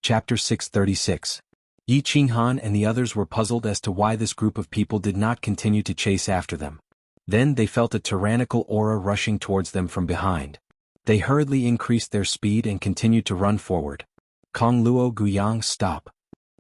Chapter 636. Yi Qinghan and the others were puzzled as to why this group of people did not continue to chase after them. Then they felt a tyrannical aura rushing towards them from behind. They hurriedly increased their speed and continued to run forward. Kong Luo Guyang, stop.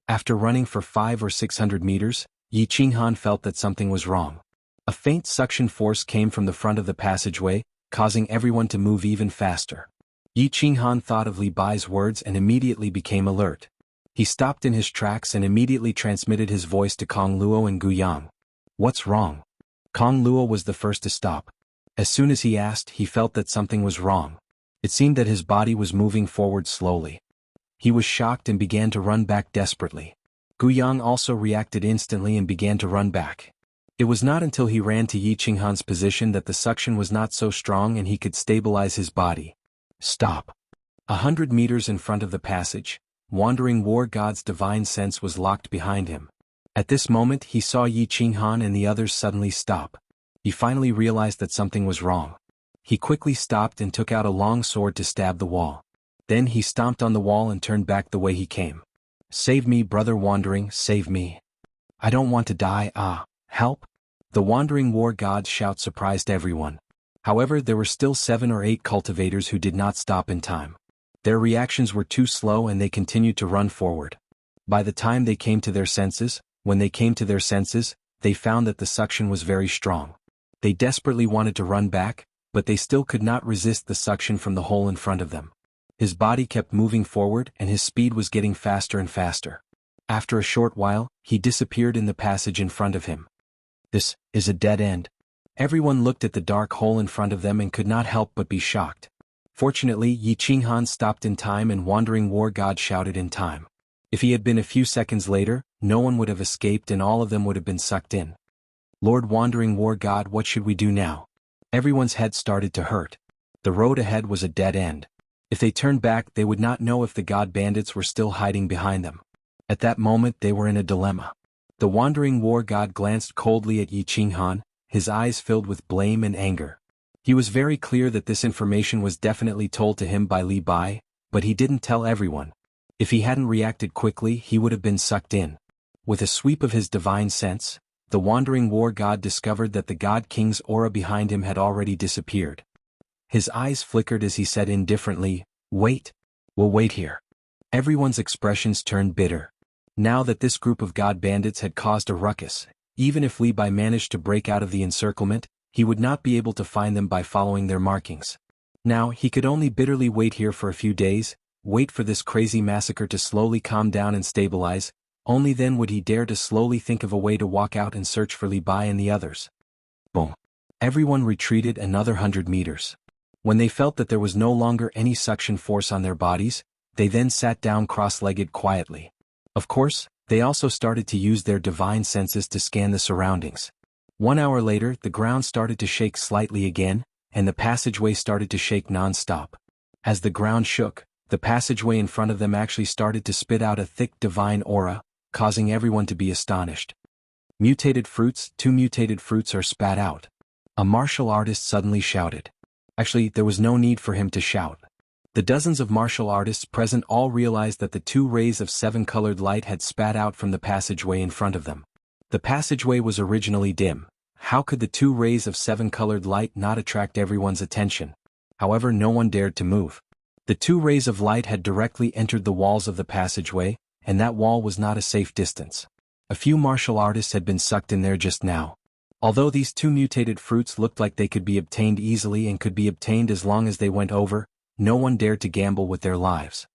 After running for 500 or 600 meters, Yi Qinghan felt that something was wrong. A faint suction force came from the front of the passageway, causing everyone to move even faster. Yi Qinghan thought of Li Bai's words and immediately became alert. He stopped in his tracks and immediately transmitted his voice to Kong Luo and Guyang. What's wrong? Kong Luo was the first to stop. As soon as he asked, he felt that something was wrong. It seemed that his body was moving forward slowly. He was shocked and began to run back desperately. Guyang also reacted instantly and began to run back. It was not until he ran to Yi Qinghan's position that the suction was not so strong and he could stabilize his body. Stop. 100 meters in front of the passage, Wandering War God's divine sense was locked behind him. At this moment he saw Yi Qinghan and the others suddenly stop. He finally realized that something was wrong. He quickly stopped and took out a long sword to stab the wall. Then he stomped on the wall and turned back the way he came. Save me, brother Wandering, save me. I don't want to die, help. The Wandering War God's shout surprised everyone. However, there were still 7 or 8 cultivators who did not stop in time. Their reactions were too slow and they continued to run forward. By the time they came to their senses, they found that the suction was very strong. They desperately wanted to run back, but they still could not resist the suction from the hole in front of them. His body kept moving forward and his speed was getting faster and faster. After a short while, he disappeared in the passage in front of him. This is a dead end. Everyone looked at the dark hole in front of them and could not help but be shocked. Fortunately, Yi Qinghan stopped in time and Wandering War God shouted in time. If he had been a few seconds later, no one would have escaped and all of them would have been sucked in. Lord Wandering War God, what should we do now? Everyone's head started to hurt. The road ahead was a dead end. If they turned back, they would not know if the god bandits were still hiding behind them. At that moment they were in a dilemma. The Wandering War God glanced coldly at Yi Qinghan, his eyes filled with blame and anger. He was very clear that this information was definitely told to him by Li Bai, but he didn't tell everyone. If he hadn't reacted quickly, he would have been sucked in. With a sweep of his divine sense, the Wandering War God discovered that the God King's aura behind him had already disappeared. His eyes flickered as he said indifferently, "Wait. We'll wait here." Everyone's expressions turned bitter. Now that this group of god bandits had caused a ruckus, even if Li Bai managed to break out of the encirclement, he would not be able to find them by following their markings. Now he could only bitterly wait here for a few days, wait for this crazy massacre to slowly calm down and stabilize. Only then would he dare to slowly think of a way to walk out and search for Li Bai and the others. Boom. Everyone retreated another 100 meters. When they felt that there was no longer any suction force on their bodies, they then sat down cross-legged quietly. Of course, they also started to use their divine senses to scan the surroundings. 1 hour later, the ground started to shake slightly again, and the passageway started to shake non-stop. As the ground shook, the passageway in front of them actually started to spit out a thick divine aura, causing everyone to be astonished. Mutated fruits, 2 mutated fruits are spat out. A martial artist suddenly shouted. Actually, there was no need for him to shout. The dozens of martial artists present all realized that the 2 rays of 7-colored light had spat out from the passageway in front of them. The passageway was originally dim. How could the 2 rays of 7-colored light not attract everyone's attention? However, no one dared to move. The 2 rays of light had directly entered the walls of the passageway, and that wall was not a safe distance. A few martial artists had been sucked in there just now. Although these 2 mutated fruits looked like they could be obtained easily and could be obtained as long as they went over, no one dared to gamble with their lives.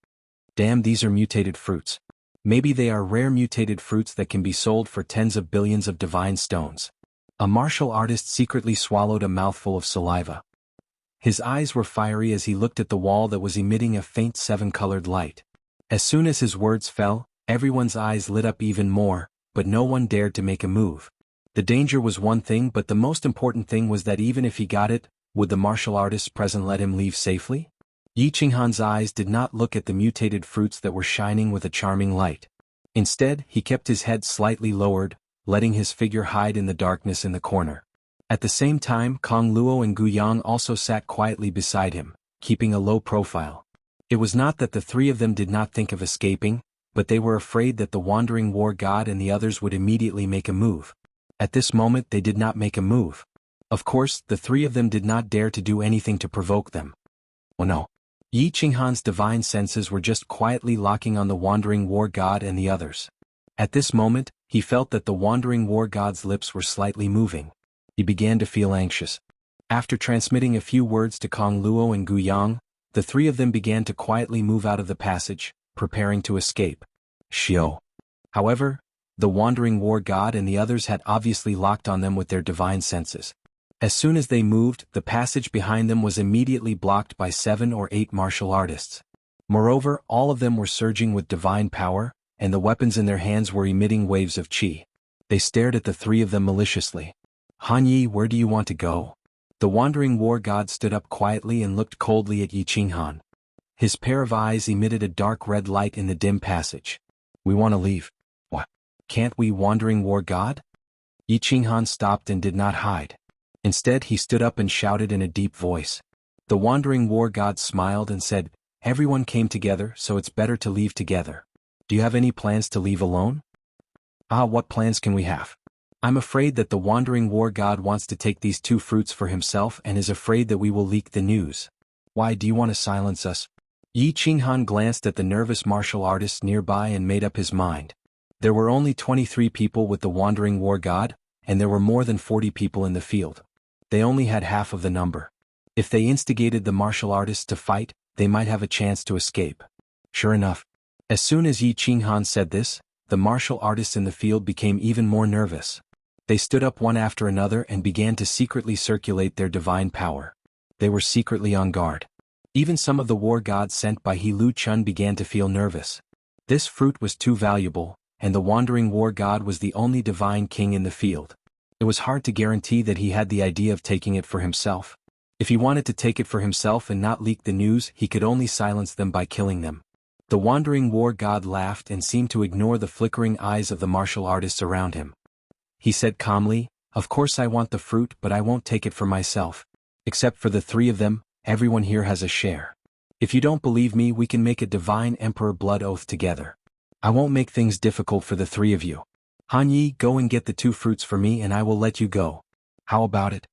Damn, these are mutated fruits. Maybe they are rare mutated fruits that can be sold for tens of billions of divine stones. A martial artist secretly swallowed a mouthful of saliva. His eyes were fiery as he looked at the wall that was emitting a faint 7-colored light. As soon as his words fell, everyone's eyes lit up even more, but no one dared to make a move. The danger was one thing, but the most important thing was that even if he got it, would the martial artists present let him leave safely? Yi Qinghan's eyes did not look at the mutated fruits that were shining with a charming light. Instead, he kept his head slightly lowered, letting his figure hide in the darkness in the corner. At the same time, Kong Luo and Guyang also sat quietly beside him, keeping a low profile. It was not that the three of them did not think of escaping, but they were afraid that the wandering war god and the others would immediately make a move. At this moment they did not make a move. Of course, the three of them did not dare to do anything to provoke them. Oh no. Yi Qinghan's divine senses were just quietly locking on the wandering war god and the others. At this moment, he felt that the wandering war god's lips were slightly moving. He began to feel anxious. After transmitting a few words to Kong Luo and Gu Yang, the three of them began to quietly move out of the passage, preparing to escape. Xiao. However, the wandering war god and the others had obviously locked on them with their divine senses. As soon as they moved, the passage behind them was immediately blocked by 7 or 8 martial artists. Moreover, all of them were surging with divine power, and the weapons in their hands were emitting waves of qi. They stared at the three of them maliciously. Han Yi, where do you want to go? The wandering war god stood up quietly and looked coldly at Yi Qinghan. His pair of eyes emitted a dark red light in the dim passage. We want to leave. What? Can't we, wandering war god? Yi Qinghan stopped and did not hide. Instead, he stood up and shouted in a deep voice. The wandering war god smiled and said, Everyone came together, so it's better to leave together. Do you have any plans to leave alone? What plans can we have? I'm afraid that the wandering war god wants to take these 2 fruits for himself and is afraid that we will leak the news. Why do you want to silence us? Yi Qinghan glanced at the nervous martial artists nearby and made up his mind. There were only 23 people with the wandering war god, and there were more than 40 people in the field. They only had half of the number. If they instigated the martial artists to fight, they might have a chance to escape. Sure enough, as soon as Yi Qinghan said this, the martial artists in the field became even more nervous. They stood up one after another and began to secretly circulate their divine power. They were secretly on guard. Even some of the war gods sent by He Lu Chun began to feel nervous. This fruit was too valuable, and the wandering war god was the only divine king in the field. It was hard to guarantee that he had the idea of taking it for himself. If he wanted to take it for himself and not leak the news, he could only silence them by killing them. The wandering war god laughed and seemed to ignore the flickering eyes of the martial artists around him. He said calmly, Of course I want the fruit, but I won't take it for myself. Except for the 3 of them, everyone here has a share. If you don't believe me, we can make a divine emperor blood oath together. I won't make things difficult for the 3 of you. Han Yi, go and get the 2 fruits for me and I will let you go. How about it?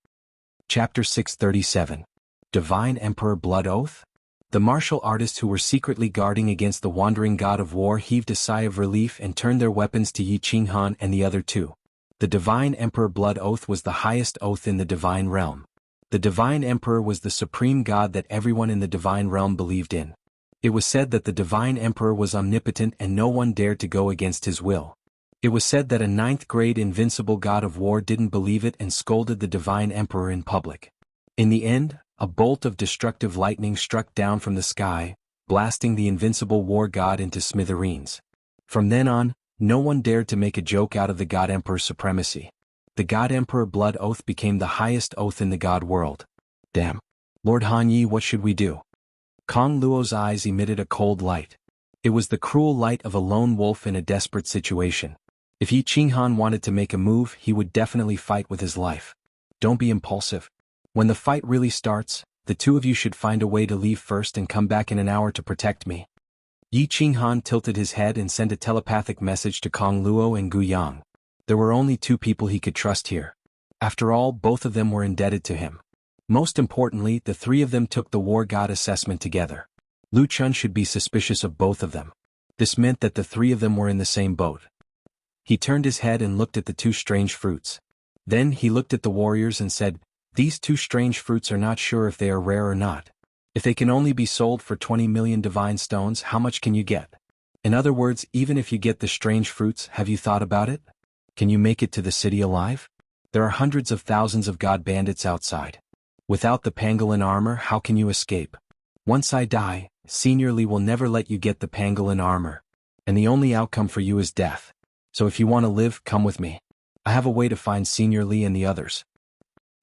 Chapter 637. Divine Emperor Blood Oath? The martial artists who were secretly guarding against the wandering god of war heaved a sigh of relief and turned their weapons to Yi Qinghan and the other 2. The Divine Emperor Blood Oath was the highest oath in the divine realm. The Divine Emperor was the supreme god that everyone in the divine realm believed in. It was said that the Divine Emperor was omnipotent and no one dared to go against his will. It was said that a 9th-grade invincible god of war didn't believe it and scolded the Divine Emperor in public. In the end, a bolt of destructive lightning struck down from the sky, blasting the invincible war god into smithereens. From then on, no one dared to make a joke out of the God Emperor's supremacy. The God Emperor Blood Oath became the highest oath in the God world. Damn. Lord Han Yi, what should we do? Kong Luo's eyes emitted a cold light. It was the cruel light of a lone wolf in a desperate situation. If Yi Qinghan wanted to make a move, he would definitely fight with his life. Don't be impulsive. When the fight really starts, the 2 of you should find a way to leave first and come back in an hour to protect me. Yi Qinghan tilted his head and sent a telepathic message to Kong Luo and Gu Yang. There were only 2 people he could trust here. After all, both of them were indebted to him. Most importantly, the 3 of them took the war god assessment together. Lu Chun should be suspicious of both of them. This meant that the 3 of them were in the same boat. He turned his head and looked at the 2 strange fruits. Then he looked at the warriors and said, These 2 strange fruits are not sure if they are rare or not. If they can only be sold for 20 million divine stones, how much can you get? In other words, even if you get the strange fruits, have you thought about it? Can you make it to the city alive? There are hundreds of thousands of god bandits outside. Without the pangolin armor, how can you escape? Once I die, Senior Li will never let you get the pangolin armor. And the only outcome for you is death. So if you want to live, come with me. I have a way to find Senior Li and the others.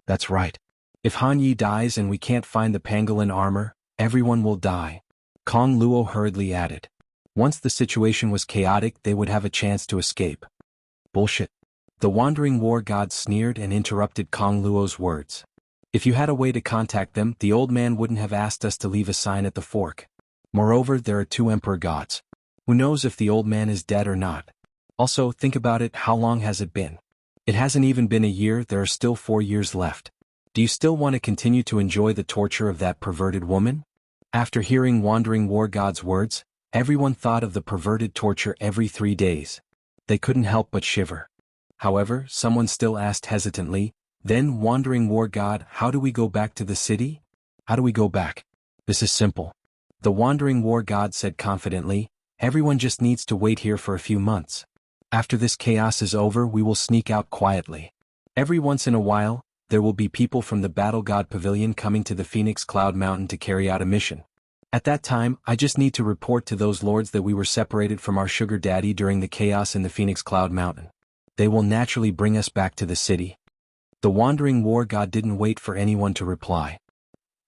That's right. If Han Yi dies and we can't find the pangolin armor, everyone will die. Kong Luo hurriedly added. Once the situation was chaotic, they would have a chance to escape. Bullshit. The wandering war god sneered and interrupted Kong Luo's words. If you had a way to contact them, the old man wouldn't have asked us to leave a sign at the fork. Moreover, there are 2 emperor gods. Who knows if the old man is dead or not? Also, think about it, how long has it been? It hasn't even been a year, there are still 4 years left. Do you still want to continue to enjoy the torture of that perverted woman? After hearing Wandering War God's words, everyone thought of the perverted torture every 3 days. They couldn't help but shiver. However, someone still asked hesitantly, "Then, Wandering War God, how do we go back to the city? How do we go back?" "This is simple." The Wandering War God said confidently, "Everyone just needs to wait here for a few months. After this chaos is over, we will sneak out quietly. Every once in a while, there will be people from the Battle God Pavilion coming to the Phoenix Cloud Mountain to carry out a mission. At that time, I just need to report to those lords that we were separated from our sugar daddy during the chaos in the Phoenix Cloud Mountain. They will naturally bring us back to the city." The Wandering War God didn't wait for anyone to reply.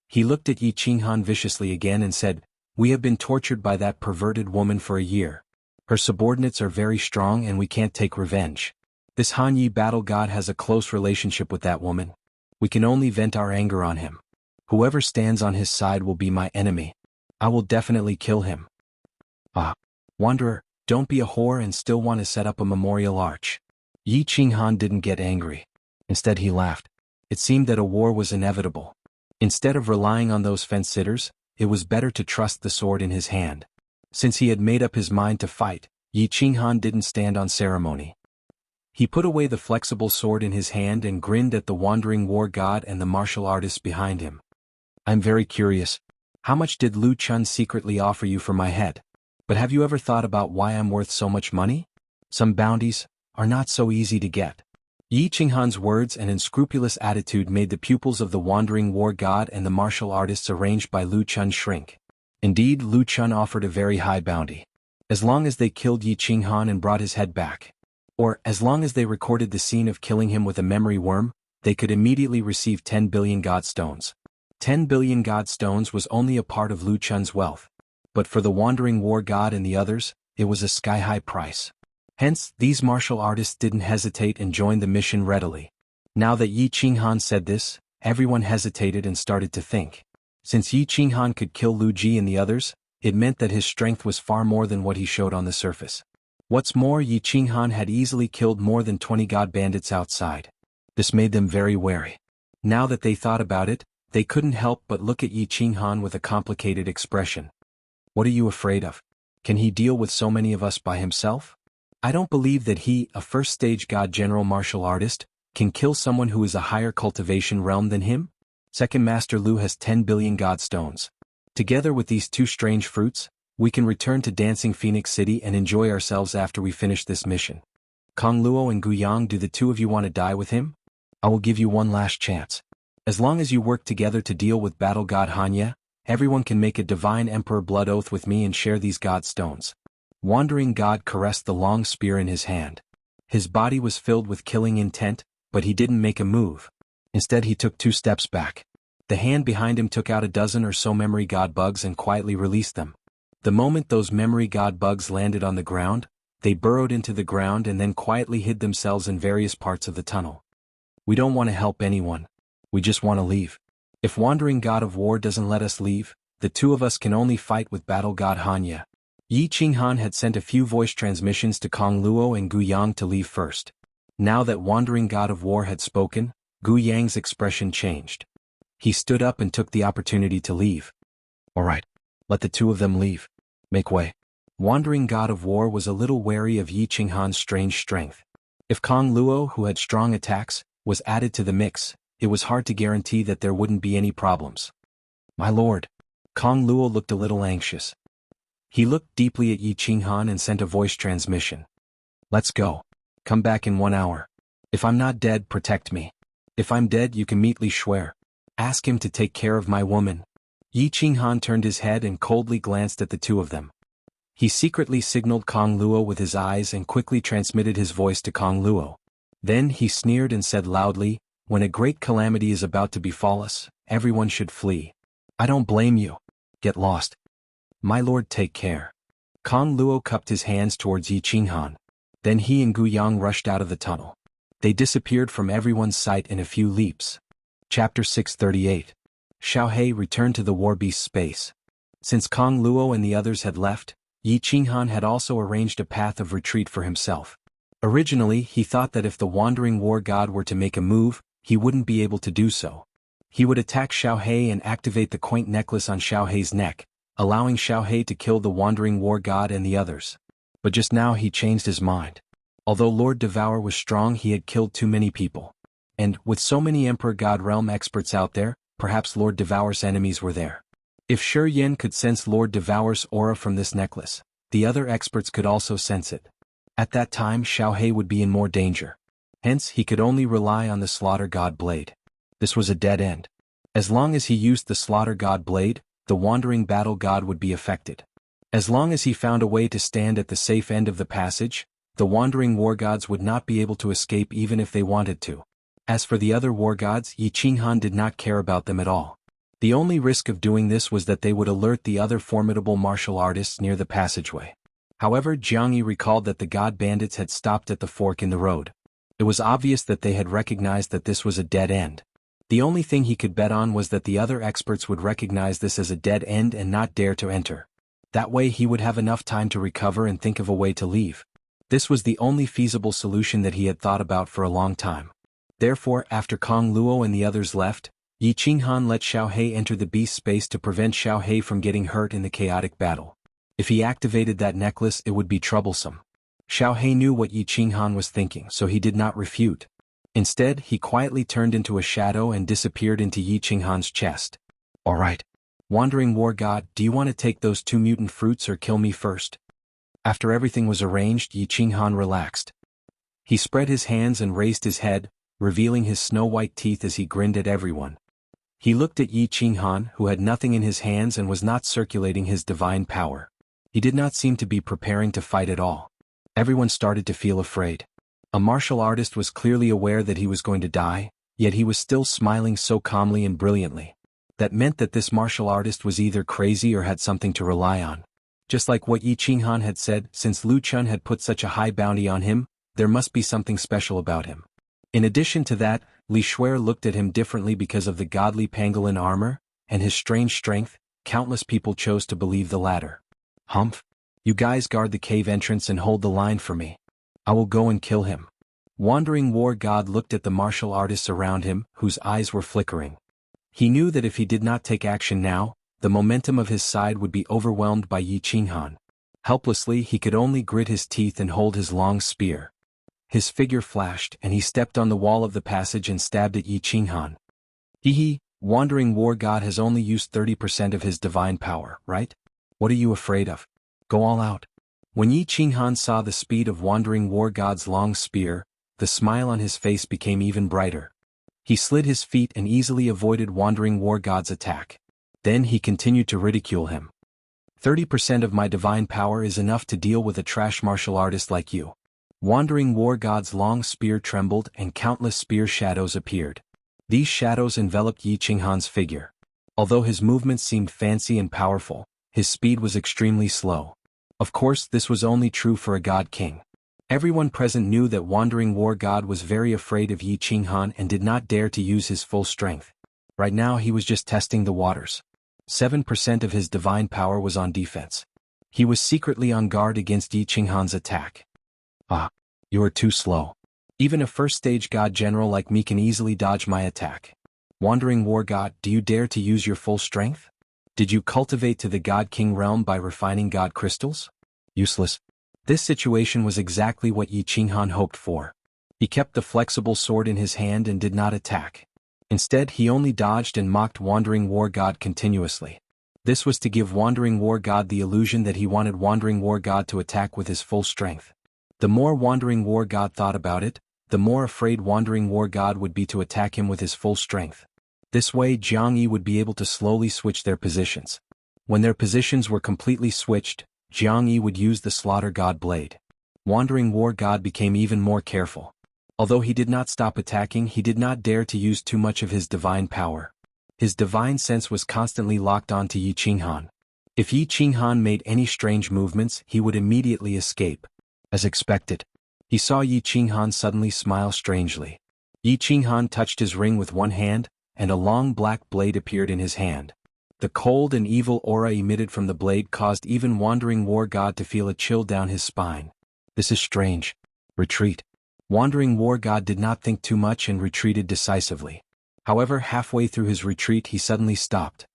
He looked at Yi Qinghan viciously again and said, "We have been tortured by that perverted woman for a year. Her subordinates are very strong and we can't take revenge. This Han Yi battle god has a close relationship with that woman. We can only vent our anger on him. Whoever stands on his side will be my enemy. I will definitely kill him." "Ah, Wanderer, don't be a whore and still want to set up a memorial arch." Yi Qinghan didn't get angry. Instead he laughed. It seemed that a war was inevitable. Instead of relying on those fence-sitters, it was better to trust the sword in his hand. Since he had made up his mind to fight, Yi Qinghan didn't stand on ceremony. He put away the flexible sword in his hand and grinned at the Wandering War God and the martial artists behind him. "I'm very curious. How much did Lu Chun secretly offer you for my head? But have you ever thought about why I'm worth so much money? Some bounties are not so easy to get." Yi Qinghan's words and unscrupulous attitude made the pupils of the Wandering War God and the martial artists arranged by Lu Chun shrink. Indeed, Lu Chun offered a very high bounty. As long as they killed Yi Qinghan and brought his head back, or as long as they recorded the scene of killing him with a memory worm, they could immediately receive 10 billion God stones. 10 billion God stones was only a part of Lu Chun's wealth. But for the Wandering War God and the others, it was a sky-high price. Hence, these martial artists didn't hesitate and joined the mission readily. Now that Yi Qinghan said this, everyone hesitated and started to think. Since Yi Qinghan could kill Lu Ji and the others, it meant that his strength was far more than what he showed on the surface. What's more, Yi Qinghan had easily killed more than 20 god bandits outside. This made them very wary. Now that they thought about it, they couldn't help but look at Yi Qinghan with a complicated expression. "What are you afraid of? Can he deal with so many of us by himself? I don't believe that he, a first-stage god general martial artist, can kill someone who is a higher cultivation realm than him. Second Master Lu has 10 billion god stones. Together with these 2 strange fruits, we can return to Dancing Phoenix City and enjoy ourselves after we finish this mission. Kong Luo and Guiyang, do the 2 of you want to die with him? I will give you one last chance. As long as you work together to deal with Battle God Hanya, everyone can make a Divine Emperor blood oath with me and share these god stones." Wandering God caressed the long spear in his hand. His body was filled with killing intent, but he didn't make a move. Instead he took 2 steps back. The hand behind him took out a dozen or so memory god bugs and quietly released them. The moment those memory god bugs landed on the ground, they burrowed into the ground and then quietly hid themselves in various parts of the tunnel. "We don't want to help anyone. We just want to leave. If Wandering God of War doesn't let us leave, the 2 of us can only fight with Battle God Hanya." Yi Qinghan had sent a few voice transmissions to Kong Luo and Guiyang to leave first. Now that Wandering God of War had spoken, Guiyang's expression changed. He stood up and took the opportunity to leave. "All right, let the 2 of them leave. Make way." Wandering God of War was a little wary of Yi Qinghan's strange strength. If Kong Luo, who had strong attacks, was added to the mix, it was hard to guarantee that there wouldn't be any problems. "My lord." Kong Luo looked a little anxious. He looked deeply at Yi Qinghan and sent a voice transmission. "Let's go. Come back in 1 hour. If I'm not dead, protect me. If I'm dead, you can meet Li Shuer. Ask him to take care of my woman." Yi Qinghan turned his head and coldly glanced at the 2 of them. He secretly signaled Kong Luo with his eyes and quickly transmitted his voice to Kong Luo. Then he sneered and said loudly, "When a great calamity is about to befall us, everyone should flee. I don't blame you. Get lost. My lord, take care." Kong Luo cupped his hands towards Yi Qinghan. Then he and Guiyang rushed out of the tunnel. They disappeared from everyone's sight in a few leaps. Chapter 638. Xiao He returned to the War Beast's space. Since Kong Luo and the others had left, Yi Qinghan had also arranged a path of retreat for himself. Originally, he thought that if the wandering war god were to make a move, he wouldn't be able to do so. He would attack Xiaohe and activate the quaint necklace on Xiaohe's neck, allowing Xiaohe to kill the wandering war god and the others. But just now he changed his mind. Although Lord Devour was strong, he had killed too many people. And, with so many Emperor God Realm experts out there, perhaps Lord Devour's enemies were there. If Shi Yen could sense Lord Devour's aura from this necklace, the other experts could also sense it. At that time Xiaohe would be in more danger. Hence he could only rely on the Slaughter God Blade. This was a dead end. As long as he used the Slaughter God Blade, the Wandering Battle God would be affected. As long as he found a way to stand at the safe end of the passage, the Wandering War Gods would not be able to escape even if they wanted to. As for the other war gods, Yi Qinghan did not care about them at all. The only risk of doing this was that they would alert the other formidable martial artists near the passageway. However, Jianghu recalled that the god bandits had stopped at the fork in the road. It was obvious that they had recognized that this was a dead end. The only thing he could bet on was that the other experts would recognize this as a dead end and not dare to enter. That way he would have enough time to recover and think of a way to leave. This was the only feasible solution that he had thought about for a long time. Therefore, after Kong Luo and the others left, Yi Qinghan let Xiaohe enter the beast space to prevent Xiaohe from getting hurt in the chaotic battle. If he activated that necklace, it would be troublesome. Xiaohe knew what Yi Qinghan was thinking, so he did not refute. Instead, he quietly turned into a shadow and disappeared into Yi Qinghan's chest. All right. Wandering War God, do you want to take those 2 mutant fruits or kill me first? After everything was arranged, Yi Qinghan relaxed. He spread his hands and raised his head, revealing his snow-white teeth as he grinned at everyone. He looked at Yi Qinghan, who had nothing in his hands and was not circulating his divine power. He did not seem to be preparing to fight at all. Everyone started to feel afraid. A martial artist was clearly aware that he was going to die, yet he was still smiling so calmly and brilliantly. That meant that this martial artist was either crazy or had something to rely on. Just like what Yi Qinghan had said, since Lu Chun had put such a high bounty on him, there must be something special about him. In addition to that, Li Shuer looked at him differently because of the godly pangolin armor, and his strange strength. Countless people chose to believe the latter. Humph. You guys guard the cave entrance and hold the line for me. I will go and kill him. Wandering War God looked at the martial artists around him, whose eyes were flickering. He knew that if he did not take action now, the momentum of his side would be overwhelmed by Yi Qinghan. Helplessly, he could only grit his teeth and hold his long spear. His figure flashed, and he stepped on the wall of the passage and stabbed at Yi Qinghan. Hee, Wandering War God has only used 30% of his divine power, right? What are you afraid of? Go all out. When Yi Qinghan saw the speed of Wandering War God's long spear, the smile on his face became even brighter. He slid his feet and easily avoided Wandering War God's attack. Then he continued to ridicule him. 30% of my divine power is enough to deal with a trash martial artist like you. Wandering War God's long spear trembled and countless spear shadows appeared. These shadows enveloped Yi Qinghan's figure. Although his movements seemed fancy and powerful, his speed was extremely slow. Of course, this was only true for a god king. Everyone present knew that Wandering War God was very afraid of Yi Qinghan and did not dare to use his full strength. Right now he was just testing the waters. 7% of his divine power was on defense. He was secretly on guard against Yi Qinghan's attack. Ah, you are too slow. Even a first-stage god general like me can easily dodge my attack. Wandering War God, do you dare to use your full strength? Did you cultivate to the God King realm by refining God crystals? Useless. This situation was exactly what Yi Qinghan hoped for. He kept the flexible sword in his hand and did not attack. Instead, he only dodged and mocked Wandering War God continuously. This was to give Wandering War God the illusion that he wanted Wandering War God to attack with his full strength. The more Wandering War God thought about it, the more afraid Wandering War God would be to attack him with his full strength. This way Jianghu would be able to slowly switch their positions. When their positions were completely switched, Jianghu would use the Slaughter God Blade. Wandering War God became even more careful. Although he did not stop attacking, he did not dare to use too much of his divine power. His divine sense was constantly locked on to Yi Qinghan. If Yi Qinghan made any strange movements, he would immediately escape. As expected, he saw Yi Qinghan suddenly smile strangely. Yi Qinghan touched his ring with one hand, and a long black blade appeared in his hand. The cold and evil aura emitted from the blade caused even Wandering War God to feel a chill down his spine. This is strange. Retreat. Wandering War God did not think too much and retreated decisively. However, halfway through his retreat he suddenly stopped.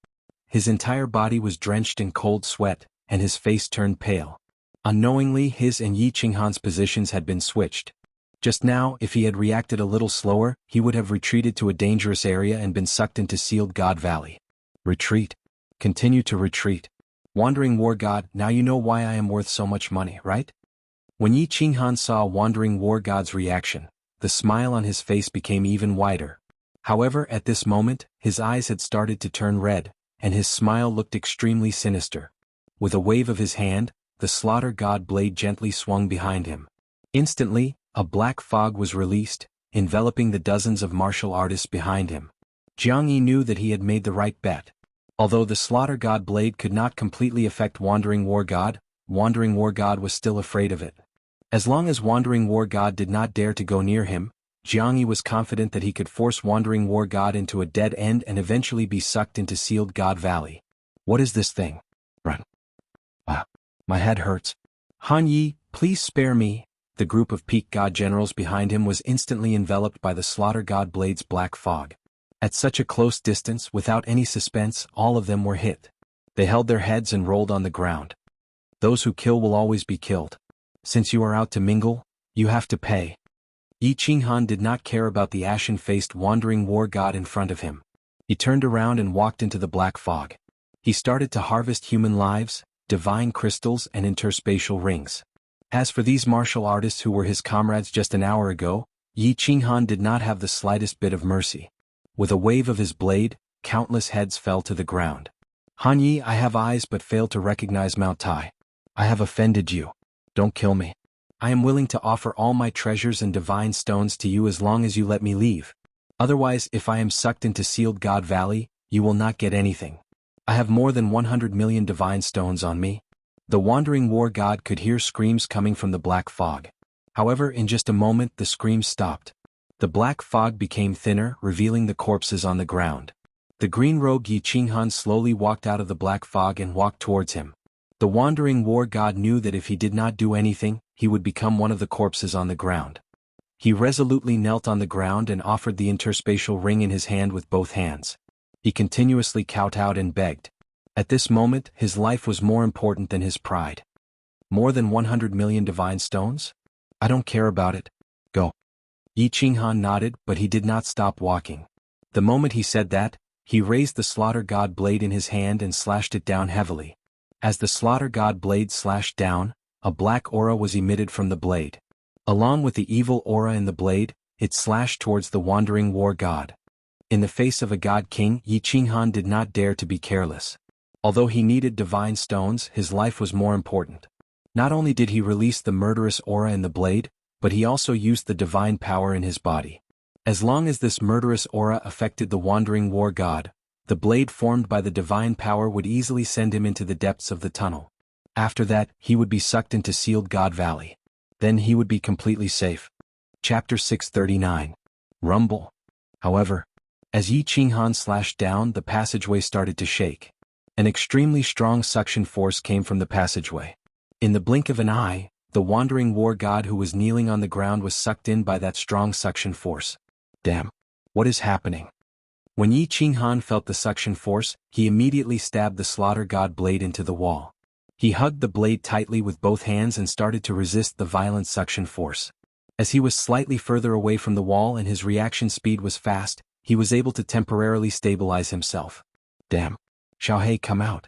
His entire body was drenched in cold sweat, and his face turned pale. Unknowingly, his and Yi Qinghan's positions had been switched. Just now, if he had reacted a little slower, he would have retreated to a dangerous area and been sucked into Sealed God Valley. Retreat. Continue to retreat. Wandering War God, now you know why I am worth so much money, right? When Yi Qinghan saw Wandering War God's reaction, the smile on his face became even wider. However, at this moment, his eyes had started to turn red, and his smile looked extremely sinister. With a wave of his hand, the Slaughter God blade gently swung behind him. Instantly, a black fog was released, enveloping the dozens of martial artists behind him. Jianghu knew that he had made the right bet. Although the Slaughter God blade could not completely affect Wandering War God was still afraid of it. As long as Wandering War God did not dare to go near him, Jianghu was confident that he could force Wandering War God into a dead end and eventually be sucked into Sealed God Valley. What is this thing? Run. My head hurts. Han Yi, please spare me. The group of Peak God generals behind him was instantly enveloped by the Slaughter God blade's black fog. At such a close distance, without any suspense, all of them were hit. They held their heads and rolled on the ground. Those who kill will always be killed. Since you are out to mingle, you have to pay. Yi Qinghan did not care about the ashen-faced Wandering War God in front of him. He turned around and walked into the black fog. He started to harvest human lives, divine crystals and interspatial rings. As for these martial artists who were his comrades just an hour ago, Yi Qinghan did not have the slightest bit of mercy. With a wave of his blade, countless heads fell to the ground. Han Yi, I have eyes but fail to recognize Mount Tai. I have offended you. Don't kill me. I am willing to offer all my treasures and divine stones to you as long as you let me leave. Otherwise, if I am sucked into Sealed God Valley, you will not get anything. I have more than 100 million divine stones on me. The Wandering War God could hear screams coming from the black fog. However, in just a moment the screams stopped. The black fog became thinner, revealing the corpses on the ground. The green robe Yi Qinghan slowly walked out of the black fog and walked towards him. The Wandering War God knew that if he did not do anything, he would become one of the corpses on the ground. He resolutely knelt on the ground and offered the interspatial ring in his hand with both hands. He continuously kowtowed and begged. At this moment, his life was more important than his pride. More than 100 million divine stones? I don't care about it. Go. Yi Qinghan nodded, but he did not stop walking. The moment he said that, he raised the Slaughter God blade in his hand and slashed it down heavily. As the Slaughter God blade slashed down, a black aura was emitted from the blade. Along with the evil aura in the blade, it slashed towards the Wandering War God. In the face of a God King, Yi Qinghan did not dare to be careless. Although he needed divine stones, his life was more important. Not only did he release the murderous aura in the blade, but he also used the divine power in his body. As long as this murderous aura affected the Wandering War God, the blade formed by the divine power would easily send him into the depths of the tunnel. After that, he would be sucked into Sealed God Valley. Then he would be completely safe. Chapter 639. Rumble. However, as Yi Qinghan slashed down, the passageway started to shake. An extremely strong suction force came from the passageway. In the blink of an eye, the Wandering War God who was kneeling on the ground was sucked in by that strong suction force. Damn. What is happening? When Yi Qinghan felt the suction force, he immediately stabbed the Slaughter God blade into the wall. He hugged the blade tightly with both hands and started to resist the violent suction force. As he was slightly further away from the wall and his reaction speed was fast, he was able to temporarily stabilize himself. Damn. Xiaohe, come out.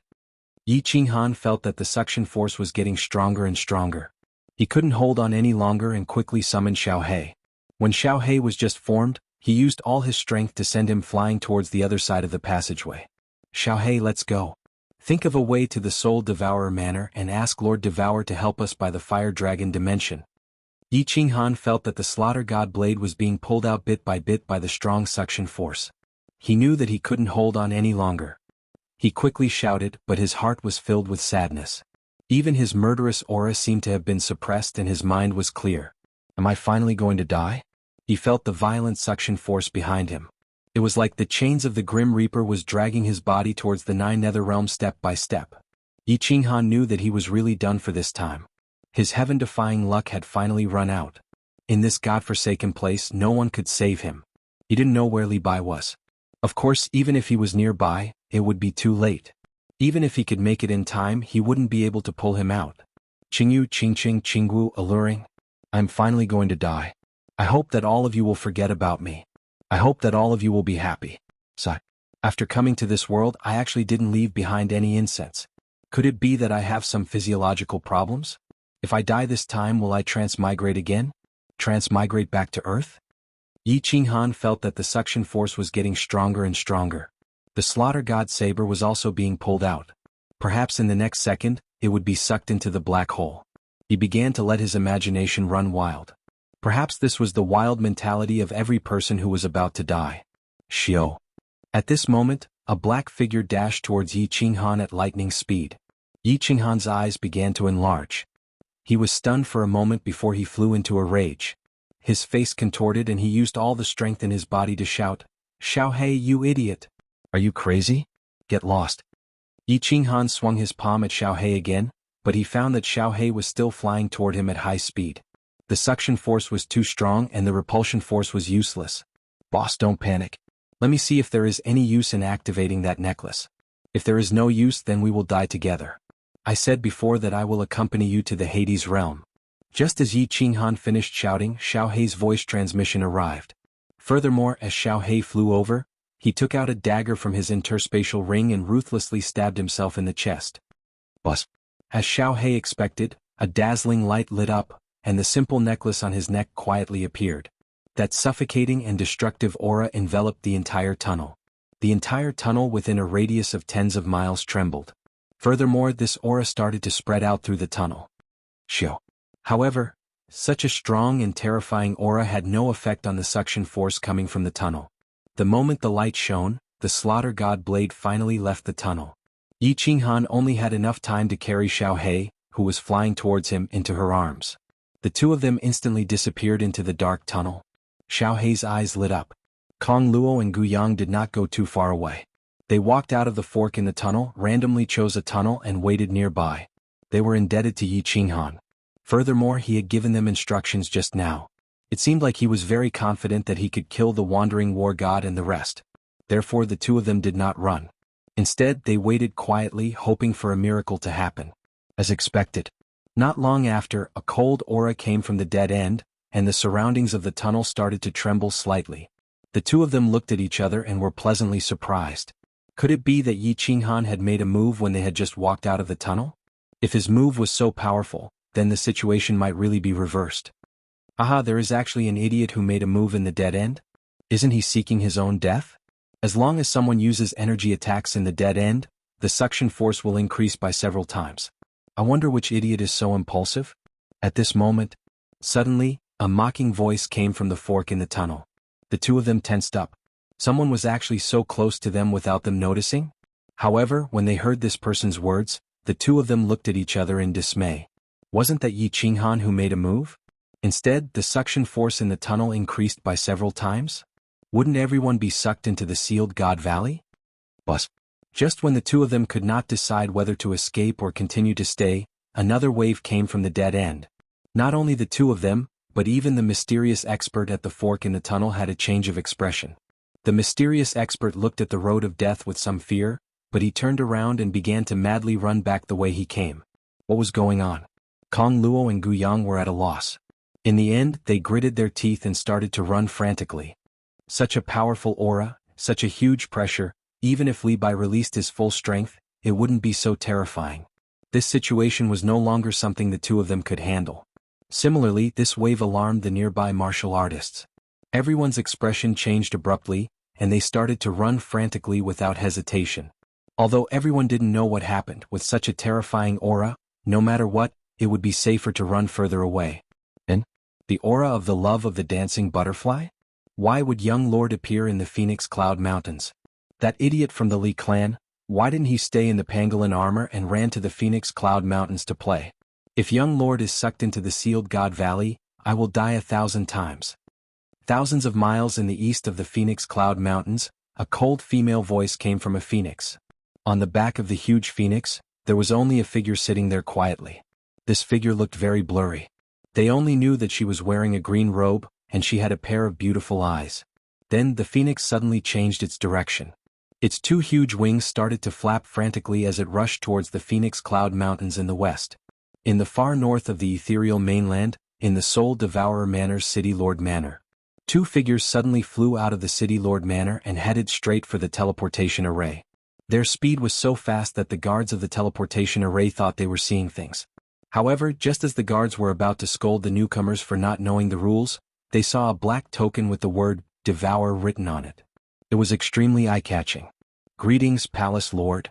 Yi Qinghan felt that the suction force was getting stronger and stronger. He couldn't hold on any longer and quickly summoned Xiaohe. When Xiaohe was just formed, he used all his strength to send him flying towards the other side of the passageway. Xiaohe, let's go. Think of a way to the Soul Devourer Manor and ask Lord Devour to help us by the Fire Dragon Dimension. Yi Qinghan felt that the Slaughter God blade was being pulled out bit by the strong suction force. He knew that he couldn't hold on any longer. He quickly shouted, but his heart was filled with sadness. Even his murderous aura seemed to have been suppressed and his mind was clear. Am I finally going to die? He felt the violent suction force behind him. It was like the chains of the Grim Reaper was dragging his body towards the 9 nether realms step by step. Yi Qinghan knew that he was really done for this time. His heaven-defying luck had finally run out. In this godforsaken place no one could save him. He didn't know where Li Bai was. Of course, even if he was nearby, it would be too late. Even if he could make it in time, he wouldn't be able to pull him out. Qingyu Qingqing Qingwu alluring. I'm finally going to die. I hope that all of you will forget about me. I hope that all of you will be happy. Sigh. After coming to this world, I actually didn't leave behind any incense. Could it be that I have some physiological problems? If I die this time, will I transmigrate again? Transmigrate back to Earth? Yi Qinghan felt that the suction force was getting stronger and stronger. The slaughter god saber was also being pulled out. Perhaps in the next second, it would be sucked into the black hole. He began to let his imagination run wild. Perhaps this was the wild mentality of every person who was about to die. Xiao. At this moment, a black figure dashed towards Yi Qinghan at lightning speed. Yi Qinghan's eyes began to enlarge. He was stunned for a moment before he flew into a rage. His face contorted and he used all the strength in his body to shout, "Xiaohei, you idiot! Are you crazy? Get lost!" Yi Qinghan swung his palm at Xiaohei again, but he found that Xiaohei was still flying toward him at high speed. The suction force was too strong and the repulsion force was useless. Boss, don't panic. Let me see if there is any use in activating that necklace. If there is no use, then we will die together. I said before that I will accompany you to the Hades realm. Just as Yi Qinghan finished shouting, Xiaohei's voice transmission arrived. Furthermore, as Xiaohei flew over, he took out a dagger from his interspatial ring and ruthlessly stabbed himself in the chest. Boss. As Xiaohei expected, a dazzling light lit up, and the simple necklace on his neck quietly appeared. That suffocating and destructive aura enveloped the entire tunnel. The entire tunnel within a radius of tens of miles trembled. Furthermore, this aura started to spread out through the tunnel. Xiao. However, such a strong and terrifying aura had no effect on the suction force coming from the tunnel. The moment the light shone, the slaughter god blade finally left the tunnel. Yi Qinghan only had enough time to carry Xiaohei, who was flying towards him, into her arms. The two of them instantly disappeared into the dark tunnel. Xiaohei's eyes lit up. Kong Luo and Gu Yang did not go too far away. They walked out of the fork in the tunnel, randomly chose a tunnel and waited nearby. They were indebted to Yi Qinghan. Furthermore, he had given them instructions just now. It seemed like he was very confident that he could kill the wandering war god and the rest. Therefore the two of them did not run. Instead, they waited quietly, hoping for a miracle to happen. As expected. Not long after, a cold aura came from the dead end, and the surroundings of the tunnel started to tremble slightly. The two of them looked at each other and were pleasantly surprised. Could it be that Yi Qinghan had made a move when they had just walked out of the tunnel? If his move was so powerful, then the situation might really be reversed. Aha, there is actually an idiot who made a move in the dead end? Isn't he seeking his own death? As long as someone uses energy attacks in the dead end, the suction force will increase by several times. I wonder which idiot is so impulsive? At this moment, suddenly, a mocking voice came from the fork in the tunnel. The two of them tensed up. Someone was actually so close to them without them noticing? However, when they heard this person's words, the two of them looked at each other in dismay. Wasn't that Yi Qinghan who made a move? Instead, the suction force in the tunnel increased by several times? Wouldn't everyone be sucked into the sealed God Valley? But just when the two of them could not decide whether to escape or continue to stay, another wave came from the dead end. Not only the two of them, but even the mysterious expert at the fork in the tunnel had a change of expression. The mysterious expert looked at the road of death with some fear, but he turned around and began to madly run back the way he came. What was going on? Kong Luo and Gu Yang were at a loss. In the end, they gritted their teeth and started to run frantically. Such a powerful aura, such a huge pressure, even if Li Bai released his full strength, it wouldn't be so terrifying. This situation was no longer something the two of them could handle. Similarly, this wave alarmed the nearby martial artists. Everyone's expression changed abruptly, and they started to run frantically without hesitation. Although everyone didn't know what happened with such a terrifying aura, no matter what, it would be safer to run further away. And the aura of the love of the dancing butterfly? Why would young Lord appear in the Phoenix Cloud Mountains? That idiot from the Li clan, why didn't he stay in the pangolin armor and ran to the Phoenix Cloud Mountains to play? If young Lord is sucked into the sealed God Valley, I will die 1,000 times. Thousands of miles in the east of the Phoenix Cloud Mountains, a cold female voice came from a phoenix. On the back of the huge phoenix, there was only a figure sitting there quietly. This figure looked very blurry. They only knew that she was wearing a green robe, and she had a pair of beautiful eyes. Then the phoenix suddenly changed its direction. Its two huge wings started to flap frantically as it rushed towards the Phoenix Cloud Mountains in the west. In the far north of the ethereal mainland, in the Soul Devourer Manor's City Lord Manor, two figures suddenly flew out of the City Lord Manor and headed straight for the teleportation array. Their speed was so fast that the guards of the teleportation array thought they were seeing things. However, just as the guards were about to scold the newcomers for not knowing the rules, they saw a black token with the word Devour written on it. It was extremely eye-catching. Greetings, Palace Lord.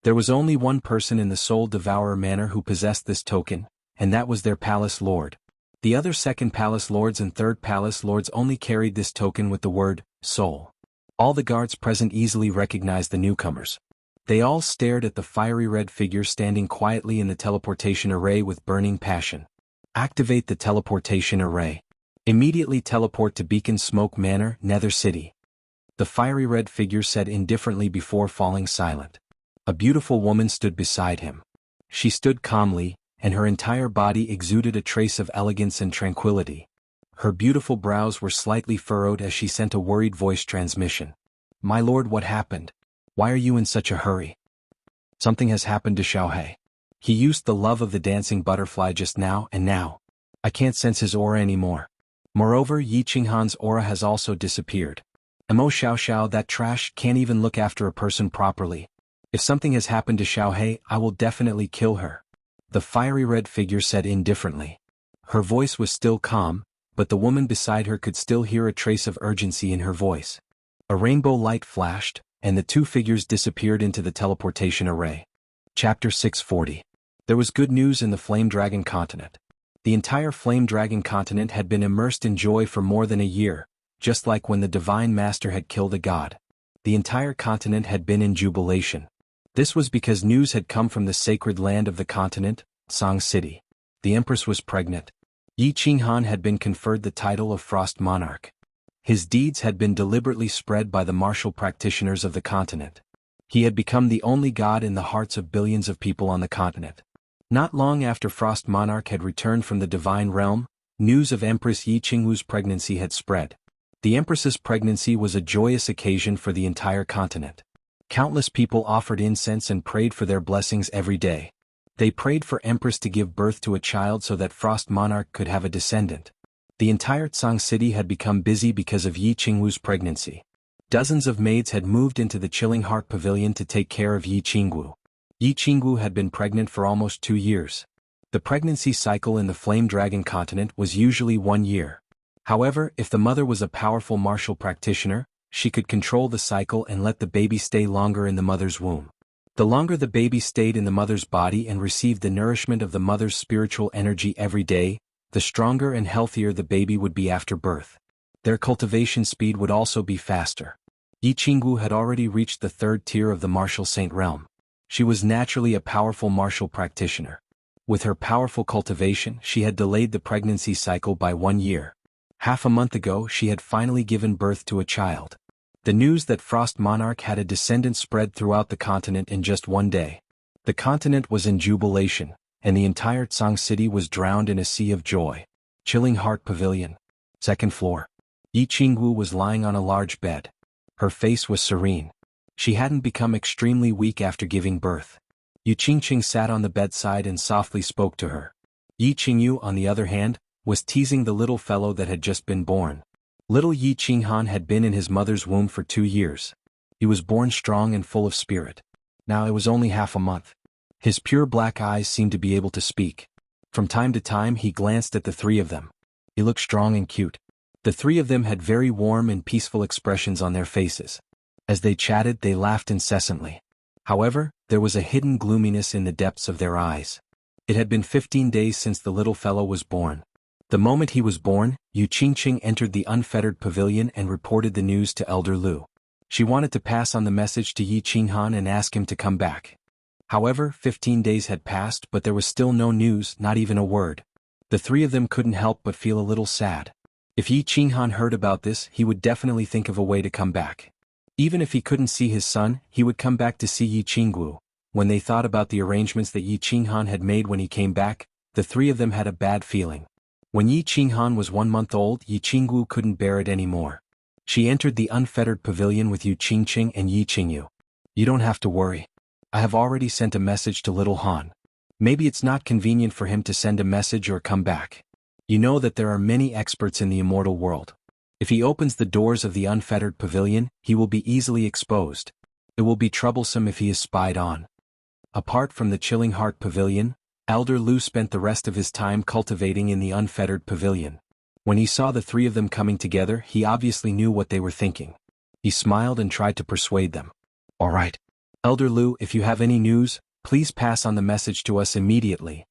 There was only one person in the Soul Devourer Manor who possessed this token, and that was their Palace Lord. The other second Palace Lords and third Palace Lords only carried this token with the word Soul. All the guards present easily recognized the newcomers. They all stared at the fiery red figure standing quietly in the teleportation array with burning passion. Activate the teleportation array. Immediately teleport to Beacon Smoke Manor, Nether City. The fiery red figure said indifferently before falling silent. A beautiful woman stood beside him. She stood calmly, and her entire body exuded a trace of elegance and tranquility. Her beautiful brows were slightly furrowed as she sent a worried voice transmission. My lord, what happened? Why are you in such a hurry? Something has happened to Xiaohe. He used the love of the dancing butterfly just now, and now I can't sense his aura anymore. Moreover, Yi Qinghan's aura has also disappeared. Xiao, that trash can't even look after a person properly. If something has happened to Xiaohe, I will definitely kill her. The fiery red figure said indifferently. Her voice was still calm, but the woman beside her could still hear a trace of urgency in her voice. A rainbow light flashed, and the two figures disappeared into the teleportation array. Chapter 640. There was good news in the Flame Dragon continent. The entire Flame Dragon continent had been immersed in joy for more than a year, just like when the Divine Master had killed a god. The entire continent had been in jubilation. This was because news had come from the sacred land of the continent, Song City. The Empress was pregnant. Yi Qinghan had been conferred the title of Frost Monarch. His deeds had been deliberately spread by the martial practitioners of the continent. He had become the only god in the hearts of billions of people on the continent. Not long after Frost Monarch had returned from the Divine Realm, news of Empress Yi Qingwu's pregnancy had spread. The Empress's pregnancy was a joyous occasion for the entire continent. Countless people offered incense and prayed for their blessings every day. They prayed for Empress to give birth to a child so that Frost Monarch could have a descendant. The entire Tsang City had become busy because of Yi Qingwu's pregnancy. Dozens of maids had moved into the Chilling Heart Pavilion to take care of Yi Qingwu. Yi Qingwu had been pregnant for almost 2 years. The pregnancy cycle in the Flame Dragon continent was usually 1 year. However, if the mother was a powerful martial practitioner, she could control the cycle and let the baby stay longer in the mother's womb. The longer the baby stayed in the mother's body and received the nourishment of the mother's spiritual energy every day, the stronger and healthier the baby would be after birth. Their cultivation speed would also be faster. Yi Qingwu had already reached the 3rd tier of the martial saint realm. She was naturally a powerful martial practitioner. With her powerful cultivation, she had delayed the pregnancy cycle by 1 year. Half a month ago, she had finally given birth to a child. The news that Frost Monarch had a descendant spread throughout the continent in just 1 day. The continent was in jubilation, and the entire Tsang City was drowned in a sea of joy. Chilling Heart Pavilion. 2nd floor. Yi Qingwu was lying on a large bed. Her face was serene. She hadn't become extremely weak after giving birth. Yu Qingqing sat on the bedside and softly spoke to her. Yi Qingyu, on the other hand, was teasing the little fellow that had just been born. Little Yi Qinghan had been in his mother's womb for 2 years. He was born strong and full of spirit. Now it was only half a month. His pure black eyes seemed to be able to speak. From time to time he glanced at the 3 of them. He looked strong and cute. The 3 of them had very warm and peaceful expressions on their faces. As they chatted, they laughed incessantly. However, there was a hidden gloominess in the depths of their eyes. It had been 15 days since the little fellow was born. The moment he was born, Yu Qingqing entered the unfettered pavilion and reported the news to Elder Lu. She wanted to pass on the message to Yi Qinghan and ask him to come back. However, 15 days had passed, but there was still no news, not even a word. The 3 of them couldn't help but feel a little sad. If Yi Qinghan heard about this, he would definitely think of a way to come back. Even if he couldn't see his son, he would come back to see Yi Qinggu. When they thought about the arrangements that Yi Qinghan had made when he came back, the three of them had a bad feeling. When Yi Qinghan was 1 month old, Yi Qinggu couldn't bear it anymore. She entered the unfettered pavilion with Yu Qingqing and Yi Qingyu. You don't have to worry. I have already sent a message to little Han. Maybe it's not convenient for him to send a message or come back. You know that there are many experts in the immortal world. If he opens the doors of the unfettered pavilion, he will be easily exposed. It will be troublesome if he is spied on. Apart from the Chilling Heart Pavilion, Elder Lu spent the rest of his time cultivating in the unfettered pavilion. When he saw the three of them coming together, he obviously knew what they were thinking. He smiled and tried to persuade them. All right. Elder Lu, if you have any news, please pass on the message to us immediately.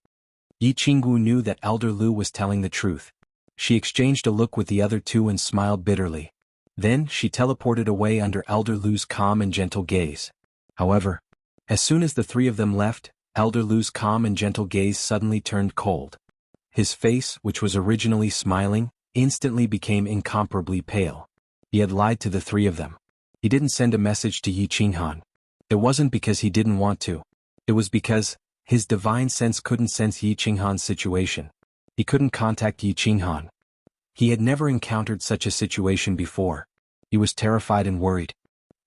Yi Qinggu knew that Elder Lu was telling the truth. She exchanged a look with the other two and smiled bitterly. Then she teleported away under Elder Lu's calm and gentle gaze. However, as soon as the three of them left, Elder Lu's calm and gentle gaze suddenly turned cold. His face, which was originally smiling, instantly became incomparably pale. He had lied to the three of them. He didn't send a message to Yi Qinghan. It wasn't because he didn't want to. It was because his divine sense couldn't sense Yi Qinghan's situation. He couldn't contact Yi Qinghan. He had never encountered such a situation before. He was terrified and worried.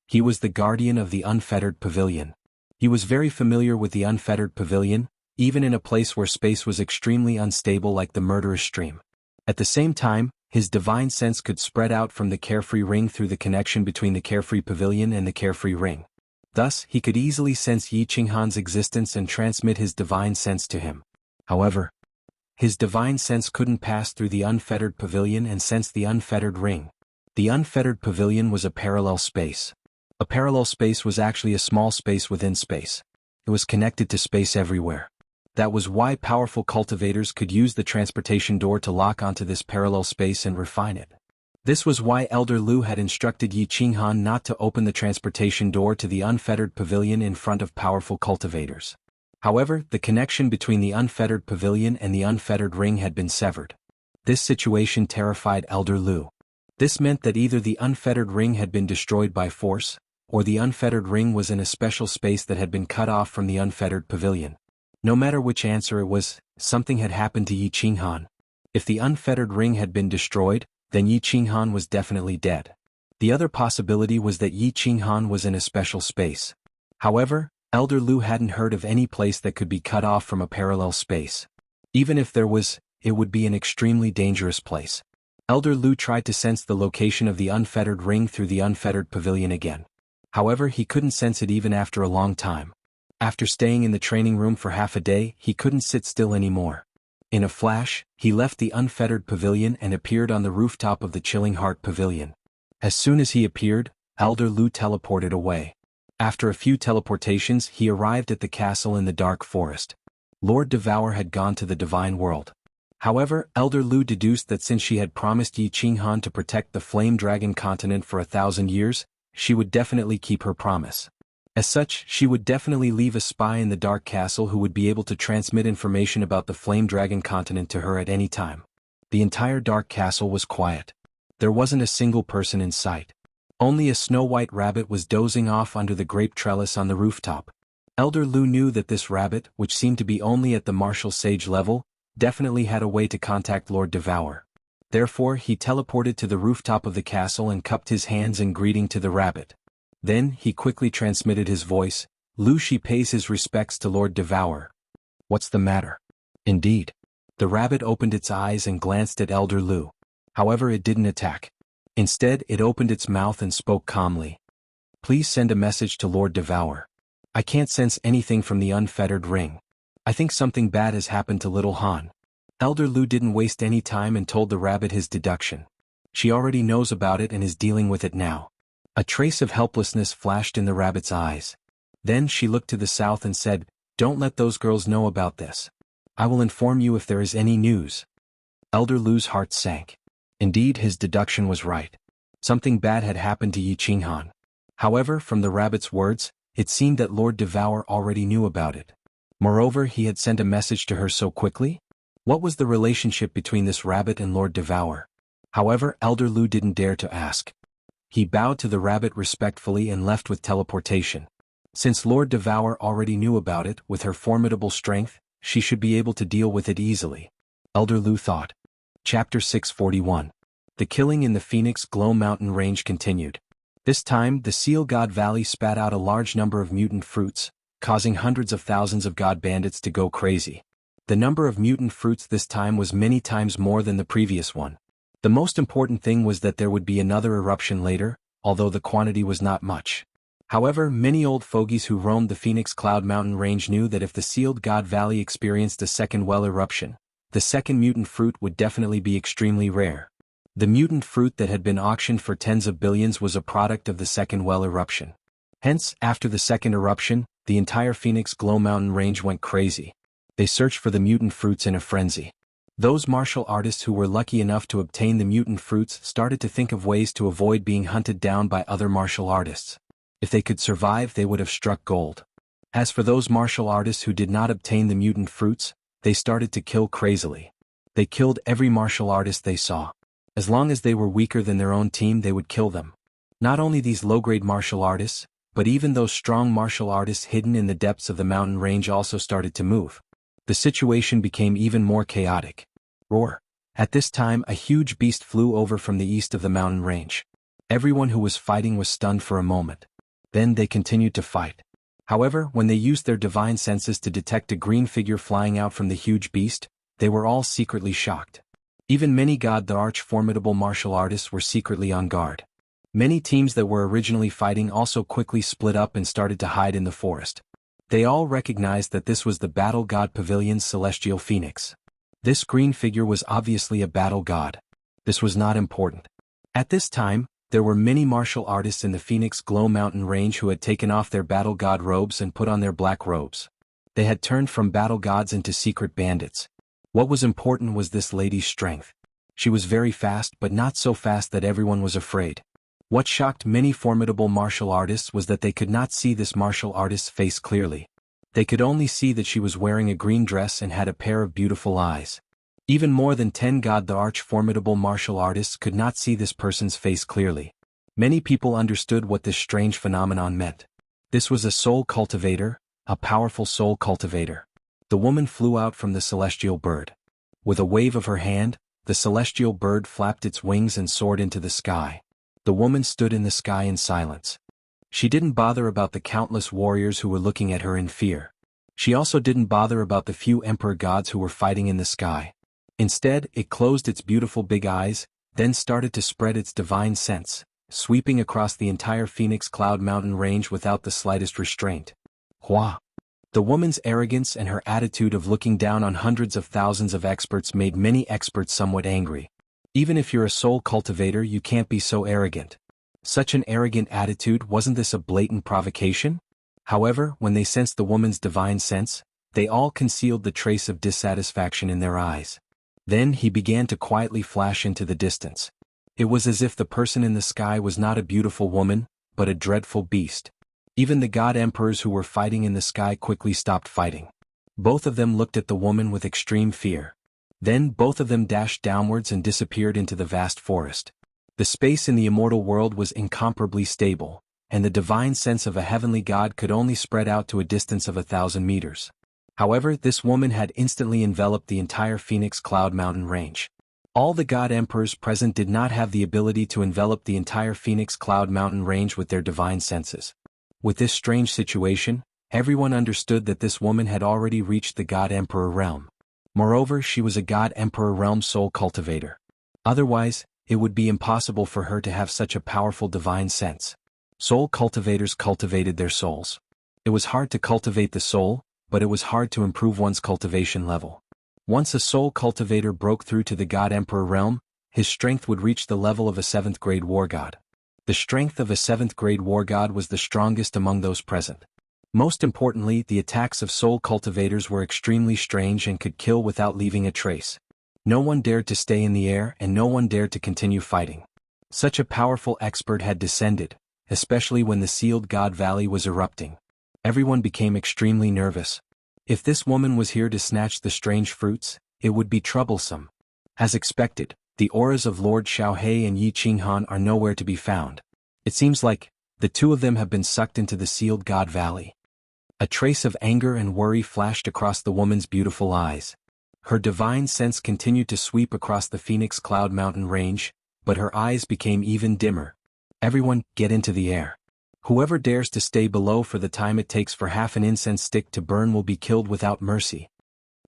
He was the guardian of the unfettered pavilion. He was very familiar with the unfettered pavilion, even in a place where space was extremely unstable like the murderous stream. At the same time, his divine sense could spread out from the carefree ring through the connection between the carefree pavilion and the carefree ring. Thus, he could easily sense Yi Qinghan's existence and transmit his divine sense to him. However, his divine sense couldn't pass through the unfettered pavilion and sense the unfettered ring. The unfettered pavilion was a parallel space. A parallel space was actually a small space within space. It was connected to space everywhere. That was why powerful cultivators could use the transportation door to lock onto this parallel space and refine it. This was why Elder Lu had instructed Yi Qinghan not to open the transportation door to the unfettered pavilion in front of powerful cultivators. However, the connection between the unfettered pavilion and the unfettered ring had been severed. This situation terrified Elder Lu. This meant that either the unfettered ring had been destroyed by force, or the unfettered ring was in a special space that had been cut off from the unfettered pavilion. No matter which answer it was, something had happened to Yi Qinghan. If the unfettered ring had been destroyed, then Yi Qinghan was definitely dead. The other possibility was that Yi Qinghan was in a special space. However, Elder Lu hadn't heard of any place that could be cut off from a parallel space. Even if there was, it would be an extremely dangerous place. Elder Lu tried to sense the location of the unfettered ring through the unfettered pavilion again. However, he couldn't sense it even after a long time. After staying in the training room for half a day, he couldn't sit still anymore. In a flash, he left the unfettered pavilion and appeared on the rooftop of the Chilling Heart Pavilion. As soon as he appeared, Elder Lu teleported away. After a few teleportations, he arrived at the castle in the dark forest. Lord Devour had gone to the divine world. However, Elder Lu deduced that since she had promised Yi Qinghan to protect the Flame Dragon continent for 1,000 years, she would definitely keep her promise. As such, she would definitely leave a spy in the Dark Castle who would be able to transmit information about the Flame Dragon continent to her at any time. The entire Dark Castle was quiet. There wasn't a single person in sight. Only a snow-white rabbit was dozing off under the grape trellis on the rooftop. Elder Lu knew that this rabbit, which seemed to be only at the martial sage level, definitely had a way to contact Lord Devour. Therefore, he teleported to the rooftop of the castle and cupped his hands in greeting to the rabbit. Then, he quickly transmitted his voice, "Lu Shi pays his respects to Lord Devour." "What's the matter?" "Indeed." The rabbit opened its eyes and glanced at Elder Lu. However, it didn't attack. Instead, it opened its mouth and spoke calmly. "Please send a message to Lord Devour. I can't sense anything from the unfettered ring. I think something bad has happened to little Han." Elder Lu didn't waste any time and told the rabbit his deduction. She already knows about it and is dealing with it now. A trace of helplessness flashed in the rabbit's eyes. Then she looked to the south and said, "Don't let those girls know about this. I will inform you if there is any news." Elder Lu's heart sank. Indeed, his deduction was right. Something bad had happened to Yi Qinghan. However, from the rabbit's words, it seemed that Lord Devour already knew about it. Moreover, he had sent a message to her so quickly? What was the relationship between this rabbit and Lord Devour? However, Elder Lu didn't dare to ask. He bowed to the rabbit respectfully and left with teleportation. Since Lord Devour already knew about it, with her formidable strength, she should be able to deal with it easily. Elder Lu thought. Chapter 641. The killing in the Phoenix Glow Mountain Range continued. This time, the Seal God Valley spat out a large number of mutant fruits, causing hundreds of thousands of god bandits to go crazy. The number of mutant fruits this time was many times more than the previous one. The most important thing was that there would be another eruption later, although the quantity was not much. However, many old fogies who roamed the Phoenix Cloud Mountain Range knew that if the Sealed God Valley experienced a second well eruption, the second mutant fruit would definitely be extremely rare. The mutant fruit that had been auctioned for tens of billions was a product of the second well eruption. Hence, after the second eruption, the entire Phoenix Glow Mountain Range went crazy. They searched for the mutant fruits in a frenzy. Those martial artists who were lucky enough to obtain the mutant fruits started to think of ways to avoid being hunted down by other martial artists. If they could survive, they would have struck gold. As for those martial artists who did not obtain the mutant fruits, they started to kill crazily. They killed every martial artist they saw. As long as they were weaker than their own team, they would kill them. Not only these low-grade martial artists, but even those strong martial artists hidden in the depths of the mountain range also started to move. The situation became even more chaotic. Roar! At this time, a huge beast flew over from the east of the mountain range. Everyone who was fighting was stunned for a moment. Then they continued to fight. However, when they used their divine senses to detect a green figure flying out from the huge beast, they were all secretly shocked. Even many the arch-formidable martial artists were secretly on guard. Many teams that were originally fighting also quickly split up and started to hide in the forest. They all recognized that this was the Battle God Pavilion's celestial phoenix. This green figure was obviously a battle god. This was not important. At this time, there were many martial artists in the Phoenix Glow Mountain Range who had taken off their battle god robes and put on their black robes. They had turned from battle gods into secret bandits. What was important was this lady's strength. She was very fast, but not so fast that everyone was afraid. What shocked many formidable martial artists was that they could not see this martial artist's face clearly. They could only see that she was wearing a green dress and had a pair of beautiful eyes. Even more than 10 the arch-formidable martial artists could not see this person's face clearly. Many people understood what this strange phenomenon meant. This was a soul cultivator, a powerful soul cultivator. The woman flew out from the celestial bird. With a wave of her hand, the celestial bird flapped its wings and soared into the sky. The woman stood in the sky in silence. She didn't bother about the countless warriors who were looking at her in fear. She also didn't bother about the few emperor gods who were fighting in the sky. Instead, it closed its beautiful big eyes, then started to spread its divine sense, sweeping across the entire Phoenix Cloud Mountain Range without the slightest restraint. Hua! The woman's arrogance and her attitude of looking down on hundreds of thousands of experts made many experts somewhat angry. Even if you're a soul cultivator, you can't be so arrogant. Such an arrogant attitude, wasn't this a blatant provocation? However, when they sensed the woman's divine sense, they all concealed the trace of dissatisfaction in their eyes. Then he began to quietly flash into the distance. It was as if the person in the sky was not a beautiful woman, but a dreadful beast. Even the god emperors who were fighting in the sky quickly stopped fighting. Both of them looked at the woman with extreme fear. Then both of them dashed downwards and disappeared into the vast forest. The space in the immortal world was incomparably stable, and the divine sense of a heavenly god could only spread out to a distance of 1,000 meters. However, this woman had instantly enveloped the entire Phoenix Cloud Mountain Range. All the god emperors present did not have the ability to envelop the entire Phoenix Cloud Mountain Range with their divine senses. With this strange situation, everyone understood that this woman had already reached the god emperor realm. Moreover, she was a god emperor realm soul cultivator. Otherwise, it would be impossible for her to have such a powerful divine sense. Soul cultivators cultivated their souls. It was hard to cultivate the soul, but it was hard to improve one's cultivation level. Once a soul cultivator broke through to the god emperor realm, his strength would reach the level of a 7th grade war god. The strength of a 7th grade war god was the strongest among those present. Most importantly, the attacks of soul cultivators were extremely strange and could kill without leaving a trace. No one dared to stay in the air and no one dared to continue fighting. Such a powerful expert had descended, especially when the Sealed God Valley was erupting. Everyone became extremely nervous. If this woman was here to snatch the strange fruits, it would be troublesome. As expected, The auras of Lord Xiaohe and Yi Qinghan are nowhere to be found. It seems like the two of them have been sucked into the sealed God Valley. A trace of anger and worry flashed across the woman's beautiful eyes. Her divine sense continued to sweep across the Phoenix Cloud Mountain range, but her eyes became even dimmer. Everyone, get into the air. Whoever dares to stay below for the time it takes for half an incense stick to burn will be killed without mercy.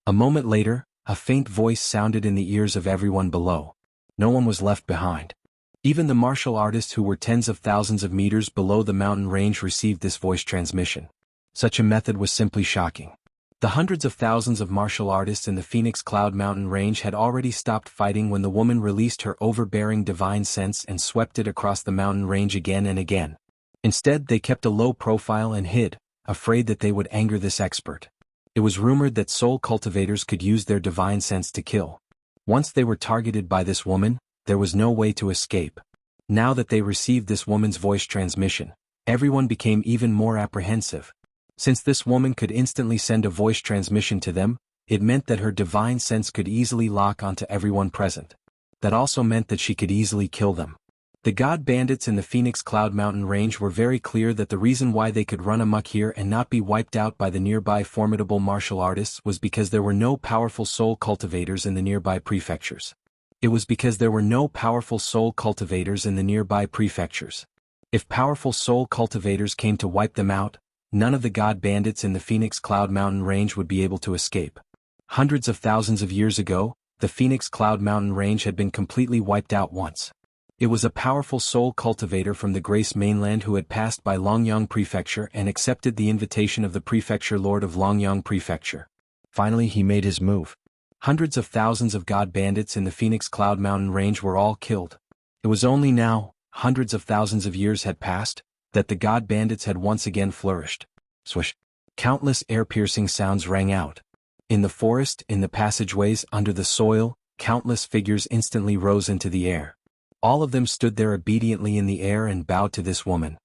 A moment later, a faint voice sounded in the ears of everyone below. No one was left behind. Even the martial artists who were tens of thousands of meters below the mountain range received this voice transmission. Such a method was simply shocking. The hundreds of thousands of martial artists in the Phoenix Cloud Mountain range had already stopped fighting when the woman released her overbearing divine sense and swept it across the mountain range again and again. Instead, they kept a low profile and hid, afraid that they would anger this expert. It was rumored that soul cultivators could use their divine sense to kill. Once they were targeted by this woman, there was no way to escape. Now that they received this woman's voice transmission, everyone became even more apprehensive. Since this woman could instantly send a voice transmission to them, it meant that her divine sense could easily lock onto everyone present. That also meant that she could easily kill them. The god bandits in the Phoenix Cloud Mountain range were very clear that the reason why they could run amok here and not be wiped out by the nearby formidable martial artists was because there were no powerful soul cultivators in the nearby prefectures. It was because there were no powerful soul cultivators in the nearby prefectures. If powerful soul cultivators came to wipe them out, none of the god bandits in the Phoenix Cloud Mountain range would be able to escape. Hundreds of thousands of years ago, the Phoenix Cloud Mountain range had been completely wiped out once. It was a powerful soul cultivator from the Grace Mainland who had passed by Longyang Prefecture and accepted the invitation of the Prefecture Lord of Longyang Prefecture. Finally he made his move. Hundreds of thousands of god bandits in the Phoenix Cloud Mountain range were all killed. It was only now, hundreds of thousands of years had passed, that the god bandits had once again flourished. Swish! Countless ear-piercing sounds rang out. In the forest, in the passageways, under the soil, countless figures instantly rose into the air. All of them stood there obediently in the air and bowed to this woman.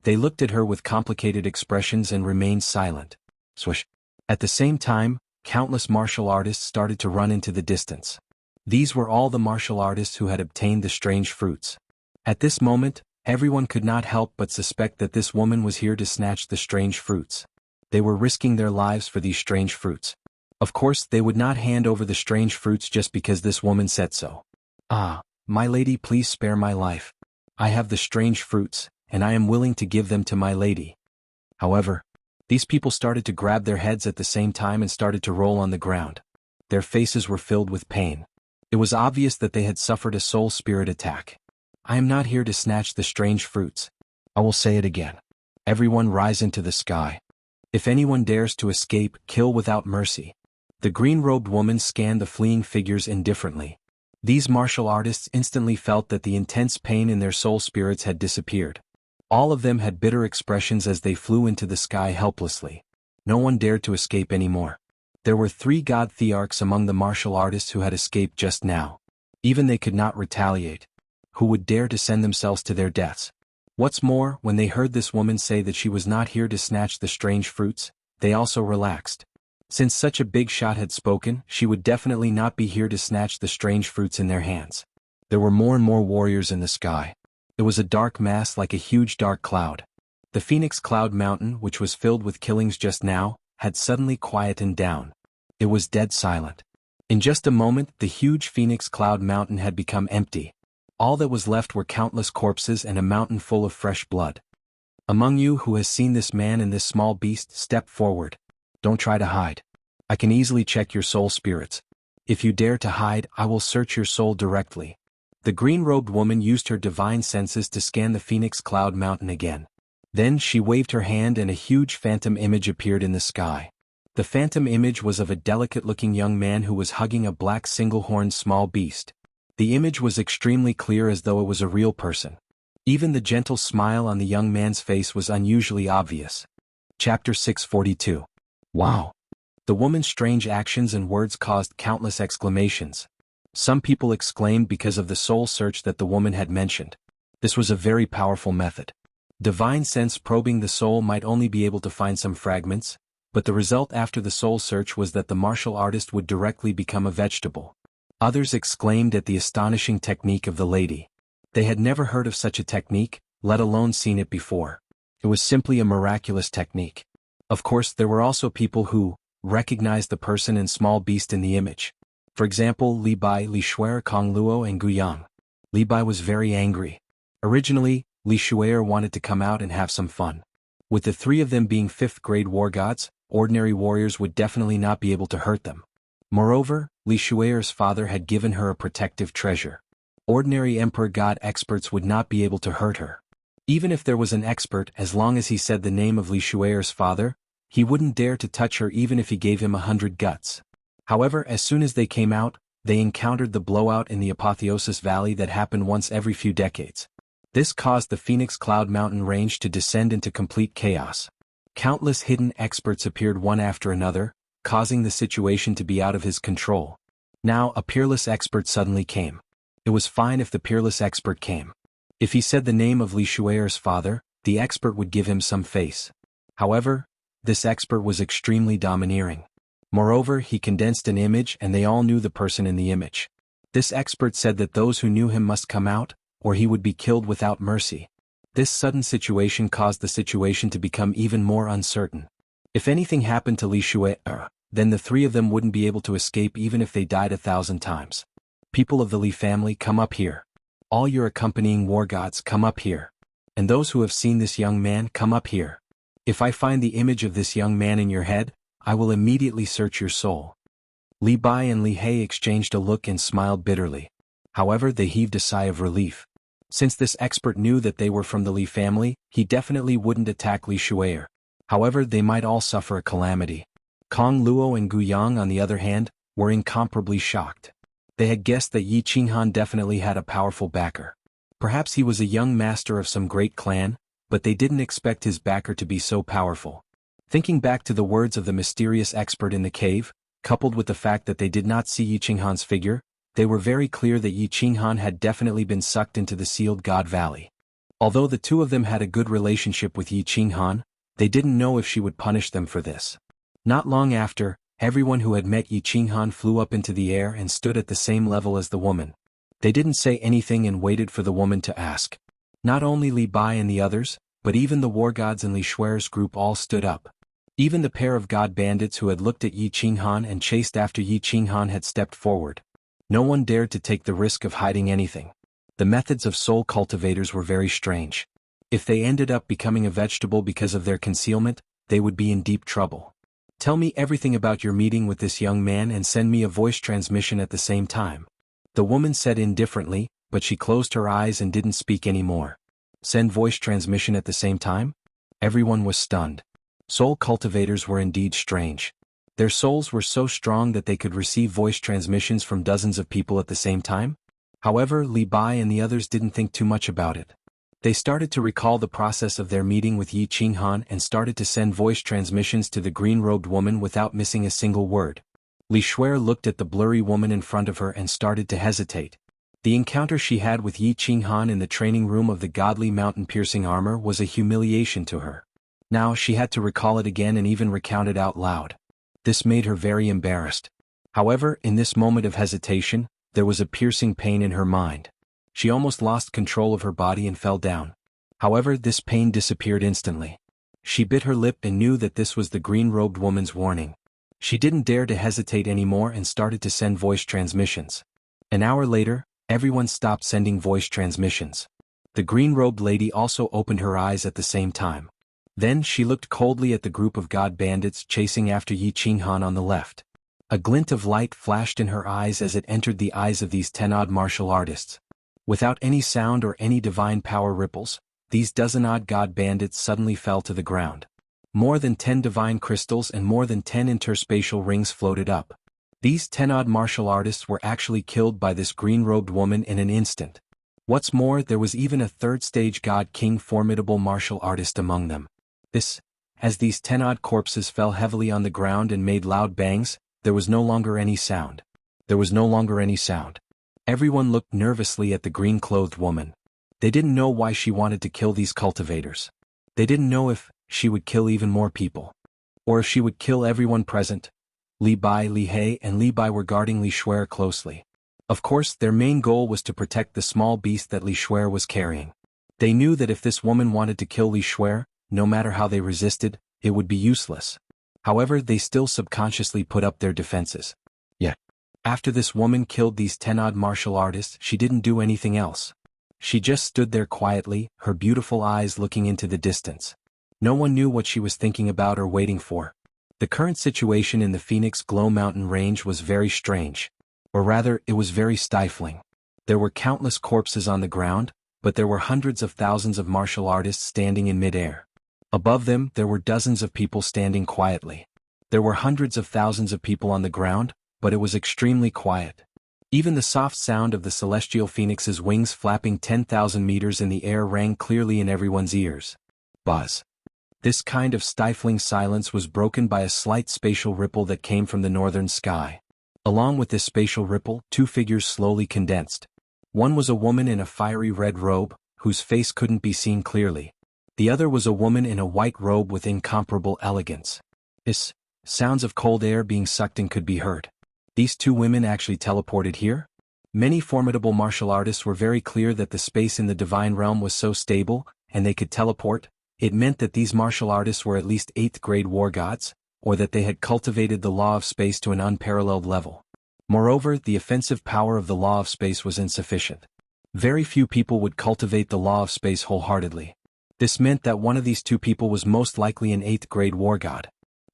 They looked at her with complicated expressions and remained silent. Swish! At the same time, countless martial artists started to run into the distance. These were all the martial artists who had obtained the strange fruits. At this moment, everyone could not help but suspect that this woman was here to snatch the strange fruits. They were risking their lives for these strange fruits. Of course, they would not hand over the strange fruits just because this woman said so. Ah, my lady, please spare my life. I have the strange fruits, and I am willing to give them to my lady. However, these people started to grab their heads at the same time and started to roll on the ground. Their faces were filled with pain. It was obvious that they had suffered a soul spirit attack. I am not here to snatch the strange fruits. I will say it again. Everyone rise into the sky. If anyone dares to escape, kill without mercy. The green-robed woman scanned the fleeing figures indifferently. These martial artists instantly felt that the intense pain in their soul spirits had disappeared. All of them had bitter expressions as they flew into the sky helplessly. No one dared to escape anymore. There were 3 god thearchs among the martial artists who had escaped just now. Even they could not retaliate. Who would dare to send themselves to their deaths? What's more, when they heard this woman say that she was not here to snatch the strange fruits, they also relaxed. Since such a big shot had spoken, she would definitely not be here to snatch the strange fruits in their hands. There were more and more warriors in the sky. It was a dark mass like a huge dark cloud. The Phoenix Cloud Mountain, which was filled with killings just now, had suddenly quietened down. It was dead silent. In just a moment, the huge Phoenix Cloud Mountain had become empty. All that was left were countless corpses and a mountain full of fresh blood. Among you who has seen this man and this small beast, step forward. Don't try to hide. I can easily check your soul spirits. If you dare to hide, I will search your soul directly. The green-robed woman used her divine senses to scan the Phoenix Cloud Mountain again. Then she waved her hand and a huge phantom image appeared in the sky. The phantom image was of a delicate-looking young man who was hugging a black single-horned small beast. The image was extremely clear as though it was a real person. Even the gentle smile on the young man's face was unusually obvious. Chapter 642. Wow! The woman's strange actions and words caused countless exclamations. Some people exclaimed because of the soul search that the woman had mentioned. This was a very powerful method. Divine sense probing the soul might only be able to find some fragments, but the result after the soul search was that the martial artist would directly become a vegetable. Others exclaimed at the astonishing technique of the lady. They had never heard of such a technique, let alone seen it before. It was simply a miraculous technique. Of course, there were also people who recognized the person and small beast in the image. For example, Li Bai, Li Shuer, Kong Luo, and Gu Yang. Li Bai was very angry. Originally, Li Shuer wanted to come out and have some fun. With the three of them being 5th-grade war gods, ordinary warriors would definitely not be able to hurt them. Moreover, Li Shuer's father had given her a protective treasure. Ordinary emperor god experts would not be able to hurt her. Even if there was an expert, as long as he said the name of Li Shuer's father, he wouldn't dare to touch her even if he gave him 100 guts. However, as soon as they came out, they encountered the blowout in the Apotheosis Valley that happened once every few decades. This caused the Phoenix Cloud Mountain range to descend into complete chaos. Countless hidden experts appeared one after another, causing the situation to be out of his control. Now a peerless expert suddenly came. It was fine if the peerless expert came. If he said the name of Li Shuer's father, the expert would give him some face. However, this expert was extremely domineering. Moreover, he condensed an image and they all knew the person in the image. This expert said that those who knew him must come out, or he would be killed without mercy. This sudden situation caused the situation to become even more uncertain. If anything happened to Li Shuer, then the three of them wouldn't be able to escape even if they died 1,000 times. People of the Li family, come up here. All your accompanying war gods, come up here. And those who have seen this young man, come up here. If I find the image of this young man in your head, I will immediately search your soul. Li Bai and Li He exchanged a look and smiled bitterly. However, they heaved a sigh of relief. Since this expert knew that they were from the Li family, he definitely wouldn't attack Li Shuer. However, they might all suffer a calamity. Kong Luo and Gu Yang, on the other hand, were incomparably shocked. They had guessed that Yi Qinghan definitely had a powerful backer. Perhaps he was a young master of some great clan, but they didn't expect his backer to be so powerful. Thinking back to the words of the mysterious expert in the cave, coupled with the fact that they did not see Yi Qinghan's figure, they were very clear that Yi Qinghan had definitely been sucked into the sealed God Valley. Although the two of them had a good relationship with Yi Qinghan, they didn't know if she would punish them for this. Not long after, everyone who had met Yi Qinghan flew up into the air and stood at the same level as the woman. They didn't say anything and waited for the woman to ask. Not only Li Bai and the others, but even the war gods and Li Shuer's group all stood up. Even the pair of god bandits who had looked at Yi Qinghan and chased after Yi Qinghan had stepped forward. No one dared to take the risk of hiding anything. The methods of soul cultivators were very strange. If they ended up becoming a vegetable because of their concealment, they would be in deep trouble. Tell me everything about your meeting with this young man and send me a voice transmission at the same time. The woman said indifferently, but she closed her eyes and didn't speak anymore. Send voice transmission at the same time? Everyone was stunned. Soul cultivators were indeed strange. Their souls were so strong that they could receive voice transmissions from dozens of people at the same time? However, Li Bai and the others didn't think too much about it. They started to recall the process of their meeting with Yi Qinghan and started to send voice transmissions to the green-robed woman without missing a single word. Li Shuer looked at the blurry woman in front of her and started to hesitate. The encounter she had with Yi Qinghan in the training room of the godly mountain-piercing armor was a humiliation to her. Now she had to recall it again and even recount it out loud. This made her very embarrassed. However, in this moment of hesitation, there was a piercing pain in her mind. She almost lost control of her body and fell down. However, this pain disappeared instantly. She bit her lip and knew that this was the green-robed woman's warning. She didn't dare to hesitate anymore and started to send voice transmissions. An hour later, everyone stopped sending voice transmissions. The green-robed lady also opened her eyes at the same time. Then she looked coldly at the group of god bandits chasing after Yi Qinghan on the left. A glint of light flashed in her eyes as it entered the eyes of these 10-odd martial artists. Without any sound or any divine power ripples, these dozen-odd god bandits suddenly fell to the ground. More than 10 divine crystals and more than 10 interspatial rings floated up. These 10-odd martial artists were actually killed by this green-robed woman in an instant. What's more, there was even a third-stage god king formidable martial artist among them. As these 10-odd corpses fell heavily on the ground and made loud bangs, there was no longer any sound. There was no longer any sound. Everyone looked nervously at the green-clothed woman. They didn't know why she wanted to kill these cultivators. They didn't know if she would kill even more people. Or if she would kill everyone present. Li Bai, Li He, and Li Bai were guarding Li Shuer closely. Of course, their main goal was to protect the small beast that Li Shuer was carrying. They knew that if this woman wanted to kill Li Shuer, no matter how they resisted, it would be useless. However, they still subconsciously put up their defenses. Yet, after this woman killed these 10-odd martial artists, she didn't do anything else. She just stood there quietly, her beautiful eyes looking into the distance. No one knew what she was thinking about or waiting for. The current situation in the Phoenix Glow Mountain range was very strange. Or rather, it was very stifling. There were countless corpses on the ground, but there were hundreds of thousands of martial artists standing in mid-air. Above them, there were dozens of people standing quietly. There were hundreds of thousands of people on the ground, but it was extremely quiet. Even the soft sound of the celestial phoenix's wings flapping 10,000 meters in the air rang clearly in everyone's ears. Buzz. This kind of stifling silence was broken by a slight spatial ripple that came from the northern sky. Along with this spatial ripple, two figures slowly condensed. One was a woman in a fiery red robe, whose face couldn't be seen clearly. The other was a woman in a white robe with incomparable elegance. Sounds of cold air being sucked in could be heard. These two women actually teleported here? Many formidable martial artists were very clear that the space in the divine realm was so stable, and they could teleport. It meant that these martial artists were at least 8th grade war gods, or that they had cultivated the law of space to an unparalleled level. Moreover, the offensive power of the law of space was insufficient. Very few people would cultivate the law of space wholeheartedly. This meant that one of these two people was most likely an 8th grade war god.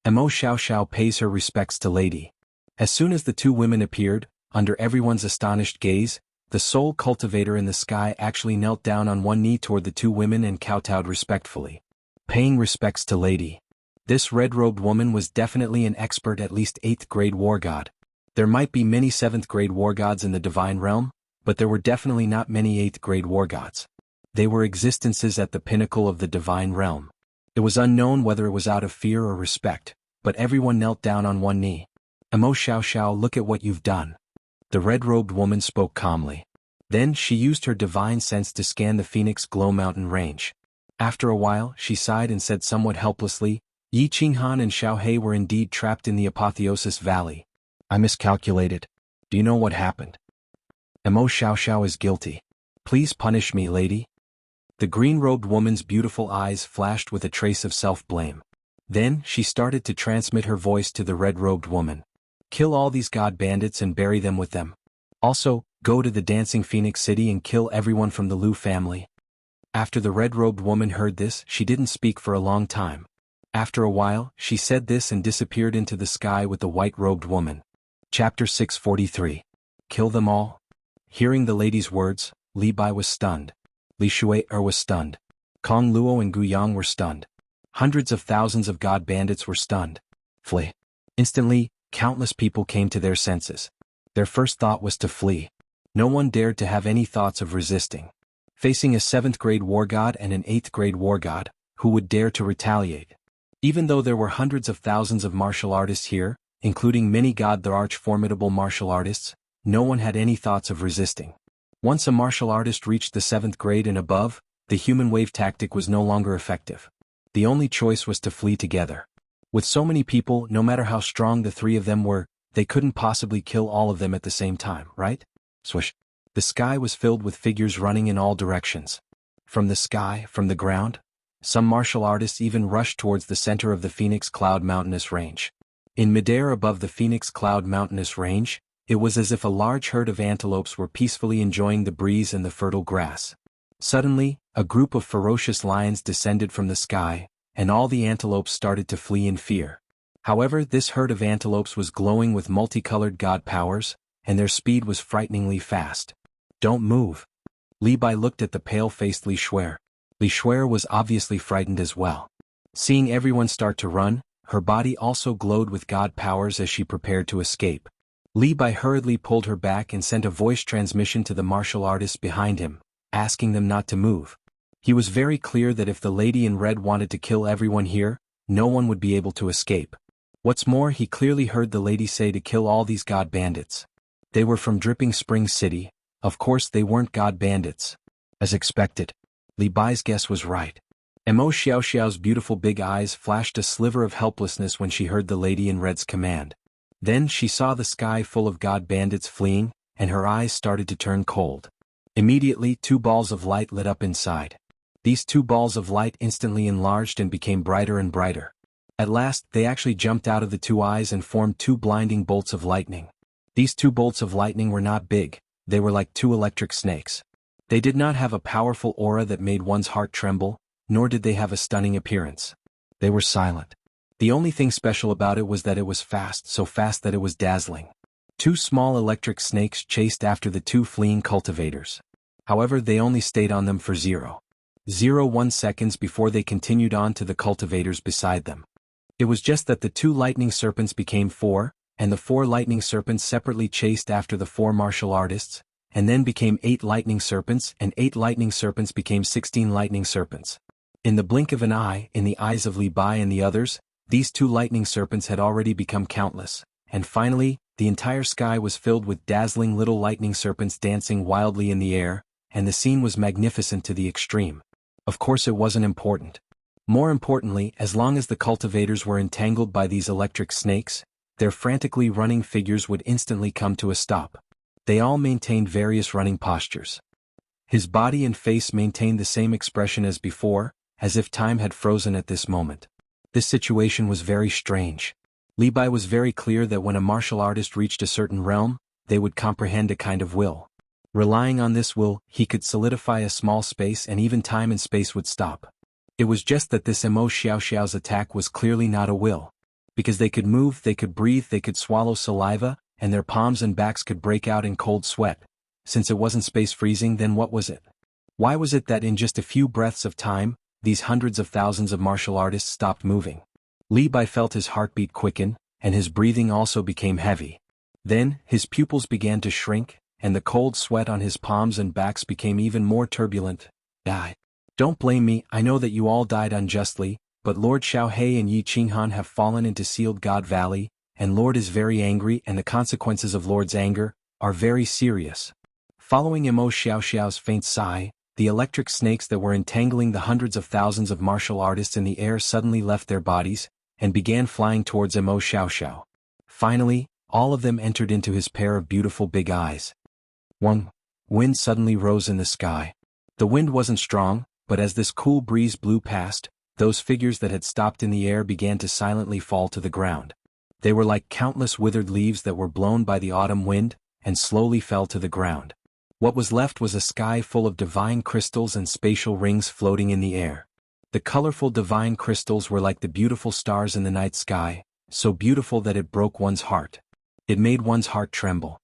Mo Xiaoxiao pays her respects to Lady. As soon as the two women appeared, under everyone's astonished gaze, the soul cultivator in the sky actually knelt down on one knee toward the two women and kowtowed respectfully. Paying respects to Lady. This red-robed woman was definitely an expert, at least 8th grade war god. There might be many 7th grade war gods in the divine realm, but there were definitely not many 8th grade war gods. They were existences at the pinnacle of the divine realm. It was unknown whether it was out of fear or respect, but everyone knelt down on one knee. Mo Xiaoxiao, look at what you've done. The red-robed woman spoke calmly. Then she used her divine sense to scan the Phoenix Glow Mountain range. After a while, she sighed and said somewhat helplessly, Yi Qinghan and Xiao He were indeed trapped in the Apotheosis Valley. I miscalculated. Do you know what happened? Mo Xiaoxiao is guilty. Please punish me, lady. The green-robed woman's beautiful eyes flashed with a trace of self-blame. Then, she started to transmit her voice to the red-robed woman. Kill all these god bandits and bury them with them. Also, go to the Dancing Phoenix City and kill everyone from the Liu family. After the red-robed woman heard this, she didn't speak for a long time. After a while, she said this and disappeared into the sky with the white-robed woman. Chapter 643. Kill them all? Hearing the lady's words, Li Bai was stunned. Li Shuer was stunned. Kong Luo and Gu Yang were stunned. Hundreds of thousands of god bandits were stunned. Flee. Instantly, countless people came to their senses. Their first thought was to flee. No one dared to have any thoughts of resisting. Facing a 7th grade war god and an 8th grade war god, who would dare to retaliate? Even though there were hundreds of thousands of martial artists here, including many the arch-formidable martial artists, no one had any thoughts of resisting. Once a martial artist reached the 7th grade and above, the human wave tactic was no longer effective. The only choice was to flee together. With so many people, no matter how strong the three of them were, they couldn't possibly kill all of them at the same time, right? Swish. The sky was filled with figures running in all directions. From the sky, from the ground. Some martial artists even rushed towards the center of the Phoenix Cloud Mountainous Range. In midair above the Phoenix Cloud Mountainous Range, it was as if a large herd of antelopes were peacefully enjoying the breeze and the fertile grass. Suddenly, a group of ferocious lions descended from the sky, and all the antelopes started to flee in fear. However, this herd of antelopes was glowing with multicolored god powers, and their speed was frighteningly fast. Don't move. Li Bai looked at the pale-faced Li Shuer. Li Shuer was obviously frightened as well. Seeing everyone start to run, her body also glowed with god powers as she prepared to escape. Li Bai hurriedly pulled her back and sent a voice transmission to the martial artists behind him, asking them not to move. He was very clear that if the lady in red wanted to kill everyone here, no one would be able to escape. What's more, he clearly heard the lady say to kill all these god bandits. They were from Dripping Springs City. Of course they weren't god bandits. As expected, Li Bai's guess was right. Mo Xiaoxiao's beautiful big eyes flashed a sliver of helplessness when she heard the lady in red's command. Then she saw the sky full of god bandits fleeing, and her eyes started to turn cold. Immediately, 2 balls of light lit up inside. These 2 balls of light instantly enlarged and became brighter and brighter. At last, they actually jumped out of the 2 eyes and formed 2 blinding bolts of lightning. These 2 bolts of lightning were not big, they were like 2 electric snakes. They did not have a powerful aura that made one's heart tremble, nor did they have a stunning appearance. They were silent. The only thing special about it was that it was fast, so fast that it was dazzling. 2 small electric snakes chased after the 2 fleeing cultivators. However, they only stayed on them for 0.01 seconds before they continued on to the cultivators beside them. It was just that the 2 lightning serpents became 4, and the 4 lightning serpents separately chased after the 4 martial artists, and then became 8 lightning serpents, and 8 lightning serpents became 16 lightning serpents. In the blink of an eye, in the eyes of Li Bai and the others, these 2 lightning serpents had already become countless, and finally, the entire sky was filled with dazzling little lightning serpents dancing wildly in the air, and the scene was magnificent to the extreme. Of course it wasn't important. More importantly, as long as the cultivators were entangled by these electric snakes, their frantically running figures would instantly come to a stop. They all maintained various running postures. His body and face maintained the same expression as before, as if time had frozen at this moment. This situation was very strange. Li Bai was very clear that when a martial artist reached a certain realm, they would comprehend a kind of will. Relying on this will, he could solidify a small space and even time and space would stop. It was just that this Xiaoxiao's attack was clearly not a will. Because they could move, they could breathe, they could swallow saliva, and their palms and backs could break out in cold sweat. Since it wasn't space freezing, then what was it? Why was it that in just a few breaths of time, these hundreds of thousands of martial artists stopped moving? Li Bai felt his heartbeat quicken, and his breathing also became heavy. Then, his pupils began to shrink, and the cold sweat on his palms and backs became even more turbulent. Don't blame me, I know that you all died unjustly, but Lord Xiaohe and Yi Qinghan have fallen into Sealed God Valley, and Lord is very angry and the consequences of Lord's anger are very serious. Following Xiaoxiao's faint sigh, the electric snakes that were entangling the hundreds of thousands of martial artists in the air suddenly left their bodies, and began flying towards Xiaoxiao. Finally, all of them entered into his pair of beautiful big eyes. Wind suddenly rose in the sky. The wind wasn't strong, but as this cool breeze blew past, those figures that had stopped in the air began to silently fall to the ground. They were like countless withered leaves that were blown by the autumn wind, and slowly fell to the ground. What was left was a sky full of divine crystals and spatial rings floating in the air. The colorful divine crystals were like the beautiful stars in the night sky, so beautiful that it broke one's heart. It made one's heart tremble.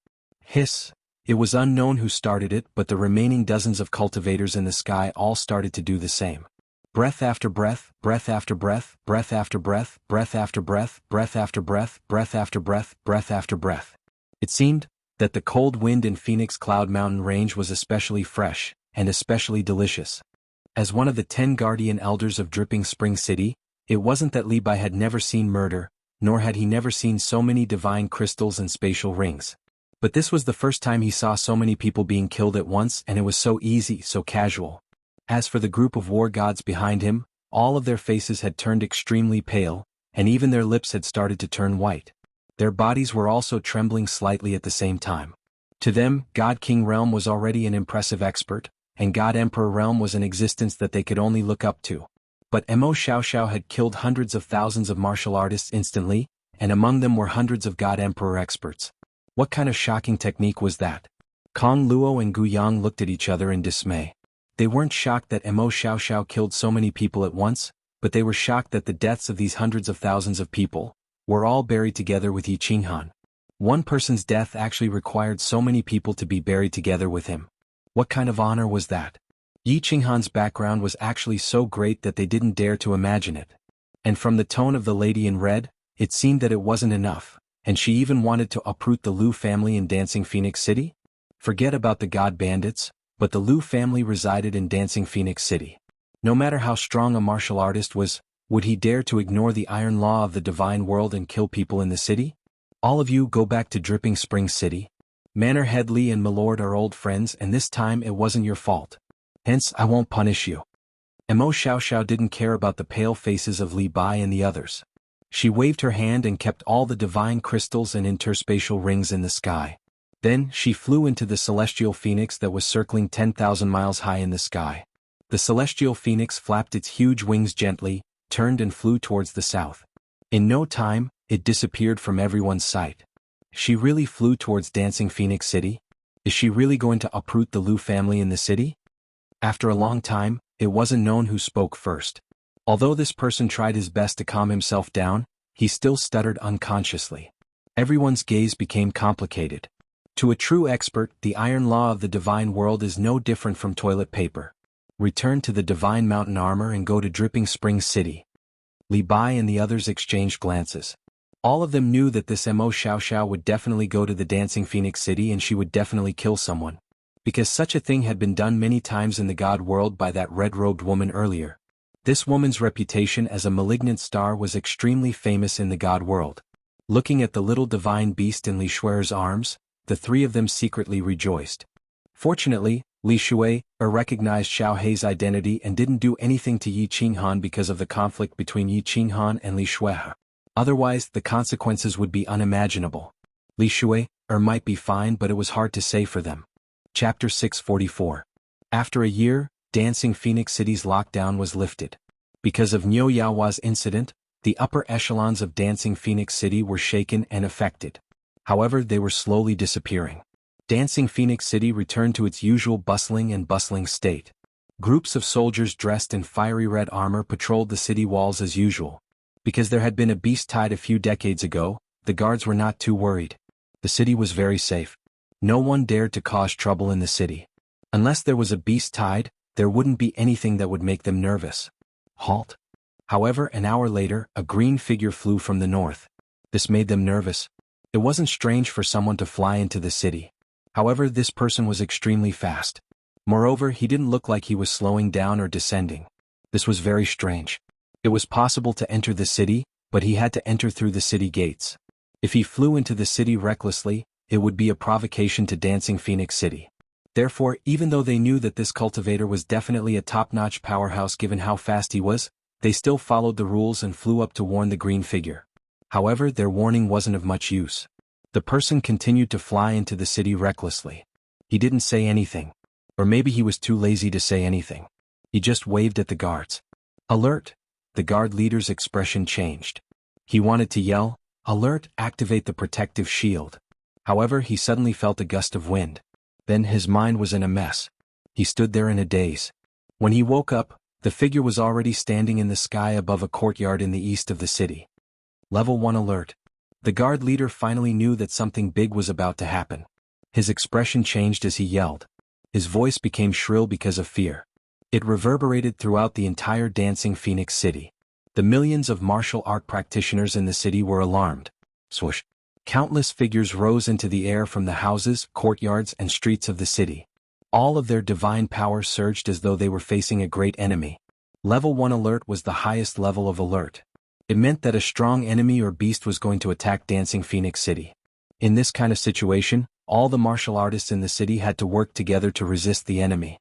Hiss! It was unknown who started it, but the remaining dozens of cultivators in the sky all started to do the same. Breath after breath, breath after breath, breath after breath, breath after breath, breath after breath, breath after breath, breath after breath. It seemed that the cold wind in Phoenix Cloud Mountain Range was especially fresh, and especially delicious. As one of the 10 guardian elders of Dripping Spring City, it wasn't that Li Bai had never seen murder, nor had he never seen so many divine crystals and spatial rings. But this was the first time he saw so many people being killed at once, and it was so easy, so casual. As for the group of war gods behind him, all of their faces had turned extremely pale, and even their lips had started to turn white. Their bodies were also trembling slightly at the same time. To them, God King Realm was already an impressive expert, and God Emperor Realm was an existence that they could only look up to. But Xiaoxiao had killed hundreds of thousands of martial artists instantly, and among them were hundreds of God Emperor experts. What kind of shocking technique was that? Kong Luo and Gu Yang looked at each other in dismay. They weren't shocked that Xiaoxiao killed so many people at once, but they were shocked that the deaths of these hundreds of thousands of people were all buried together with Yi Qinghan. One person's death actually required so many people to be buried together with him. What kind of honor was that? Yi Qinghan's background was actually so great that they didn't dare to imagine it. And from the tone of the lady in red, it seemed that it wasn't enough. And she even wanted to uproot the Liu family in Dancing Phoenix City? Forget about the god bandits, but the Liu family resided in Dancing Phoenix City. No matter how strong a martial artist was, would he dare to ignore the iron law of the divine world and kill people in the city? All of you go back to Dripping Spring City. Manor Headley and Milord are old friends, and this time it wasn't your fault. Hence, I won't punish you. Xiaoxiao didn't care about the pale faces of Li Bai and the others. She waved her hand and kept all the divine crystals and interspatial rings in the sky. Then, she flew into the celestial phoenix that was circling 10,000 miles high in the sky. The celestial phoenix flapped its huge wings gently, turned and flew towards the south. In no time, it disappeared from everyone's sight. She really flew towards Dancing Phoenix City? Is she really going to uproot the Lu family in the city? After a long time, it wasn't known who spoke first. Although this person tried his best to calm himself down, he still stuttered unconsciously. Everyone's gaze became complicated. To a true expert, the iron law of the divine world is no different from toilet paper. Return to the divine mountain armor and go to Dripping Springs City. Li Bai and the others exchanged glances. All of them knew that this Mo Xiaoxiao would definitely go to the Dancing Phoenix City and she would definitely kill someone. Because such a thing had been done many times in the god world by that red-robed woman earlier. This woman's reputation as a malignant star was extremely famous in the god world. Looking at the little divine beast in Li Shui's arms, the three of them secretly rejoiced. Fortunately, Li Shui recognized Xiao Hei's identity and didn't do anything to Yi Qinghan because of the conflict between Yi Qinghan and Li Shui. Otherwise, the consequences would be unimaginable. Li Shui might be fine, but it was hard to say for them. Chapter 644. After a year, Dancing Phoenix City's lockdown was lifted. Because of Niu Yaohua's incident, the upper echelons of Dancing Phoenix City were shaken and affected. However, they were slowly disappearing. Dancing Phoenix City returned to its usual bustling state. Groups of soldiers dressed in fiery red armor patrolled the city walls as usual. Because there had been a beast tide a few decades ago, the guards were not too worried. The city was very safe. No one dared to cause trouble in the city. Unless there was a beast tide, there wouldn't be anything that would make them nervous. Halt. However, an hour later, a green figure flew from the north. This made them nervous. It wasn't strange for someone to fly into the city. However, this person was extremely fast. Moreover, he didn't look like he was slowing down or descending. This was very strange. It was possible to enter the city, but he had to enter through the city gates. If he flew into the city recklessly, it would be a provocation to Dancing Phoenix City. Therefore, even though they knew that this cultivator was definitely a top-notch powerhouse given how fast he was, they still followed the rules and flew up to warn the green figure. However, their warning wasn't of much use. The person continued to fly into the city recklessly. He didn't say anything. Or maybe he was too lazy to say anything. He just waved at the guards. Alert! The guard leader's expression changed. He wanted to yell, "Alert, activate the protective shield." However, he suddenly felt a gust of wind. Then his mind was in a mess. He stood there in a daze. When he woke up, the figure was already standing in the sky above a courtyard in the east of the city. Level 1 alert. The guard leader finally knew that something big was about to happen. His expression changed as he yelled. His voice became shrill because of fear. It reverberated throughout the entire Dancing Phoenix City. The millions of martial art practitioners in the city were alarmed. Swoosh. Countless figures rose into the air from the houses, courtyards, and streets of the city. All of their divine power surged as though they were facing a great enemy. Level 1 alert was the highest level of alert. It meant that a strong enemy or beast was going to attack Dancing Phoenix City. In this kind of situation, all the martial artists in the city had to work together to resist the enemy.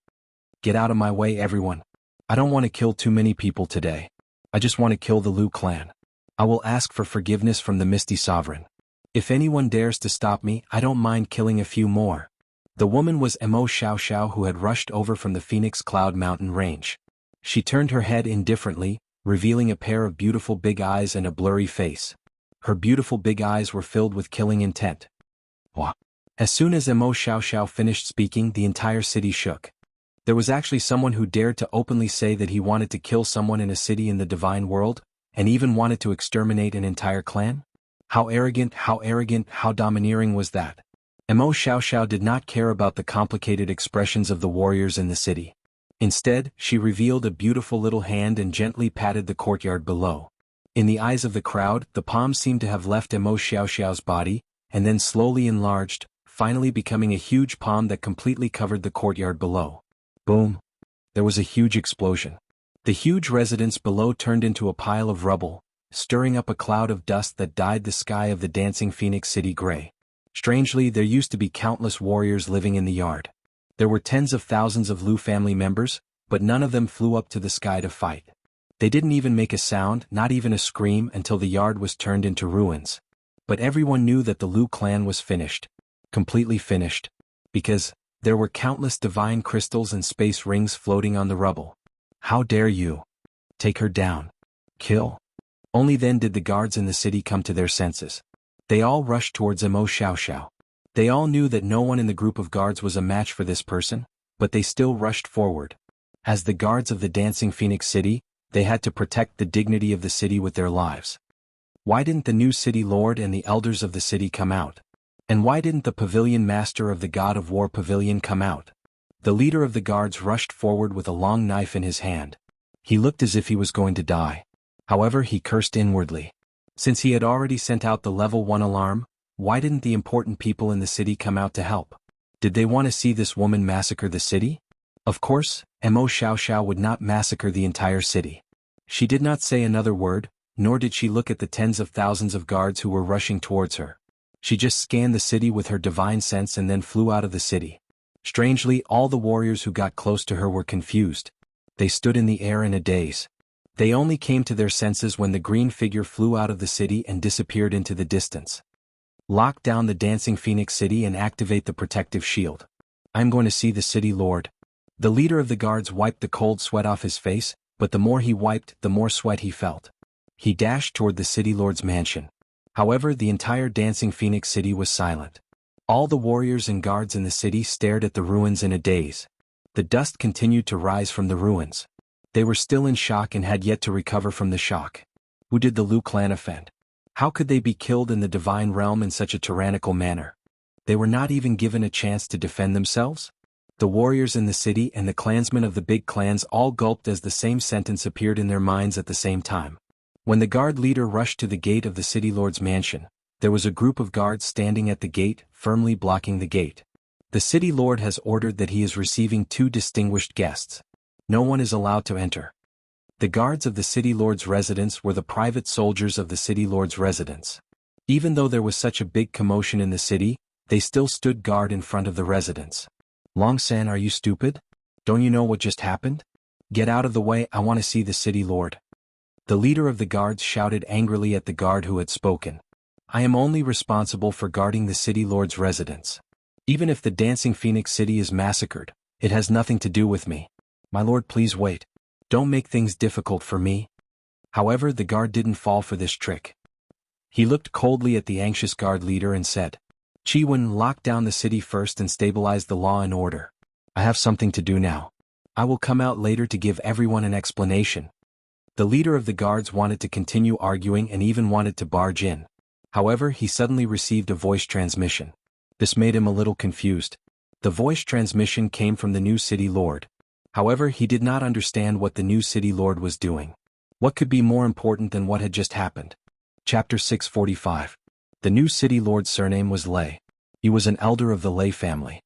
Get out of my way, everyone. I don't want to kill too many people today. I just want to kill the Lu clan. I will ask for forgiveness from the Misty Sovereign. If anyone dares to stop me, I don't mind killing a few more. The woman was Mo Xiaoxiao, who had rushed over from the Phoenix Cloud Mountain range. She turned her head indifferently, revealing a pair of beautiful big eyes and a blurry face. Her beautiful big eyes were filled with killing intent. Wah. As soon as Mo Xiaoxiao finished speaking, the entire city shook. There was actually someone who dared to openly say that he wanted to kill someone in a city in the divine world, and even wanted to exterminate an entire clan? How arrogant, how domineering was that? Mo Xiaoxiao did not care about the complicated expressions of the warriors in the city. Instead, she revealed a beautiful little hand and gently patted the courtyard below. In the eyes of the crowd, the palm seemed to have left Mo Xiaoxiao's body, and then slowly enlarged, finally becoming a huge palm that completely covered the courtyard below. Boom! There was a huge explosion. The huge residence below turned into a pile of rubble, stirring up a cloud of dust that dyed the sky of the Dancing Phoenix City gray. Strangely, there used to be countless warriors living in the yard. There were tens of thousands of Lu family members, but none of them flew up to the sky to fight. They didn't even make a sound, not even a scream, until the yard was turned into ruins. But everyone knew that the Lu clan was finished. completely finished. Because there were countless divine crystals and space rings floating on the rubble. How dare you? Take her down. Kill. Only then did the guards in the city come to their senses. They all rushed towards Xiao. They all knew that no one in the group of guards was a match for this person, but they still rushed forward. As the guards of the Dancing Phoenix City, they had to protect the dignity of the city with their lives. Why didn't the new city lord and the elders of the city come out? And why didn't the pavilion master of the God of War pavilion come out? The leader of the guards rushed forward with a long knife in his hand. He looked as if he was going to die. However, he cursed inwardly. Since he had already sent out the level 1 alarm, why didn't the important people in the city come out to help? Did they want to see this woman massacre the city? Of course, Xiao would not massacre the entire city. She did not say another word, nor did she look at the tens of thousands of guards who were rushing towards her. She just scanned the city with her divine sense and then flew out of the city. Strangely, all the warriors who got close to her were confused. They stood in the air in a daze. They only came to their senses when the green figure flew out of the city and disappeared into the distance. Lock down the Dancing Phoenix City and activate the protective shield. I'm going to see the city lord. The leader of the guards wiped the cold sweat off his face, but the more he wiped, the more sweat he felt. He dashed toward the city lord's mansion. However, the entire Dancing Phoenix City was silent. All the warriors and guards in the city stared at the ruins in a daze. The dust continued to rise from the ruins. They were still in shock and had yet to recover from the shock. Who did the Liu clan offend? How could they be killed in the divine realm in such a tyrannical manner? They were not even given a chance to defend themselves? The warriors in the city and the clansmen of the big clans all gulped as the same sentence appeared in their minds at the same time. When the guard leader rushed to the gate of the city lord's mansion, there was a group of guards standing at the gate, firmly blocking the gate. The city lord has ordered that he is receiving 2 distinguished guests. No one is allowed to enter. The guards of the city lord's residence were the private soldiers of the city lord's residence. Even though there was such a big commotion in the city, they still stood guard in front of the residence. Longsan, are you stupid? Don't you know what just happened? Get out of the way, I want to see the city lord. The leader of the guards shouted angrily at the guard who had spoken. I am only responsible for guarding the city lord's residence. Even if the Dancing Phoenix City is massacred, it has nothing to do with me. My lord, please wait. Don't make things difficult for me. However, the guard didn't fall for this trick. He looked coldly at the anxious guard leader and said, Chiwen, lock down the city first and stabilize the law and order. I have something to do now. I will come out later to give everyone an explanation. The leader of the guards wanted to continue arguing and even wanted to barge in. However, he suddenly received a voice transmission. This made him a little confused. The voice transmission came from the new city lord. However, he did not understand what the new city lord was doing. What could be more important than what had just happened? Chapter 645. The new city lord's surname was Lei. He was an elder of the Lei family.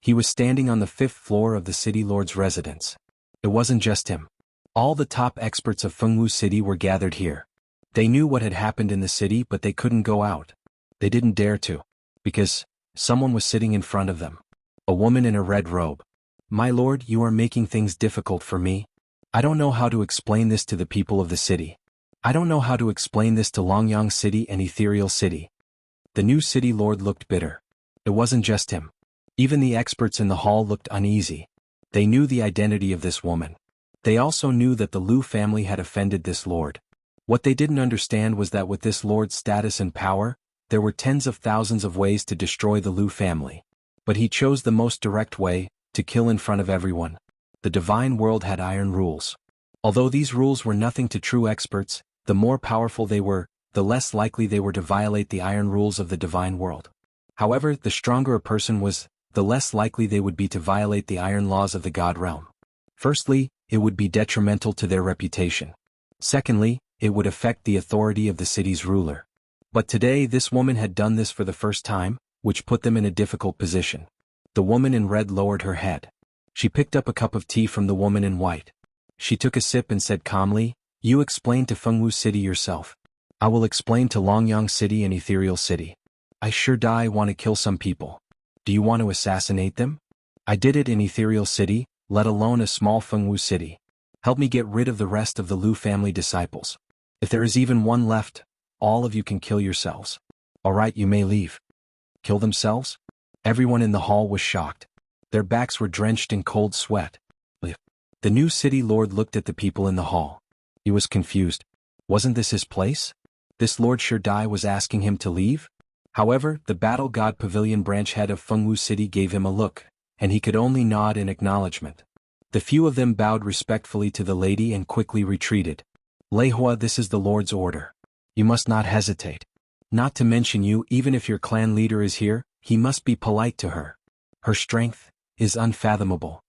He was standing on the 5th floor of the city lord's residence. It wasn't just him. All the top experts of Fengwu City were gathered here. They knew what had happened in the city, but they couldn't go out. They didn't dare to. Because someone was sitting in front of them. A woman in a red robe. My lord, you are making things difficult for me. I don't know how to explain this to the people of the city. I don't know how to explain this to Longyang City and Ethereal City. The new city lord looked bitter. It wasn't just him. Even the experts in the hall looked uneasy. They knew the identity of this woman. They also knew that the Liu family had offended this lord. What they didn't understand was that with this lord's status and power, there were tens of thousands of ways to destroy the Liu family. But he chose the most direct way, to kill in front of everyone. The divine world had iron rules. Although these rules were nothing to true experts, the more powerful they were, the less likely they were to violate the iron rules of the divine world. However, the stronger a person was, the less likely they would be to violate the iron laws of the God realm. Firstly, it would be detrimental to their reputation. Secondly, it would affect the authority of the city's ruler. But today this woman had done this for the first time, which put them in a difficult position. The woman in red lowered her head. She picked up a cup of tea from the woman in white. She took a sip and said calmly, You explain to Fengwu City yourself. I will explain to Longyang City and Ethereal City. I sure want to kill some people. Do you want to assassinate them? I did it in Ethereal City, let alone a small Fengwu City. Help me get rid of the rest of the Liu family disciples. If there is even one left, all of you can kill yourselves. Alright, you may leave. Kill themselves? Everyone in the hall was shocked. Their backs were drenched in cold sweat. The new city lord looked at the people in the hall. He was confused. Wasn't this his place? This Lord Shurdai was asking him to leave? However, the Battle God Pavilion branch head of Fengwu City gave him a look, and he could only nod in acknowledgement. The few of them bowed respectfully to the lady and quickly retreated. Lei Hua, this is the Lord's order. You must not hesitate. Not to mention you, even if your clan leader is here, he must be polite to her. Her strength is unfathomable.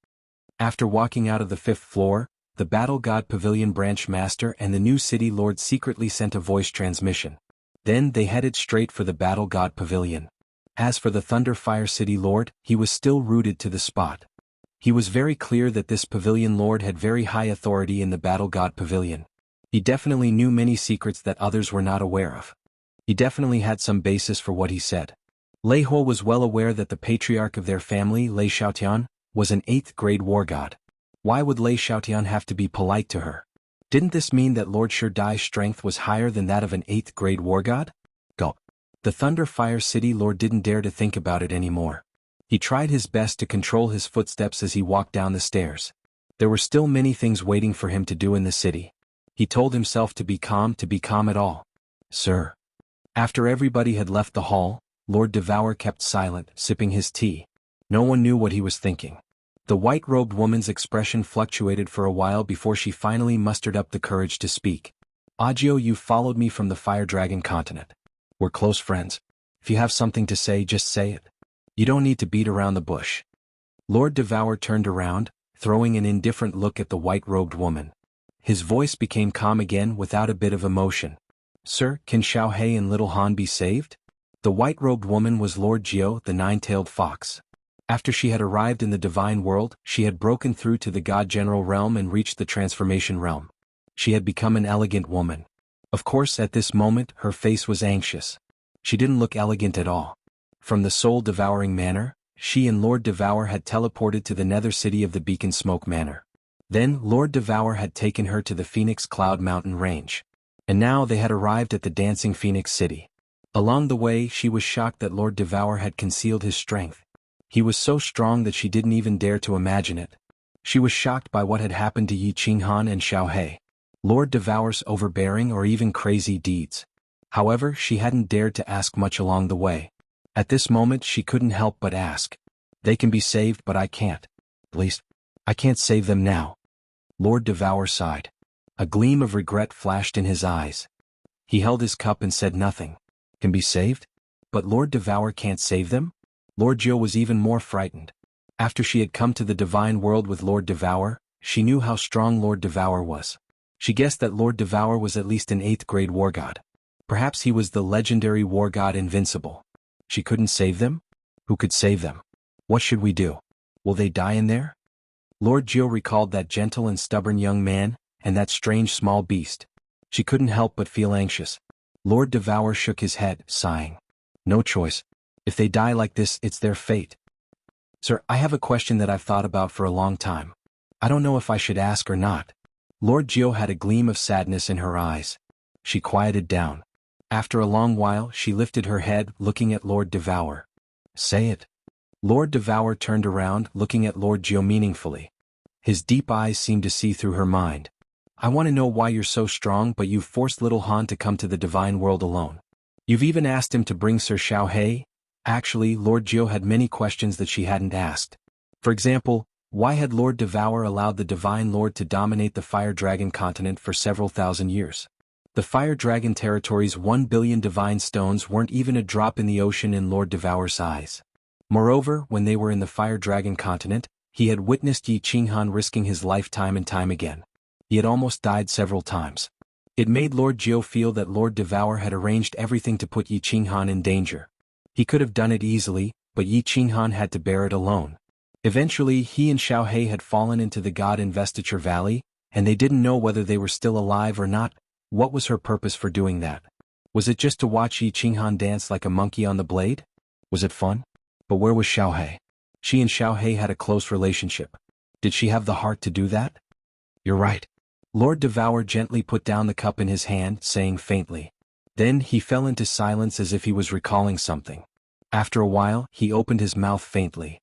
After walking out of the 5th floor, the Battle God Pavilion branch master and the new city lord secretly sent a voice transmission. Then they headed straight for the Battle God Pavilion. As for the Thunder Fire City Lord, he was still rooted to the spot. He was very clear that this Pavilion Lord had very high authority in the Battle God Pavilion. He definitely knew many secrets that others were not aware of. He definitely had some basis for what he said. Lei Hua was well aware that the patriarch of their family, Lei Xiaotian, was an 8th grade war god. Why would Lei Xiaotian have to be polite to her? Didn't this mean that Lord Shurdai's strength was higher than that of an 8th grade war god? Go. The Thunder Fire City Lord didn't dare to think about it anymore. He tried his best to control his footsteps as he walked down the stairs. There were still many things waiting for him to do in the city. He told himself to be calm at all. Sir. After everybody had left the hall, Lord Devour kept silent, sipping his tea. No one knew what he was thinking. The white-robed woman's expression fluctuated for a while before she finally mustered up the courage to speak. Agio, you followed me from the Fire Dragon continent. We're close friends. If you have something to say, just say it. You don't need to beat around the bush. Lord Devour turned around, throwing an indifferent look at the white-robed woman. His voice became calm again without a bit of emotion. Sir, can Xiaohei and Little Han be saved? The white-robed woman was Lord Jiao, the nine-tailed fox. After she had arrived in the divine world, she had broken through to the God-General realm and reached the transformation realm. She had become an elegant woman. Of course, at this moment, her face was anxious. She didn't look elegant at all. From the soul-devouring manor, she and Lord Devour had teleported to the nether city of the Beacon Smoke Manor. Then, Lord Devour had taken her to the Phoenix Cloud Mountain Range. And now they had arrived at the Dancing Phoenix City. Along the way, she was shocked that Lord Devour had concealed his strength. He was so strong that she didn't even dare to imagine it. She was shocked by what had happened to Yi Qinghan and Xiaohei. Lord Devour's overbearing or even crazy deeds. However, she hadn't dared to ask much along the way. At this moment she couldn't help but ask. They can be saved, but I can't. At least, I can't save them now. Lord Devour sighed. A gleam of regret flashed in his eyes. He held his cup and said nothing. Can be saved? But Lord Devour can't save them? Lord Jiao was even more frightened. After she had come to the divine world with Lord Devour, she knew how strong Lord Devour was. She guessed that Lord Devour was at least an 8th grade war god. Perhaps he was the legendary war god Invincible. She couldn't save them? Who could save them? What should we do? Will they die in there? Lord Jiao recalled that gentle and stubborn young man, and that strange small beast. She couldn't help but feel anxious. Lord Devour shook his head, sighing. No choice. If they die like this, it's their fate. Sir, I have a question that I've thought about for a long time. I don't know if I should ask or not. Lord Jiao had a gleam of sadness in her eyes. She quieted down. After a long while, she lifted her head, looking at Lord Devour. Say it. Lord Devour turned around, looking at Lord Jiao meaningfully. His deep eyes seemed to see through her mind. I want to know why you're so strong, but you've forced little Han to come to the divine world alone. You've even asked him to bring Sir Xiaohei. Actually, Lord Jiao had many questions that she hadn't asked. For example, why had Lord Devour allowed the Divine Lord to dominate the Fire Dragon continent for several thousand years? The Fire Dragon territory's 1 billion divine stones weren't even a drop in the ocean in Lord Devour's eyes. Moreover, when they were in the Fire Dragon continent, he had witnessed Yi Qinghan risking his life time and time again. He had almost died several times. It made Lord Jiao feel that Lord Devour had arranged everything to put Yi Qinghan in danger. He could have done it easily, but Yi Qinghan had to bear it alone. Eventually, he and Xiaohei had fallen into the God Investiture Valley, and they didn't know whether they were still alive or not. What was her purpose for doing that? Was it just to watch Yi Qinghan dance like a monkey on the blade? Was it fun? But where was Xiaohei? She and Xiaohei had a close relationship. Did she have the heart to do that? You're right. Lord Devour gently put down the cup in his hand, saying faintly. Then he fell into silence as if he was recalling something. After a while, he opened his mouth faintly.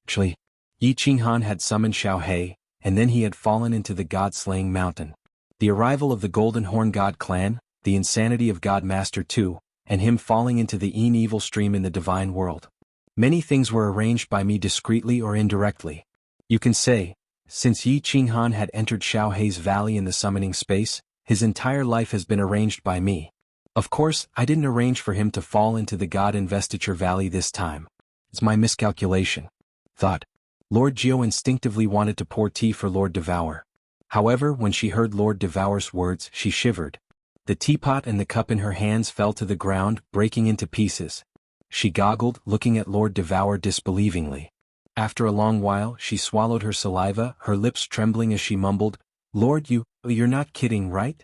Actually, Yi Qinghan had summoned Xiaohe, and then he had fallen into the god-slaying mountain. The arrival of the Golden Horn God clan, the insanity of God Master 2, and him falling into the evil stream in the divine world. Many things were arranged by me discreetly or indirectly. You can say, since Yi Qinghan had entered Xiaohe's valley in the summoning space, his entire life has been arranged by me. Of course, I didn't arrange for him to fall into the God Investiture Valley this time. It's my miscalculation. Thought. Lord Jiao instinctively wanted to pour tea for Lord Devour. However, when she heard Lord Devour's words, she shivered. The teapot and the cup in her hands fell to the ground, breaking into pieces. She goggled, looking at Lord Devour disbelievingly. After a long while, she swallowed her saliva, her lips trembling as she mumbled, Lord, you're not kidding, right?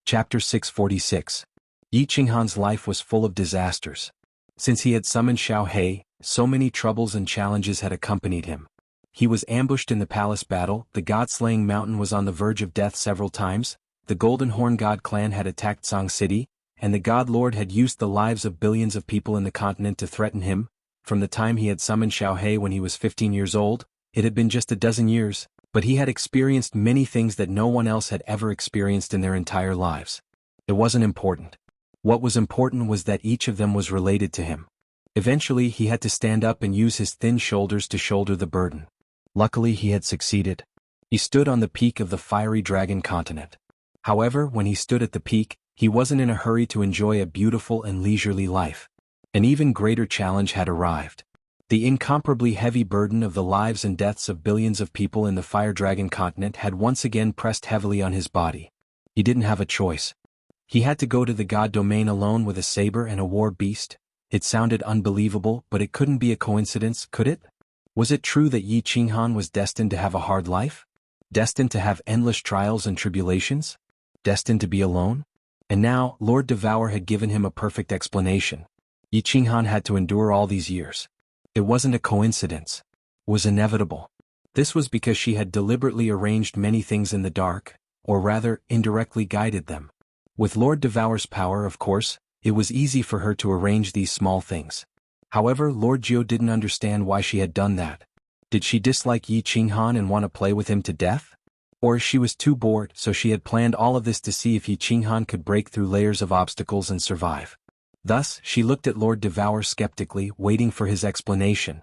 Chapter 646. Yi Qinghan's life was full of disasters. Since he had summoned Xiaohe, so many troubles and challenges had accompanied him. He was ambushed in the palace battle, the god-slaying mountain was on the verge of death several times, the Golden Horn God clan had attacked Song City, and the God Lord had used the lives of billions of people in the continent to threaten him. From the time he had summoned Xiaohe when he was 15 years old, it had been just a dozen years, but he had experienced many things that no one else had ever experienced in their entire lives. It wasn't important. What was important was that each of them was related to him. Eventually he had to stand up and use his thin shoulders to shoulder the burden. Luckily he had succeeded. He stood on the peak of the fiery dragon continent. However, when he stood at the peak, he wasn't in a hurry to enjoy a beautiful and leisurely life. An even greater challenge had arrived. The incomparably heavy burden of the lives and deaths of billions of people in the Fire Dragon continent had once again pressed heavily on his body. He didn't have a choice. He had to go to the god domain alone with a saber and a war beast. It sounded unbelievable, but it couldn't be a coincidence, could it? Was it true that Yi Qinghan was destined to have a hard life? Destined to have endless trials and tribulations? Destined to be alone? And now, Lord Devour had given him a perfect explanation. Yi Qinghan had to endure all these years. It wasn't a coincidence. It was inevitable. This was because she had deliberately arranged many things in the dark, or rather, indirectly guided them. With Lord Devour's power, of course, it was easy for her to arrange these small things. However, Lord Jiao didn't understand why she had done that. Did she dislike Yi Qinghan and want to play with him to death? Or she was too bored, so she had planned all of this to see if Yi Qinghan could break through layers of obstacles and survive. Thus, she looked at Lord Devour skeptically, waiting for his explanation.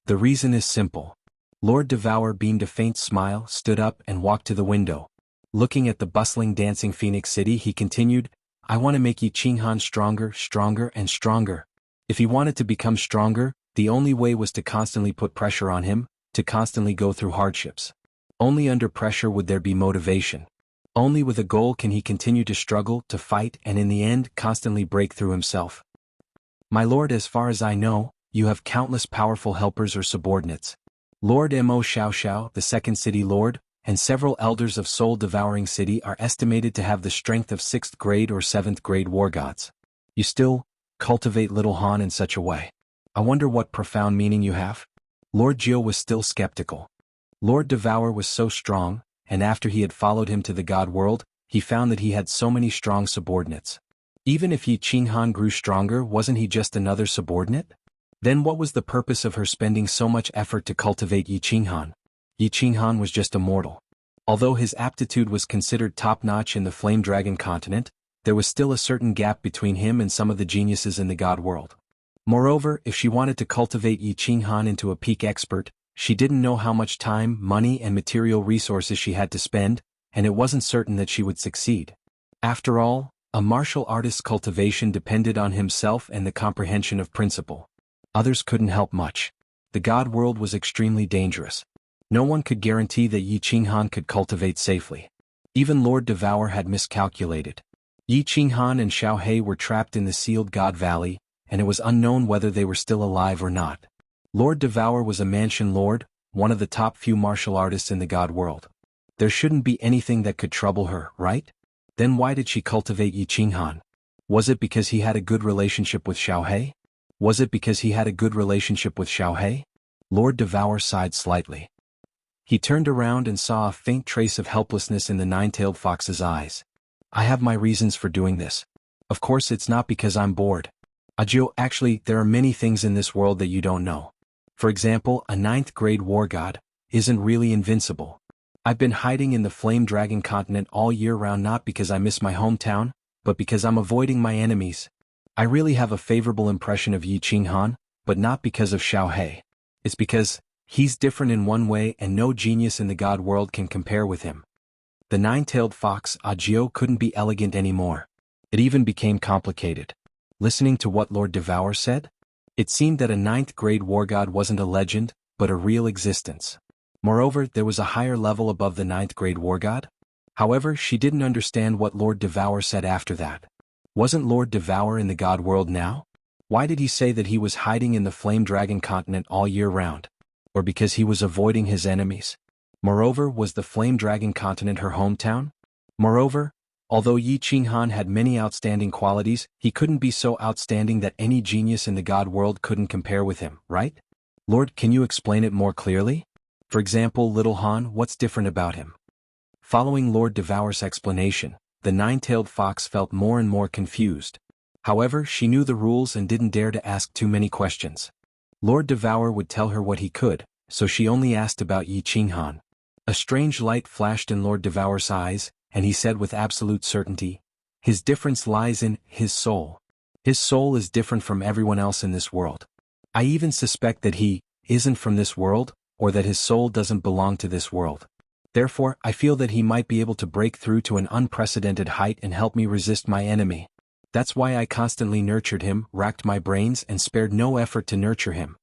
The reason is simple. Lord Devour beamed a faint smile, stood up, and walked to the window. Looking at the bustling dancing Phoenix City, he continued, I want to make Yi Qinghan stronger, stronger, and stronger. If he wanted to become stronger, the only way was to constantly put pressure on him, to constantly go through hardships. Only under pressure would there be motivation. Only with a goal can he continue to struggle, to fight, and in the end, constantly break through himself. My lord, as far as I know, you have countless powerful helpers or subordinates. Lord Mo Xiaoxiao, the second city lord, and several elders of soul-devouring city are estimated to have the strength of 6th grade or 7th grade war gods. You still cultivate Little Han in such a way. I wonder what profound meaning you have? Lord Jiao was still skeptical. Lord Devour was so strong, and after he had followed him to the god world, he found that he had so many strong subordinates. Even if Yi Qinghan grew stronger, wasn't he just another subordinate? Then what was the purpose of her spending so much effort to cultivate Yi Qinghan? Yi Qinghan was just a mortal. Although his aptitude was considered top-notch in the Flame Dragon continent, there was still a certain gap between him and some of the geniuses in the god world. Moreover, if she wanted to cultivate Yi Qinghan into a peak expert, she didn't know how much time, money, and material resources she had to spend, and it wasn't certain that she would succeed. After all, a martial artist's cultivation depended on himself and the comprehension of principle. Others couldn't help much. The god world was extremely dangerous. No one could guarantee that Yi Qinghan could cultivate safely. Even Lord Devour had miscalculated. Yi Qinghan and Xiaohe were trapped in the sealed God Valley, and it was unknown whether they were still alive or not. Lord Devour was a mansion lord, one of the top few martial artists in the god world. There shouldn't be anything that could trouble her, right? Then why did she cultivate Yi Qinghan? Was it because he had a good relationship with Xiaohe? Was it because he had a good relationship with Xiaohe? Lord Devour sighed slightly. He turned around and saw a faint trace of helplessness in the nine-tailed fox's eyes. I have my reasons for doing this. Of course it's not because I'm bored. Ajio, actually, there are many things in this world that you don't know. For example, a ninth-grade war god isn't really invincible. I've been hiding in the Flame Dragon continent all year round not because I miss my hometown, but because I'm avoiding my enemies. I really have a favorable impression of Yi Qinghan, but not because of Xiaohei. It's because he's different in one way and no genius in the god world can compare with him. The nine-tailed fox, Ajio, couldn't be elegant anymore. It even became complicated. Listening to what Lord Devour said, it seemed that a ninth-grade war god wasn't a legend, but a real existence. Moreover, there was a higher level above the ninth-grade war god. However, she didn't understand what Lord Devour said after that. Wasn't Lord Devour in the god world now? Why did he say that he was hiding in the Flame Dragon continent all year round? Or because he was avoiding his enemies? Moreover, was the Flame Dragon continent her hometown? Moreover, although Yi Qinghan had many outstanding qualities, he couldn't be so outstanding that any genius in the god world couldn't compare with him, right? Lord, can you explain it more clearly? For example, Little Han, what's different about him? Following Lord Devour's explanation, the nine-tailed fox felt more and more confused. However, she knew the rules and didn't dare to ask too many questions. Lord Devour would tell her what he could, so she only asked about Yi Qinghan. A strange light flashed in Lord Devour's eyes, and he said with absolute certainty, his difference lies in his soul. His soul is different from everyone else in this world. I even suspect that he isn't from this world, or that his soul doesn't belong to this world. Therefore, I feel that he might be able to break through to an unprecedented height and help me resist my enemy. That's why I constantly nurtured him, racked my brains, and spared no effort to nurture him.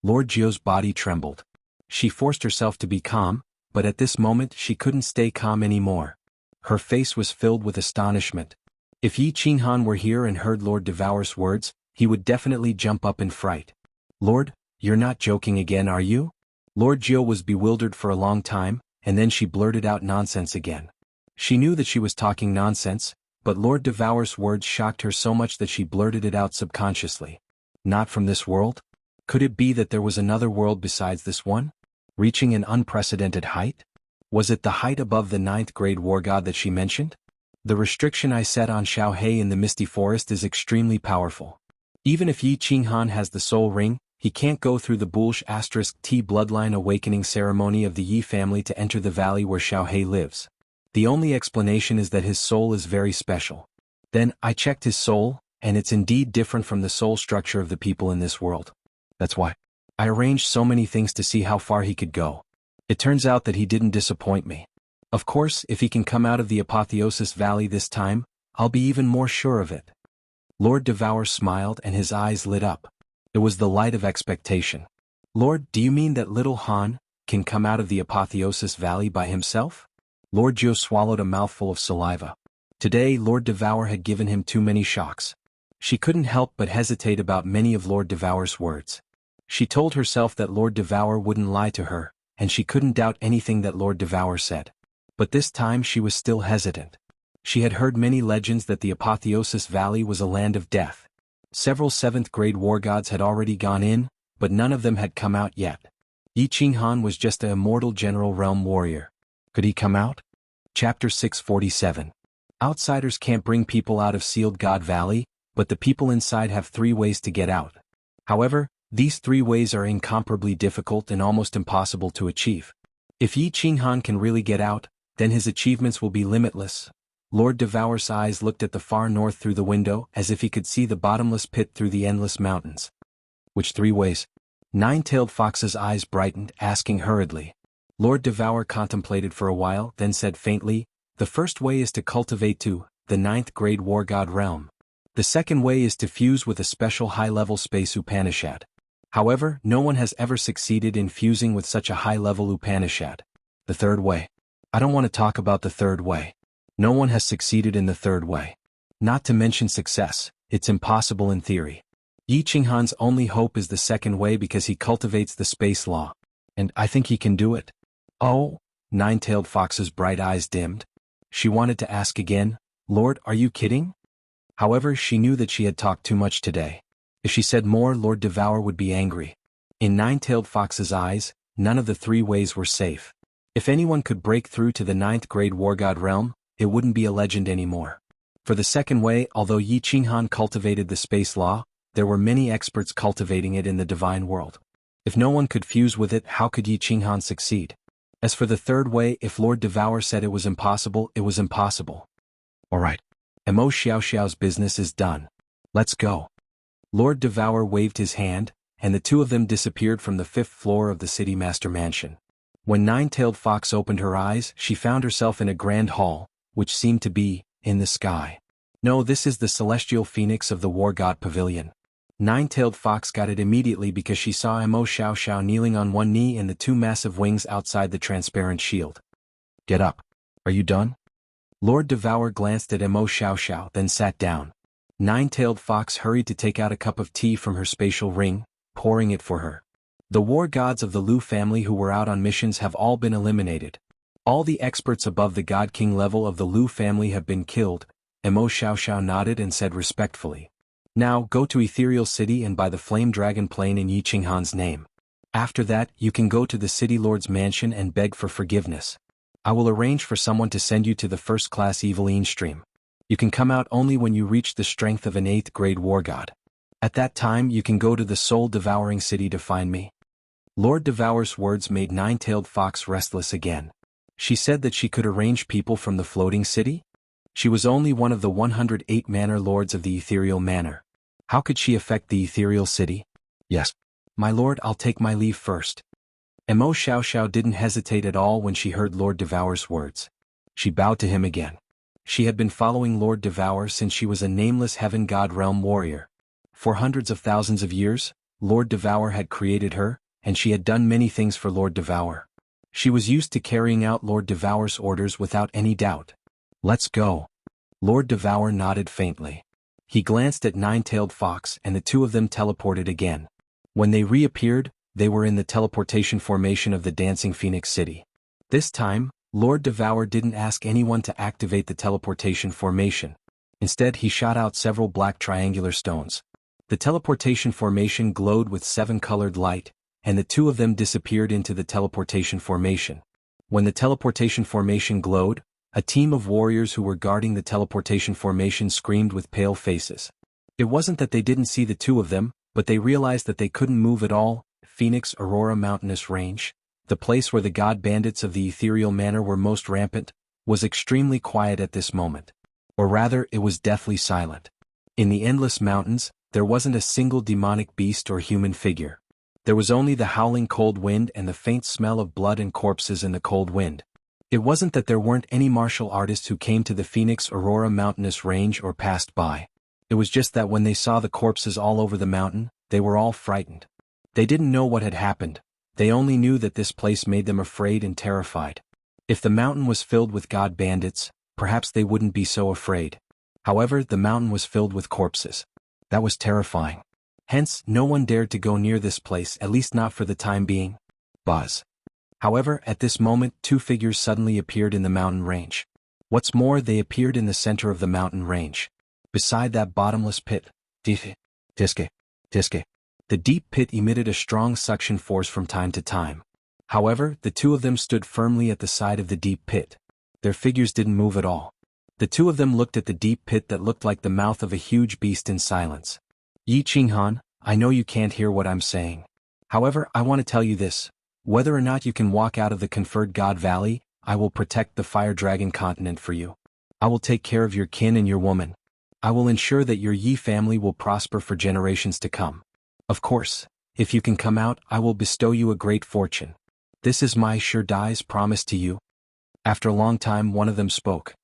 Lord Jio's body trembled. She forced herself to be calm, but at this moment she couldn't stay calm anymore. Her face was filled with astonishment. If Yi Qinghan were here and heard Lord Devour's words, he would definitely jump up in fright. Lord, you're not joking again, are you? Lord Jio was bewildered for a long time, and then she blurted out nonsense again. She knew that she was talking nonsense, but Lord Devour's words shocked her so much that she blurted it out subconsciously. Not from this world? Could it be that there was another world besides this one? Reaching an unprecedented height? Was it the height above the ninth-grade war god that she mentioned? The restriction I set on Xiaohei in the Misty Forest is extremely powerful. Even if Yi Qinghan has the soul ring, he can't go through the Bulsh *T bloodline awakening ceremony of the Yi family to enter the valley where Xiaohei lives. The only explanation is that his soul is very special. Then, I checked his soul, and it's indeed different from the soul structure of the people in this world. That's why I arranged so many things to see how far he could go. It turns out that he didn't disappoint me. Of course, if he can come out of the Apotheosis Valley this time, I'll be even more sure of it. Lord Devour smiled and his eyes lit up. It was the light of expectation. Lord, do you mean that Little Han can come out of the Apotheosis Valley by himself? Lord Jio swallowed a mouthful of saliva. Today, Lord Devour had given him too many shocks. She couldn't help but hesitate about many of Lord Devour's words. She told herself that Lord Devour wouldn't lie to her, and she couldn't doubt anything that Lord Devour said. But this time she was still hesitant. She had heard many legends that the Apotheosis Valley was a land of death. Several seventh-grade war gods had already gone in, but none of them had come out yet. Yi Qinghan was just an immortal general realm warrior. Could he come out? Chapter 647. Outsiders can't bring people out of Sealed God Valley, but the people inside have 3 ways to get out. However, these 3 ways are incomparably difficult and almost impossible to achieve. If Yi Qinghan can really get out, then his achievements will be limitless. Lord Devour's eyes looked at the far north through the window as if he could see the bottomless pit through the endless mountains. Which 3 ways? Nine-tailed Fox's eyes brightened, asking hurriedly. Lord Devour contemplated for a while, then said faintly, the first way is to cultivate to the 9th-grade war god realm. The second way is to fuse with a special high-level space Upanishad. However, no one has ever succeeded in fusing with such a high-level Upanishad. The third way. I don't want to talk about the third way. No one has succeeded in the third way. Not to mention success, it's impossible in theory. Yi Qinghan's only hope is the second way because he cultivates the space law. And I think he can do it. Oh? Nine-tailed Fox's bright eyes dimmed. She wanted to ask again, Lord, are you kidding? However, she knew that she had talked too much today. If she said more, Lord Devour would be angry. In Nine-tailed Fox's eyes, none of the 3 ways were safe. If anyone could break through to the 9th-grade war god realm, it wouldn't be a legend anymore. For the second way, although Yi Qinghan cultivated the space law, there were many experts cultivating it in the divine world. If no one could fuse with it, how could Yi Qinghan succeed? As for the third way, if Lord Devour said it was impossible, it was impossible. Alright. Mo Xiaoxiao's business is done. Let's go. Lord Devour waved his hand, and the two of them disappeared from the 5th floor of the City Master Mansion. When Nine-Tailed Fox opened her eyes, she found herself in a grand hall, which seemed to be in the sky. No, this is the celestial phoenix of the War God Pavilion. Nine-Tailed Fox got it immediately because she saw Mo Xiaoxiao kneeling on one knee and the two massive wings outside the transparent shield. Get up. Are you done? Lord Devour glanced at Mo Xiaoxiao, then sat down. Nine-Tailed Fox hurried to take out a cup of tea from her spatial ring, pouring it for her. The war gods of the Lu family who were out on missions have all been eliminated. All the experts above the God King level of the Lu family have been killed. Mo Xiaoxiao nodded and said respectfully. Now go to Ethereal City and buy the Flame Dragon plane in Yi Qinghan's name. After that, you can go to the City Lord's mansion and beg for forgiveness. I will arrange for someone to send you to the first-class Eveline stream. You can come out only when you reach the strength of an 8th grade war god. At that time you can go to the soul-devouring city to find me. Lord Devour's words made Nine-Tailed Fox restless again. She said that she could arrange people from the floating city? She was only one of the 108 manor lords of the ethereal manor. How could she affect the ethereal city? Yes. My lord, I'll take my leave first. Mo Xiaoxiao didn't hesitate at all when she heard Lord Devour's words. She bowed to him again. She had been following Lord Devour since she was a nameless heaven god realm warrior. For hundreds of thousands of years, Lord Devour had created her, and she had done many things for Lord Devour. She was used to carrying out Lord Devour's orders without any doubt. Let's go. Lord Devour nodded faintly. He glanced at Nine-Tailed Fox and the two of them teleported again. When they reappeared, they were in the teleportation formation of the Dancing Phoenix City. This time, Lord Devour didn't ask anyone to activate the teleportation formation. Instead, he shot out several black triangular stones. The teleportation formation glowed with 7-colored light, and the two of them disappeared into the teleportation formation. When the teleportation formation glowed, a team of warriors who were guarding the teleportation formation screamed with pale faces. It wasn't that they didn't see the two of them, but they realized that they couldn't move at all. Phoenix Aurora Mountainous Range, the place where the god bandits of the ethereal manor were most rampant, was extremely quiet at this moment. Or rather, it was deathly silent. In the endless mountains, there wasn't a single demonic beast or human figure. There was only the howling cold wind and the faint smell of blood and corpses in the cold wind. It wasn't that there weren't any martial artists who came to the Phoenix Aurora Mountainous Range or passed by. It was just that when they saw the corpses all over the mountain, they were all frightened. They didn't know what had happened. They only knew that this place made them afraid and terrified. If the mountain was filled with god bandits, perhaps they wouldn't be so afraid. However, the mountain was filled with corpses. That was terrifying. Hence, no one dared to go near this place, at least not for the time being. Buzz. However, at this moment, two figures suddenly appeared in the mountain range. What's more, they appeared in the center of the mountain range. Beside that bottomless pit. Tiske. The deep pit emitted a strong suction force from time to time. However, the two of them stood firmly at the side of the deep pit. Their figures didn't move at all. The two of them looked at the deep pit that looked like the mouth of a huge beast in silence. Yi Qinghan, I know you can't hear what I'm saying. However, I want to tell you this. Whether or not you can walk out of the conferred God Valley, I will protect the Fire Dragon continent for you. I will take care of your kin and your woman. I will ensure that your Yi family will prosper for generations to come. Of course, if you can come out, I will bestow you a great fortune. This is my sure die's promise to you. After a long time, one of them spoke.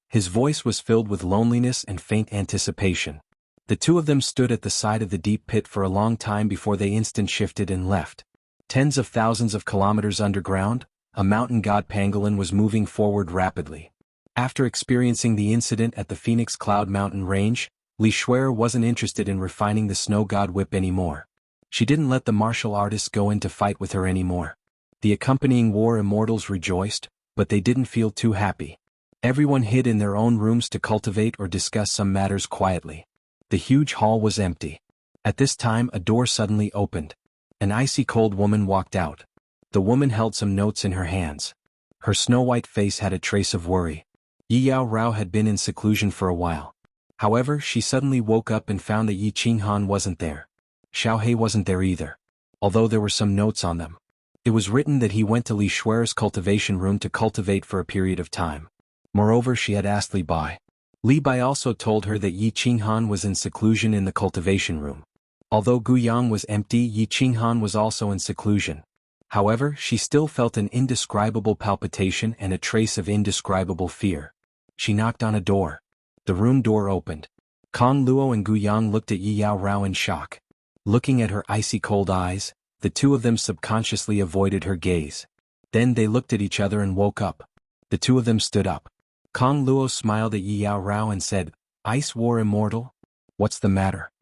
His voice was filled with loneliness and faint anticipation. The two of them stood at the side of the deep pit for a long time before they instant shifted and left. Tens of thousands of kilometers underground, a mountain god pangolin was moving forward rapidly. After experiencing the incident at the Phoenix Cloud Mountain Range, Li Shuer wasn't interested in refining the snow god whip anymore. She didn't let the martial artists go in to fight with her anymore. The accompanying war immortals rejoiced, but they didn't feel too happy. Everyone hid in their own rooms to cultivate or discuss some matters quietly. The huge hall was empty. At this time, a door suddenly opened. An icy cold woman walked out. The woman held some notes in her hands. Her snow-white face had a trace of worry. Yi Yao Rao had been in seclusion for a while. However, she suddenly woke up and found that Yi Qinghan wasn't there. Xiaohei wasn't there either, although there were some notes on them. It was written that he went to Li Shuer's cultivation room to cultivate for a period of time. Moreover, she had asked Li Bai. Li Bai also told her that Yi Qinghan was in seclusion in the cultivation room. Although Guiyang was empty, Yi Qinghan was also in seclusion. However, she still felt an indescribable palpitation and a trace of indescribable fear. She knocked on a door. The room door opened. Kong Luo and Guiyang looked at Yi Yao Rao in shock. Looking at her icy cold eyes, the two of them subconsciously avoided her gaze. Then they looked at each other and woke up. The two of them stood up. Kong Luo smiled at Yi Yao Rao and said, "Ice War Immortal? What's the matter?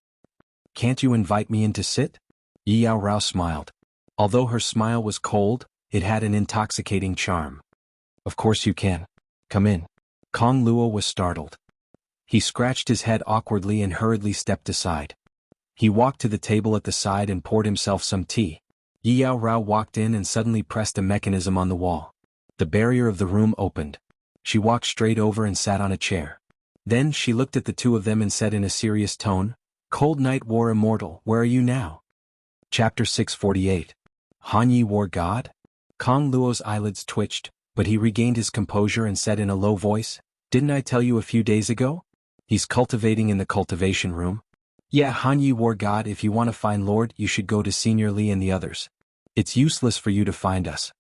Can't you invite me in to sit?" Yi Yao Rao smiled. Although her smile was cold, it had an intoxicating charm. "Of course you can. Come in." Kong Luo was startled. He scratched his head awkwardly and hurriedly stepped aside. He walked to the table at the side and poured himself some tea. Yi Yao Rao walked in and suddenly pressed a mechanism on the wall. The barrier of the room opened. She walked straight over and sat on a chair. Then she looked at the two of them and said in a serious tone, "Cold Night War Immortal, where are you now?" Chapter 648. Hanyi War God? Kong Luo's eyelids twitched, but he regained his composure and said in a low voice, "Didn't I tell you a few days ago? He's cultivating in the cultivation room." "Yeah, Hanyi War God, if you want to find Lord, you should go to Senior Li and the others. It's useless for you to find us."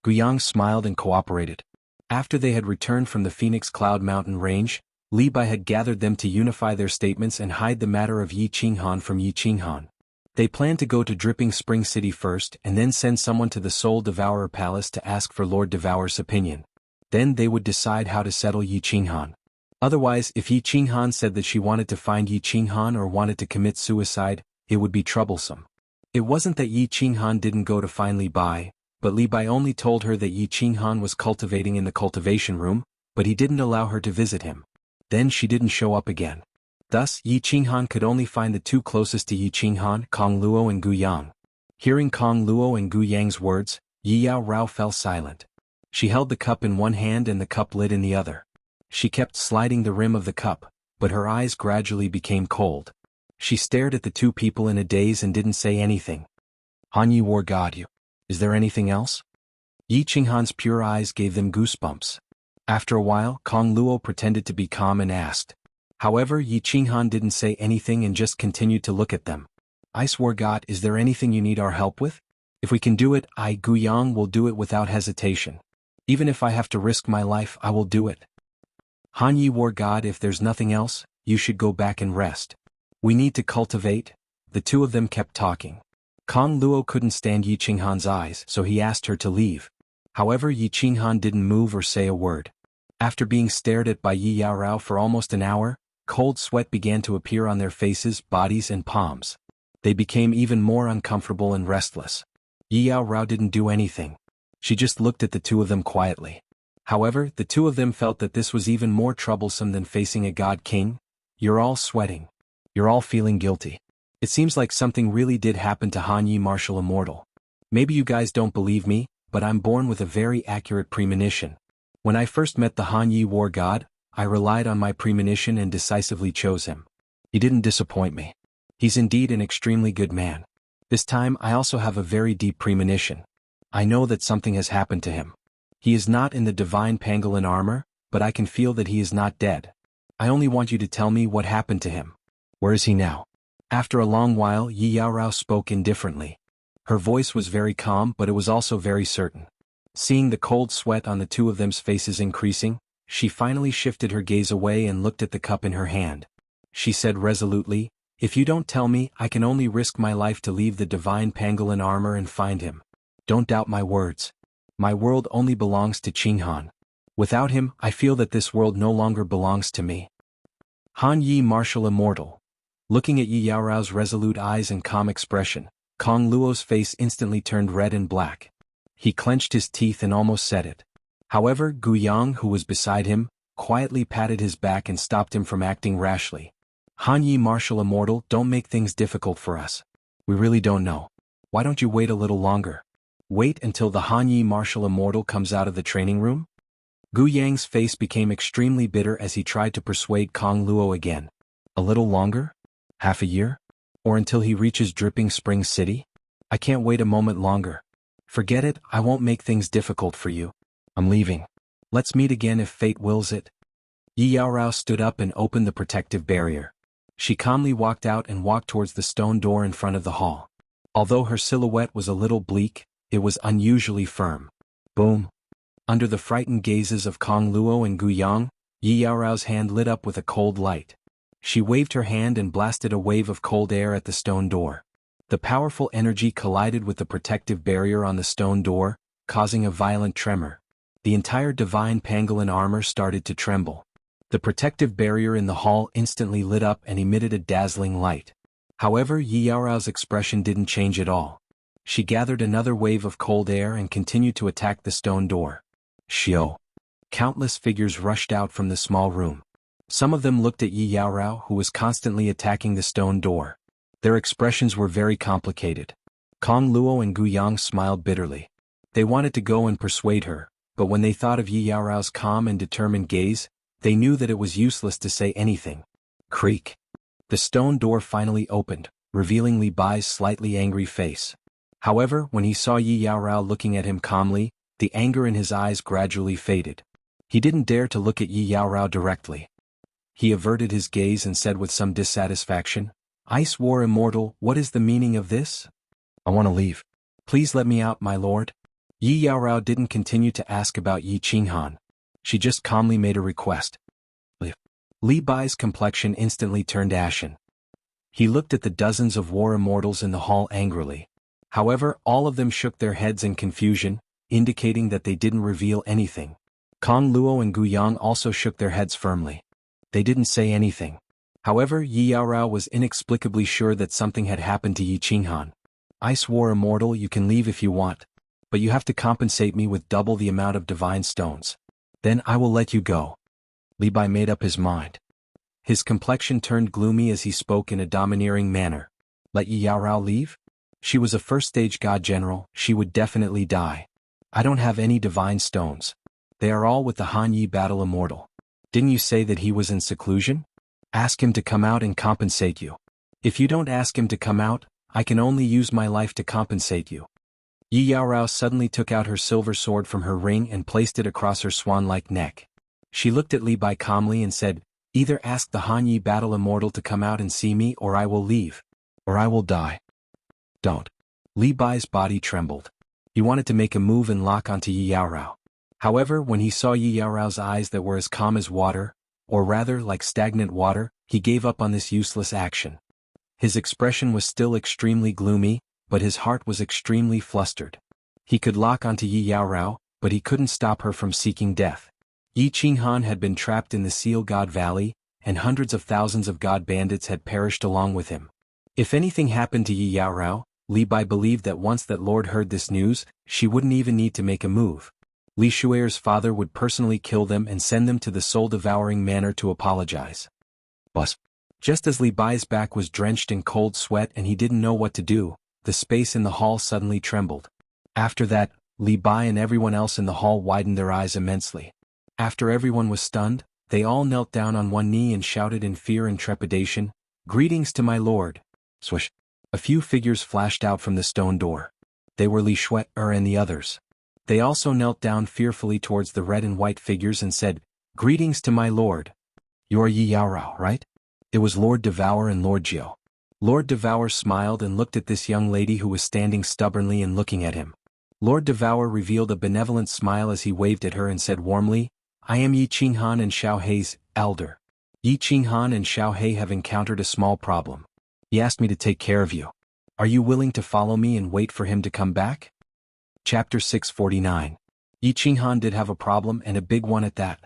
Guiyang smiled and cooperated. After they had returned from the Phoenix Cloud Mountain range, Li Bai had gathered them to unify their statements and hide the matter of Yi Qinghan from Yi Qinghan. They planned to go to Dripping Spring City first and then send someone to the Soul Devourer Palace to ask for Lord Devourer's opinion. Then they would decide how to settle Yi Qinghan. Otherwise, if Yi Qinghan said that she wanted to find Yi Qinghan or wanted to commit suicide, it would be troublesome. It wasn't that Yi Qinghan didn't go to find Li Bai, but Li Bai only told her that Yi Qinghan was cultivating in the cultivation room, but he didn't allow her to visit him. Then she didn't show up again. Thus, Yi Qinghan could only find the two closest to Yi Qinghan, Kong Luo and Guiyang. Hearing Kong Luo and Guiyang's words, Yi Yao Rao fell silent. She held the cup in one hand and the cup lid in the other. She kept sliding the rim of the cup, but her eyes gradually became cold. She stared at the two people in a daze and didn't say anything. "Hanyi War God, you. Is there anything else?" Yi Qinghan's pure eyes gave them goosebumps. After a while, Kong Luo pretended to be calm and asked. However, Yi Qinghan didn't say anything and just continued to look at them. "Ice War God, is there anything you need our help with? If we can do it, I, Guiyang, will do it without hesitation. Even if I have to risk my life, I will do it." "Hanyi War God, if there's nothing else, you should go back and rest. We need to cultivate." The two of them kept talking. Kong Luo couldn't stand Yi Qinghan's eyes, so he asked her to leave. However, Yi Qinghan didn't move or say a word. After being stared at by Yi Yao Rao for almost an hour, cold sweat began to appear on their faces, bodies and palms. They became even more uncomfortable and restless. Yi Yao Rao didn't do anything. She just looked at the two of them quietly. However, the two of them felt that this was even more troublesome than facing a god king. "You're all sweating. You're all feeling guilty. It seems like something really did happen to Hanyi Martial Immortal. Maybe you guys don't believe me, but I'm born with a very accurate premonition. When I first met the Hanyi War God, I relied on my premonition and decisively chose him. He didn't disappoint me. He's indeed an extremely good man. This time I also have a very deep premonition. I know that something has happened to him. He is not in the divine pangolin armor, but I can feel that he is not dead. I only want you to tell me what happened to him. Where is he now?" After a long while, Yi Yao Rao spoke indifferently. Her voice was very calm, but it was also very certain. Seeing the cold sweat on the two of them's faces increasing, she finally shifted her gaze away and looked at the cup in her hand. She said resolutely, "If you don't tell me, I can only risk my life to leave the divine pangolin armor and find him. Don't doubt my words. My world only belongs to Qinghan. Without him, I feel that this world no longer belongs to me." Hanyi Martial Immortal. Looking at Yi Yao Rao's resolute eyes and calm expression, Kong Luo's face instantly turned red and black. He clenched his teeth and almost said it. However, Guiyang, who was beside him, quietly patted his back and stopped him from acting rashly. "Hanyi Martial Immortal, don't make things difficult for us. We really don't know. Why don't you wait a little longer? Wait until the Hanyi Martial Immortal comes out of the training room?" Guiyang's face became extremely bitter as he tried to persuade Kong Luo again. A little longer? Half a year? Or until he reaches Dripping Spring City? I can't wait a moment longer. Forget it, I won't make things difficult for you. I'm leaving. Let's meet again if fate wills it. Yi Yaorao stood up and opened the protective barrier. She calmly walked out and walked towards the stone door in front of the hall. Although her silhouette was a little bleak, it was unusually firm. Boom. Under the frightened gazes of Kong Luo and Gu Yang, Yi Yaorao's hand lit up with a cold light. She waved her hand and blasted a wave of cold air at the stone door. The powerful energy collided with the protective barrier on the stone door, causing a violent tremor. The entire divine pangolin armor started to tremble. The protective barrier in the hall instantly lit up and emitted a dazzling light. However, Yi Yaorao's expression didn't change at all. She gathered another wave of cold air and continued to attack the stone door. Xiao. Countless figures rushed out from the small room. Some of them looked at Yi Yaorao, who was constantly attacking the stone door. Their expressions were very complicated. Kong Luo and Gu Yang smiled bitterly. They wanted to go and persuade her, but when they thought of Yi Yaorao's calm and determined gaze, they knew that it was useless to say anything. Creak. The stone door finally opened, revealing Li Bai's slightly angry face. However, when he saw Yi Yaorao looking at him calmly, the anger in his eyes gradually faded. He didn't dare to look at Yi Yaorao directly. He averted his gaze and said with some dissatisfaction, "Ice War Immortal, what is the meaning of this? I want to leave. Please let me out, my lord." Yi Yaorao didn't continue to ask about Yi Qinghan. She just calmly made a request. Leave. Li Bai's complexion instantly turned ashen. He looked at the dozens of war immortals in the hall angrily. However, all of them shook their heads in confusion, indicating that they didn't reveal anything. Kong Luo and Gu Yang also shook their heads firmly. They didn't say anything. However, Yi Yaorao was inexplicably sure that something had happened to Yi Qinghan. "Ice War Immortal, you can leave if you want, but you have to compensate me with double the amount of divine stones. Then I will let you go." Li Bai made up his mind. His complexion turned gloomy as he spoke in a domineering manner. Let Yi Yaorao leave? She was a first-stage god general, she would definitely die. I don't have any divine stones. They are all with the Han Yi Battle Immortal. Didn't you say that he was in seclusion? Ask him to come out and compensate you. If you don't ask him to come out, I can only use my life to compensate you. Yi Yaorao suddenly took out her silver sword from her ring and placed it across her swan-like neck. She looked at Li Bai calmly and said, "Either ask the Han Yi Battle Immortal to come out and see me or I will leave. Or I will die." Don't. Li Bai's body trembled. He wanted to make a move and lock onto Yi Yaorao. However, when he saw Yi Yaorao's eyes that were as calm as water, or rather like stagnant water, he gave up on this useless action. His expression was still extremely gloomy, but his heart was extremely flustered. He could lock onto Yi Yaorao, but he couldn't stop her from seeking death. Yi Qinghan had been trapped in the Seal God Valley, and hundreds of thousands of god bandits had perished along with him. If anything happened to Yi Yaorao, Li Bai believed that once that lord heard this news, she wouldn't even need to make a move. Li Shuer's father would personally kill them and send them to the soul-devouring manor to apologize. But just as Li Bai's back was drenched in cold sweat and he didn't know what to do, the space in the hall suddenly trembled. After that, Li Bai and everyone else in the hall widened their eyes immensely. After everyone was stunned, they all knelt down on one knee and shouted in fear and trepidation, "Greetings to my lord." Swish. A few figures flashed out from the stone door. They were Li Shuer and the others. They also knelt down fearfully towards the red and white figures and said, "Greetings to my lord." "You are Yi Yaorao, right?" It was Lord Devour and Lord Jiao. Lord Devour smiled and looked at this young lady who was standing stubbornly and looking at him. Lord Devour revealed a benevolent smile as he waved at her and said warmly, "I am Yi Qinghan and Xiao Hei's elder. Yi Qinghan and Xiao Hei have encountered a small problem. He asked me to take care of you. Are you willing to follow me and wait for him to come back?" Chapter 649. Yi Qinghan did have a problem, and a big one at that.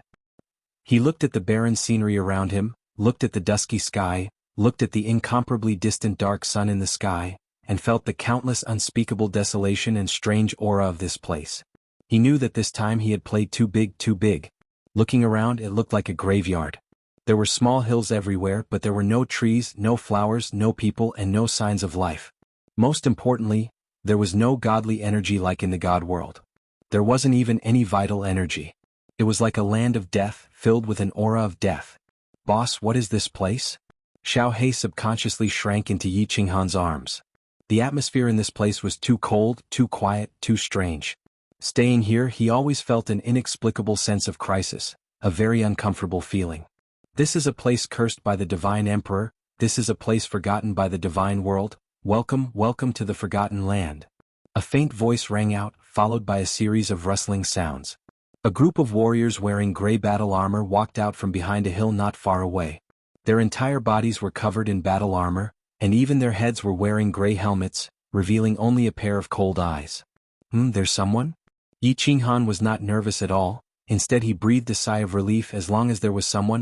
He looked at the barren scenery around him, looked at the dusky sky, looked at the incomparably distant dark sun in the sky, and felt the countless unspeakable desolation and strange aura of this place. He knew that this time he had played too big, too big. Looking around, it looked like a graveyard. There were small hills everywhere, but there were no trees, no flowers, no people, and no signs of life. Most importantly, there was no godly energy like in the god world. There wasn't even any vital energy. It was like a land of death, filled with an aura of death. "Boss, what is this place?" Xiao subconsciously shrank into Yi Qinghan's arms. The atmosphere in this place was too cold, too quiet, too strange. Staying here, he always felt an inexplicable sense of crisis, a very uncomfortable feeling. This is a place cursed by the Divine Emperor, this is a place forgotten by the Divine World, welcome, welcome to the Forgotten Land. A faint voice rang out, followed by a series of rustling sounds. A group of warriors wearing gray battle armor walked out from behind a hill not far away. Their entire bodies were covered in battle armor, and even their heads were wearing gray helmets, revealing only a pair of cold eyes. There's someone? Yi Qinghan was not nervous at all, instead he breathed a sigh of relief. As long as there was someone,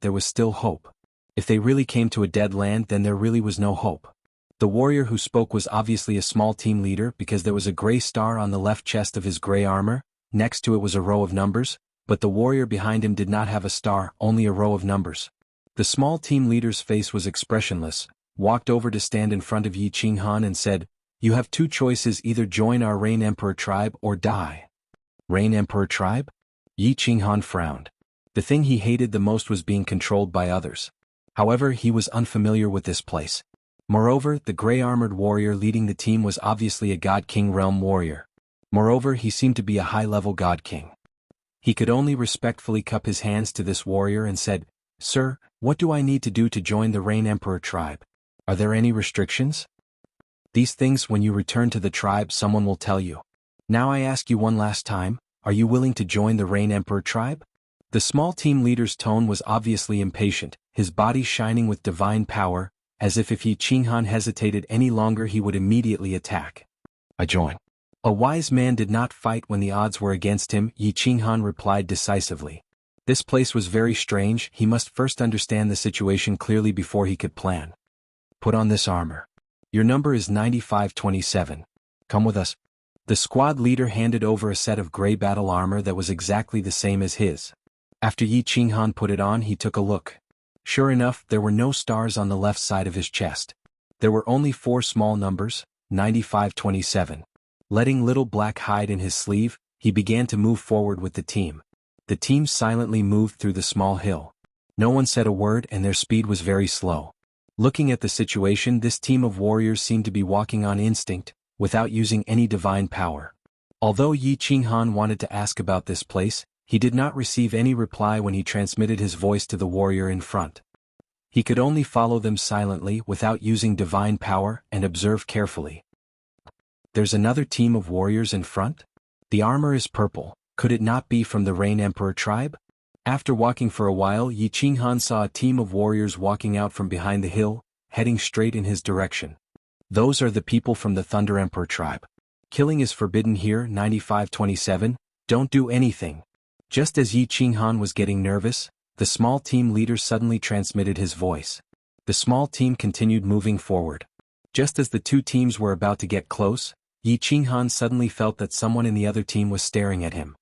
there was still hope. If they really came to a dead land, then there really was no hope. The warrior who spoke was obviously a small team leader because there was a gray star on the left chest of his gray armor, next to it was a row of numbers, but the warrior behind him did not have a star, only a row of numbers. The small team leader's face was expressionless, walked over to stand in front of Yi Qinghan and said, "You have two choices, either join our Rain Emperor tribe or die." Rain Emperor tribe? Yi Qinghan frowned. The thing he hated the most was being controlled by others. However, he was unfamiliar with this place. Moreover, the gray-armored warrior leading the team was obviously a God King realm warrior. Moreover, he seemed to be a high-level God King. He could only respectfully cup his hands to this warrior and said, "Sir, what do I need to do to join the Rain Emperor tribe? Are there any restrictions?" "These things, when you return to the tribe, someone will tell you. Now I ask you one last time, are you willing to join the Rain Emperor tribe?" The small team leader's tone was obviously impatient, his body shining with divine power, as if Yi Qinghan hesitated any longer he would immediately attack. "I join." A wise man did not fight when the odds were against him, Yi Qinghan replied decisively. This place was very strange, he must first understand the situation clearly before he could plan. "Put on this armor. Your number is 9527. Come with us." The squad leader handed over a set of gray battle armor that was exactly the same as his. After Yi Qinghan put it on, he took a look. Sure enough, there were no stars on the left side of his chest. There were only 4 small numbers, 9527. Letting little black hide in his sleeve, he began to move forward with the team. The team silently moved through the small hill. No one said a word and their speed was very slow. Looking at the situation, this team of warriors seemed to be walking on instinct, without using any divine power. Although Yi Qinghan wanted to ask about this place, he did not receive any reply when he transmitted his voice to the warrior in front. He could only follow them silently without using divine power and observe carefully. There's another team of warriors in front? The armor is purple, could it not be from the Rain Emperor tribe? After walking for a while, Yi Qinghan saw a team of warriors walking out from behind the hill, heading straight in his direction. Those are the people from the Thunder Emperor tribe. Killing is forbidden here, 9527, don't do anything. Just as Yi Qinghan was getting nervous, the small team leader suddenly transmitted his voice. The small team continued moving forward. Just as the two teams were about to get close, Yi Qinghan suddenly felt that someone in the other team was staring at him.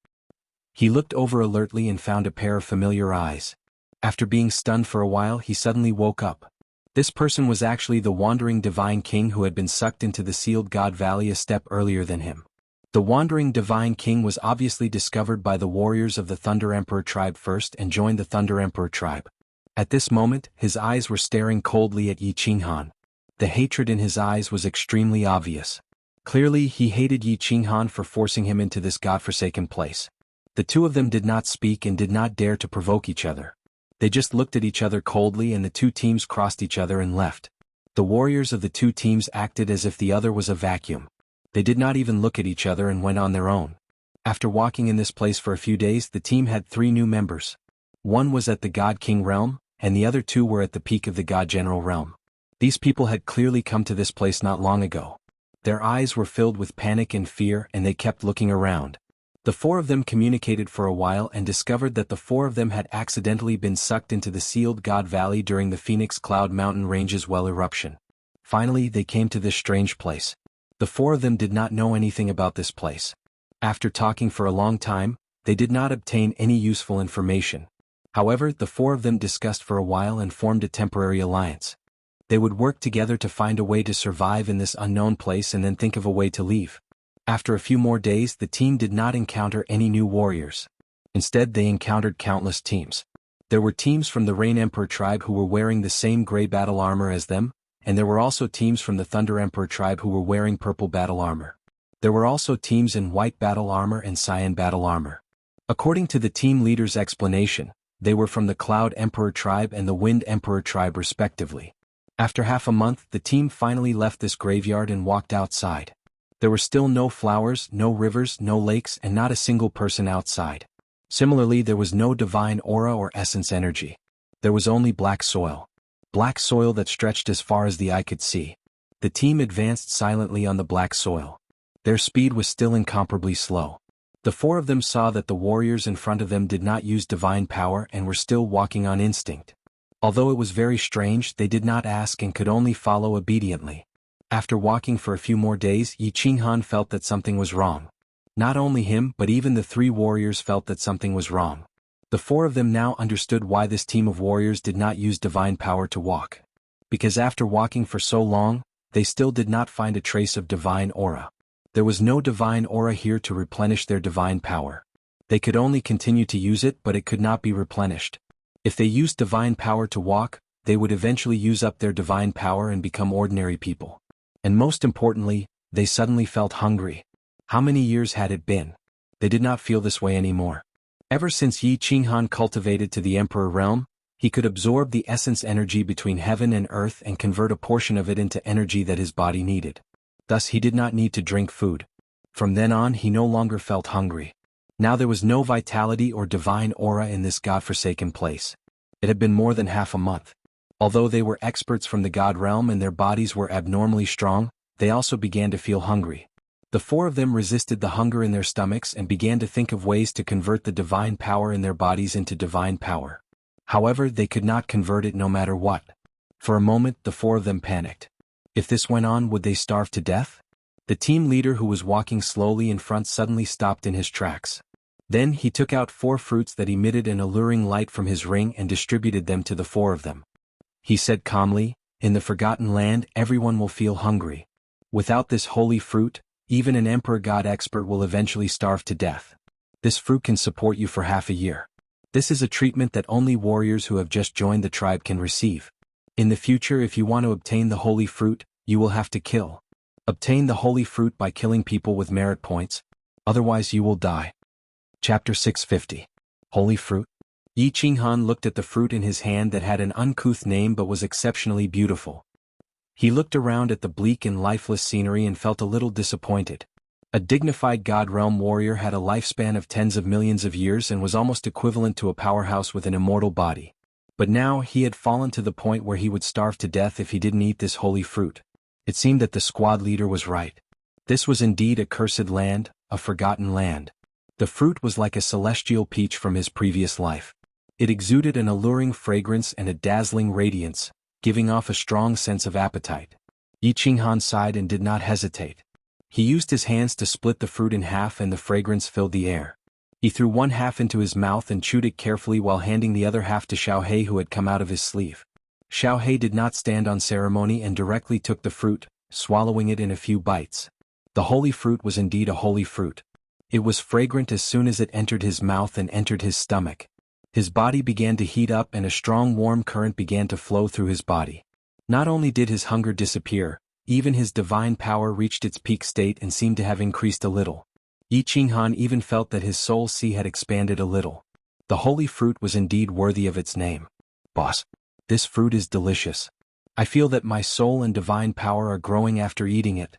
He looked over alertly and found a pair of familiar eyes. After being stunned for a while, he suddenly woke up. This person was actually the wandering divine king who had been sucked into the sealed God Valley a step earlier than him. The wandering divine king was obviously discovered by the warriors of the Thunder Emperor tribe first and joined the Thunder Emperor tribe. At this moment, his eyes were staring coldly at Yi Qinghan. The hatred in his eyes was extremely obvious. Clearly, he hated Yi Qinghan for forcing him into this godforsaken place. The two of them did not speak and did not dare to provoke each other. They just looked at each other coldly and the two teams crossed each other and left. The warriors of the two teams acted as if the other was a vacuum. They did not even look at each other and went on their own. After walking in this place for a few days, the team had 3 new members. One was at the God King realm, and the other 2 were at the peak of the God General realm. These people had clearly come to this place not long ago. Their eyes were filled with panic and fear and they kept looking around. The 4 of them communicated for a while and discovered that the 4 of them had accidentally been sucked into the sealed God Valley during the Phoenix Cloud Mountain Range's well eruption. Finally, they came to this strange place. The 4 of them did not know anything about this place. After talking for a long time, they did not obtain any useful information. However, the 4 of them discussed for a while and formed a temporary alliance. They would work together to find a way to survive in this unknown place and then think of a way to leave. After a few more days, the team did not encounter any new warriors. Instead, they encountered countless teams. There were teams from the Rain Emperor tribe who were wearing the same gray battle armor as them, and there were also teams from the Thunder Emperor tribe who were wearing purple battle armor. There were also teams in white battle armor and cyan battle armor. According to the team leader's explanation, they were from the Cloud Emperor tribe and the Wind Emperor tribe respectively. After half a month, the team finally left this graveyard and walked outside. There were still no flowers, no rivers, no lakes, and not a single person outside. Similarly, there was no divine aura or essence energy. There was only black soil. Black soil that stretched as far as the eye could see. The team advanced silently on the black soil. Their speed was still incomparably slow. The four of them saw that the warriors in front of them did not use divine power and were still walking on instinct. Although it was very strange, they did not ask and could only follow obediently. After walking for a few more days, Qinghan felt that something was wrong. Not only him but even the three warriors felt that something was wrong. The four of them now understood why this team of warriors did not use divine power to walk. Because after walking for so long, they still did not find a trace of divine aura. There was no divine aura here to replenish their divine power. They could only continue to use it, but it could not be replenished. If they used divine power to walk, they would eventually use up their divine power and become ordinary people. And most importantly, they suddenly felt hungry. How many years had it been? They did not feel this way anymore. Ever since Qinghan cultivated to the Emperor realm, he could absorb the essence energy between heaven and earth and convert a portion of it into energy that his body needed. Thus he did not need to drink food. From then on he no longer felt hungry. Now there was no vitality or divine aura in this godforsaken place. It had been more than half a month. Although they were experts from the god realm and their bodies were abnormally strong, they also began to feel hungry. The four of them resisted the hunger in their stomachs and began to think of ways to convert the divine power in their bodies into divine power. However, they could not convert it no matter what. For a moment, the four of them panicked. If this went on, would they starve to death? The team leader who was walking slowly in front suddenly stopped in his tracks. Then he took out 4 fruits that emitted an alluring light from his ring and distributed them to the 4 of them. He said calmly, "In the Forgotten Land, everyone will feel hungry. Without this holy fruit, even an emperor god expert will eventually starve to death. This fruit can support you for half a year. This is a treatment that only warriors who have just joined the tribe can receive. In the future, if you want to obtain the holy fruit, you will have to kill. Obtain the holy fruit by killing people with merit points, otherwise you will die." Chapter 650. Holy Fruit. Qinghan looked at the fruit in his hand that had an uncouth name but was exceptionally beautiful. He looked around at the bleak and lifeless scenery and felt a little disappointed. A dignified God Realm warrior had a lifespan of tens of millions of years and was almost equivalent to a powerhouse with an immortal body. But now he had fallen to the point where he would starve to death if he didn't eat this holy fruit. It seemed that the squad leader was right. This was indeed a cursed land, a forgotten land. The fruit was like a celestial peach from his previous life. It exuded an alluring fragrance and a dazzling radiance, giving off a strong sense of appetite. Qinghan sighed and did not hesitate. He used his hands to split the fruit in half and the fragrance filled the air. He threw one half into his mouth and chewed it carefully while handing the other half to Xiaohe, who had come out of his sleeve. Xiaohe did not stand on ceremony and directly took the fruit, swallowing it in a few bites. The holy fruit was indeed a holy fruit. It was fragrant as soon as it entered his mouth and entered his stomach. His body began to heat up and a strong warm current began to flow through his body. Not only did his hunger disappear, even his divine power reached its peak state and seemed to have increased a little. Qinghan even felt that his soul sea had expanded a little. The holy fruit was indeed worthy of its name. "Boss, this fruit is delicious. I feel that my soul and divine power are growing after eating it."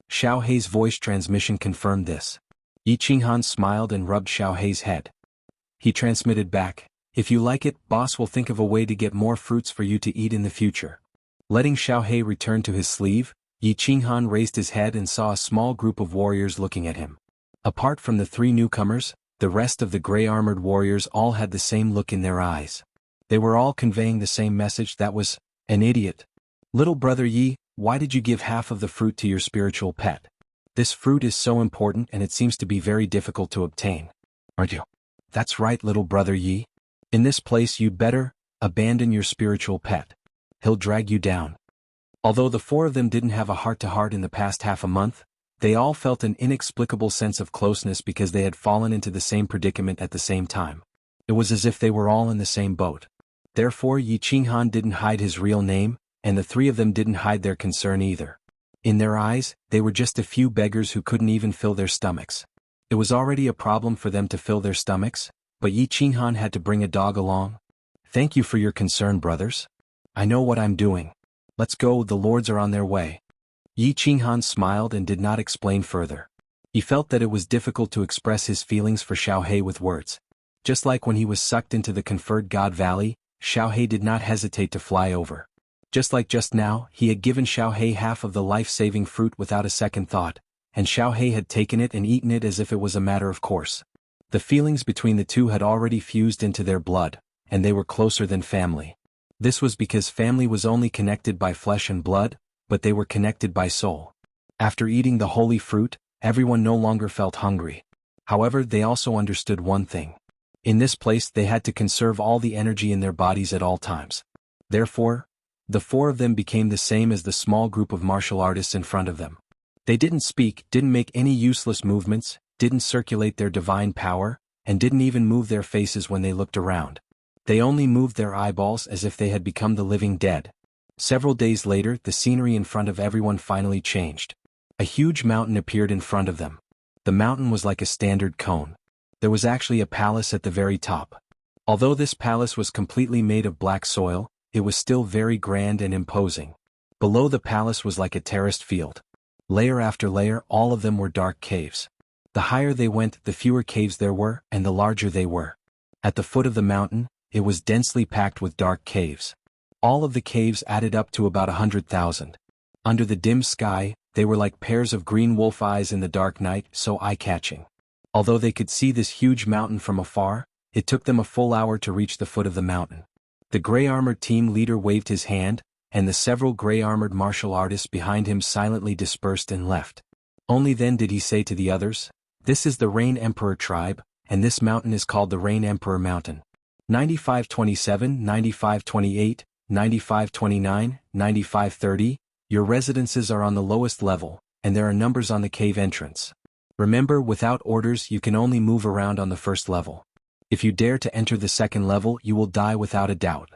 Xiaohe's voice transmission confirmed this. Qinghan smiled and rubbed Xiaohe's head. He transmitted back, "If you like it, boss will think of a way to get more fruits for you to eat in the future." Letting Xiaohe return to his sleeve, Qinghan raised his head and saw a small group of warriors looking at him. Apart from the 3 newcomers, the rest of the gray-armored warriors all had the same look in their eyes. They were all conveying the same message, that was, "An idiot. Little brother Yi, why did you give half of the fruit to your spiritual pet? This fruit is so important and it seems to be very difficult to obtain. Aren't you?" "That's right, little brother Yi. In this place you'd better abandon your spiritual pet. He'll drag you down." Although the 4 of them didn't have a heart-to-heart in the past half a month, they all felt an inexplicable sense of closeness because they had fallen into the same predicament at the same time. It was as if they were all in the same boat. Therefore Yi Qinghan didn't hide his real name, and the three of them didn't hide their concern either. In their eyes, they were just a few beggars who couldn't even fill their stomachs. It was already a problem for them to fill their stomachs, but Yi Qinghan had to bring a dog along. Thank you for your concern, brothers. I know what I'm doing. Let's go, the lords are on their way. Yi Qinghan smiled and did not explain further. He felt that it was difficult to express his feelings for Xiaohe with words. Just like when he was sucked into the conferred God Valley, Xiaohe did not hesitate to fly over. Just like just now, he had given Xiaohe half of the life-saving fruit without a second thought, and Xiaohe had taken it and eaten it as if it was a matter of course. The feelings between the two had already fused into their blood, and they were closer than family. This was because family was only connected by flesh and blood, but they were connected by soul. After eating the holy fruit, everyone no longer felt hungry. However, they also understood one thing. In this place they had to conserve all the energy in their bodies at all times. Therefore, the four of them became the same as the small group of martial artists in front of them. They didn't speak, didn't make any useless movements, didn't circulate their divine power, and didn't even move their faces when they looked around. They only moved their eyeballs as if they had become the living dead. Several days later, the scenery in front of everyone finally changed. A huge mountain appeared in front of them. The mountain was like a standard cone. There was actually a palace at the very top. Although this palace was completely made of black soil, it was still very grand and imposing. Below the palace was like a terraced field. Layer after layer, all of them were dark caves. The higher they went, the fewer caves there were, and the larger they were. At the foot of the mountain, it was densely packed with dark caves. All of the caves added up to about 100,000. Under the dim sky, they were like pairs of green wolf eyes in the dark night, so eye-catching. Although they could see this huge mountain from afar, it took them a full hour to reach the foot of the mountain. The gray-armored team leader waved his hand, and the several gray-armored martial artists behind him silently dispersed and left. Only then did he say to the others, "This is the Rain Emperor tribe, and this mountain is called the Rain Emperor Mountain. 9527, 9528, 9529, 9530, your residences are on the lowest level, and there are numbers on the cave entrance. Remember, without orders you can only move around on the first level. If you dare to enter the second level you will die without a doubt.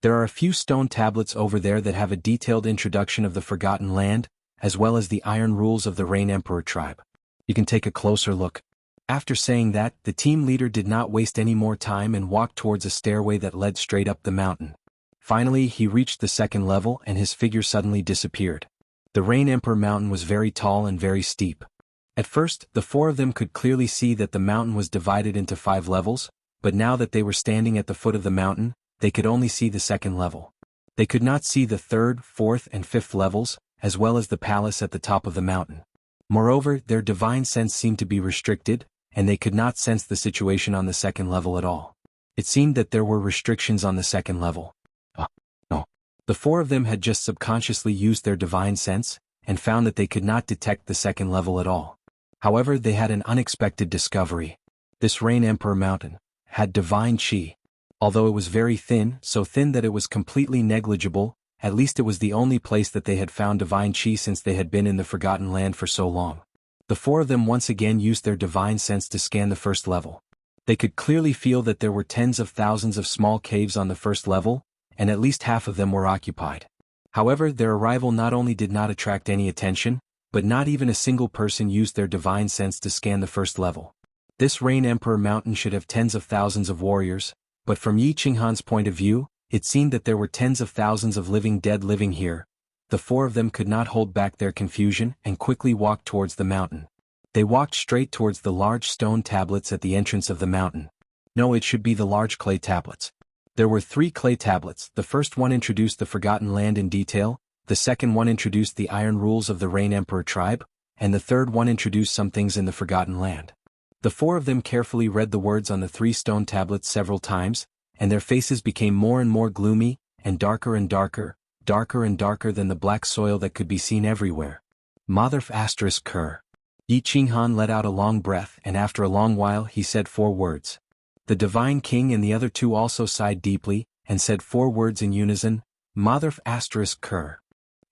There are a few stone tablets over there that have a detailed introduction of the Forgotten Land, as well as the iron rules of the Rain Emperor tribe. You can take a closer look." After saying that, the team leader did not waste any more time and walked towards a stairway that led straight up the mountain. Finally he reached the second level and his figure suddenly disappeared. The Rain Emperor Mountain was very tall and very steep. At first, the four of them could clearly see that the mountain was divided into 5 levels, but now that they were standing at the foot of the mountain, they could only see the second level. They could not see the 3rd, 4th, and 5th levels, as well as the palace at the top of the mountain. Moreover, their divine sense seemed to be restricted, and they could not sense the situation on the second level at all. It seemed that there were restrictions on the second level. No. The four of them had just subconsciously used their divine sense, and found that they could not detect the second level at all. However, they had an unexpected discovery. This Rain Emperor Mountain had divine chi. Although it was very thin, so thin that it was completely negligible, at least it was the only place that they had found divine chi since they had been in the Forgotten Land for so long. The four of them once again used their divine sense to scan the first level. They could clearly feel that there were tens of thousands of small caves on the first level, and at least half of them were occupied. However, their arrival not only did not attract any attention, but not even a single person used their divine sense to scan the first level. This Rain Emperor Mountain should have tens of thousands of warriors, but from Yi Qinghan's point of view, it seemed that there were tens of thousands of living dead living here. The four of them could not hold back their confusion and quickly walked towards the mountain. They walked straight towards the large stone tablets at the entrance of the mountain. No, it should be the large clay tablets. There were 3 clay tablets. The first one introduced the Forgotten Land in detail, the second one introduced the iron rules of the Rain Emperor tribe, and the third one introduced some things in the Forgotten Land. The four of them carefully read the words on the 3 stone tablets several times, and their faces became more and more gloomy, and darker and darker, darker and darker than the black soil that could be seen everywhere. Motherf asterisk cur. Yi Qinghan let out a long breath and after a long while he said 4 words. The Divine King and the other 2 also sighed deeply, and said 4 words in unison, Motherf asterisk cur.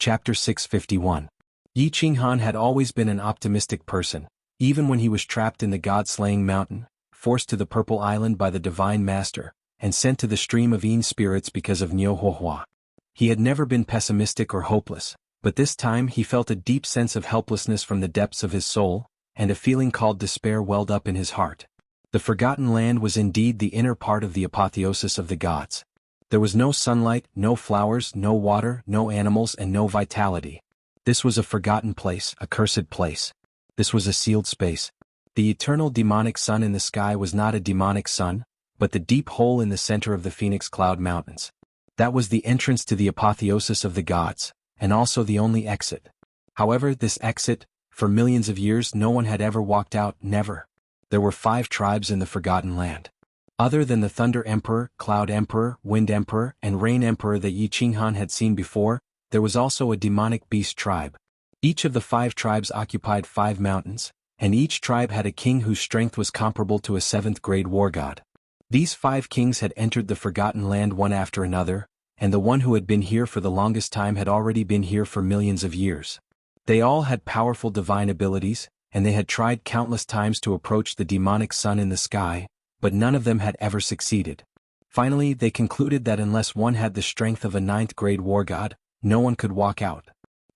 Chapter 651. Yi Qinghan had always been an optimistic person, even when he was trapped in the God-slaying mountain, forced to the Purple Island by the Divine Master, and sent to the stream of Yin spirits because of Niuhuahua. He had never been pessimistic or hopeless, but this time he felt a deep sense of helplessness from the depths of his soul, and a feeling called despair welled up in his heart. The Forgotten Land was indeed the inner part of the apotheosis of the gods. There was no sunlight, no flowers, no water, no animals, and no vitality. This was a forgotten place, a cursed place. This was a sealed space. The eternal demonic sun in the sky was not a demonic sun, but the deep hole in the center of the Phoenix Cloud Mountains. That was the entrance to the apotheosis of the gods, and also the only exit. However, this exit, for millions of years no one had ever walked out, never. There were 5 tribes in the Forgotten Land. Other than the Thunder Emperor, Cloud Emperor, Wind Emperor, and Rain Emperor that Yi Qinghan had seen before, there was also a demonic beast tribe. Each of the 5 tribes occupied 5 mountains, and each tribe had a king whose strength was comparable to a 7th-grade war god. These 5 kings had entered the Forgotten Land one after another, and the one who had been here for the longest time had already been here for millions of years. They all had powerful divine abilities, and they had tried countless times to approach the demonic sun in the sky, but none of them had ever succeeded. Finally, they concluded that unless one had the strength of a 9th-grade war god, no one could walk out.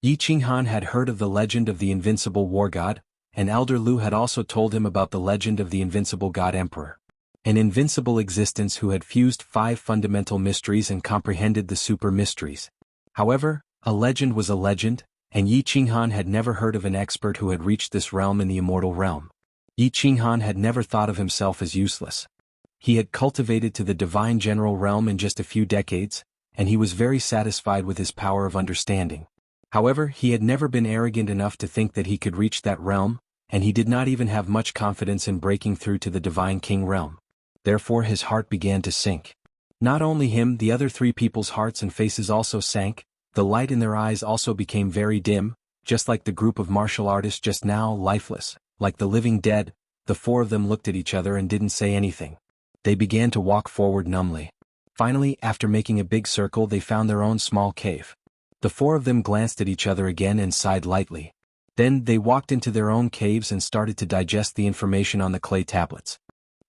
Yi Qinghan had heard of the legend of the invincible war god, and Elder Lu had also told him about the legend of the invincible god emperor. An invincible existence who had fused 5 fundamental mysteries and comprehended the super mysteries. However, a legend was a legend, and Yi Qinghan had never heard of an expert who had reached this realm in the immortal realm. Yi Qinghan had never thought of himself as useless. He had cultivated to the divine general realm in just a few decades, and he was very satisfied with his power of understanding. However, he had never been arrogant enough to think that he could reach that realm, and he did not even have much confidence in breaking through to the divine king realm. Therefore his heart began to sink. Not only him, the other 3 people's hearts and faces also sank, the light in their eyes also became very dim, just like the group of martial artists just now, lifeless, like the living dead. The 4 of them looked at each other and didn't say anything. They began to walk forward numbly. Finally, after making a big circle, they found their own small cave. The 4 of them glanced at each other again and sighed lightly. Then they walked into their own caves and started to digest the information on the clay tablets.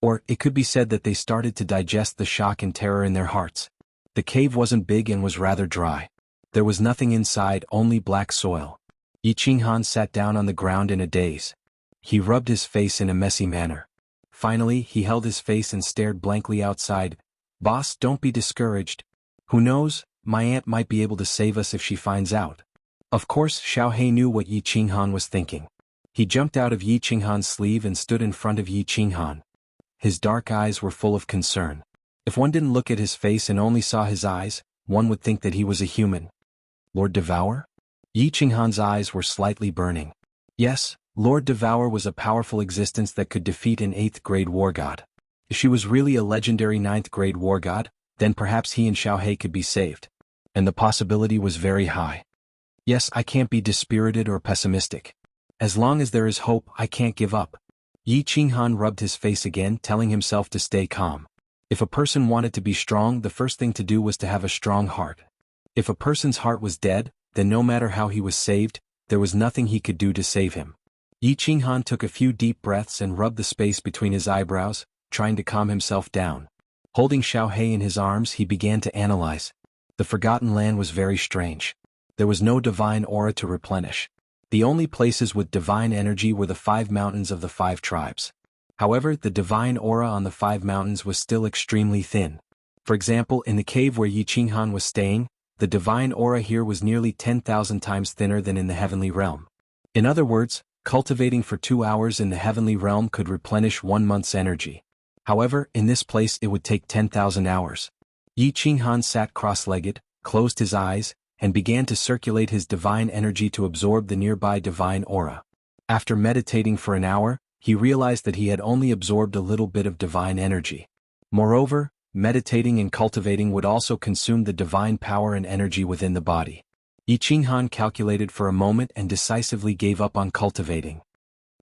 Or, it could be said that they started to digest the shock and terror in their hearts. The cave wasn't big and was rather dry. There was nothing inside, only black soil. Yi Qinghan sat down on the ground in a daze. He rubbed his face in a messy manner. Finally, he held his face and stared blankly outside. "Boss, don't be discouraged. Who knows, my aunt might be able to save us if she finds out." Of course, Xiaohei knew what Yi Qinghan was thinking. He jumped out of Yi Qinghan's sleeve and stood in front of Yi Qinghan. His dark eyes were full of concern. If one didn't look at his face and only saw his eyes, one would think that he was a human. Lord Devour? Yi Qinghan's eyes were slightly burning. Yes, Lord Devour was a powerful existence that could defeat an 8th-grade war god. If she was really a legendary 9th-grade war god, then perhaps he and Xiaohei could be saved. And the possibility was very high. Yes, I can't be dispirited or pessimistic. As long as there is hope, I can't give up. Yi Qinghan rubbed his face again, telling himself to stay calm. If a person wanted to be strong, the first thing to do was to have a strong heart. If a person's heart was dead, then no matter how he was saved, there was nothing he could do to save him. Yi Qinghan took a few deep breaths and rubbed the space between his eyebrows, trying to calm himself down. Holding Xiaohei in his arms, he began to analyze. The Forgotten Land was very strange. There was no divine aura to replenish. The only places with divine energy were the 5 mountains of the 5 tribes. However, the divine aura on the 5 mountains was still extremely thin. For example, in the cave where Yi Qinghan was staying, the divine aura here was nearly 10,000 times thinner than in the heavenly realm. In other words, cultivating for 2 hours in the heavenly realm could replenish 1 month's energy. However, in this place it would take 10,000 hours. Yi Qinghan sat cross-legged, closed his eyes, and began to circulate his divine energy to absorb the nearby divine aura. After meditating for an hour, he realized that he had only absorbed a little bit of divine energy. Moreover, meditating and cultivating would also consume the divine power and energy within the body. Yi Qinghan calculated for a moment and decisively gave up on cultivating.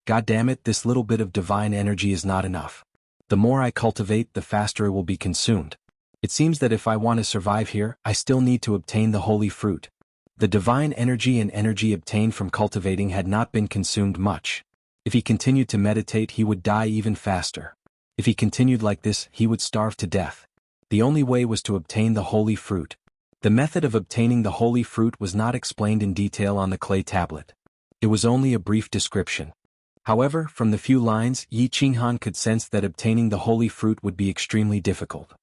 God damn it, this little bit of divine energy is not enough. The more I cultivate, the faster it will be consumed. It seems that if I want to survive here, I still need to obtain the holy fruit. The divine energy and energy obtained from cultivating had not been consumed much. If he continued to meditate, he would die even faster. If he continued like this, he would starve to death. The only way was to obtain the holy fruit. The method of obtaining the holy fruit was not explained in detail on the clay tablet. It was only a brief description. However, from the few lines, Yi Qinghan could sense that obtaining the holy fruit would be extremely difficult.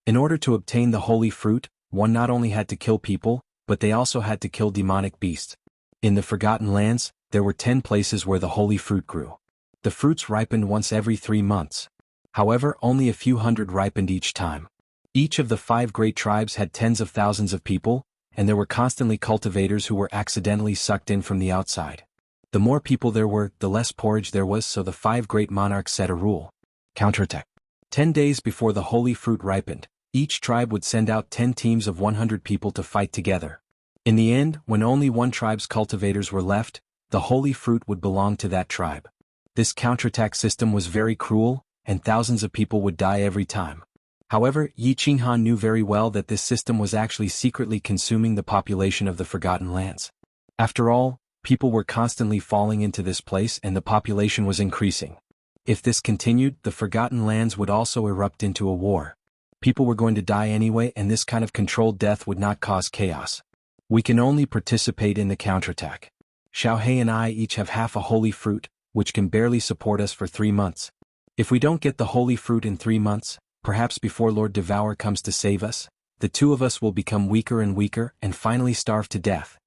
In order to obtain the holy fruit, one not only had to kill people, but they also had to kill demonic beasts. In the Forgotten Lands, there were 10 places where the holy fruit grew. The fruits ripened once every 3 months. However, only a few hundred ripened each time. Each of the 5 great tribes had tens of thousands of people, and there were constantly cultivators who were accidentally sucked in from the outside. The more people there were, the less porridge there was, so the 5 great monarchs set a rule. Counterattack. 10 days before the holy fruit ripened, each tribe would send out 10 teams of 100 people to fight together. In the end, when only one tribe's cultivators were left, the holy fruit would belong to that tribe. This counterattack system was very cruel, and thousands of people would die every time. However, Yi Qinghan knew very well that this system was actually secretly consuming the population of the Forgotten Lands. After all, people were constantly falling into this place and the population was increasing. If this continued, the Forgotten Lands would also erupt into a war. People were going to die anyway, and this kind of controlled death would not cause chaos. We can only participate in the counterattack. Xiaohe and I each have half a holy fruit, which can barely support us for 3 months. If we don't get the holy fruit in 3 months, perhaps before Lord Devour comes to save us, the 2 of us will become weaker and weaker and finally starve to death.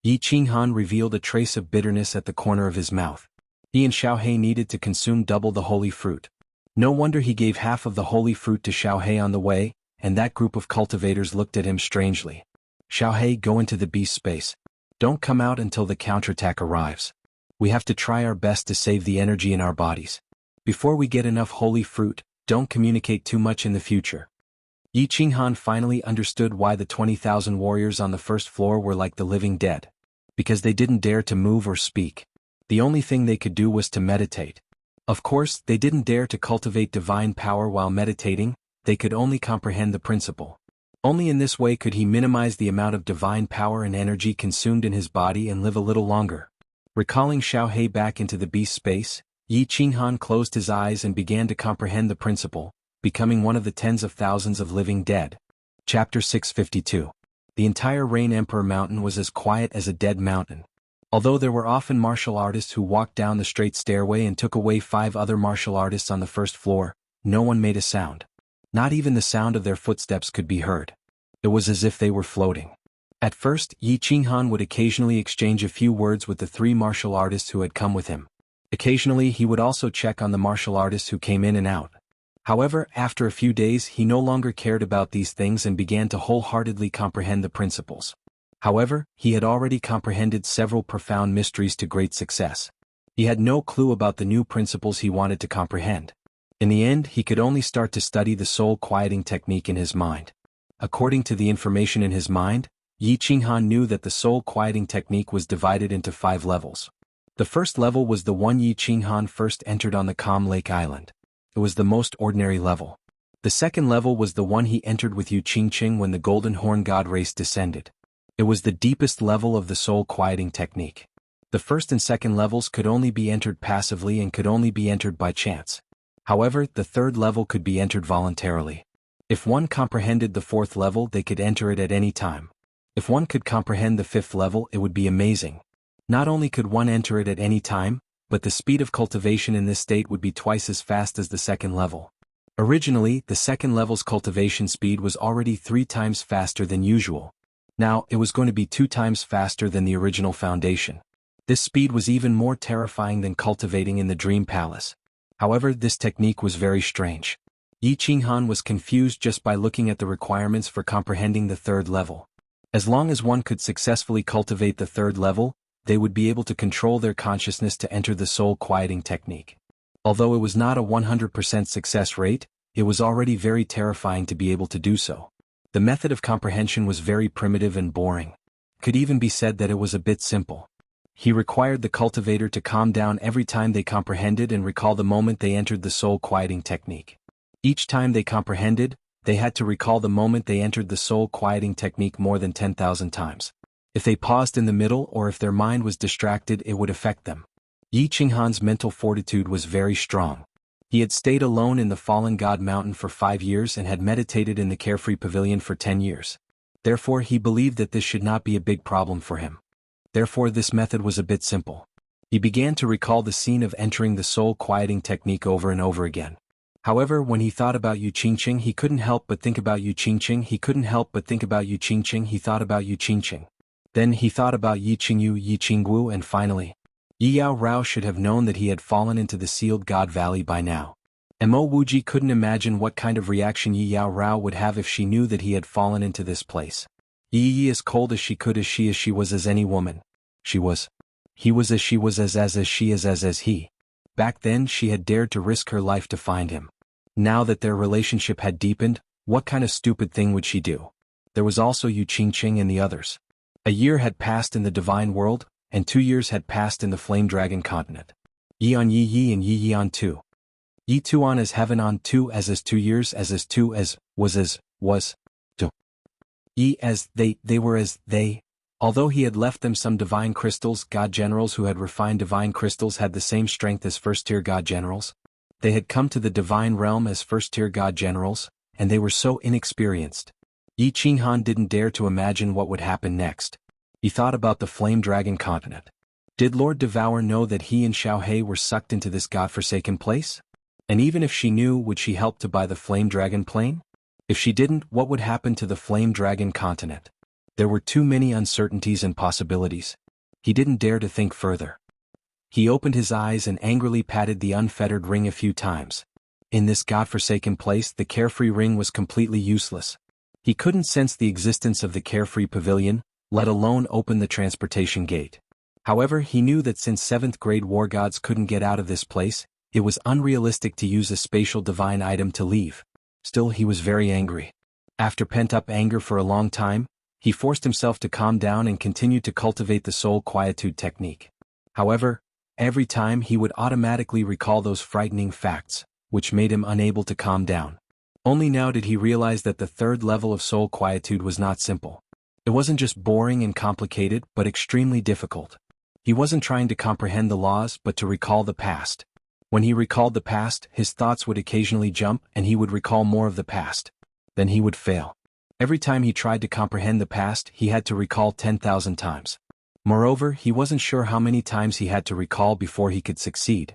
Yi Qinghan revealed a trace of bitterness at the corner of his mouth. He and Xiaohe needed to consume double the holy fruit. No wonder he gave half of the holy fruit to Xiaohe on the way, and that group of cultivators looked at him strangely. Xiaohe, go into the beast space. Don't come out until the counterattack arrives. We have to try our best to save the energy in our bodies. Before we get enough holy fruit, don't communicate too much in the future. Yi Qinghan finally understood why the 20,000 warriors on the first floor were like the living dead. Because they didn't dare to move or speak. The only thing they could do was to meditate. Of course, they didn't dare to cultivate divine power while meditating, they could only comprehend the principle. Only in this way could he minimize the amount of divine power and energy consumed in his body and live a little longer. Recalling Xiaohe back into the beast space, Yi Qinghan closed his eyes and began to comprehend the principle, becoming one of the tens of thousands of living dead. Chapter 652. The entire Rain Emperor Mountain was as quiet as a dead mountain. Although there were often martial artists who walked down the straight stairway and took away 5 other martial artists on the first floor, no one made a sound. Not even the sound of their footsteps could be heard. It was as if they were floating. At first, Yi Qinghan would occasionally exchange a few words with the 3 martial artists who had come with him. Occasionally he would also check on the martial artists who came in and out. However, after a few days he no longer cared about these things and began to wholeheartedly comprehend the principles. However, he had already comprehended several profound mysteries to great success. He had no clue about the new principles he wanted to comprehend. In the end, he could only start to study the soul quieting technique in his mind. According to the information in his mind, Yi Qinghan knew that the soul quieting technique was divided into 5 levels. The first level was the one Yi Qinghan first entered on the Calm Lake Island. It was the most ordinary level. The second level was the one he entered with Yu Qingqing when the Golden Horn God race descended. It was the deepest level of the soul quieting technique. The first and second levels could only be entered passively and could only be entered by chance. However, the third level could be entered voluntarily. If one comprehended the 4th level, they could enter it at any time. If one could comprehend the 5th level, it would be amazing. Not only could one enter it at any time, but the speed of cultivation in this state would be twice as fast as the second level. Originally, the second level's cultivation speed was already 3 times faster than usual. Now, it was going to be 2 times faster than the original foundation. This speed was even more terrifying than cultivating in the Dream Palace. However, this technique was very strange. Yi Qinghan was confused just by looking at the requirements for comprehending the 3rd level. As long as one could successfully cultivate the 3rd level, they would be able to control their consciousness to enter the soul quieting technique. Although it was not a 100% success rate, it was already very terrifying to be able to do so. The method of comprehension was very primitive and boring. Could even be said that it was a bit simple. He required the cultivator to calm down every time they comprehended and recall the moment they entered the soul quieting technique. Each time they comprehended, they had to recall the moment they entered the soul quieting technique more than 10,000 times. If they paused in the middle or if their mind was distracted, it would affect them. Yi Qinghan's mental fortitude was very strong. He had stayed alone in the Fallen God Mountain for 5 years and had meditated in the Carefree Pavilion for 10 years. Therefore he believed that this should not be a big problem for him. Therefore this method was a bit simple. He began to recall the scene of entering the soul-quieting technique over and over again. However, when he thought about Xianxia, he couldn't help but think about Xianxia. He couldn't help but think about Xianxia. He thought about Xianxia. Then he thought about Jianghu, and finally, Yao Rao should have known that he had fallen into the sealed God Valley by now. Mo Wuji couldn't imagine what kind of reaction Yao Rao would have if she knew that he had fallen into this place. Yi as cold as she could, as she was as any woman. She was. He was as she was as she is as he. Back then she had dared to risk her life to find him. Now that their relationship had deepened, what kind of stupid thing would she do? There was also Xianxia and the others. A year had passed in the divine world, and 2 years had passed in the flame dragon continent. Yi on Yi and Yi on 2. Yi 2 on as heaven on 2 as 2 years as 2 as was. To. Yi as they were as they. Although he had left them some divine crystals, god generals who had refined divine crystals had the same strength as first-tier god generals. They had come to the divine realm as first-tier god generals, and they were so inexperienced. Yi Qinghan didn't dare to imagine what would happen next. He thought about the flame dragon continent. Did Lord Devour know that he and Xiaohei were sucked into this godforsaken place? And even if she knew, would she help to buy the flame dragon plane? If she didn't, what would happen to the flame dragon continent? There were too many uncertainties and possibilities. He didn't dare to think further. He opened his eyes and angrily patted the unfettered ring a few times. In this godforsaken place, the carefree ring was completely useless. He couldn't sense the existence of the carefree pavilion, let alone open the transportation gate. However, he knew that since 7th grade war gods couldn't get out of this place, it was unrealistic to use a spatial divine item to leave. Still, he was very angry. After pent-up anger for a long time, he forced himself to calm down and continued to cultivate the soul quietude technique. However, every time he would automatically recall those frightening facts, which made him unable to calm down. Only now did he realize that the third level of soul quietude was not simple. It wasn't just boring and complicated, but extremely difficult. He wasn't trying to comprehend the laws, but to recall the past. When he recalled the past, his thoughts would occasionally jump and he would recall more of the past. Then he would fail. Every time he tried to comprehend the past, he had to recall 10,000 times. Moreover, he wasn't sure how many times he had to recall before he could succeed.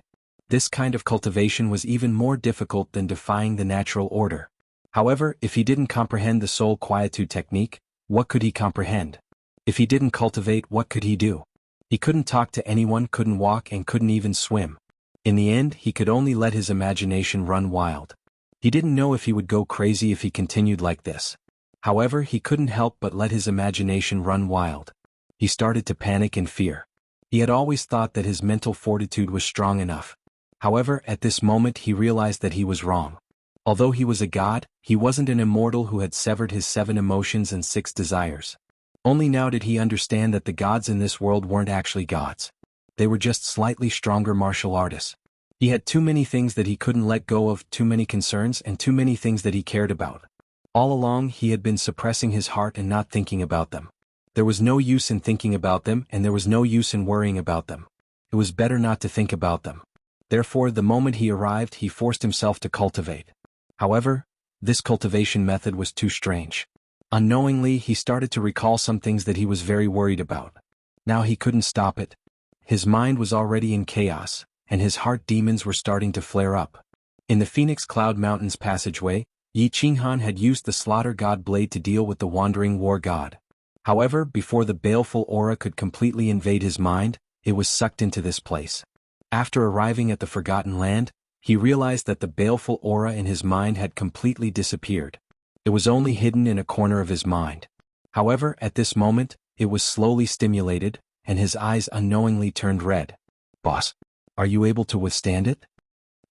This kind of cultivation was even more difficult than defying the natural order. However, if he didn't comprehend the soul quietude technique, what could he comprehend? If he didn't cultivate, what could he do? He couldn't talk to anyone, couldn't walk, and couldn't even swim. In the end, he could only let his imagination run wild. He didn't know if he would go crazy if he continued like this. However, he couldn't help but let his imagination run wild. He started to panic and fear. He had always thought that his mental fortitude was strong enough. However, at this moment he realized that he was wrong. Although he was a god, he wasn't an immortal who had severed his 7 emotions and 6 desires. Only now did he understand that the gods in this world weren't actually gods. They were just slightly stronger martial artists. He had too many things that he couldn't let go of, too many concerns and too many things that he cared about. All along he had been suppressing his heart and not thinking about them. There was no use in thinking about them, and there was no use in worrying about them. It was better not to think about them. Therefore, the moment he arrived, he forced himself to cultivate. However, this cultivation method was too strange. Unknowingly, he started to recall some things that he was very worried about. Now he couldn't stop it. His mind was already in chaos, and his heart demons were starting to flare up. In the Phoenix Cloud Mountains passageway, Yi Qinghan had used the Slaughter God Blade to deal with the Wandering War God. However, before the baleful aura could completely invade his mind, it was sucked into this place. After arriving at the Forgotten Land, he realized that the baleful aura in his mind had completely disappeared. It was only hidden in a corner of his mind. However, at this moment, it was slowly stimulated, and his eyes unknowingly turned red. "Boss, are you able to withstand it?"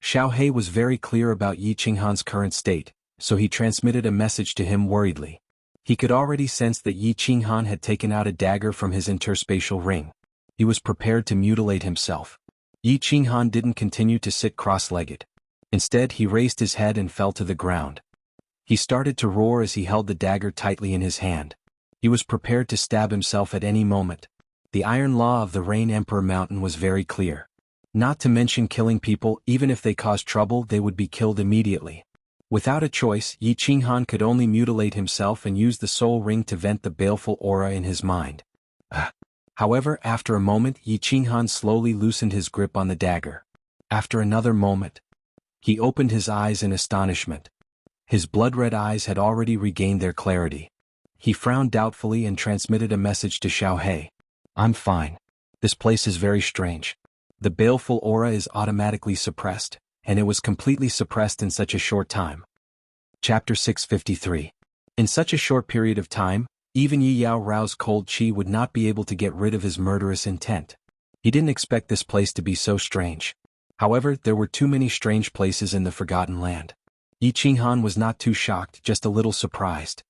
Xiaohei was very clear about Yi Qinghan's current state, so he transmitted a message to him worriedly. He could already sense that Yi Qinghan had taken out a dagger from his interspatial ring. He was prepared to mutilate himself. Yi Qinghan didn't continue to sit cross-legged. Instead, he raised his head and fell to the ground. He started to roar as he held the dagger tightly in his hand. He was prepared to stab himself at any moment. The iron law of the Rain Emperor Mountain was very clear. Not to mention killing people. Even if they caused trouble, they would be killed immediately. Without a choice, Yi Qinghan could only mutilate himself and use the soul ring to vent the baleful aura in his mind. However, after a moment, Yi Qinghan slowly loosened his grip on the dagger. After another moment, he opened his eyes in astonishment. His blood-red eyes had already regained their clarity. He frowned doubtfully and transmitted a message to Xiaohei. I'm fine. This place is very strange. The baleful aura is automatically suppressed, and it was completely suppressed in such a short time. Chapter 653. In such a short period of time, even Yi Yao Rao's cold qi would not be able to get rid of his murderous intent. He didn't expect this place to be so strange. However, there were too many strange places in the Forgotten Land. Yi Qinghan was not too shocked, just a little surprised.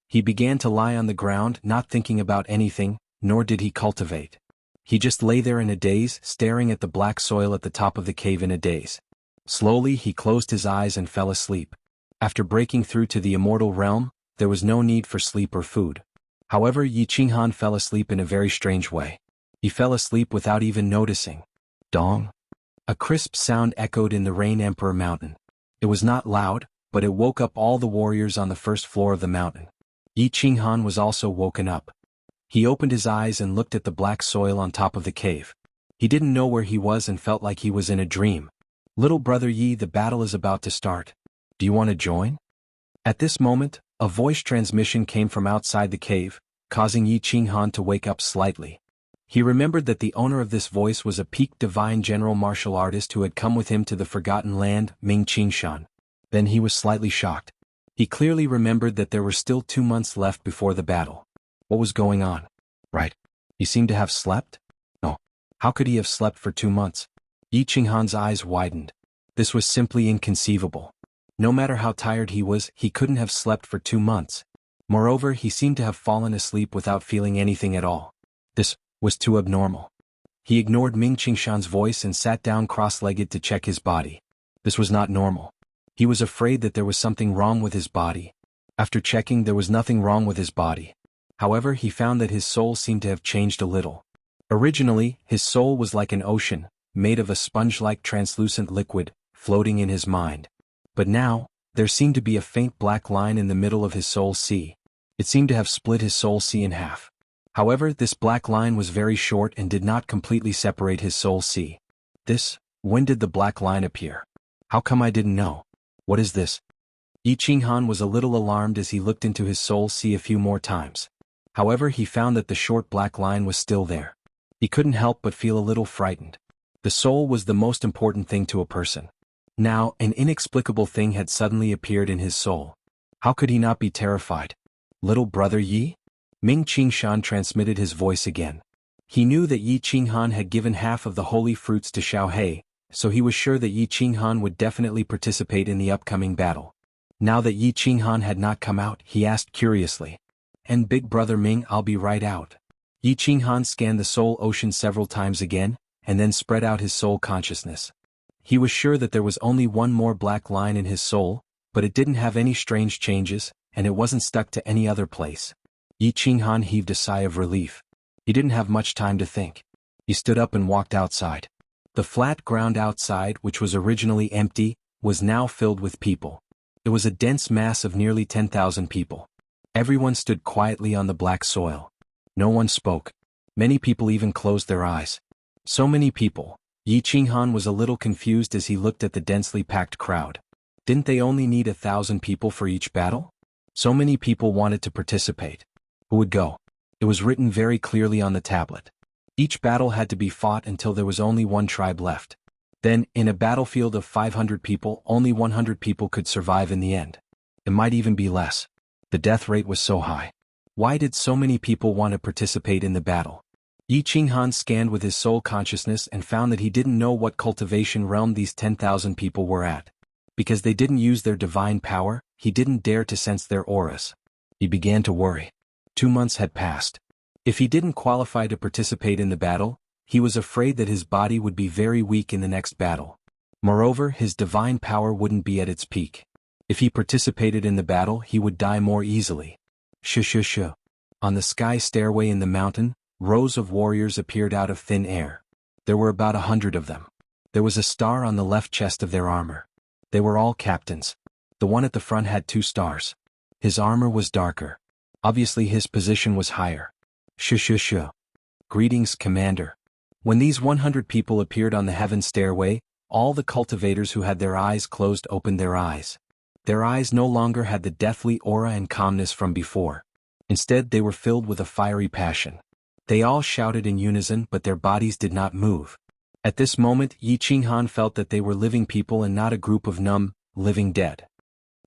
He began to lie on the ground, not thinking about anything, nor did he cultivate. He just lay there in a daze, staring at the black soil at the top of the cave in a daze. Slowly he closed his eyes and fell asleep. After breaking through to the immortal realm, there was no need for sleep or food. However, Yi Qinghan fell asleep in a very strange way. He fell asleep without even noticing. Dong! A crisp sound echoed in the Rain Emperor Mountain. It was not loud, but it woke up all the warriors on the first floor of the mountain. Yi Qinghan was also woken up. He opened his eyes and looked at the black soil on top of the cave. He didn't know where he was and felt like he was in a dream. Little brother Yi, the battle is about to start. Do you want to join? At this moment, a voice transmission came from outside the cave, causing Yi Qinghan to wake up slightly. He remembered that the owner of this voice was a peaked divine general martial artist who had come with him to the Forgotten Land, Ming Qingshan. Then he was slightly shocked. He clearly remembered that there were still 2 months left before the battle. What was going on? Right. He seemed to have slept? No. How could he have slept for 2 months? Yi Qinghan's eyes widened. This was simply inconceivable. No matter how tired he was, he couldn't have slept for 2 months. Moreover, he seemed to have fallen asleep without feeling anything at all. This was too abnormal. He ignored Ming Qingshan's voice and sat down cross-legged to check his body. This was not normal. He was afraid that there was something wrong with his body. After checking, there was nothing wrong with his body. However, he found that his soul seemed to have changed a little. Originally, his soul was like an ocean, made of a sponge-like translucent liquid, floating in his mind. But now, there seemed to be a faint black line in the middle of his soul sea. It seemed to have split his soul sea in half. However, this black line was very short and did not completely separate his soul sea. When did the black line appear? How come I didn't know? What is this? Yi Qinghan was a little alarmed as he looked into his soul sea a few more times. However, he found that the short black line was still there. He couldn't help but feel a little frightened. The soul was the most important thing to a person. Now, an inexplicable thing had suddenly appeared in his soul. How could he not be terrified? Little brother Yi? Ming Qingshan transmitted his voice again. He knew that Yi Qinghan had given half of the holy fruits to Xiaohei, so he was sure that Yi Qinghan would definitely participate in the upcoming battle. Now that Yi Qinghan had not come out, he asked curiously. And big brother Ming, I'll be right out. Yi Qinghan scanned the soul ocean several times again, and then spread out his soul consciousness. He was sure that there was only one more black line in his soul, but it didn't have any strange changes, and it wasn't stuck to any other place. Yi Qinghan heaved a sigh of relief. He didn't have much time to think. He stood up and walked outside. The flat ground outside, which was originally empty, was now filled with people. It was a dense mass of nearly 10,000 people. Everyone stood quietly on the black soil. No one spoke. Many people even closed their eyes. So many people. Yi Qinghan was a little confused as he looked at the densely packed crowd. Didn't they only need 1,000 people for each battle? So many people wanted to participate. Who would go? It was written very clearly on the tablet. Each battle had to be fought until there was only one tribe left. Then, in a battlefield of 500 people, only 100 people could survive in the end. It might even be less. The death rate was so high. Why did so many people want to participate in the battle? Yi Qinghan scanned with his soul consciousness and found that he didn't know what cultivation realm these 10,000 people were at. Because they didn't use their divine power, he didn't dare to sense their auras. He began to worry. 2 months had passed. If he didn't qualify to participate in the battle, he was afraid that his body would be very weak in the next battle. Moreover, his divine power wouldn't be at its peak. If he participated in the battle, he would die more easily. Shh. On the sky stairway in the mountain, rows of warriors appeared out of thin air. There were about 100 of them. There was a star on the left chest of their armor. They were all captains. The one at the front had 2 stars. His armor was darker. Obviously his position was higher. Xianxia. Greetings, Commander. When these 100 people appeared on the heaven stairway, all the cultivators who had their eyes closed opened their eyes. Their eyes no longer had the deathly aura and calmness from before. Instead they were filled with a fiery passion. They all shouted in unison, but their bodies did not move. At this moment Xianxia felt that they were living people and not a group of numb, living dead.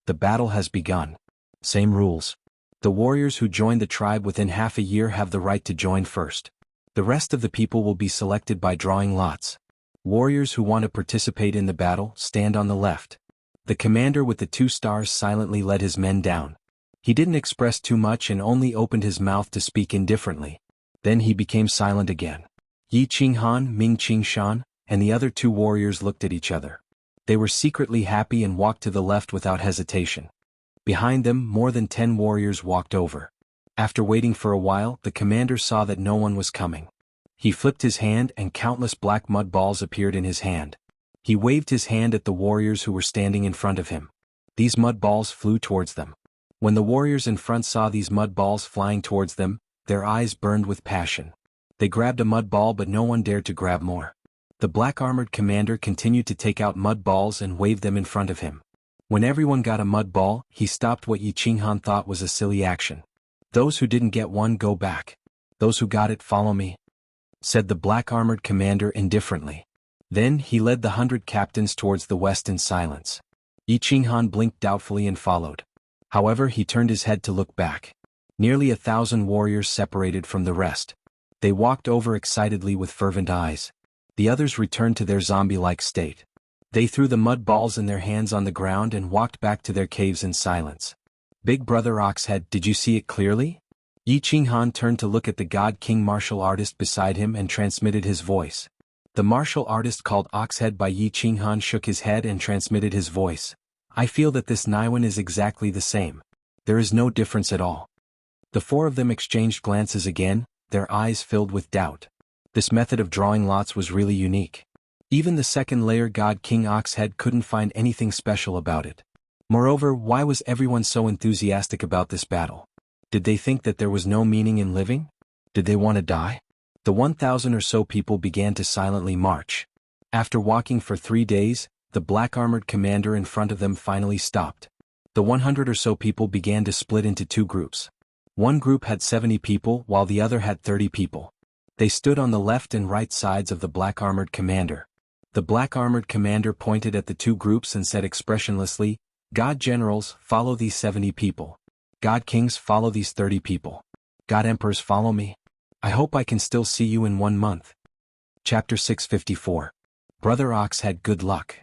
The battle has begun. Same rules. The warriors who join the tribe within half a year have the right to join first. The rest of the people will be selected by drawing lots. Warriors who want to participate in the battle stand on the left. The commander with the 2 stars silently led his men down. He didn't express too much and only opened his mouth to speak indifferently. Then he became silent again. Xianxia, Ming-Qingshan, and the other 2 warriors looked at each other. They were secretly happy and walked to the left without hesitation. Behind them, more than 10 warriors walked over. After waiting for a while, the commander saw that no one was coming. He flipped his hand and countless black mud balls appeared in his hand. He waved his hand at the warriors who were standing in front of him. These mud balls flew towards them. When the warriors in front saw these mud balls flying towards them, their eyes burned with passion. They grabbed a mud ball, but no one dared to grab more. The black-armored commander continued to take out mud balls and wave them in front of him. When everyone got a mud ball, he stopped what Xianxia thought was a silly action. Those who didn't get one go back. Those who got it follow me, said the black-armored commander indifferently. Then he led the 100 captains towards the west in silence. Xianxia blinked doubtfully and followed. However, he turned his head to look back. Nearly 1,000 warriors separated from the rest. They walked over excitedly with fervent eyes. The others returned to their zombie-like state. They threw the mud balls in their hands on the ground and walked back to their caves in silence. Big Brother Oxhead, did you see it clearly? Xianxia turned to look at the God King martial artist beside him and transmitted his voice. The martial artist called Oxhead by Xianxia shook his head and transmitted his voice. I feel that this Niwen is exactly the same. There is no difference at all. The 4 of them exchanged glances again, their eyes filled with doubt. This method of drawing lots was really unique. Even the second layer God King Oxhead couldn't find anything special about it. Moreover, why was everyone so enthusiastic about this battle? Did they think that there was no meaning in living? Did they want to die? The 1,000 or so people began to silently march. After walking for 3 days, the black-armored commander in front of them finally stopped. The 100 or so people began to split into 2 groups. One group had 70 people while the other had 30 people. They stood on the left and right sides of the black-armored commander. The black-armored commander pointed at the 2 groups and said expressionlessly, God generals, follow these 70 people. God kings, follow these 30 people. God emperors, follow me. I hope I can still see you in 1 month. Chapter 654. Brother Oxhead, good luck.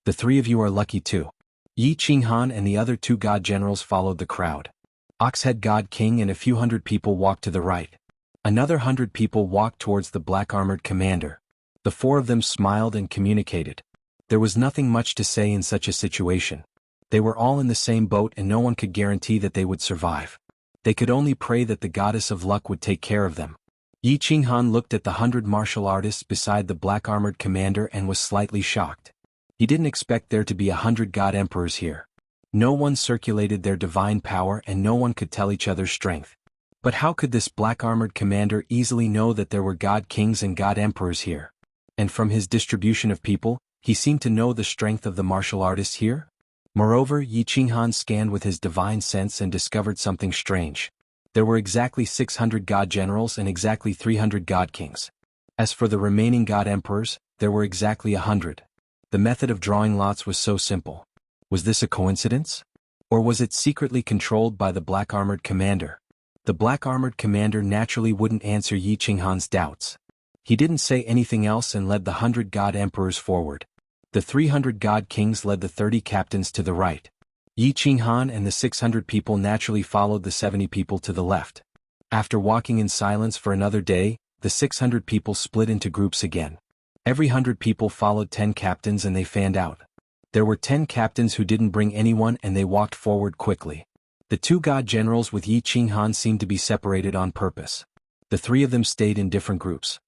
The 3 of you are lucky too. Xianxia and the other 2 god generals followed the crowd. Oxhead God King and a few hundred people walked to the right. Another 100 people walked towards the black-armored commander. The 4 of them smiled and communicated. There was nothing much to say in such a situation. They were all in the same boat and no one could guarantee that they would survive. They could only pray that the goddess of luck would take care of them. Xianxia looked at the 100 martial artists beside the black-armored commander and was slightly shocked. He didn't expect there to be 100 god emperors here. No one circulated their divine power and no one could tell each other's strength. But how could this black-armored commander easily know that there were god kings and god emperors here? And from his distribution of people, he seemed to know the strength of the martial artists here? Moreover, Xianxia scanned with his divine sense and discovered something strange. There were exactly 600 god generals and exactly 300 god kings. As for the remaining god emperors, there were exactly 100. The method of drawing lots was so simple. Was this a coincidence? Or was it secretly controlled by the black-armored commander? The black-armored commander naturally wouldn't answer Xianxia's doubts. He didn't say anything else and led the 100 god emperors forward. The 300 god kings led the 30 captains to the right. Xianxia and the 600 people naturally followed the 70 people to the left. After walking in silence for another day, the 600 people split into groups again. Every 100 people followed 10 captains and they fanned out. There were 10 captains who didn't bring anyone and they walked forward quickly. The 2 god generals with Xianxia seemed to be separated on purpose. The 3 of them stayed in different groups.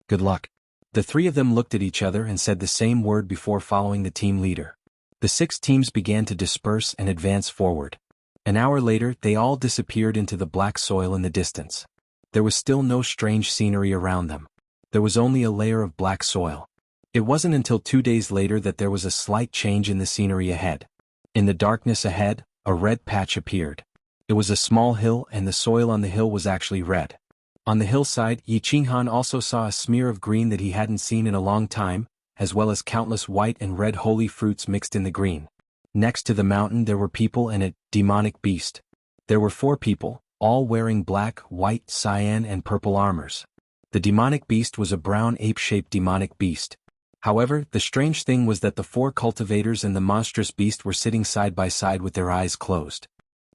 Good luck. The three of them looked at each other and said the same word before following the team leader. The 6 teams began to disperse and advance forward. An hour later, they all disappeared into the black soil in the distance. There was still no strange scenery around them. There was only a layer of black soil. It wasn't until 2 days later that there was a slight change in the scenery ahead. In the darkness ahead, a red patch appeared. It was a small hill, and the soil on the hill was actually red. On the hillside, Qinghan also saw a smear of green that he hadn't seen in a long time, as well as countless white and red holy fruits mixed in the green. Next to the mountain there were people and a demonic beast. There were 4 people, all wearing black, white, cyan and purple armors. The demonic beast was a brown ape-shaped demonic beast. However, the strange thing was that the 4 cultivators and the monstrous beast were sitting side by side with their eyes closed.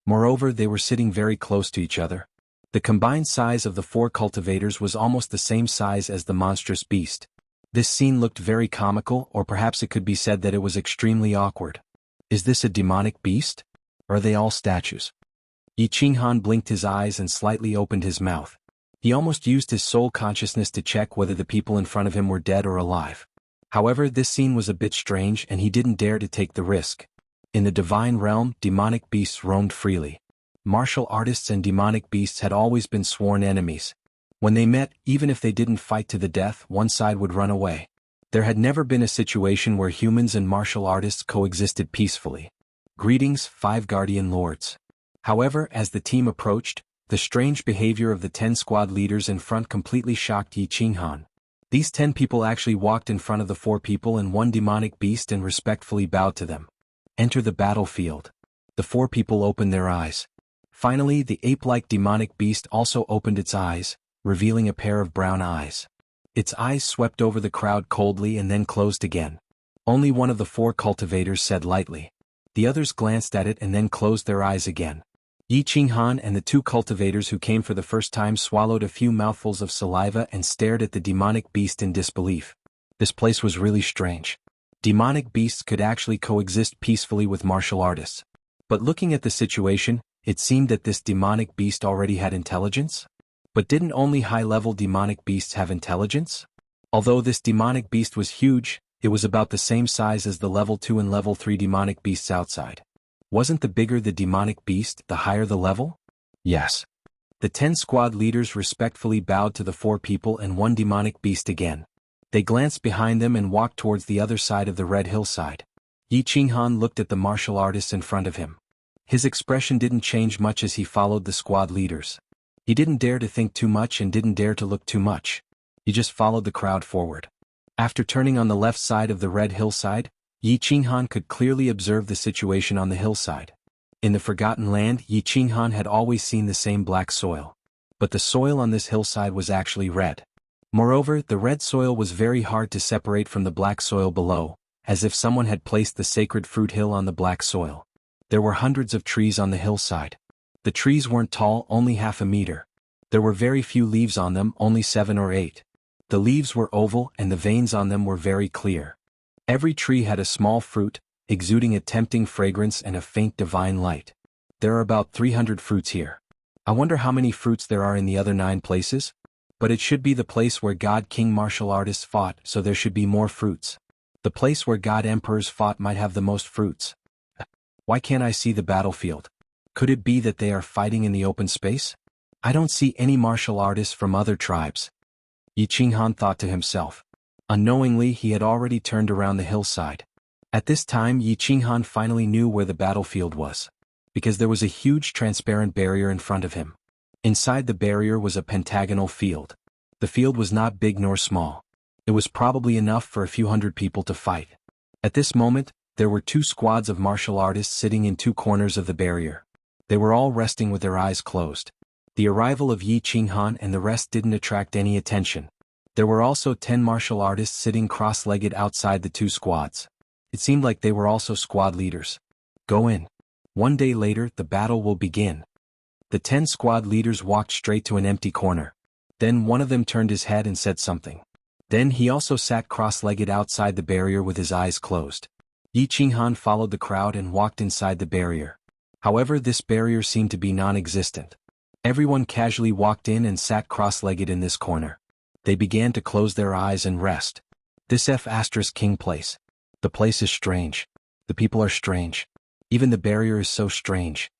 Moreover, they were sitting very close to each other. The combined size of the 4 cultivators was almost the same size as the monstrous beast. This scene looked very comical, or perhaps it could be said that it was extremely awkward. Is this a demonic beast? Or are they all statues? Qinghan blinked his eyes and slightly opened his mouth. He almost used his soul consciousness to check whether the people in front of him were dead or alive. However, this scene was a bit strange and he didn't dare to take the risk. In the divine realm, demonic beasts roamed freely. Martial artists and demonic beasts had always been sworn enemies. When they met, even if they didn't fight to the death, one side would run away. There had never been a situation where humans and martial artists coexisted peacefully. Greetings, 5 guardian lords. However, as the team approached, the strange behavior of the 10 squad leaders in front completely shocked Qinghan. These 10 people actually walked in front of the 4 people and 1 demonic beast and respectfully bowed to them. Enter the battlefield. The 4 people opened their eyes. Finally, the ape-like demonic beast also opened its eyes, revealing a pair of brown eyes. Its eyes swept over the crowd coldly and then closed again. Only one of the 4 cultivators said lightly. The others glanced at it and then closed their eyes again. Qinghan and the 2 cultivators who came for the first time swallowed a few mouthfuls of saliva and stared at the demonic beast in disbelief. This place was really strange. Demonic beasts could actually coexist peacefully with martial artists. But looking at the situation, it seemed that this demonic beast already had intelligence? But didn't only high-level demonic beasts have intelligence? Although this demonic beast was huge, it was about the same size as the level 2 and level 3 demonic beasts outside. Wasn't the bigger the demonic beast, the higher the level? Yes. The 10 squad leaders respectfully bowed to the 4 people and 1 demonic beast again. They glanced behind them and walked towards the other side of the red hillside. Qinghan looked at the martial artists in front of him. His expression didn't change much as he followed the squad leaders. He didn't dare to think too much and didn't dare to look too much. He just followed the crowd forward. After turning on the left side of the red hillside, Qinghan could clearly observe the situation on the hillside. In the Forgotten Land, Qinghan had always seen the same black soil. But the soil on this hillside was actually red. Moreover, the red soil was very hard to separate from the black soil below, as if someone had placed the sacred fruit hill on the black soil. There were hundreds of trees on the hillside. The trees weren't tall, only half a meter. There were very few leaves on them, only 7 or 8. The leaves were oval and the veins on them were very clear. Every tree had a small fruit, exuding a tempting fragrance and a faint divine light. There are about 300 fruits here. I wonder how many fruits there are in the other 9 places? But it should be the place where God King martial artists fought, so there should be more fruits. The place where God emperors fought might have the most fruits. Why can't I see the battlefield? Could it be that they are fighting in the open space? I don't see any martial artists from other tribes. Qinghan thought to himself. Unknowingly, he had already turned around the hillside. At this time, Qinghan finally knew where the battlefield was. Because there was a huge transparent barrier in front of him. Inside the barrier was a pentagonal field. The field was not big nor small. It was probably enough for a few hundred people to fight. At this moment, there were 2 squads of martial artists sitting in 2 corners of the barrier. They were all resting with their eyes closed. The arrival of Qinghan and the rest didn't attract any attention. There were also 10 martial artists sitting cross-legged outside the 2 squads. It seemed like they were also squad leaders. Go in. One day later, the battle will begin. The 10 squad leaders walked straight to an empty corner. Then one of them turned his head and said something. Then he also sat cross-legged outside the barrier with his eyes closed. Qinghan followed the crowd and walked inside the barrier. However, this barrier seemed to be non-existent. Everyone casually walked in and sat cross-legged in this corner. They began to close their eyes and rest. This King place. The place is strange. The people are strange. Even the barrier is so strange.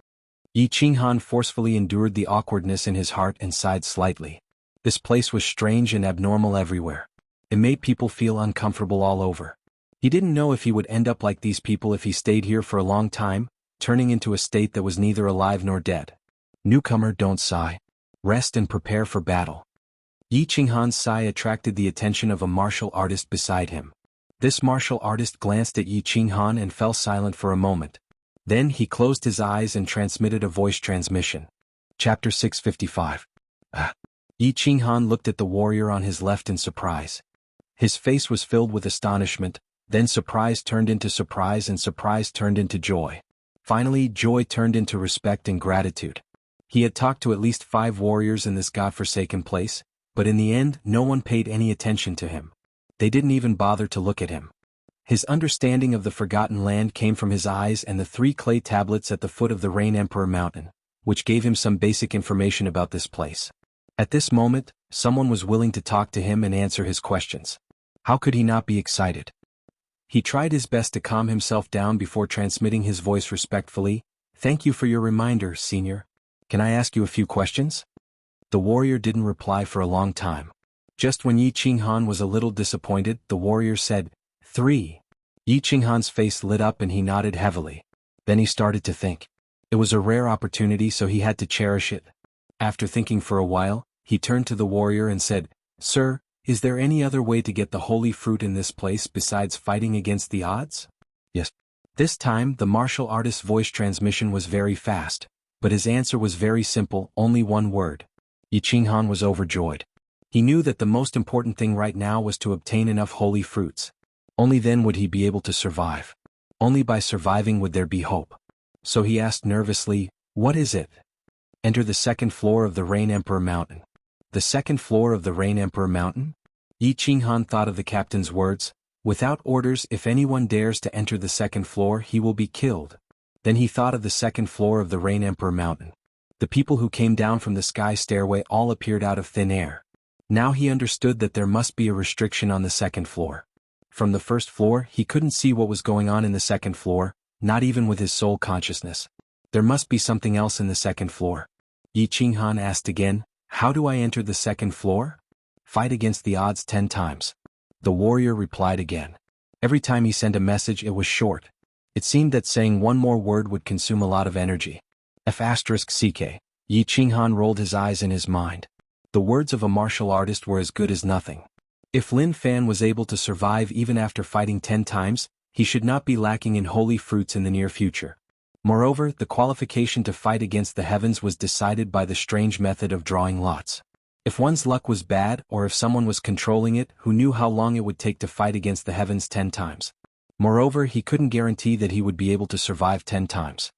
Yi Qinghan forcefully endured the awkwardness in his heart and sighed slightly. This place was strange and abnormal everywhere. It made people feel uncomfortable all over. He didn't know if he would end up like these people if he stayed here for a long time, turning into a state that was neither alive nor dead. Newcomer, don't sigh. Rest and prepare for battle. Yi Qinghan's sigh attracted the attention of a martial artist beside him. This martial artist glanced at Yi Qinghan and fell silent for a moment. Then he closed his eyes and transmitted a voice transmission. Chapter 655. Yi Qinghan looked at the warrior on his left in surprise. His face was filled with astonishment, then surprise turned into surprise and surprise turned into joy. Finally, joy turned into respect and gratitude. He had talked to at least 5 warriors in this godforsaken place, but in the end no one paid any attention to him. They didn't even bother to look at him. His understanding of the forgotten land came from his eyes and the 3 clay tablets at the foot of the Rain Emperor Mountain, which gave him some basic information about this place. At this moment, someone was willing to talk to him and answer his questions. How could he not be excited? He tried his best to calm himself down before transmitting his voice respectfully. Thank you for your reminder, Senior. Can I ask you a few questions? The warrior didn't reply for a long time. Just when Yi Qinghan was a little disappointed, the warrior said, 3. Yi Qinghan's face lit up and he nodded heavily. Then he started to think. It was a rare opportunity, so he had to cherish it. After thinking for a while, he turned to the warrior and said, Sir, is there any other way to get the holy fruit in this place besides fighting against the odds? Yes. This time the martial artist's voice transmission was very fast, but his answer was very simple, only one word. Yi Qinghan was overjoyed. He knew that the most important thing right now was to obtain enough holy fruits. Only then would he be able to survive. Only by surviving would there be hope. So he asked nervously, what is it? Enter the 2nd floor of the Rain Emperor Mountain. The 2nd floor of the Rain Emperor Mountain? Yi Qinghan thought of the captain's words, without orders, if anyone dares to enter the 2nd floor he will be killed. Then he thought of the 2nd floor of the Rain Emperor Mountain. The people who came down from the sky stairway all appeared out of thin air. Now he understood that there must be a restriction on the 2nd floor. From the 1st floor he couldn't see what was going on in the 2nd floor, not even with his soul consciousness. There must be something else in the 2nd floor. Yi Qinghan asked again, how do I enter the 2nd floor? Fight against the odds 10 times. The warrior replied again. Every time he sent a message it was short. It seemed that saying one more word would consume a lot of energy. F***ck. Yi Qinghan rolled his eyes in his mind. The words of a martial artist were as good as nothing. If Lin Fan was able to survive even after fighting 10 times, he should not be lacking in holy fruits in the near future. Moreover, the qualification to fight against the heavens was decided by the strange method of drawing lots. If one's luck was bad or if someone was controlling it, who knew how long it would take to fight against the heavens 10 times? Moreover, he couldn't guarantee that he would be able to survive 10 times.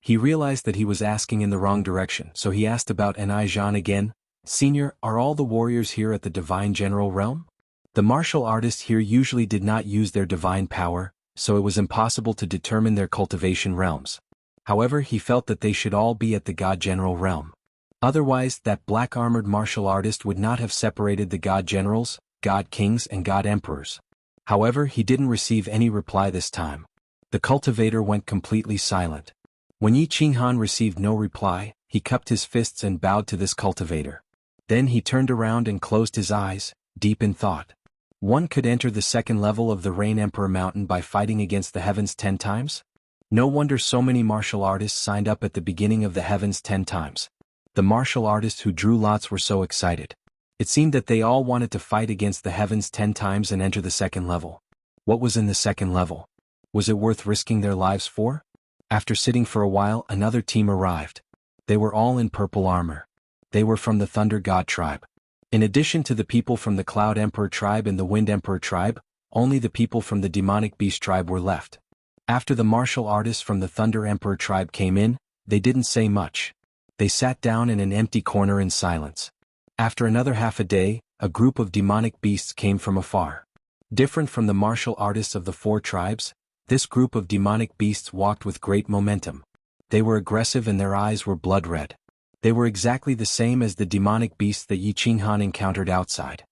He realized that he was asking in the wrong direction, so he asked about Zhan again. Senior, are all the warriors here at the Divine General Realm? The martial artists here usually did not use their divine power, so it was impossible to determine their cultivation realms. However, he felt that they should all be at the God General Realm. Otherwise, that black-armored martial artist would not have separated the God Generals, God Kings and God Emperors. However, he didn't receive any reply this time. The cultivator went completely silent. When Yi Qinghan received no reply, he cupped his fists and bowed to this cultivator. Then he turned around and closed his eyes, deep in thought. One could enter the 2nd level of the Rain Emperor Mountain by fighting against the heavens 10 times? No wonder so many martial artists signed up at the beginning of the heavens 10 times. The martial artists who drew lots were so excited. It seemed that they all wanted to fight against the heavens 10 times and enter the 2nd level. What was in the 2nd level? Was it worth risking their lives for? After sitting for a while, another team arrived. They were all in purple armor. They were from the Thunder God tribe. In addition to the people from the Cloud Emperor tribe and the Wind Emperor tribe, only the people from the Demonic Beast tribe were left. After the martial artists from the Thunder Emperor tribe came in, they didn't say much. They sat down in an empty corner in silence. After another half a day, a group of demonic beasts came from afar. Different from the martial artists of the 4 tribes, this group of demonic beasts walked with great momentum. They were aggressive and their eyes were blood red. They were exactly the same as the demonic beasts that Yi Qinghan encountered outside.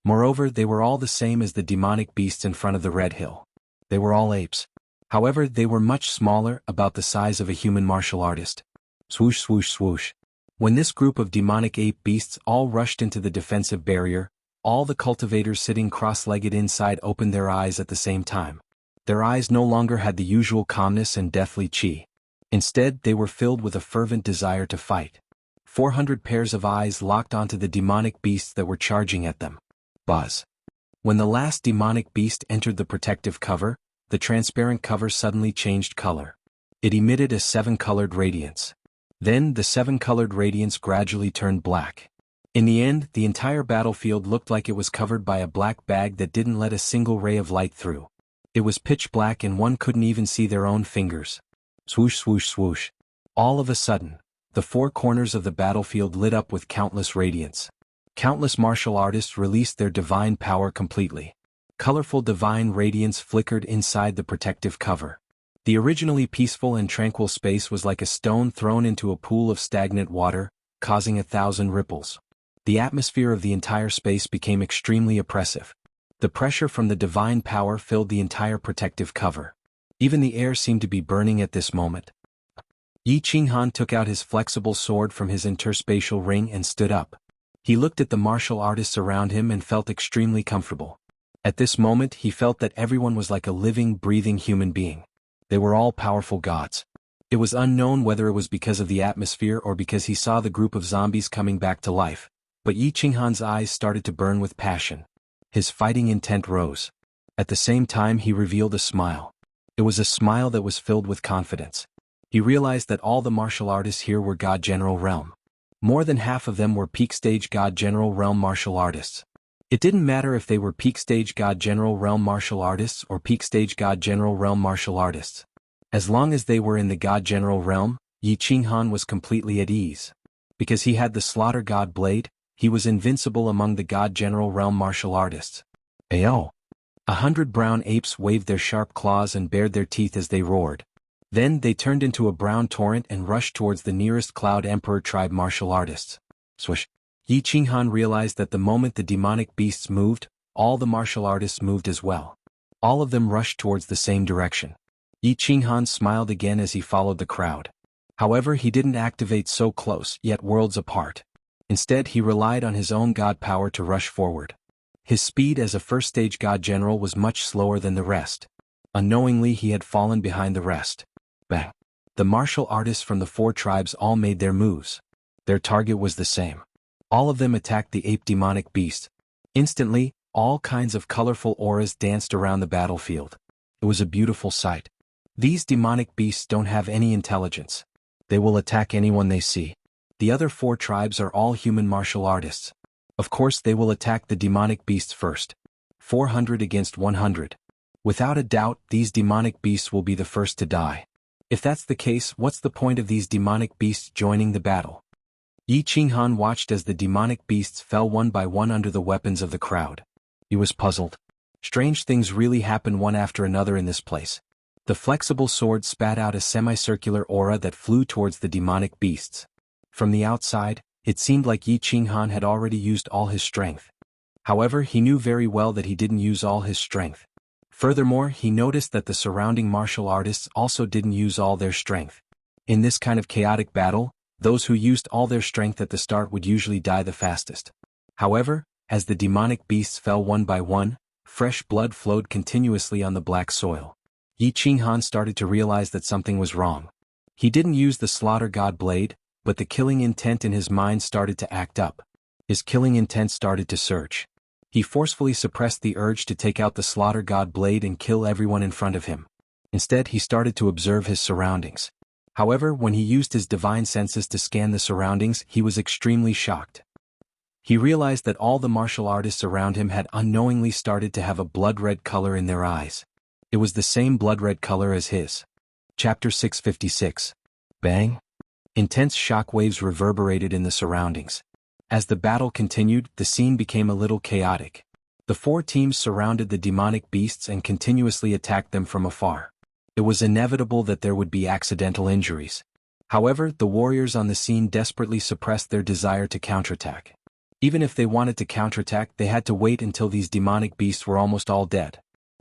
Moreover, they were all the same as the demonic beasts in front of the Red Hill. They were all apes. However, they were much smaller, about the size of a human martial artist. Swoosh swoosh swoosh. When this group of demonic ape beasts all rushed into the defensive barrier, all the cultivators sitting cross-legged inside opened their eyes at the same time. Their eyes no longer had the usual calmness and deathly chi. Instead, they were filled with a fervent desire to fight. 400 pairs of eyes locked onto the demonic beasts that were charging at them. Buzz. When the last demonic beast entered the protective cover, the transparent cover suddenly changed color. It emitted a 7-colored radiance. Then the 7-colored radiance gradually turned black. In the end, the entire battlefield looked like it was covered by a black bag that didn't let a single ray of light through. It was pitch black and one couldn't even see their own fingers. Swoosh swoosh swoosh. All of a sudden, the 4 corners of the battlefield lit up with countless radiance. Countless martial artists released their divine power completely. Colorful divine radiance flickered inside the protective cover. The originally peaceful and tranquil space was like a stone thrown into a pool of stagnant water, causing 1,000 ripples. The atmosphere of the entire space became extremely oppressive. The pressure from the divine power filled the entire protective cover. Even the air seemed to be burning at this moment. Yi Qinghan took out his flexible sword from his interspatial ring and stood up. He looked at the martial artists around him and felt extremely comfortable. At this moment he felt that everyone was like a living, breathing human being. They were all powerful gods. It was unknown whether it was because of the atmosphere or because he saw the group of zombies coming back to life, but Yi Qinghan's eyes started to burn with passion. His fighting intent rose. At the same time he revealed a smile. It was a smile that was filled with confidence. He realized that all the martial artists here were God General Realm. More than half of them were peak stage God General Realm martial artists. It didn't matter if they were peak stage God General Realm martial artists or peak stage God General Realm martial artists. As long as they were in the God General Realm, Yi Qinghan was completely at ease. Because he had the Slaughter God Blade, he was invincible among the God General Realm martial artists. Ayo! 100 brown apes waved their sharp claws and bared their teeth as they roared. Then they turned into a brown torrent and rushed towards the nearest Cloud Emperor tribe martial artists. Swish! Yi Qinghan realized that the moment the demonic beasts moved, all the martial artists moved as well. All of them rushed towards the same direction. Yi Qinghan smiled again as he followed the crowd. However, he didn't activate so close, yet worlds apart. Instead, he relied on his own god power to rush forward. His speed as a first-stage god general was much slower than the rest. Unknowingly, he had fallen behind the rest. Bang! The martial artists from the 4 tribes all made their moves. Their target was the same. All of them attacked the ape demonic beast. Instantly, all kinds of colorful auras danced around the battlefield. It was a beautiful sight. These demonic beasts don't have any intelligence. They will attack anyone they see. The other 4 tribes are all human martial artists. Of course they will attack the demonic beasts first. 400 against 100. Without a doubt, these demonic beasts will be the first to die. If that's the case, what's the point of these demonic beasts joining the battle? Yi Qinghan watched as the demonic beasts fell one by one under the weapons of the crowd. He was puzzled. Strange things really happen one after another in this place. The flexible sword spat out a semicircular aura that flew towards the demonic beasts. From the outside, it seemed like Yi Qinghan had already used all his strength. However, he knew very well that he didn't use all his strength. Furthermore, he noticed that the surrounding martial artists also didn't use all their strength. In this kind of chaotic battle, those who used all their strength at the start would usually die the fastest. However, as the demonic beasts fell one by one, fresh blood flowed continuously on the black soil. Yi Qinghan started to realize that something was wrong. He didn't use the Slaughter God Blade, but the killing intent in his mind started to act up. His killing intent started to surge. He forcefully suppressed the urge to take out the Slaughter God Blade and kill everyone in front of him. Instead, he started to observe his surroundings. However, when he used his divine senses to scan the surroundings, he was extremely shocked. He realized that all the martial artists around him had unknowingly started to have a blood-red color in their eyes. It was the same blood-red color as his. Chapter 656. Bang! Intense shockwaves reverberated in the surroundings. As the battle continued, the scene became a little chaotic. The 4 teams surrounded the demonic beasts and continuously attacked them from afar. It was inevitable that there would be accidental injuries. However, the warriors on the scene desperately suppressed their desire to counterattack. Even if they wanted to counterattack, they had to wait until these demonic beasts were almost all dead.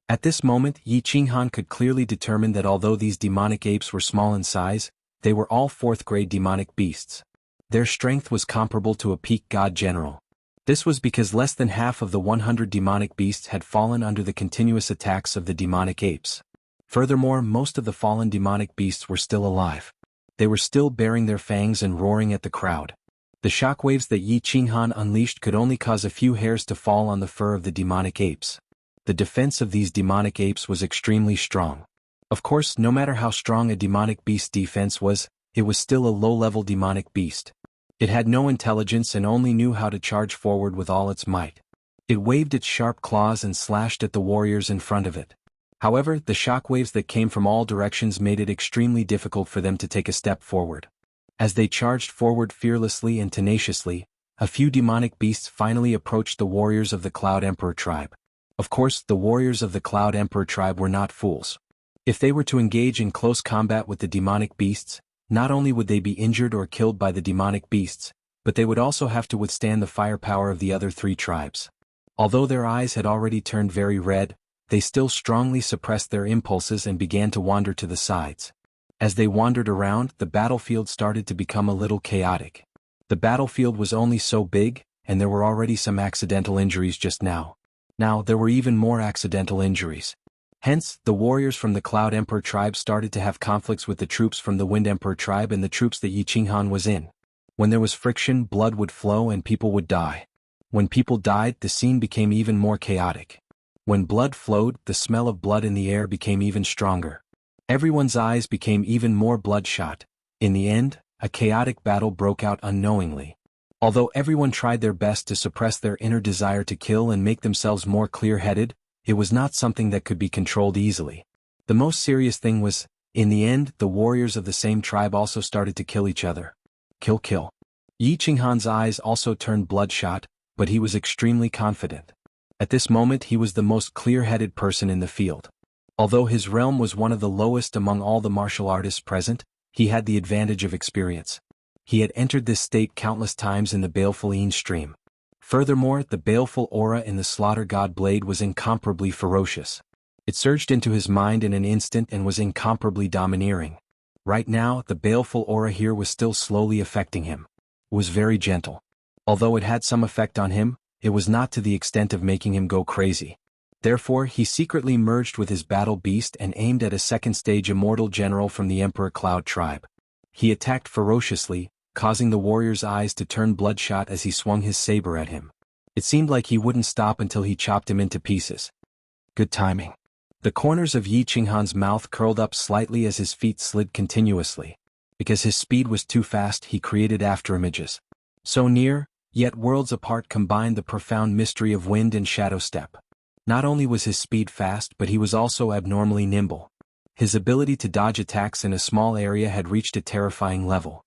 At this moment, Yi Qinghan could clearly determine that although these demonic apes were small in size, they were all 4th-grade demonic beasts. Their strength was comparable to a peak god general. This was because less than half of the 100 demonic beasts had fallen under the continuous attacks of the demonic apes. Furthermore, most of the fallen demonic beasts were still alive. They were still baring their fangs and roaring at the crowd. The shockwaves that Yi Qinghan unleashed could only cause a few hairs to fall on the fur of the demonic apes. The defense of these demonic apes was extremely strong. Of course, no matter how strong a demonic beast's defense was, it was still a low-level demonic beast. It had no intelligence and only knew how to charge forward with all its might. It waved its sharp claws and slashed at the warriors in front of it. However, the shockwaves that came from all directions made it extremely difficult for them to take a step forward. As they charged forward fearlessly and tenaciously, a few demonic beasts finally approached the warriors of the Cloud Emperor tribe. Of course, the warriors of the Cloud Emperor tribe were not fools. If they were to engage in close combat with the demonic beasts, not only would they be injured or killed by the demonic beasts, but they would also have to withstand the firepower of the other 3 tribes. Although their eyes had already turned very red, they still strongly suppressed their impulses and began to wander to the sides. As they wandered around, the battlefield started to become a little chaotic. The battlefield was only so big, and there were already some accidental injuries just now. Now there were even more accidental injuries. Hence, the warriors from the Cloud Emperor tribe started to have conflicts with the troops from the Wind Emperor tribe and the troops that Yi Qinghan was in. When there was friction, blood would flow and people would die. When people died, the scene became even more chaotic. When blood flowed, the smell of blood in the air became even stronger. Everyone's eyes became even more bloodshot. In the end, a chaotic battle broke out unknowingly. Although everyone tried their best to suppress their inner desire to kill and make themselves more clear-headed, it was not something that could be controlled easily. The most serious thing was, in the end, the warriors of the same tribe also started to kill each other. Kill. Yi Qinghan's eyes also turned bloodshot, but he was extremely confident. At this moment he was the most clear-headed person in the field. Although his realm was one of the lowest among all the martial artists present, he had the advantage of experience. He had entered this state countless times in the baleful Yin stream. Furthermore, the baleful aura in the Slaughter God blade was incomparably ferocious. It surged into his mind in an instant and was incomparably domineering. Right now, the baleful aura here was still slowly affecting him. It was very gentle. Although it had some effect on him, it was not to the extent of making him go crazy. Therefore, he secretly merged with his battle beast and aimed at a second-stage Immortal general from the Emperor Cloud tribe. He attacked ferociously, causing the warrior's eyes to turn bloodshot as he swung his saber at him. It seemed like he wouldn't stop until he chopped him into pieces. Good timing. The corners of Yi Qinghan's mouth curled up slightly as his feet slid continuously. Because his speed was too fast, he created afterimages. So near, yet worlds apart, combined the profound mystery of wind and shadow step. Not only was his speed fast, but he was also abnormally nimble. His ability to dodge attacks in a small area had reached a terrifying level.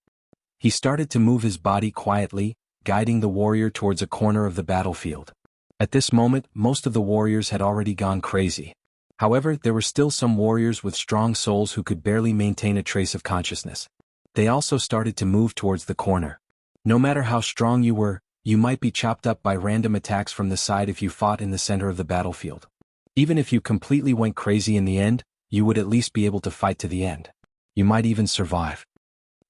He started to move his body quietly, guiding the warrior towards a corner of the battlefield. At this moment, most of the warriors had already gone crazy. However, there were still some warriors with strong souls who could barely maintain a trace of consciousness. They also started to move towards the corner. No matter how strong you were, you might be chopped up by random attacks from the side if you fought in the center of the battlefield. Even if you completely went crazy in the end, you would at least be able to fight to the end. You might even survive.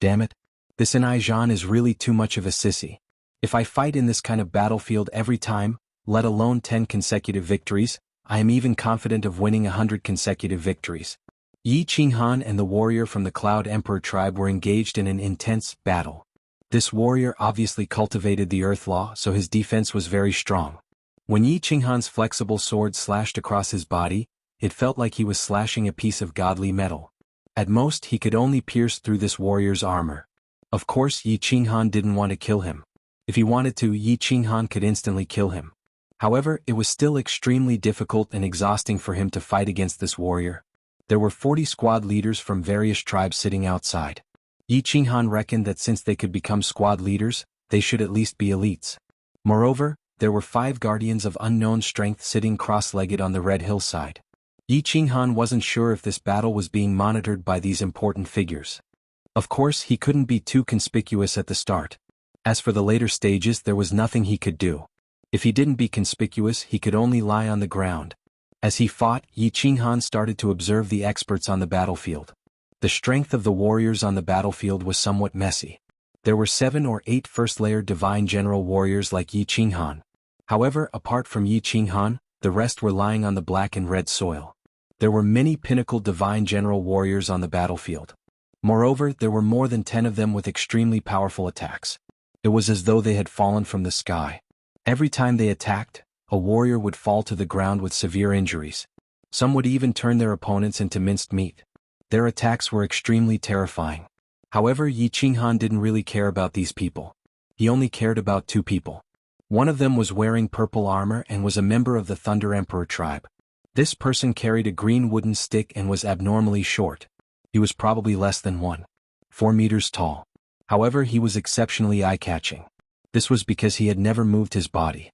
Damn it. This Zhan is really too much of a sissy. If I fight in this kind of battlefield every time, let alone 10 consecutive victories, I am even confident of winning 100 consecutive victories. Yi Qinghan and the warrior from the Cloud Emperor tribe were engaged in an intense battle. This warrior obviously cultivated the Earth Law, so his defense was very strong. When Yi Qinghan's flexible sword slashed across his body, it felt like he was slashing a piece of godly metal. At most, he could only pierce through this warrior's armor. Of course, Yi Qinghan didn't want to kill him. If he wanted to, Yi Qinghan could instantly kill him. However, it was still extremely difficult and exhausting for him to fight against this warrior. There were 40 squad leaders from various tribes sitting outside. Yi Qinghan reckoned that since they could become squad leaders, they should at least be elites. Moreover, there were 5 guardians of unknown strength sitting cross-legged on the red hillside. Yi Qinghan wasn't sure if this battle was being monitored by these important figures. Of course, he couldn't be too conspicuous at the start. As for the later stages, there was nothing he could do. If he didn't be conspicuous, he could only lie on the ground. As he fought, Yi Qinghan started to observe the experts on the battlefield. The strength of the warriors on the battlefield was somewhat messy. There were 7 or 8 first-layer divine general warriors like Yi Qinghan. However, apart from Yi Qinghan, the rest were lying on the black and red soil. There were many pinnacle divine general warriors on the battlefield. Moreover, there were more than 10 of them with extremely powerful attacks. It was as though they had fallen from the sky. Every time they attacked, a warrior would fall to the ground with severe injuries. Some would even turn their opponents into minced meat. Their attacks were extremely terrifying. However, Yi Qinghan didn't really care about these people. He only cared about 2 people. One of them was wearing purple armor and was a member of the Thunder Emperor tribe. This person carried a green wooden stick and was abnormally short. He was probably less than 1.4 meters tall. However, he was exceptionally eye-catching. This was because he had never moved his body.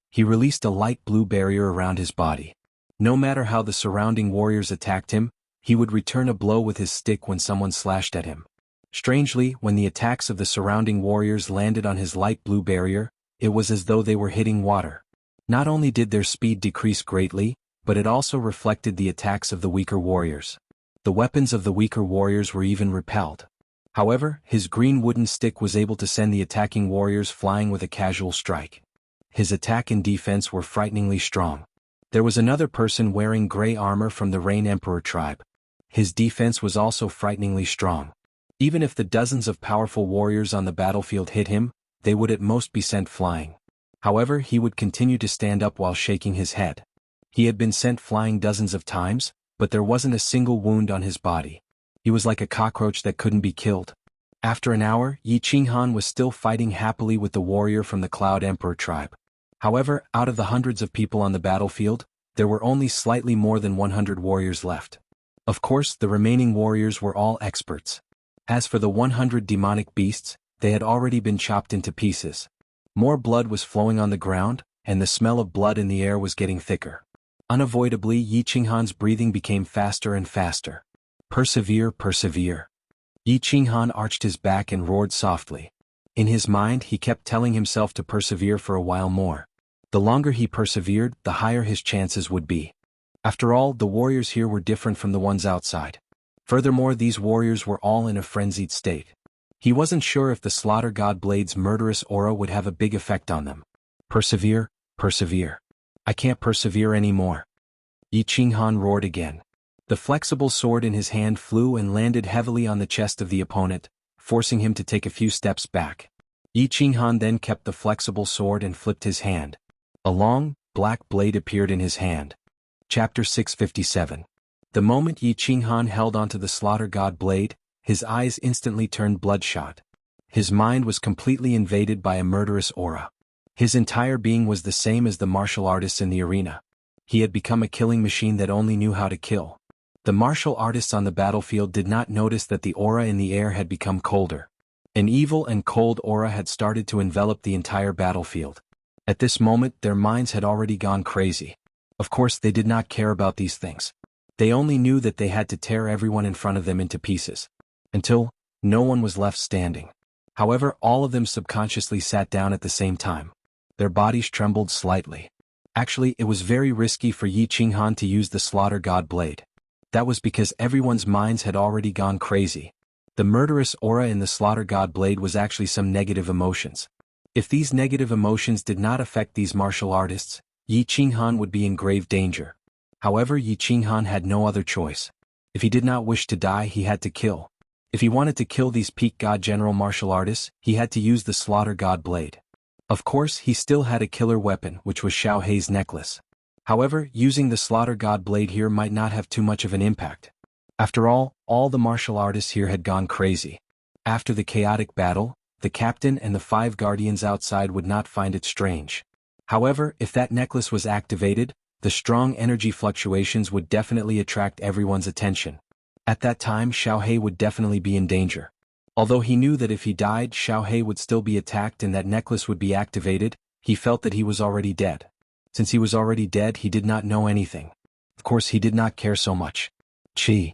He released a light blue barrier around his body. No matter how the surrounding warriors attacked him, he would return a blow with his stick when someone slashed at him. Strangely, when the attacks of the surrounding warriors landed on his light blue barrier, it was as though they were hitting water. Not only did their speed decrease greatly, but it also reflected the attacks of the weaker warriors. The weapons of the weaker warriors were even repelled. However, his green wooden stick was able to send the attacking warriors flying with a casual strike. His attack and defense were frighteningly strong. There was another person wearing gray armor from the Rain Emperor tribe. His defense was also frighteningly strong. Even if the dozens of powerful warriors on the battlefield hit him, they would at most be sent flying. However, he would continue to stand up while shaking his head. He had been sent flying dozens of times, but there wasn't a single wound on his body. He was like a cockroach that couldn't be killed. After an hour, Yi Qinghan was still fighting happily with the warrior from the Cloud Emperor tribe. However, out of the hundreds of people on the battlefield, there were only slightly more than 100 warriors left. Of course, the remaining warriors were all experts. As for the 100 demonic beasts, they had already been chopped into pieces. More blood was flowing on the ground, and the smell of blood in the air was getting thicker. Unavoidably, Yi Qinghan's breathing became faster and faster. Persevere, persevere. Yi Qinghan arched his back and roared softly. In his mind, he kept telling himself to persevere for a while more. The longer he persevered, the higher his chances would be. After all, the warriors here were different from the ones outside. Furthermore, these warriors were all in a frenzied state. He wasn't sure if the Slaughter God Blade's murderous aura would have a big effect on them. Persevere, persevere. I can't persevere anymore. Yi Qinghan roared again. The flexible sword in his hand flew and landed heavily on the chest of the opponent, forcing him to take a few steps back. Yi Qinghan then kept the flexible sword and flipped his hand. A long, black blade appeared in his hand. Chapter 657. The moment Yi Qinghan held onto the Slaughter God Blade, his eyes instantly turned bloodshot. His mind was completely invaded by a murderous aura. His entire being was the same as the martial artists in the arena. He had become a killing machine that only knew how to kill. The martial artists on the battlefield did not notice that the aura in the air had become colder. An evil and cold aura had started to envelop the entire battlefield. At this moment, their minds had already gone crazy. Of course, they did not care about these things. They only knew that they had to tear everyone in front of them into pieces. Until no one was left standing. However, all of them subconsciously sat down at the same time. Their bodies trembled slightly. Actually, it was very risky for Yi Qinghan to use the Slaughter God Blade. That was because everyone's minds had already gone crazy. The murderous aura in the Slaughter God Blade was actually some negative emotions. If these negative emotions did not affect these martial artists, Yi Qinghan would be in grave danger. However, Yi Qinghan had no other choice. If he did not wish to die, he had to kill. If he wanted to kill these peak god general martial artists, he had to use the Slaughter God Blade. Of course, he still had a killer weapon, which was Xiaohei's necklace. However, using the Slaughter God Blade here might not have too much of an impact. After all the martial artists here had gone crazy. After the chaotic battle, the captain and the 5 guardians outside would not find it strange. However, if that necklace was activated, the strong energy fluctuations would definitely attract everyone's attention. At that time, Xiaohei would definitely be in danger. Although he knew that if he died, Xiaohei would still be attacked and that necklace would be activated, he felt that he was already dead. Since he was already dead, he did not know anything. Of course, he did not care so much. Chi.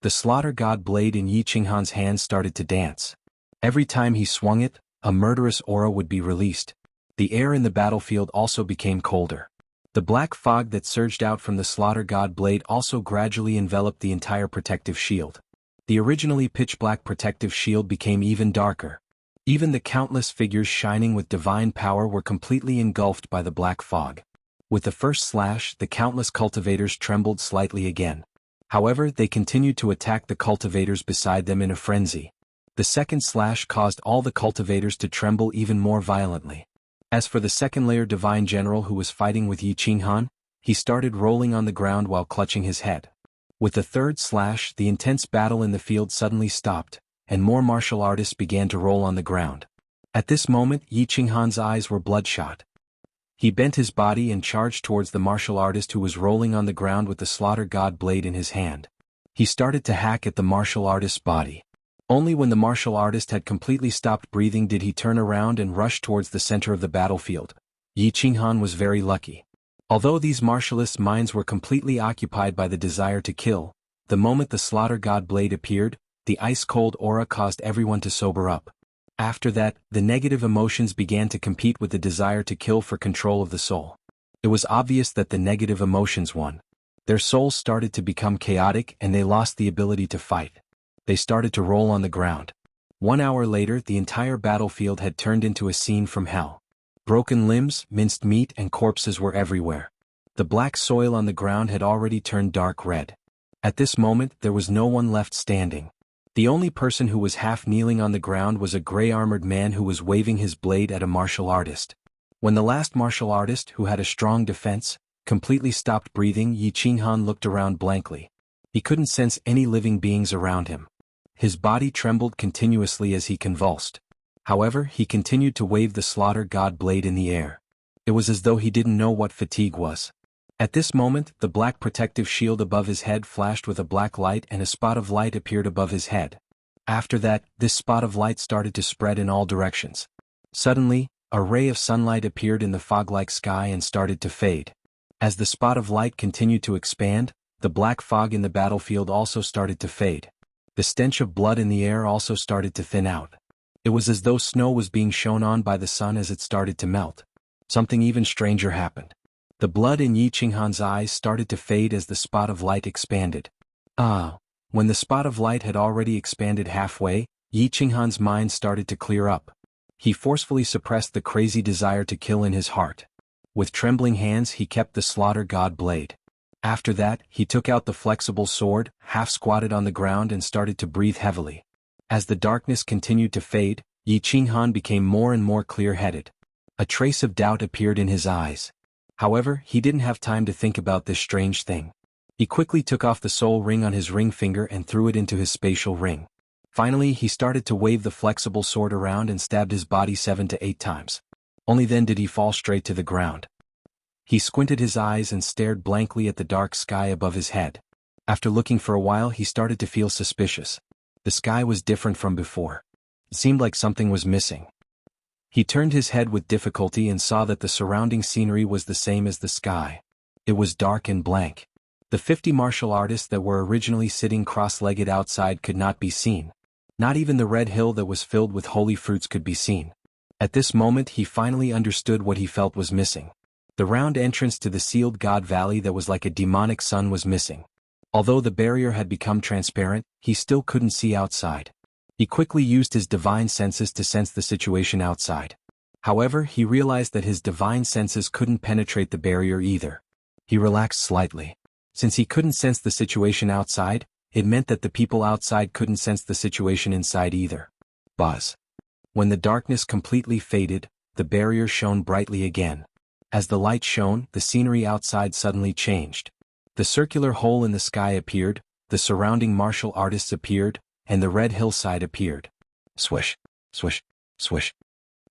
The Slaughter God Blade in Yi Qinghan's hand started to dance. Every time he swung it, a murderous aura would be released. The air in the battlefield also became colder. The black fog that surged out from the slaughter god blade also gradually enveloped the entire protective shield. The originally pitch-black protective shield became even darker. Even the countless figures shining with divine power were completely engulfed by the black fog. With the first slash, the countless cultivators trembled slightly again. However, they continued to attack the cultivators beside them in a frenzy. The second slash caused all the cultivators to tremble even more violently. As for the second-layer divine general who was fighting with Yi Qinghan, he started rolling on the ground while clutching his head. With the third slash, the intense battle in the field suddenly stopped, and more martial artists began to roll on the ground. At this moment, Yi Qinghan's eyes were bloodshot. He bent his body and charged towards the martial artist who was rolling on the ground with the slaughter god blade in his hand. He started to hack at the martial artist's body. Only when the martial artist had completely stopped breathing did he turn around and rush towards the center of the battlefield. Yi Qinghan was very lucky. Although these martialists' minds were completely occupied by the desire to kill, the moment the slaughter god blade appeared, the ice-cold aura caused everyone to sober up. After that, the negative emotions began to compete with the desire to kill for control of the soul. It was obvious that the negative emotions won. Their souls started to become chaotic and they lost the ability to fight. They started to roll on the ground. 1 hour later, the entire battlefield had turned into a scene from hell. Broken limbs, minced meat, and corpses were everywhere. The black soil on the ground had already turned dark red. At this moment, there was no one left standing. The only person who was half kneeling on the ground was a gray-armored man who was waving his blade at a martial artist. When the last martial artist, who had a strong defense, completely stopped breathing, Yi Qinghan looked around blankly. He couldn't sense any living beings around him. His body trembled continuously as he convulsed. However, he continued to wave the slaughter god blade in the air. It was as though he didn't know what fatigue was. At this moment, the black protective shield above his head flashed with a black light and a spot of light appeared above his head. After that, this spot of light started to spread in all directions. Suddenly, a ray of sunlight appeared in the fog-like sky and started to fade. As the spot of light continued to expand, the black fog in the battlefield also started to fade. The stench of blood in the air also started to thin out. It was as though snow was being shone on by the sun as it started to melt. Something even stranger happened. The blood in Yi Qinghan's eyes started to fade as the spot of light expanded. When the spot of light had already expanded halfway, Yi Qinghan's mind started to clear up. He forcefully suppressed the crazy desire to kill in his heart. With trembling hands he kept the slaughter god blade. After that, he took out the flexible sword, half-squatted on the ground and started to breathe heavily. As the darkness continued to fade, Yi Qinghan became more and more clear-headed. A trace of doubt appeared in his eyes. However, he didn't have time to think about this strange thing. He quickly took off the soul ring on his ring finger and threw it into his spatial ring. Finally, he started to wave the flexible sword around and stabbed his body 7 to 8 times. Only then did he fall straight to the ground. He squinted his eyes and stared blankly at the dark sky above his head. After looking for a while, he started to feel suspicious. The sky was different from before. It seemed like something was missing. He turned his head with difficulty and saw that the surrounding scenery was the same as the sky. It was dark and blank. The 50 martial artists that were originally sitting cross-legged outside could not be seen. Not even the red hill that was filled with holy fruits could be seen. At this moment he finally understood what he felt was missing. The round entrance to the sealed God Valley that was like a demonic sun was missing. Although the barrier had become transparent, he still couldn't see outside. He quickly used his divine senses to sense the situation outside. However, he realized that his divine senses couldn't penetrate the barrier either. He relaxed slightly. Since he couldn't sense the situation outside, it meant that the people outside couldn't sense the situation inside either. Buzz. When the darkness completely faded, the barrier shone brightly again. As the light shone, the scenery outside suddenly changed. The circular hole in the sky appeared, the surrounding martial artists appeared, and the red hillside appeared. Swish, swish, swish.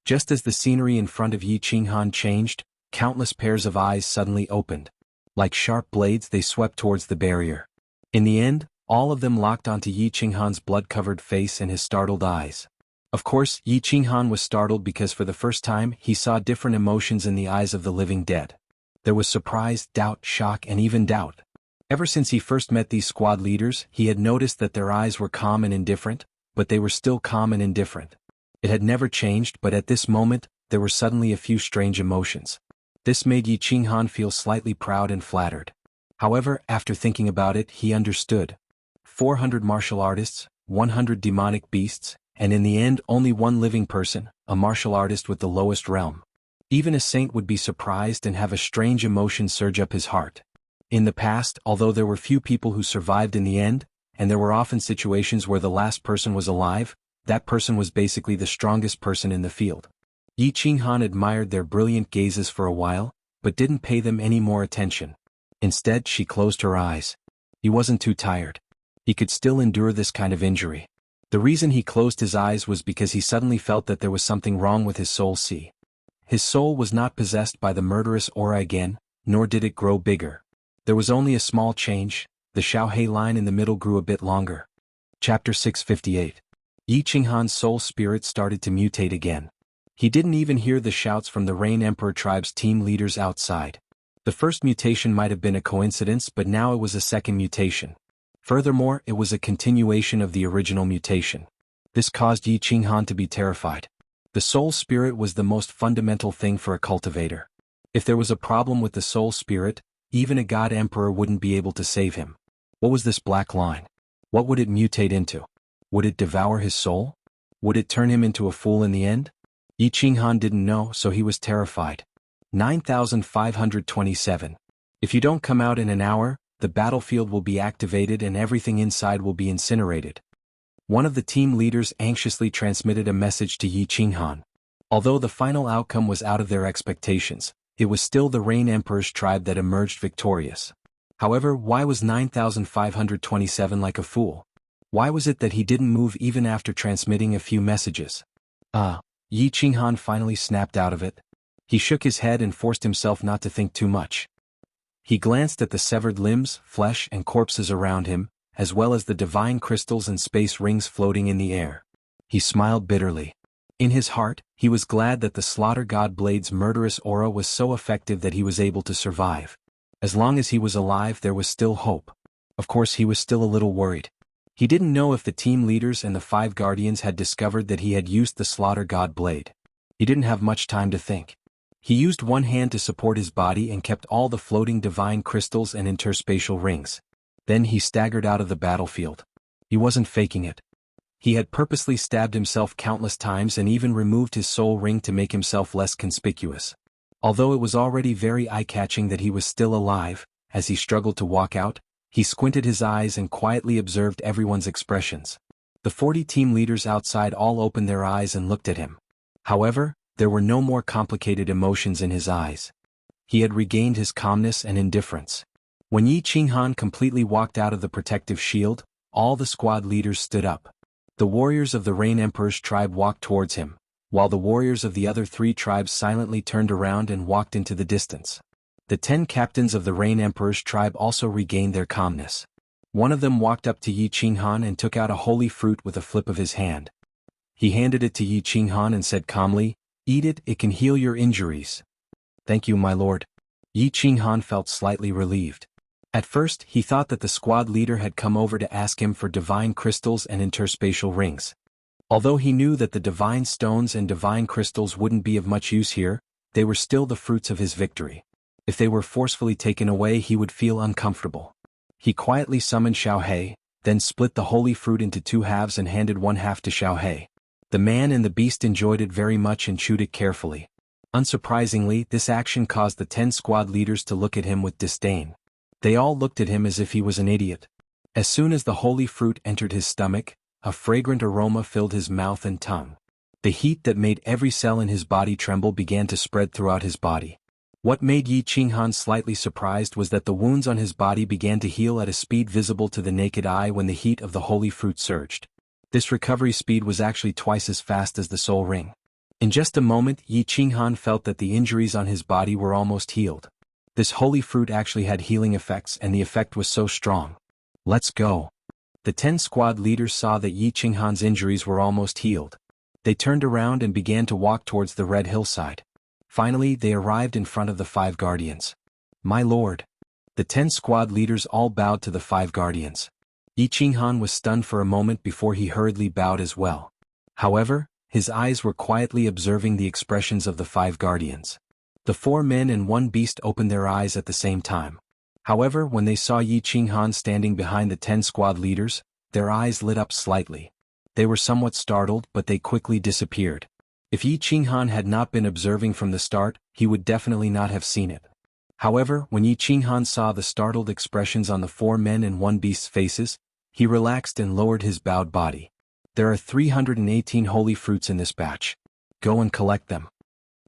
Just as the scenery in front of Yi Qinghan changed, countless pairs of eyes suddenly opened. Like sharp blades they swept towards the barrier. In the end, all of them locked onto Yi Qinghan's blood-covered face and his startled eyes. Of course, Yi Qinghan was startled because for the first time he saw different emotions in the eyes of the living dead. There was surprise, doubt, shock, and even doubt. Ever since he first met these squad leaders, he had noticed that their eyes were calm and indifferent, but they were still calm and indifferent. It had never changed, but at this moment, there were suddenly a few strange emotions. This made Yi Qinghan feel slightly proud and flattered. However, after thinking about it, he understood. 400 martial artists, 100 demonic beasts, and in the end only one living person, a martial artist with the lowest realm. Even a saint would be surprised and have a strange emotion surge up his heart. In the past, although there were few people who survived in the end, and there were often situations where the last person was alive, that person was basically the strongest person in the field. Yi Qinghan admired their brilliant gazes for a while, but didn't pay them any more attention. Instead, she closed her eyes. He wasn't too tired. He could still endure this kind of injury. The reason he closed his eyes was because he suddenly felt that there was something wrong with his soul. His soul was not possessed by the murderous aura again, nor did it grow bigger. There was only a small change. The Xiaohe line in the middle grew a bit longer. Chapter 658. Yi Qinghan's soul spirit started to mutate again. He didn't even hear the shouts from the Rain Emperor tribe's team leaders outside. The first mutation might have been a coincidence, but now it was a second mutation. Furthermore, it was a continuation of the original mutation. This caused Yi Qinghan to be terrified. The soul spirit was the most fundamental thing for a cultivator. If there was a problem with the soul spirit, even a god emperor wouldn't be able to save him. What was this black line? What would it mutate into? Would it devour his soul? Would it turn him into a fool in the end? Yi Qinghan didn't know, so he was terrified. 9527. If you don't come out in an hour, the battlefield will be activated and everything inside will be incinerated. One of the team leaders anxiously transmitted a message to Yi Qinghan. Although the final outcome was out of their expectations, it was still the Rain Emperor's tribe that emerged victorious. However, why was 9527 like a fool? Why was it that he didn't move even after transmitting a few messages? Yi Qinghan finally snapped out of it. He shook his head and forced himself not to think too much. He glanced at the severed limbs, flesh, and corpses around him, as well as the divine crystals and space rings floating in the air. He smiled bitterly. In his heart, he was glad that the Slaughter God Blade's murderous aura was so effective that he was able to survive. As long as he was alive, there was still hope. Of course, he was still a little worried. He didn't know if the team leaders and the 5 guardians had discovered that he had used the Slaughter God Blade. He didn't have much time to think. He used one hand to support his body and kept all the floating divine crystals and interspatial rings. Then he staggered out of the battlefield. He wasn't faking it. He had purposely stabbed himself countless times and even removed his soul ring to make himself less conspicuous. Although it was already very eye-catching that he was still alive, as he struggled to walk out, he squinted his eyes and quietly observed everyone's expressions. The 40 team leaders outside all opened their eyes and looked at him. However, there were no more complicated emotions in his eyes. He had regained his calmness and indifference. When Yi Qinghan completely walked out of the protective shield, all the squad leaders stood up. The warriors of the Rain Emperor's tribe walked towards him, while the warriors of the other 3 tribes silently turned around and walked into the distance. The 10 captains of the Rain Emperor's tribe also regained their calmness. One of them walked up to Yi Qinghan and took out a holy fruit with a flip of his hand. He handed it to Yi Qinghan and said calmly, "Eat it, it can heal your injuries." "Thank you, my lord." Yi Qinghan felt slightly relieved. At first, he thought that the squad leader had come over to ask him for divine crystals and interspatial rings. Although he knew that the divine stones and divine crystals wouldn't be of much use here, they were still the fruits of his victory. If they were forcefully taken away, he would feel uncomfortable. He quietly summoned Xiaohe, then split the holy fruit into 2 halves and handed one half to Xiaohe. The man and the beast enjoyed it very much and chewed it carefully. Unsurprisingly, this action caused the 10 squad leaders to look at him with disdain. They all looked at him as if he was an idiot. As soon as the holy fruit entered his stomach, a fragrant aroma filled his mouth and tongue. The heat that made every cell in his body tremble began to spread throughout his body. What made Yi Qinghan slightly surprised was that the wounds on his body began to heal at a speed visible to the naked eye when the heat of the holy fruit surged. This recovery speed was actually twice as fast as the soul ring. In just a moment, Yi Qinghan felt that the injuries on his body were almost healed. This holy fruit actually had healing effects, and the effect was so strong. "Let's go." The 10 squad leaders saw that Yi Qinghan's injuries were almost healed. They turned around and began to walk towards the red hillside. Finally, they arrived in front of the 5 guardians. "My lord." The 10 squad leaders all bowed to the 5 guardians. Yi Qinghan was stunned for a moment before he hurriedly bowed as well. However, His eyes were quietly observing the expressions of the 5 guardians. The 4 men and 1 beast opened their eyes at the same time. However, when they saw Yi Qinghan standing behind the 10 squad leaders, their eyes lit up slightly. They were somewhat startled, but they quickly disappeared. If Yi Qinghan had not been observing from the start, he would definitely not have seen it. However, when Yi Qinghan saw the startled expressions on the 4 men and 1 beast's faces, he relaxed and lowered his bowed body. There are 318 holy fruits in this batch. Go and collect them.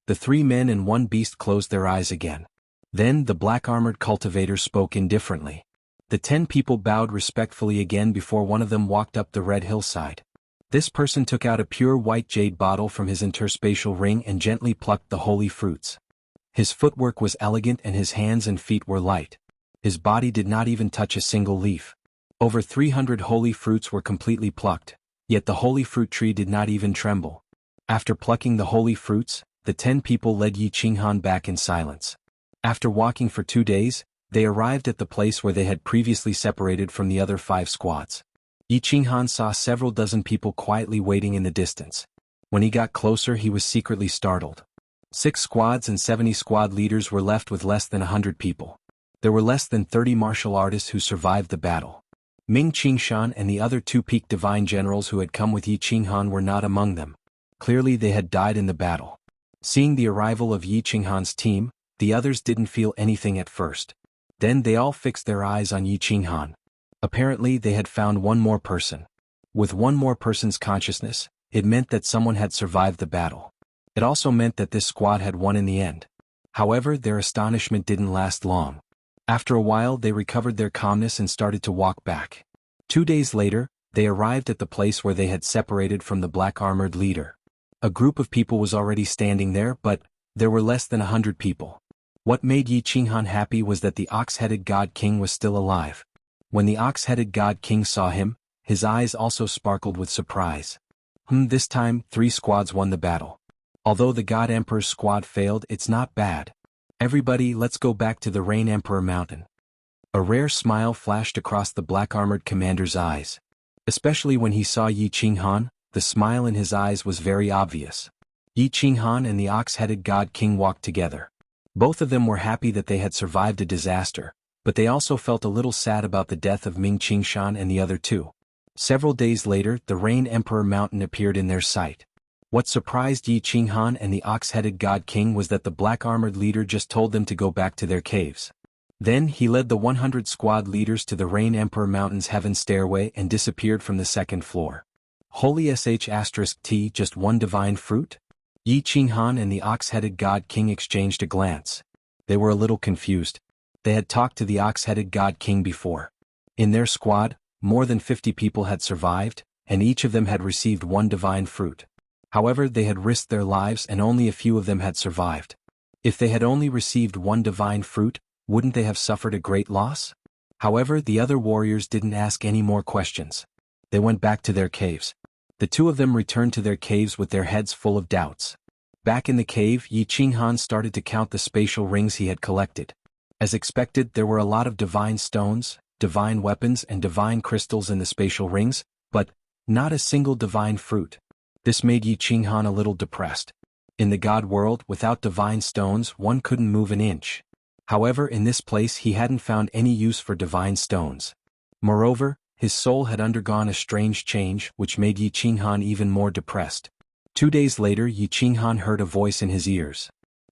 The 3 men and 1 beast closed their eyes again. Then the black-armored cultivator spoke indifferently. The 10 people bowed respectfully again before one of them walked up the red hillside. This person took out a pure white jade bottle from his interspatial ring and gently plucked the holy fruits. His footwork was elegant and his hands and feet were light. His body did not even touch a single leaf. Over 300 holy fruits were completely plucked, yet the holy fruit tree did not even tremble. After plucking the holy fruits, the 10 people led Yi Qinghan back in silence. After walking for 2 days, they arrived at the place where they had previously separated from the other 5 squads. Yi Qinghan saw several dozen people quietly waiting in the distance. When he got closer, he was secretly startled. 6 squads and 70 squad leaders were left with less than 100 people. There were less than 30 martial artists who survived the battle. Ming Qingshan and the other 2 peak divine generals who had come with Yi Qinghan were not among them. Clearly they had died in the battle. Seeing the arrival of Yi Qinghan's team, the others didn't feel anything at first. Then they all fixed their eyes on Yi Qinghan. Apparently they had found one more person. With one more person's consciousness, it meant that someone had survived the battle. It also meant that this squad had won in the end. However, their astonishment didn't last long. After a while they recovered their calmness and started to walk back. 2 days later, they arrived at the place where they had separated from the black-armored leader. A group of people was already standing there, but there were less than 100 people. What made Yi Qinghan happy was that the ox-headed god king was still alive. When the ox-headed god king saw him, his eyes also sparkled with surprise. This time, 3 squads won the battle. Although the god emperor's squad failed, it's not bad. Everybody, let's go back to the Rain Emperor Mountain. A rare smile flashed across the black-armored commander's eyes. Especially when he saw Yi Qinghan, the smile in his eyes was very obvious. Yi Qinghan and the ox-headed god king walked together. Both of them were happy that they had survived a disaster, but they also felt a little sad about the death of Ming Qingshan and the other 2. Several days later, the Rain Emperor Mountain appeared in their sight. What surprised Yi Qinghan and the ox-headed god king was that the black-armored leader just told them to go back to their caves. Then he led the 100 squad leaders to the Rain Emperor Mountain's heaven stairway and disappeared from the 2nd floor. Holy *T, just one divine fruit? Yi Qinghan and the ox-headed god king exchanged a glance. They were a little confused. They had talked to the ox-headed god king before. In their squad, more than 50 people had survived, and each of them had received one divine fruit. However, they had risked their lives and only a few of them had survived. If they had only received one divine fruit, wouldn't they have suffered a great loss? However, the other warriors didn't ask any more questions. They went back to their caves. The 2 of them returned to their caves with their heads full of doubts. Back in the cave, Yi Qinghan started to count the spatial rings he had collected. As expected, there were a lot of divine stones, divine weapons and divine crystals in the spatial rings, but not a single divine fruit. This made Yi Qinghan a little depressed. In the god world, without divine stones, one couldn't move an inch. However, in this place he hadn't found any use for divine stones. Moreover, his soul had undergone a strange change which made Yi Qinghan even more depressed. 2 days later, Yi Qinghan heard a voice in his ears.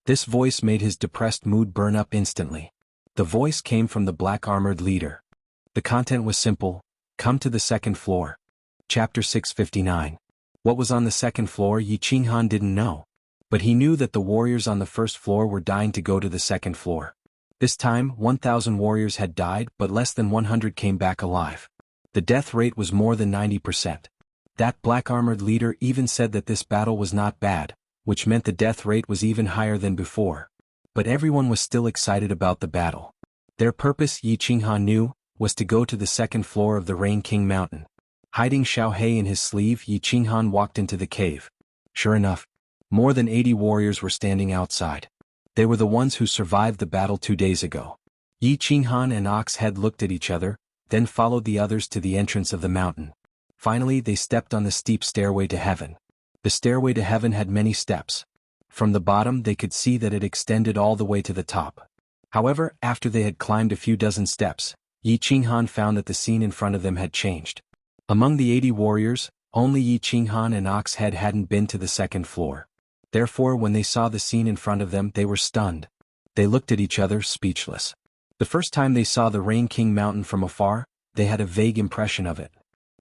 This voice made his depressed mood burn up instantly. The voice came from the black-armored leader. The content was simple: come to the 2nd floor. Chapter 659. What was on the 2nd floor Yi Qinghan didn't know. But he knew that the warriors on the 1st floor were dying to go to the 2nd floor. This time, 1,000 warriors had died, but less than 100 came back alive. The death rate was more than 90%. That black-armored leader even said that this battle was not bad, which meant the death rate was even higher than before. But everyone was still excited about the battle. Their purpose, Yi Qinghan knew, was to go to the 2nd floor of the Rain King Mountain. Hiding Xiaohei in his sleeve, Yi Qinghan walked into the cave. Sure enough, more than 80 warriors were standing outside. They were the ones who survived the battle 2 days ago. Yi Qinghan and Oxhead looked at each other, then followed the others to the entrance of the mountain. Finally they stepped on the steep stairway to heaven. The stairway to heaven had many steps. From the bottom they could see that it extended all the way to the top. However, after they had climbed a few dozen steps, Yi Qinghan found that the scene in front of them had changed. Among the 80 warriors, only Yi Qinghan and Ox Head hadn't been to the second floor. Therefore, when they saw the scene in front of them, they were stunned. They looked at each other, speechless. The first time they saw the Rain King Mountain from afar, they had a vague impression of it.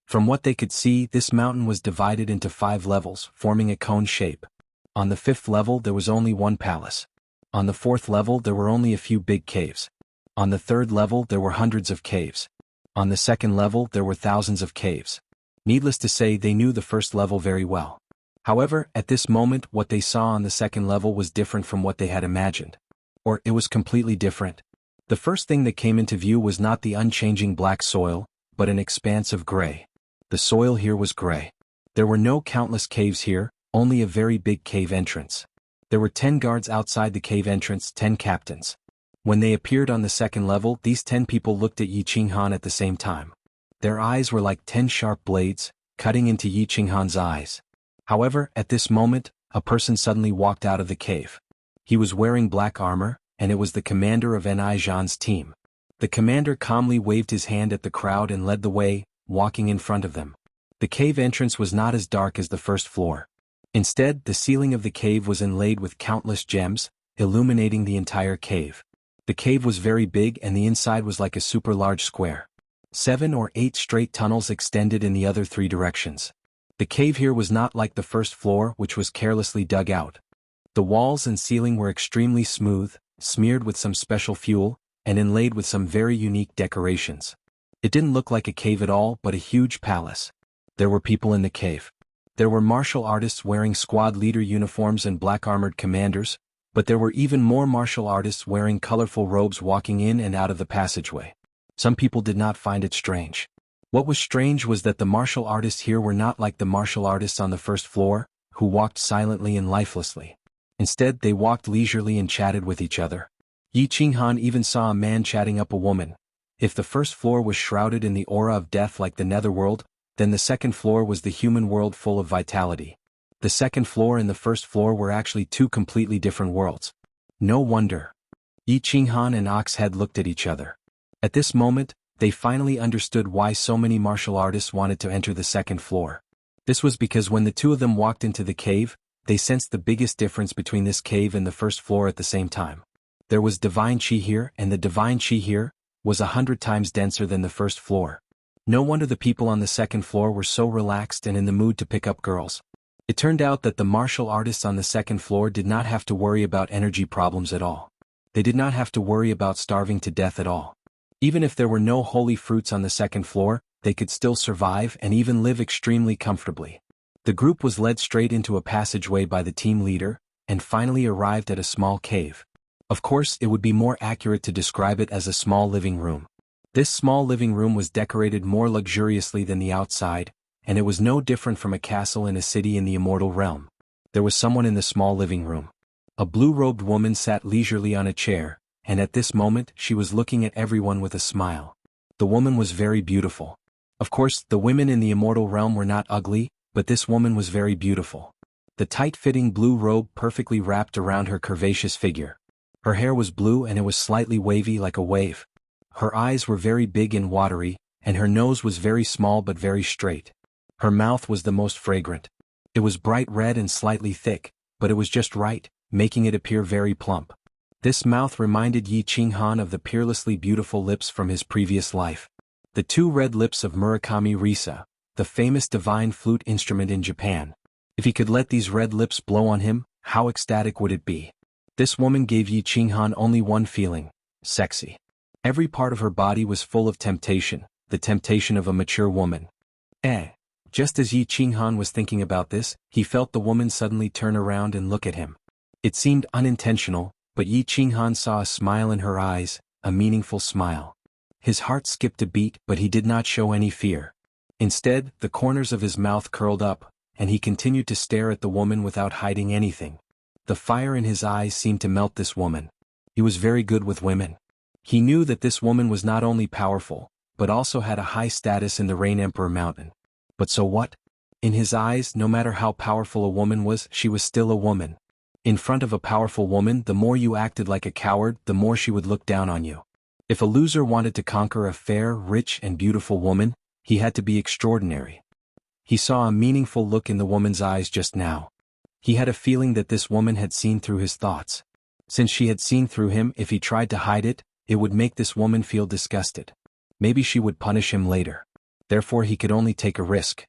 From what they could see, this mountain was divided into 5 levels, forming a cone shape. On the 5th level there was only one palace. On the 4th level there were only a few big caves. On the 3rd level there were hundreds of caves. On the 2nd level there were thousands of caves. Needless to say, they knew the 1st level very well. However, at this moment what they saw on the 2nd level was different from what they had imagined. Or it was completely different. The first thing that came into view was not the unchanging black soil, but an expanse of gray. The soil here was gray. There were no countless caves here, only a very big cave entrance. There were 10 guards outside the cave entrance, 10 captains. When they appeared on the 2nd level, these 10 people looked at Yi Qinghan at the same time. Their eyes were like 10 sharp blades, cutting into Yi Qinghan's eyes. However, at this moment, a person suddenly walked out of the cave. He was wearing black armor, and it was the commander of Ni Zhan's team. The commander calmly waved his hand at the crowd and led the way, walking in front of them. The cave entrance was not as dark as the 1st floor. Instead, the ceiling of the cave was inlaid with countless gems, illuminating the entire cave. The cave was very big and the inside was like a super large square. 7 or 8 straight tunnels extended in the other 3 directions. The cave here was not like the 1st floor, which was carelessly dug out. The walls and ceiling were extremely smooth, smeared with some special fuel, and inlaid with some very unique decorations. It didn't look like a cave at all, but a huge palace. There were people in the cave. There were martial artists wearing squad leader uniforms and black armored commanders, but there were even more martial artists wearing colorful robes walking in and out of the passageway. Some people did not find it strange. What was strange was that the martial artists here were not like the martial artists on the 1st floor, who walked silently and lifelessly. Instead, they walked leisurely and chatted with each other. Yi Qinghan even saw a man chatting up a woman. If the 1st floor was shrouded in the aura of death like the netherworld, then the 2nd floor was the human world full of vitality. The 2nd floor and the 1st floor were actually 2 completely different worlds. No wonder. Yi Qinghan and Ox Head looked at each other. At this moment, they finally understood why so many martial artists wanted to enter the 2nd floor. This was because when the 2 of them walked into the cave, they sensed the biggest difference between this cave and the 1st floor at the same time. There was divine chi here, and the divine chi here was 100 times denser than the 1st floor. No wonder the people on the 2nd floor were so relaxed and in the mood to pick up girls. It turned out that the martial artists on the 2nd floor did not have to worry about energy problems at all. They did not have to worry about starving to death at all. Even if there were no holy fruits on the 2nd floor, they could still survive and even live extremely comfortably. The group was led straight into a passageway by the team leader, and finally arrived at a small cave. Of course, it would be more accurate to describe it as a small living room. This small living room was decorated more luxuriously than the outside, and it was no different from a castle in a city in the Immortal realm. There was someone in the small living room. A blue-robed woman sat leisurely on a chair, and at this moment she was looking at everyone with a smile. The woman was very beautiful. Of course, the women in the Immortal realm were not ugly, but this woman was very beautiful. The tight-fitting blue robe perfectly wrapped around her curvaceous figure. Her hair was blue and it was slightly wavy like a wave. Her eyes were very big and watery, and her nose was very small but very straight. Her mouth was the most fragrant. It was bright red and slightly thick, but it was just right, making it appear very plump. This mouth reminded Yi Qinghan of the peerlessly beautiful lips from his previous life. The 2 red lips of Murakami Risa, the famous divine flute instrument in Japan. If he could let these red lips blow on him, how ecstatic would it be? This woman gave Yi Qinghan only one feeling: sexy. Every part of her body was full of temptation, the temptation of a mature woman. Just as Yi Qinghan was thinking about this, he felt the woman suddenly turn around and look at him. It seemed unintentional, but Yi Qinghan saw a smile in her eyes, a meaningful smile. His heart skipped a beat, but he did not show any fear. Instead, the corners of his mouth curled up, and he continued to stare at the woman without hiding anything. The fire in his eyes seemed to melt this woman. He was very good with women. He knew that this woman was not only powerful, but also had a high status in the Rain Emperor Mountain. But so what? In his eyes, no matter how powerful a woman was, she was still a woman. In front of a powerful woman, the more you acted like a coward, the more she would look down on you. If a loser wanted to conquer a fair, rich, and beautiful woman, he had to be extraordinary. He saw a meaningful look in the woman's eyes just now. He had a feeling that this woman had seen through his thoughts. Since she had seen through him, if he tried to hide it, it would make this woman feel disgusted. Maybe she would punish him later. Therefore he could only take a risk.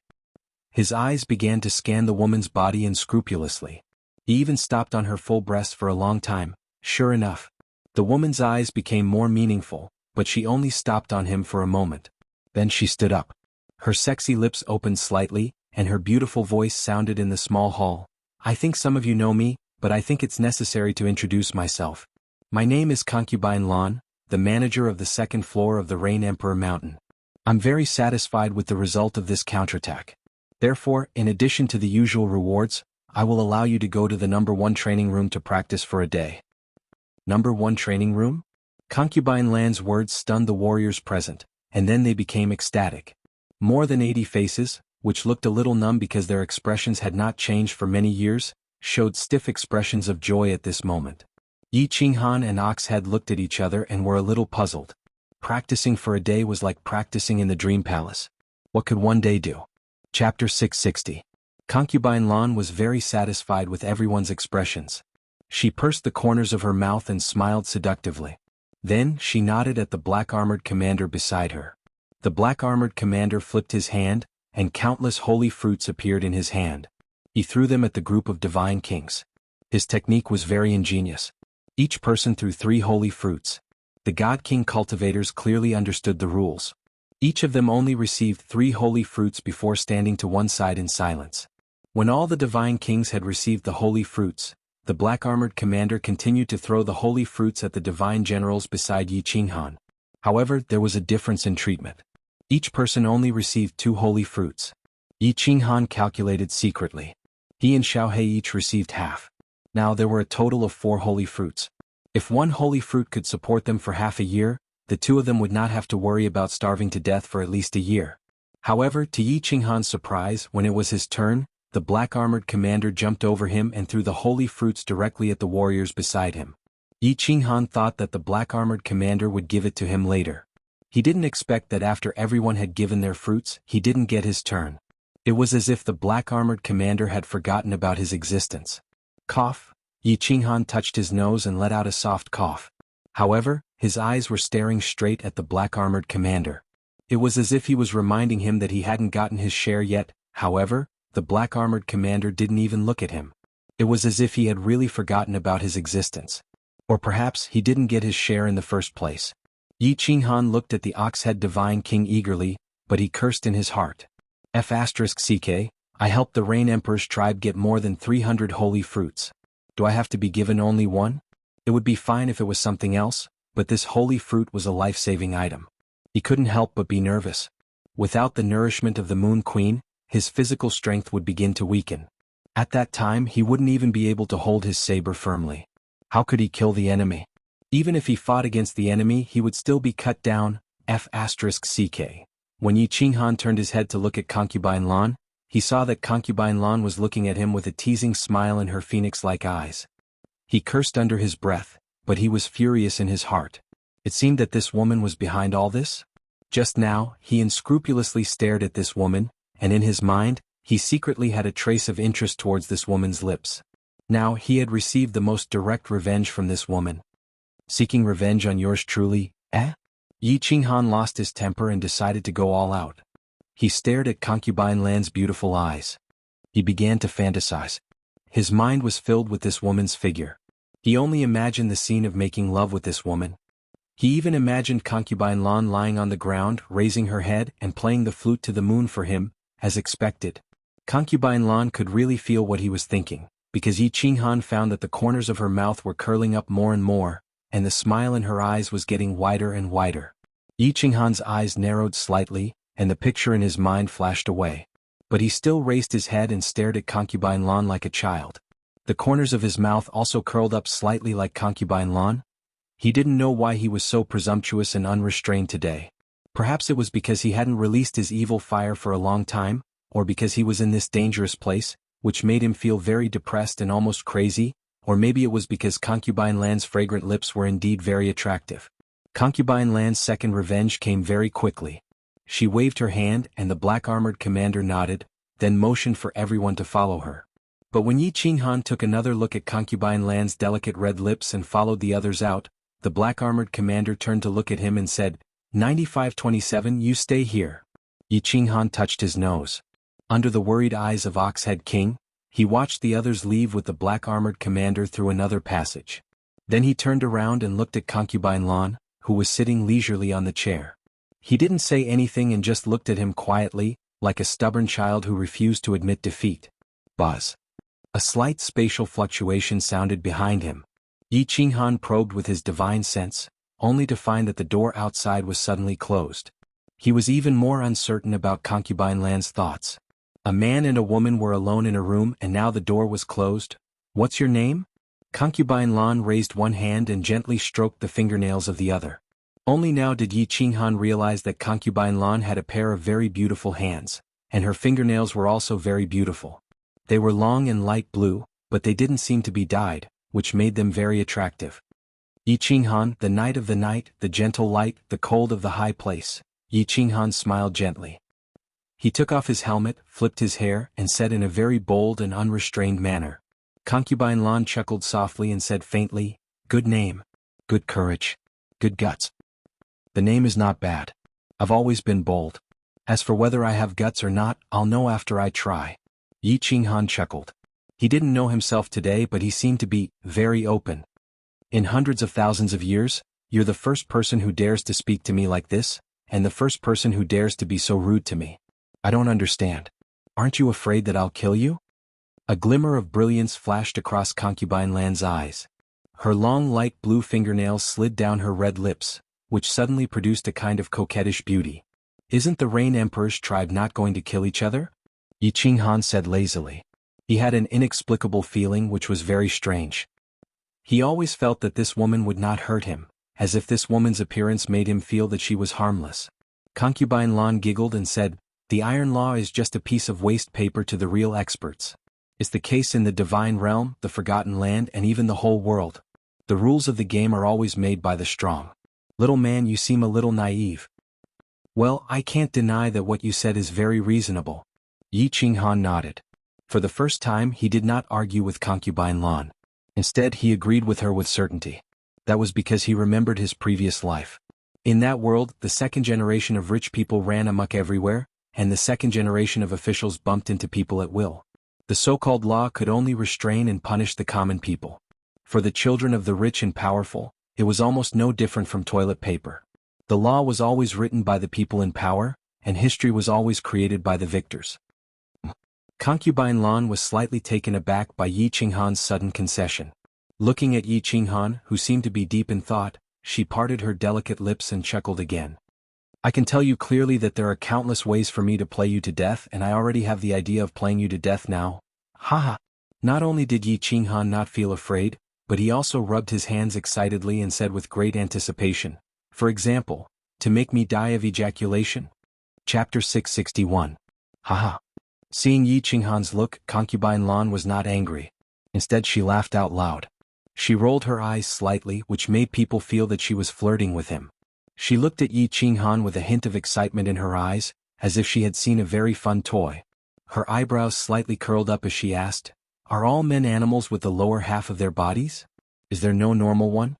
His eyes began to scan the woman's body unscrupulously. He even stopped on her full breast for a long time. Sure enough, the woman's eyes became more meaningful, but she only stopped on him for a moment. Then she stood up. Her sexy lips opened slightly, and her beautiful voice sounded in the small hall. I think some of you know me, but I think it's necessary to introduce myself. My name is Concubine Lan, the manager of the second floor of the Rain Emperor Mountain. I'm very satisfied with the result of this counterattack. Therefore, in addition to the usual rewards, I will allow you to go to the number 1 training room to practice for a day. Number 1 training room? Concubine Lan's words stunned the warriors present, and then they became ecstatic. More than 80 faces, which looked a little numb because their expressions had not changed for many years, showed stiff expressions of joy at this moment. Yi Qinghan and Oxhead looked at each other and were a little puzzled. Practicing for a day was like practicing in the Dream Palace. What could one day do? Chapter 660. Concubine Lan was very satisfied with everyone's expressions. She pursed the corners of her mouth and smiled seductively. Then she nodded at the black-armored commander beside her. The black-armored commander flipped his hand, and countless holy fruits appeared in his hand. He threw them at the group of divine kings. His technique was very ingenious. Each person threw 3 holy fruits. The God King cultivators clearly understood the rules. Each of them only received 3 holy fruits before standing to one side in silence. When all the divine kings had received the holy fruits, the black-armored commander continued to throw the holy fruits at the divine generals beside Yi Qinghan. However, there was a difference in treatment. Each person only received 2 holy fruits. Yi Qinghan calculated secretly. He and Xiaohe each received half. Now there were a total of 4 holy fruits. If 1 holy fruit could support them for half a year, the 2 of them would not have to worry about starving to death for at least a year. However, to Yi Qinghan's surprise, when it was his turn, the black-armored commander jumped over him and threw the holy fruits directly at the warriors beside him. Yi Qinghan thought that the black-armored commander would give it to him later. He didn't expect that after everyone had given their fruits, he didn't get his turn. It was as if the black-armored commander had forgotten about his existence. Cough. Yi Qinghan touched his nose and let out a soft cough. However, his eyes were staring straight at the black-armored commander. It was as if he was reminding him that he hadn't gotten his share yet. However, the black-armored commander didn't even look at him. It was as if he had really forgotten about his existence. Or perhaps he didn't get his share in the first place. Yi Qinghan looked at the Oxhead Divine King eagerly, but he cursed in his heart. F***ck, I helped the Rain Emperor's tribe get more than 300 holy fruits. Do I have to be given only 1? It would be fine if it was something else, but this holy fruit was a life-saving item. He couldn't help but be nervous. Without the nourishment of the Moon Queen, his physical strength would begin to weaken. At that time he wouldn't even be able to hold his saber firmly. How could he kill the enemy? Even if he fought against the enemy, he would still be cut down. F***ck. When Yi Qinghan turned his head to look at Concubine Lan, he saw that Concubine Lan was looking at him with a teasing smile in her phoenix-like eyes. He cursed under his breath, but he was furious in his heart. It seemed that this woman was behind all this. Just now, he unscrupulously stared at this woman, and in his mind, he secretly had a trace of interest towards this woman's lips. Now he had received the most direct revenge from this woman. Seeking revenge on yours truly, eh? Yi Qinghan lost his temper and decided to go all out. He stared at Concubine Lan's beautiful eyes. He began to fantasize. His mind was filled with this woman's figure. He only imagined the scene of making love with this woman. He even imagined Concubine Lan lying on the ground, raising her head and playing the flute to the moon for him, as expected. Concubine Lan could really feel what he was thinking, because Yi Qinghan found that the corners of her mouth were curling up more and more, and the smile in her eyes was getting wider and wider. Yi Qinghan's eyes narrowed slightly, and the picture in his mind flashed away. But he still raised his head and stared at Concubine Lan like a child. The corners of his mouth also curled up slightly like Concubine Lan. He didn't know why he was so presumptuous and unrestrained today. Perhaps it was because he hadn't released his evil fire for a long time, or because he was in this dangerous place, which made him feel very depressed and almost crazy, or maybe it was because Concubine Lan's fragrant lips were indeed very attractive. Concubine Lan's second revenge came very quickly. She waved her hand and the black-armored commander nodded, then motioned for everyone to follow her. But when Yi Qinghan took another look at Concubine Lan's delicate red lips and followed the others out, the black-armored commander turned to look at him and said, 9527, you stay here. Yi Qinghan touched his nose. Under the worried eyes of Oxhead King, he watched the others leave with the black-armored commander through another passage. Then he turned around and looked at Concubine Lan, who was sitting leisurely on the chair. He didn't say anything and just looked at him quietly, like a stubborn child who refused to admit defeat. Buzz. A slight spatial fluctuation sounded behind him. Yi Qinghan probed with his divine sense, only to find that the door outside was suddenly closed. He was even more uncertain about Concubine Lan's thoughts. A man and a woman were alone in a room and now the door was closed. What's your name? Concubine Lan raised one hand and gently stroked the fingernails of the other. Only now did Yi Qinghan realize that Concubine Lan had a pair of very beautiful hands, and her fingernails were also very beautiful. They were long and light blue, but they didn't seem to be dyed, which made them very attractive. Yi Qinghan, the night of the night, the gentle light, the cold of the high place. Yi Qinghan smiled gently. He took off his helmet, flipped his hair, and said in a very bold and unrestrained manner. Concubine Lan chuckled softly and said faintly, good name. Good courage. Good guts. The name is not bad. I've always been bold. As for whether I have guts or not, I'll know after I try. Yi Qinghan chuckled. He didn't know himself today but he seemed to be very open. In hundreds of thousands of years, you're the first person who dares to speak to me like this, and the first person who dares to be so rude to me. I don't understand. Aren't you afraid that I'll kill you? A glimmer of brilliance flashed across Concubine Lan's eyes. Her long light blue fingernails slid down her red lips, which suddenly produced a kind of coquettish beauty. Isn't the Rain Emperor's tribe not going to kill each other? Yi Qinghan said lazily. He had an inexplicable feeling which was very strange. He always felt that this woman would not hurt him, as if this woman's appearance made him feel that she was harmless. Concubine Lan giggled and said, the Iron Law is just a piece of waste paper to the real experts. It's the case in the Divine Realm, the Forgotten Land and even the whole world. The rules of the game are always made by the strong. Little man, you seem a little naive. Well, I can't deny that what you said is very reasonable. Yi Qinghan nodded. For the first time he did not argue with Concubine Lan. Instead he agreed with her with certainty. That was because he remembered his previous life. In that world, the second generation of rich people ran amok everywhere, and the second generation of officials bumped into people at will. The so-called law could only restrain and punish the common people. For the children of the rich and powerful, it was almost no different from toilet paper. The law was always written by the people in power, and history was always created by the victors. Concubine Lan was slightly taken aback by Yi Qinghan's sudden concession. Looking at Yi Qinghan, who seemed to be deep in thought, she parted her delicate lips and chuckled again. I can tell you clearly that there are countless ways for me to play you to death and I already have the idea of playing you to death now. Haha. Not only did Yi Qinghan not feel afraid, but he also rubbed his hands excitedly and said with great anticipation, for example, to make me die of ejaculation? Chapter 661. Haha. Seeing Yi Qinghan's look, Concubine Lan was not angry. Instead she laughed out loud. She rolled her eyes slightly, which made people feel that she was flirting with him. She looked at Yi Qinghan with a hint of excitement in her eyes, as if she had seen a very fun toy. Her eyebrows slightly curled up as she asked, are all men animals with the lower half of their bodies? Is there no normal one?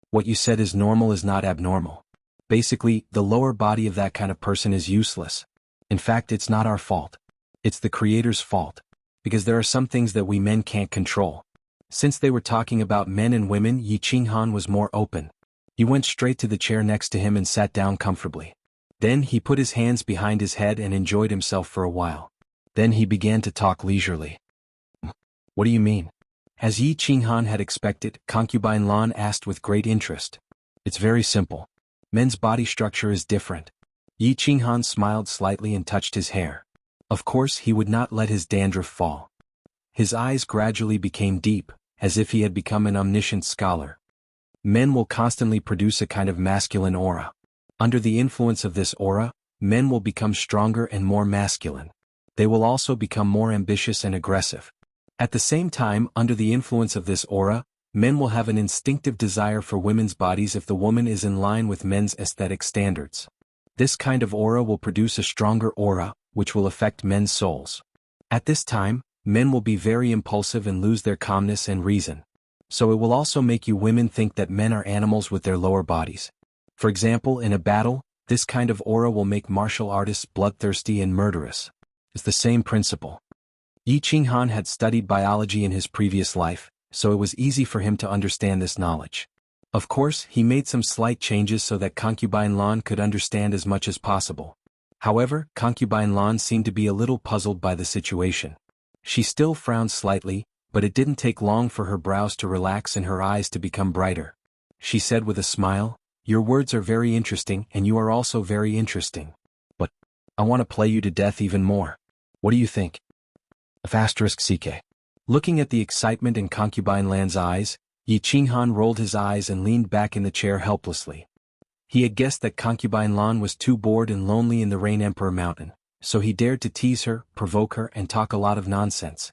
What you said is normal is not abnormal. Basically, the lower body of that kind of person is useless. In fact, it's not our fault. It's the Creator's fault. Because there are some things that we men can't control. Since they were talking about men and women, Yi Qinghan was more open. He went straight to the chair next to him and sat down comfortably. Then he put his hands behind his head and enjoyed himself for a while. Then he began to talk leisurely. What do you mean? As Yi Qinghan had expected, Concubine Lan asked with great interest. It's very simple. Men's body structure is different. Yi Qinghan smiled slightly and touched his hair. Of course he would not let his dandruff fall. His eyes gradually became deep, as if he had become an omniscient scholar. Men will constantly produce a kind of masculine aura. Under the influence of this aura, men will become stronger and more masculine. They will also become more ambitious and aggressive. At the same time, under the influence of this aura, men will have an instinctive desire for women's bodies if the woman is in line with men's aesthetic standards. This kind of aura will produce a stronger aura, which will affect men's souls. At this time, men will be very impulsive and lose their calmness and reason. So it will also make you women think that men are animals with their lower bodies. For example, in a battle, this kind of aura will make martial artists bloodthirsty and murderous. It's the same principle. Yi Qinghan had studied biology in his previous life, so it was easy for him to understand this knowledge. Of course, he made some slight changes so that Concubine Lan could understand as much as possible. However, Concubine Lan seemed to be a little puzzled by the situation. She still frowned slightly, but it didn't take long for her brows to relax and her eyes to become brighter. She said with a smile, "Your words are very interesting and you are also very interesting. But I want to play you to death even more. What do you think?" *CK. Looking at the excitement in Concubine Lan's eyes, Yi Qinghan rolled his eyes and leaned back in the chair helplessly. He had guessed that Concubine Lan was too bored and lonely in the Rain Emperor Mountain, so he dared to tease her, provoke her and talk a lot of nonsense.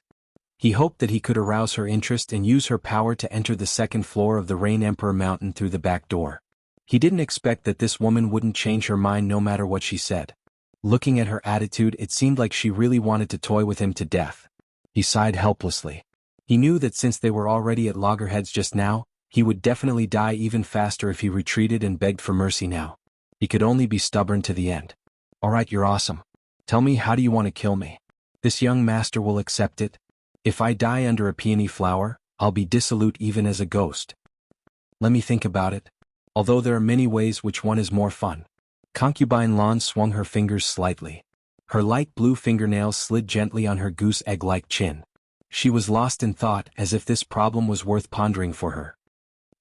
He hoped that he could arouse her interest and use her power to enter the second floor of the Rain Emperor Mountain through the back door. He didn't expect that this woman wouldn't change her mind no matter what she said. Looking at her attitude, it seemed like she really wanted to toy with him to death. He sighed helplessly. He knew that since they were already at loggerheads just now, he would definitely die even faster if he retreated and begged for mercy now. He could only be stubborn to the end. "Alright, you're awesome. Tell me, how do you want to kill me? This young master will accept it. If I die under a peony flower, I'll be dissolute even as a ghost. Let me think about it. Although there are many ways, which one is more fun?" Concubine Lan swung her fingers slightly. Her light blue fingernails slid gently on her goose egg-like chin. She was lost in thought, as if this problem was worth pondering for her.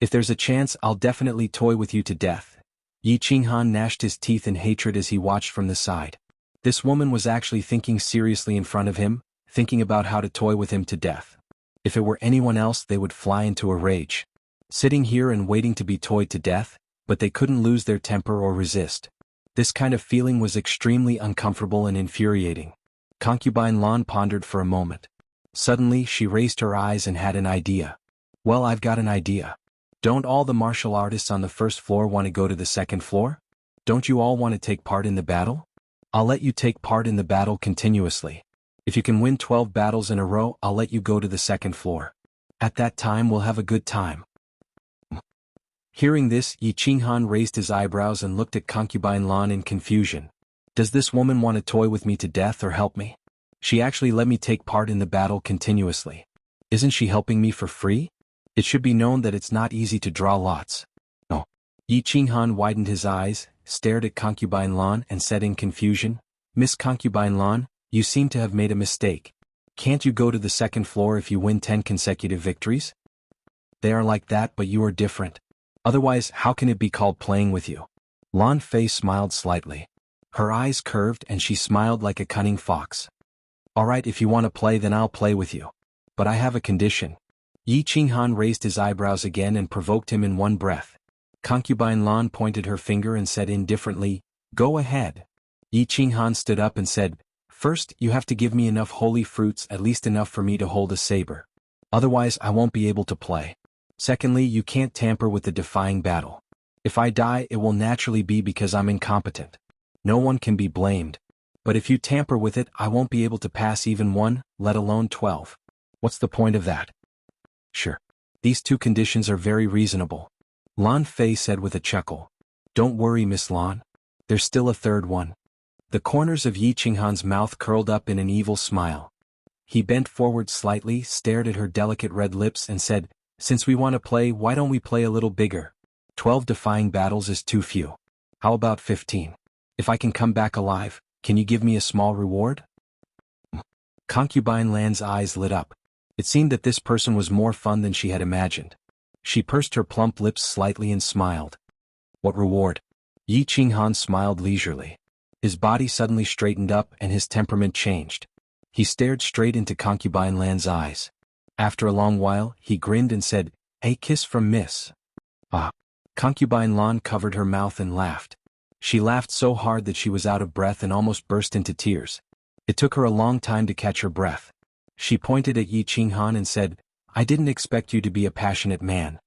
"If there's a chance, I'll definitely toy with you to death." Yi Qinghan gnashed his teeth in hatred as he watched from the side. This woman was actually thinking seriously in front of him, thinking about how to toy with him to death. If it were anyone else, they would fly into a rage. Sitting here and waiting to be toyed to death, but they couldn't lose their temper or resist. This kind of feeling was extremely uncomfortable and infuriating. Concubine Lan pondered for a moment. Suddenly, she raised her eyes and had an idea. "Well, I've got an idea. Don't all the martial artists on the first floor want to go to the second floor? Don't you all want to take part in the battle? I'll let you take part in the battle continuously. If you can win 12 battles in a row, I'll let you go to the second floor. At that time we'll have a good time." Hearing this, Yi Qinghan raised his eyebrows and looked at Concubine Lan in confusion. Does this woman want to toy with me to death or help me? She actually let me take part in the battle continuously. Isn't she helping me for free? It should be known that it's not easy to draw lots. No. Yi Qinghan widened his eyes, stared at Concubine Lan and said in confusion, "Miss Concubine Lan, you seem to have made a mistake. Can't you go to the second floor if you win 10 consecutive victories? They are like that, but you are different. Otherwise, how can it be called playing with you?" Lan Fei smiled slightly. Her eyes curved and she smiled like a cunning fox. "Alright, if you want to play, then I'll play with you. But I have a condition." Yi Qinghan raised his eyebrows again and provoked him in one breath. Concubine Lan pointed her finger and said indifferently, "Go ahead." Yi Qinghan stood up and said, "First, you have to give me enough holy fruits, at least enough for me to hold a saber. Otherwise, I won't be able to play. Secondly, you can't tamper with the defying battle. If I die, it will naturally be because I'm incompetent. No one can be blamed. But if you tamper with it, I won't be able to pass even 1, let alone 12. What's the point of that?" "Sure. These 2 conditions are very reasonable," Lan Fei said with a chuckle. "Don't worry, Miss Lan. There's still a third one." The corners of Yi Qinghan's mouth curled up in an evil smile. He bent forward slightly, stared at her delicate red lips and said, "Since we want to play, why don't we play a little bigger? 12 defying battles is too few. How about 15? If I can come back alive, can you give me a small reward?" Concubine Lan's eyes lit up. It seemed that this person was more fun than she had imagined. She pursed her plump lips slightly and smiled. "What reward?" Yi Qinghan smiled leisurely. His body suddenly straightened up and his temperament changed. He stared straight into Concubine Lan's eyes. After a long while, he grinned and said, "A kiss from Miss." "Ah." Concubine Lan covered her mouth and laughed. She laughed so hard that she was out of breath and almost burst into tears. It took her a long time to catch her breath. She pointed at Yi Qinghan and said, "I didn't expect you to be a passionate man.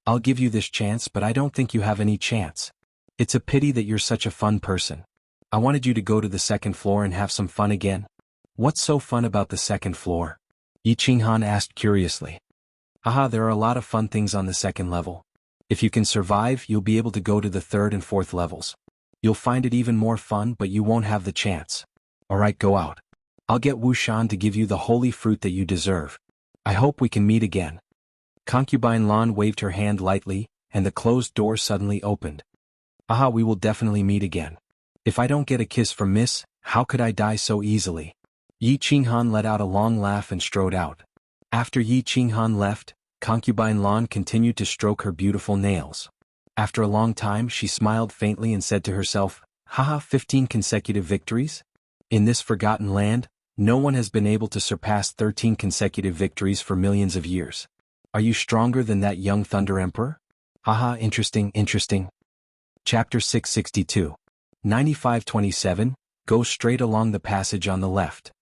I'll give you this chance, but I don't think you have any chance. It's a pity that you're such a fun person. I wanted you to go to the second floor and have some fun again." "What's so fun about the second floor?" Yi Qinghan asked curiously. "Haha, there are a lot of fun things on the second level. If you can survive, you'll be able to go to the third and fourth levels. You'll find it even more fun, but you won't have the chance. Alright, go out. I'll get Wuxian to give you the holy fruit that you deserve. I hope we can meet again." Concubine Lan waved her hand lightly, and the closed door suddenly opened. "Aha, we will definitely meet again. If I don't get a kiss from Miss, how could I die so easily?" Yi Qinghan let out a long laugh and strode out. After Yi Qinghan left, Concubine Lan continued to stroke her beautiful nails. After a long time she smiled faintly and said to herself, "Haha, 15 consecutive victories? In this forgotten land, no one has been able to surpass 13 consecutive victories for millions of years. Are you stronger than that young Thunder Emperor? Haha, interesting. Chapter 662. 9527, Go straight along the passage on the left.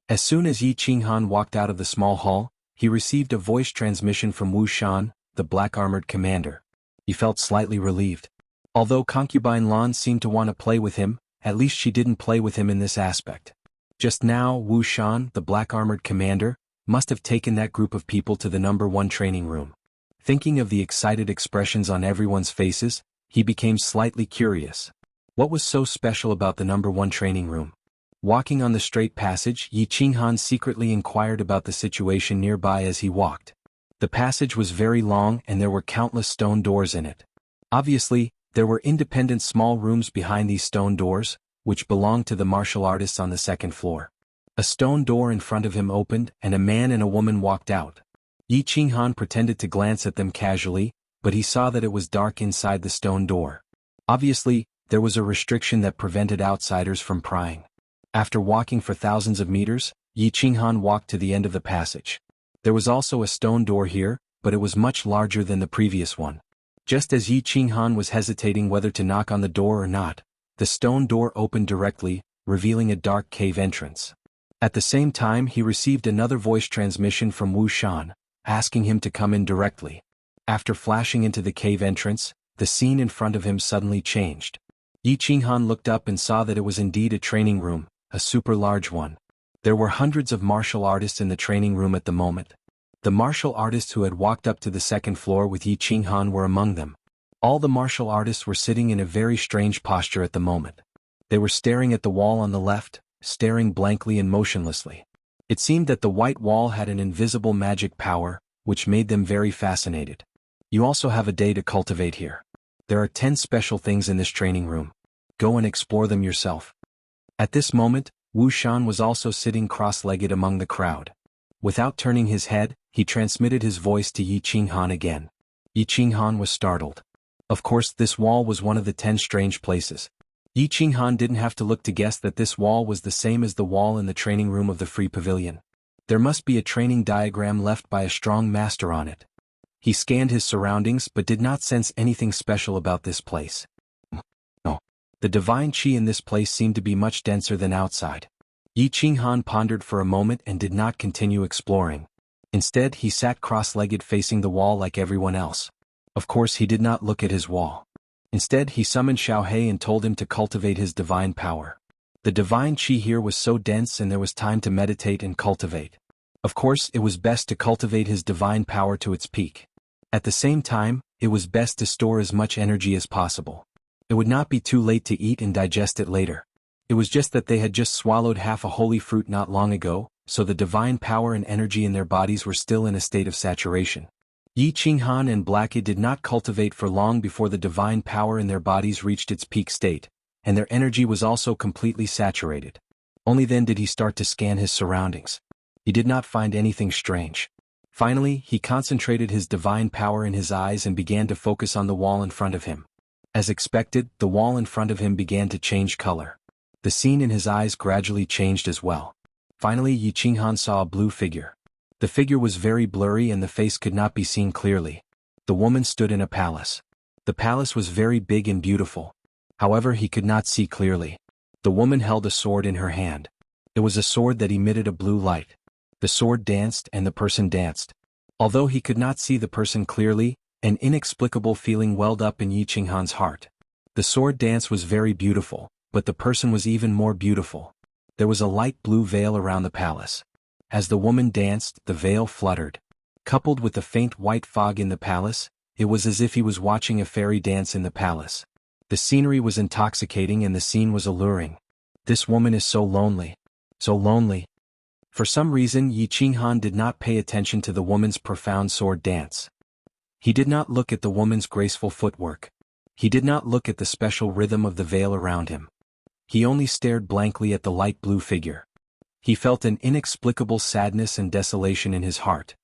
As soon as Yi Qinghan walked out of the small hall, he received a voice transmission from Wu Shan, the black-armored commander. He felt slightly relieved. Although Concubine Lan seemed to want to play with him, at least she didn't play with him in this aspect. Just now, Wu Shan, the black-armored commander, must have taken that group of people to the #1 training room. Thinking of the excited expressions on everyone's faces, he became slightly curious. What was so special about the #1 training room? Walking on the straight passage, Yi Qinghan secretly inquired about the situation nearby as he walked. The passage was very long and there were countless stone doors in it. Obviously, there were independent small rooms behind these stone doors, which belonged to the martial artists on the second floor. A stone door in front of him opened and a man and a woman walked out. Yi Qinghan pretended to glance at them casually, but he saw that it was dark inside the stone door. Obviously, there was a restriction that prevented outsiders from prying. After walking for thousands of meters, Yi Qinghan walked to the end of the passage. There was also a stone door here, but it was much larger than the previous one. Just as Yi Qinghan was hesitating whether to knock on the door or not, the stone door opened directly, revealing a dark cave entrance. At the same time he received another voice transmission from Wu Shan, asking him to come in directly. After flashing into the cave entrance, the scene in front of him suddenly changed. Yi Qinghan looked up and saw that it was indeed a training room, a super large one. There were hundreds of martial artists in the training room at the moment. The martial artists who had walked up to the second floor with Yi Qinghan were among them. All the martial artists were sitting in a very strange posture at the moment. They were staring at the wall on the left, staring blankly and motionlessly. It seemed that the white wall had an invisible magic power, which made them very fascinated. You also have a day to cultivate here. There are 10 special things in this training room. Go and explore them yourself. At this moment, Wu Shan was also sitting cross-legged among the crowd. Without turning his head, he transmitted his voice to Yi Qinghan again. Yi Qinghan was startled. Of course, this wall was one of the 10 strange places. Yi Qinghan didn't have to look to guess that this wall was the same as the wall in the training room of the Free Pavilion. There must be a training diagram left by a strong master on it. He scanned his surroundings but did not sense anything special about this place. No. The divine qi in this place seemed to be much denser than outside. Yi Qinghan pondered for a moment and did not continue exploring. Instead, he sat cross-legged facing the wall like everyone else. Of course, he did not look at his wall. Instead, he summoned Xiaohei and told him to cultivate his divine power. The divine qi here was so dense and there was time to meditate and cultivate. Of course, it was best to cultivate his divine power to its peak. At the same time, it was best to store as much energy as possible. It would not be too late to eat and digest it later. It was just that they had just swallowed half a holy fruit not long ago, so the divine power and energy in their bodies were still in a state of saturation. Yi Qinghan and Blackie did not cultivate for long before the divine power in their bodies reached its peak state, and their energy was also completely saturated. Only then did he start to scan his surroundings. He did not find anything strange. Finally, he concentrated his divine power in his eyes and began to focus on the wall in front of him. As expected, the wall in front of him began to change color. The scene in his eyes gradually changed as well. Finally, Yi Qinghan saw a blue figure. The figure was very blurry and the face could not be seen clearly. The woman stood in a palace. The palace was very big and beautiful. However, he could not see clearly. The woman held a sword in her hand. It was a sword that emitted a blue light. The sword danced and the person danced. Although he could not see the person clearly, an inexplicable feeling welled up in Yi Qinghan's heart. The sword dance was very beautiful, but the person was even more beautiful. There was a light blue veil around the palace. As the woman danced, the veil fluttered. Coupled with the faint white fog in the palace, it was as if he was watching a fairy dance in the palace. The scenery was intoxicating and the scene was alluring. This woman is so lonely. So lonely. For some reason Yi Qinghan did not pay attention to the woman's profound sword dance. He did not look at the woman's graceful footwork. He did not look at the special rhythm of the veil around him. He only stared blankly at the light blue figure. He felt an inexplicable sadness and desolation in his heart.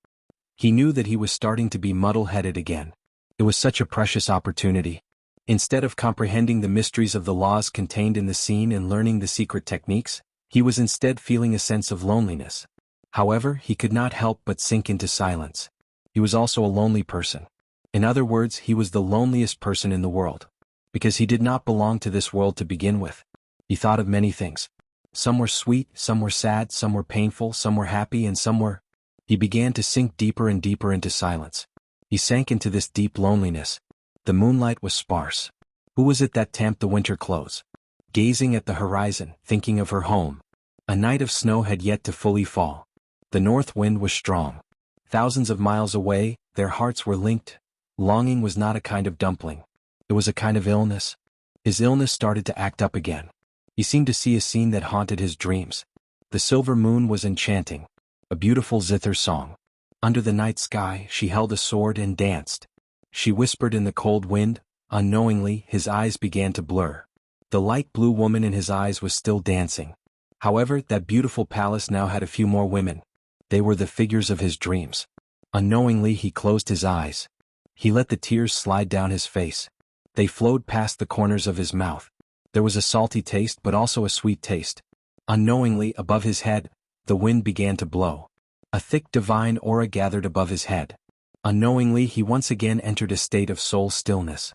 He knew that he was starting to be muddle-headed again. It was such a precious opportunity. Instead of comprehending the mysteries of the laws contained in the scene and learning the secret techniques, he was instead feeling a sense of loneliness. However, he could not help but sink into silence. He was also a lonely person. In other words, he was the loneliest person in the world. Because he did not belong to this world to begin with. He thought of many things. Some were sweet, some were sad, some were painful, some were happy, and some were... He began to sink deeper and deeper into silence. He sank into this deep loneliness. The moonlight was sparse. Who was it that tamped the winter clothes? Gazing at the horizon, thinking of her home. A night of snow had yet to fully fall. The north wind was strong. Thousands of miles away, their hearts were linked. Longing was not a kind of dumpling. It was a kind of illness. His illness started to act up again. He seemed to see a scene that haunted his dreams. The silver moon was enchanting. A beautiful zither song. Under the night sky, she held a sword and danced. She whispered in the cold wind. Unknowingly, his eyes began to blur. The light blue woman in his eyes was still dancing. However, that beautiful palace now had a few more women. They were the figures of his dreams. Unknowingly, he closed his eyes. He let the tears slide down his face. They flowed past the corners of his mouth. There was a salty taste but also a sweet taste. Unknowingly, above his head, the wind began to blow. A thick divine aura gathered above his head. Unknowingly, he once again entered a state of soul stillness.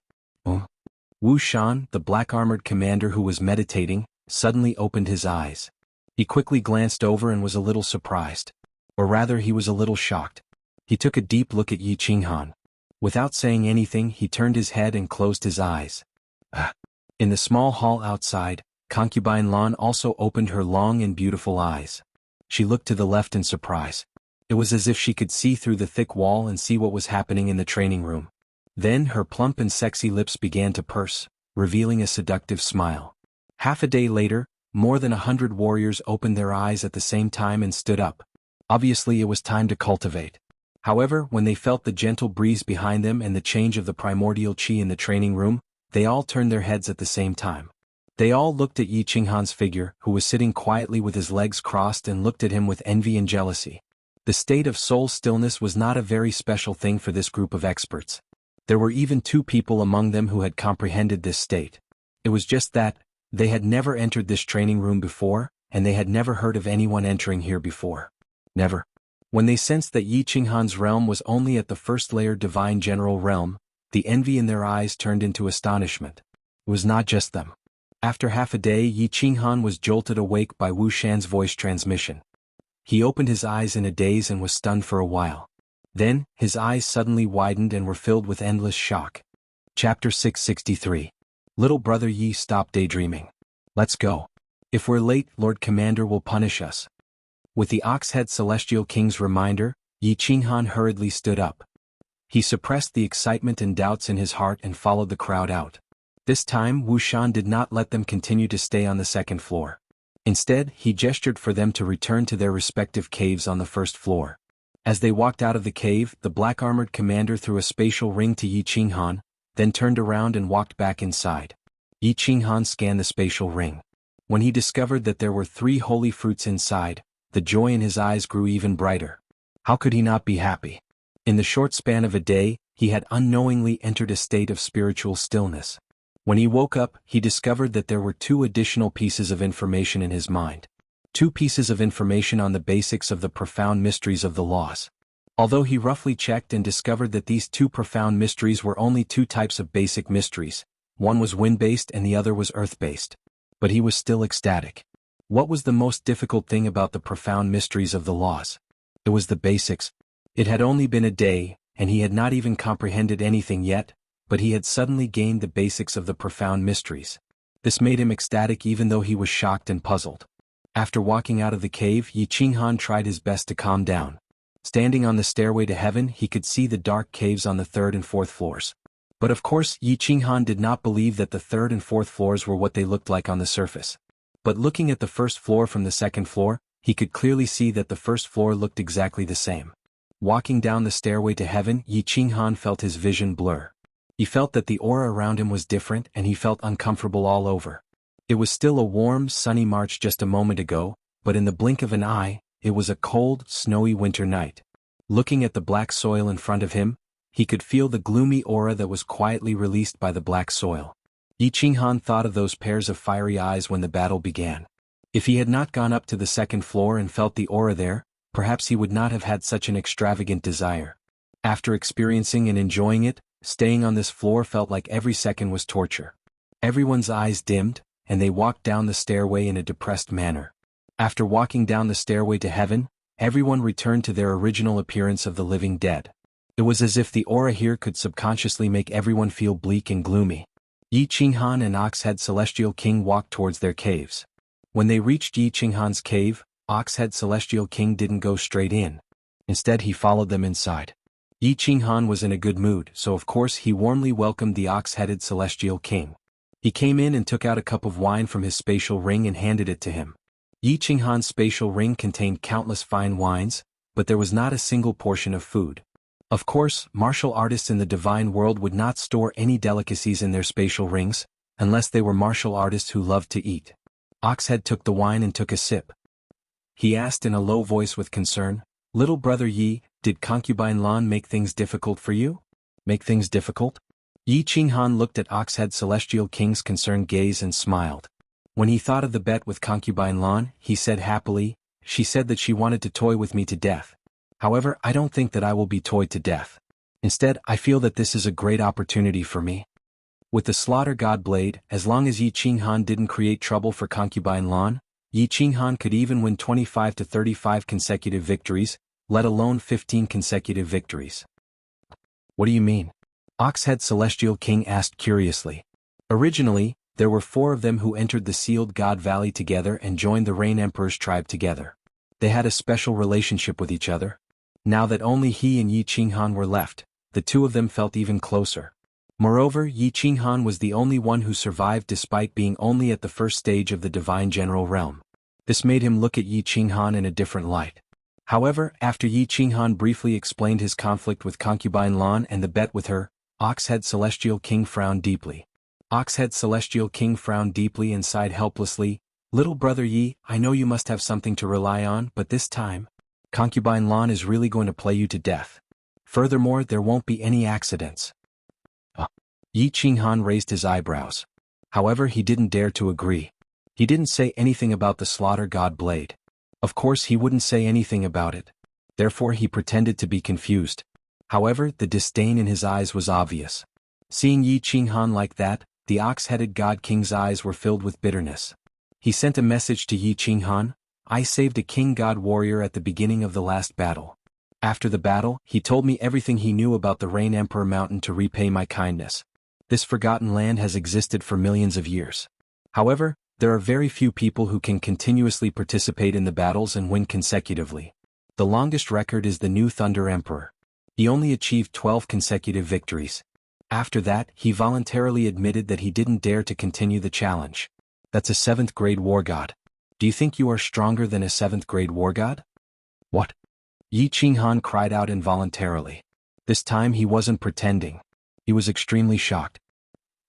Wu Shan, the black-armored commander who was meditating, suddenly opened his eyes. He quickly glanced over and was a little surprised. Or rather, he was a little shocked. He took a deep look at Yi Qinghan. Without saying anything, he turned his head and closed his eyes. In the small hall outside, concubine Lan also opened her long and beautiful eyes. She looked to the left in surprise. It was as if she could see through the thick wall and see what was happening in the training room. Then her plump and sexy lips began to purse, revealing a seductive smile. Half a day later, more than 100 warriors opened their eyes at the same time and stood up. Obviously, it was time to cultivate. However, when they felt the gentle breeze behind them and the change of the primordial qi in the training room, they all turned their heads at the same time. They all looked at Yi Qinghan's figure, who was sitting quietly with his legs crossed, and looked at him with envy and jealousy. The state of soul stillness was not a very special thing for this group of experts. There were even 2 people among them who had comprehended this state. It was just that, they had never entered this training room before, and they had never heard of anyone entering here before. Never. When they sensed that Yi Qinghan's realm was only at the first layer divine general realm, the envy in their eyes turned into astonishment. It was not just them. After half a day, Yi Qinghan was jolted awake by Wu Shan's voice transmission. He opened his eyes in a daze and was stunned for a while. Then, his eyes suddenly widened and were filled with endless shock. Chapter 663. Little brother Yi, stop daydreaming. Let's go. If we're late, Lord Commander will punish us. With the Ox-Head Celestial King's reminder, Yi Qinghan hurriedly stood up. He suppressed the excitement and doubts in his heart and followed the crowd out. This time, Wu Shan did not let them continue to stay on the second floor. Instead, he gestured for them to return to their respective caves on the first floor. As they walked out of the cave, the black-armored commander threw a spatial ring to Yi Qinghan, then turned around and walked back inside. Yi Qinghan scanned the spatial ring. When he discovered that there were 3 holy fruits inside, the joy in his eyes grew even brighter. How could he not be happy? In the short span of a day, he had unknowingly entered a state of spiritual stillness. When he woke up, he discovered that there were 2 additional pieces of information in his mind. 2 pieces of information on the basics of the profound mysteries of the laws. Although he roughly checked and discovered that these 2 profound mysteries were only 2 types of basic mysteries, one was wind-based and the other was earth-based. But he was still ecstatic. What was the most difficult thing about the profound mysteries of the laws? It was the basics. It had only been a day, and he had not even comprehended anything yet, but he had suddenly gained the basics of the profound mysteries. This made him ecstatic even though he was shocked and puzzled. After walking out of the cave, Yi Qinghan tried his best to calm down. Standing on the stairway to heaven, he could see the dark caves on the third and fourth floors. But of course, Yi Qinghan did not believe that the third and fourth floors were what they looked like on the surface. But looking at the first floor from the second floor, he could clearly see that the first floor looked exactly the same. Walking down the stairway to heaven, Yi Qinghan felt his vision blur. He felt that the aura around him was different and he felt uncomfortable all over. It was still a warm, sunny March just a moment ago, but in the blink of an eye, it was a cold, snowy winter night. Looking at the black soil in front of him, he could feel the gloomy aura that was quietly released by the black soil. Yi Qinghan thought of those pairs of fiery eyes when the battle began. If he had not gone up to the second floor and felt the aura there, perhaps he would not have had such an extravagant desire. After experiencing and enjoying it, staying on this floor felt like every second was torture. Everyone's eyes dimmed, and they walked down the stairway in a depressed manner. After walking down the stairway to heaven, everyone returned to their original appearance of the living dead. It was as if the aura here could subconsciously make everyone feel bleak and gloomy. Yi Qinghan and Oxhead Celestial King walked towards their caves. When they reached Yi Qinghan's cave, Oxhead Celestial King didn't go straight in. Instead he followed them inside. Yi Qinghan was in a good mood, so of course he warmly welcomed the ox-headed Celestial King. He came in and took out a cup of wine from his spatial ring and handed it to him. Yi Qinghan's spatial ring contained countless fine wines, but there was not a single portion of food. Of course, martial artists in the divine world would not store any delicacies in their spatial rings, unless they were martial artists who loved to eat. Oxhead took the wine and took a sip. He asked in a low voice with concern, "Little brother Yi, did concubine Lan make things difficult for you?" "Make things difficult?" Yi Qinghan looked at Oxhead Celestial King's concerned gaze and smiled. When he thought of the bet with concubine Lan, he said happily, "She said that she wanted to toy with me to death. However, I don't think that I will be toyed to death. Instead, I feel that this is a great opportunity for me." With the Slaughter God Blade, as long as Yi Qinghan didn't create trouble for concubine Lan, Yi Qinghan could even win 25 to 35 consecutive victories, let alone 15 consecutive victories. "What do you mean?" Oxhead Celestial King asked curiously. Originally, there were 4 of them who entered the Sealed God Valley together and joined the Rain Emperor's tribe together. They had a special relationship with each other. Now that only he and Yi Qinghan were left, the two of them felt even closer. Moreover, Yi Qinghan was the only one who survived despite being only at the first stage of the Divine General Realm. This made him look at Yi Qinghan in a different light. However, after Yi Qinghan briefly explained his conflict with concubine Lan and the bet with her, Oxhead Celestial King frowned deeply. Oxhead Celestial King frowned deeply and sighed helplessly, "Little brother Yi, I know you must have something to rely on, but this time, concubine Lan is really going to play you to death. Furthermore, there won't be any accidents." Yi Qinghan raised his eyebrows. However, he didn't dare to agree. He didn't say anything about the Slaughter God Blade. Of course he wouldn't say anything about it. Therefore he pretended to be confused. However, the disdain in his eyes was obvious. Seeing Yi Qinghan like that, the ox-headed God King's eyes were filled with bitterness. He sent a message to Yi Qinghan, "I saved a king god warrior at the beginning of the last battle. After the battle, he told me everything he knew about the Rain Emperor Mountain to repay my kindness. This forgotten land has existed for millions of years. However, there are very few people who can continuously participate in the battles and win consecutively. The longest record is the new Thunder Emperor. He only achieved 12 consecutive victories. After that, he voluntarily admitted that he didn't dare to continue the challenge. That's a 7th grade war god. Do you think you are stronger than a 7th grade war god?" "What?" Yi Qinghan cried out involuntarily. This time he wasn't pretending. He was extremely shocked.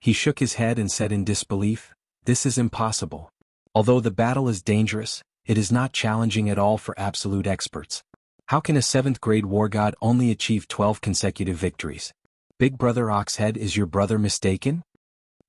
He shook his head and said in disbelief, "This is impossible. Although the battle is dangerous, it is not challenging at all for absolute experts. How can a 7th grade war god only achieve 12 consecutive victories? Big brother Oxhead, is your brother mistaken?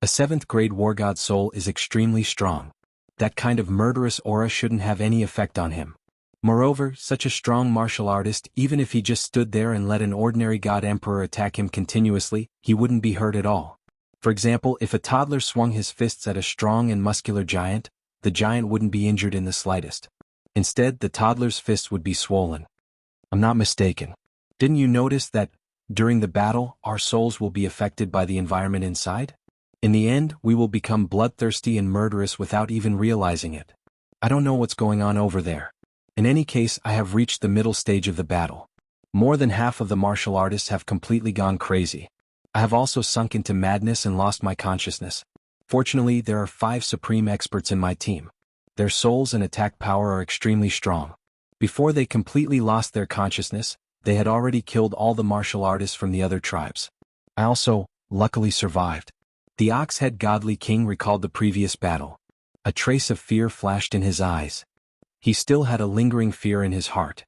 A 7th grade war god soul is extremely strong. That kind of murderous aura shouldn't have any effect on him. Moreover, such a strong martial artist, even if he just stood there and let an ordinary god emperor attack him continuously, he wouldn't be hurt at all. For example, if a toddler swung his fists at a strong and muscular giant, the giant wouldn't be injured in the slightest. Instead, the toddler's fists would be swollen. I'm not mistaken. Didn't you notice that, during the battle, our souls will be affected by the environment inside? In the end, we will become bloodthirsty and murderous without even realizing it. I don't know what's going on over there. In any case, I have reached the middle stage of the battle. More than half of the martial artists have completely gone crazy. I have also sunk into madness and lost my consciousness. Fortunately, there are 5 supreme experts in my team. Their souls and attack power are extremely strong. Before they completely lost their consciousness, they had already killed all the martial artists from the other tribes. I also, luckily, survived. The Ox-Head Godly King recalled the previous battle. A trace of fear flashed in his eyes. He still had a lingering fear in his heart.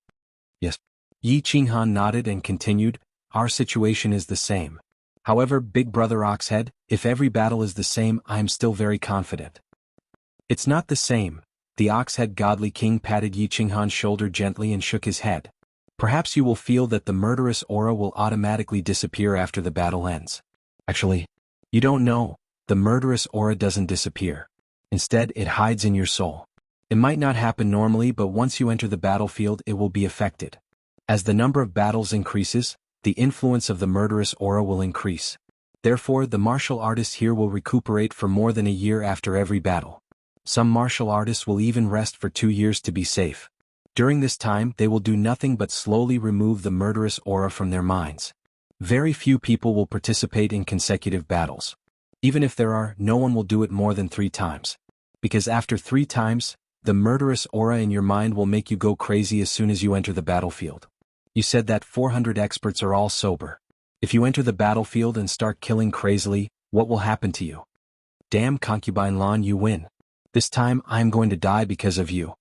Yes. Yi Qinghan nodded and continued, our situation is the same. However, Big Brother Oxhead, if every battle is the same, I am still very confident. It's not the same. The Ox-Head Godly King patted Yi Qinghan's shoulder gently and shook his head. Perhaps you will feel that the murderous aura will automatically disappear after the battle ends. Actually, you don't know. The murderous aura doesn't disappear. Instead, it hides in your soul. It might not happen normally, but once you enter the battlefield, it will be affected. As the number of battles increases, the influence of the murderous aura will increase. Therefore, the martial artists here will recuperate for more than a year after every battle. Some martial artists will even rest for 2 years to be safe. During this time, they will do nothing but slowly remove the murderous aura from their minds. Very few people will participate in consecutive battles. Even if there are, no one will do it more than 3 times. Because after 3 times, the murderous aura in your mind will make you go crazy as soon as you enter the battlefield. You said that 400 experts are all sober. If you enter the battlefield and start killing crazily, what will happen to you? Damn Concubine Lan, you win. This time, I am going to die because of you.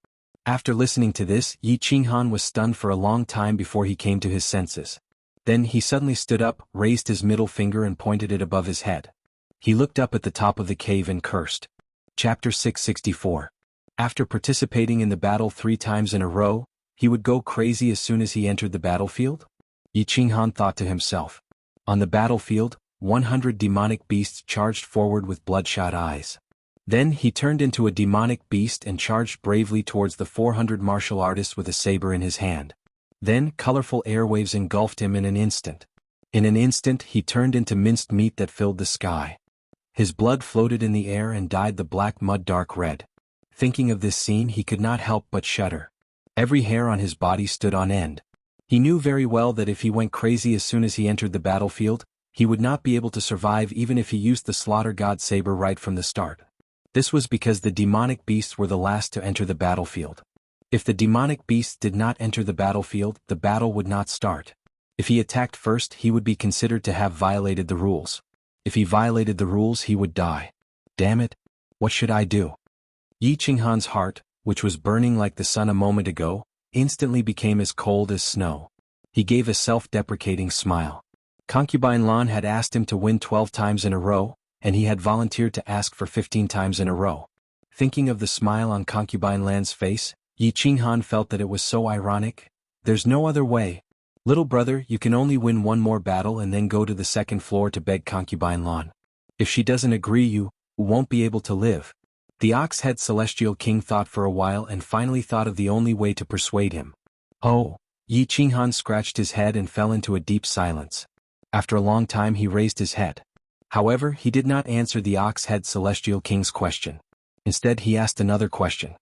After listening to this, Yi Qinghan was stunned for a long time before he came to his senses. Then he suddenly stood up, raised his middle finger and pointed it above his head. He looked up at the top of the cave and cursed. Chapter 664. After participating in the battle 3 times in a row, he would go crazy as soon as he entered the battlefield? Yi Qinghan thought to himself. On the battlefield, 100 demonic beasts charged forward with bloodshot eyes. Then he turned into a demonic beast and charged bravely towards the 400 martial artists with a saber in his hand. Then colorful airwaves engulfed him in an instant. In an instant he turned into minced meat that filled the sky. His blood floated in the air and dyed the black mud dark red. Thinking of this scene, he could not help but shudder. Every hair on his body stood on end. He knew very well that if he went crazy as soon as he entered the battlefield, he would not be able to survive even if he used the Slaughter God saber right from the start. This was because the demonic beasts were the last to enter the battlefield. If the demonic beasts did not enter the battlefield, the battle would not start. If he attacked first, he would be considered to have violated the rules. If he violated the rules, he would die. Damn it! What should I do? Yi Qinghan's heart, which was burning like the sun a moment ago, instantly became as cold as snow. He gave a self-deprecating smile. Concubine Lan had asked him to win 12 times in a row, and he had volunteered to ask for 15 times in a row. Thinking of the smile on Concubine Lan's face, Yi Qinghan felt that it was so ironic. There's no other way. Little brother, you can only win 1 more battle and then go to the 2nd floor to beg Concubine Lan. If she doesn't agree, you won't be able to live. The Ox-Head Celestial King thought for a while and finally thought of the only way to persuade him. Oh! Yi Qinghan scratched his head and fell into a deep silence. After a long time he raised his head. However, he did not answer the Ox-Head Celestial King's question. Instead he asked another question.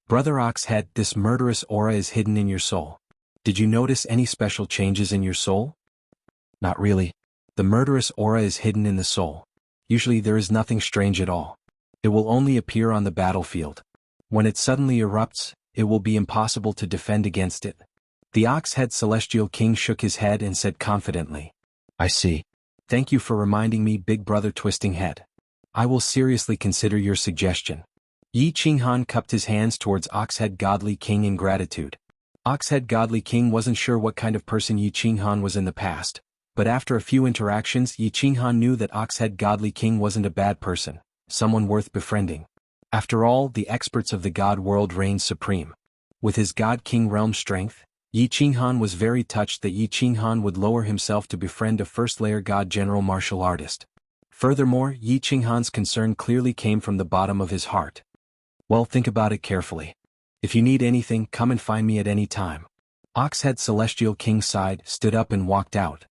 Brother Ox-Head, this murderous aura is hidden in your soul. Did you notice any special changes in your soul? Not really. The murderous aura is hidden in the soul. Usually there is nothing strange at all. It will only appear on the battlefield. When it suddenly erupts, it will be impossible to defend against it. The Ox-Head Celestial King shook his head and said confidently. I see. Thank you for reminding me, Big Brother Twisting Head. I will seriously consider your suggestion. Yi Qinghan cupped his hands towards Ox-Head Godly King in gratitude. Ox-Head Godly King wasn't sure what kind of person Yi Qinghan was in the past, but after a few interactions Yi Qinghan knew that Ox-Head Godly King wasn't a bad person. Someone worth befriending. After all, the experts of the God world reigned supreme. With his God King realm strength, Yi Qinghan was very touched that Yi Qinghan would lower himself to befriend a first-layer God general martial artist. Furthermore, Yi Qinghan's concern clearly came from the bottom of his heart. Well, think about it carefully. If you need anything, come and find me at any time. Oxhead Celestial King sighed, stood up and walked out.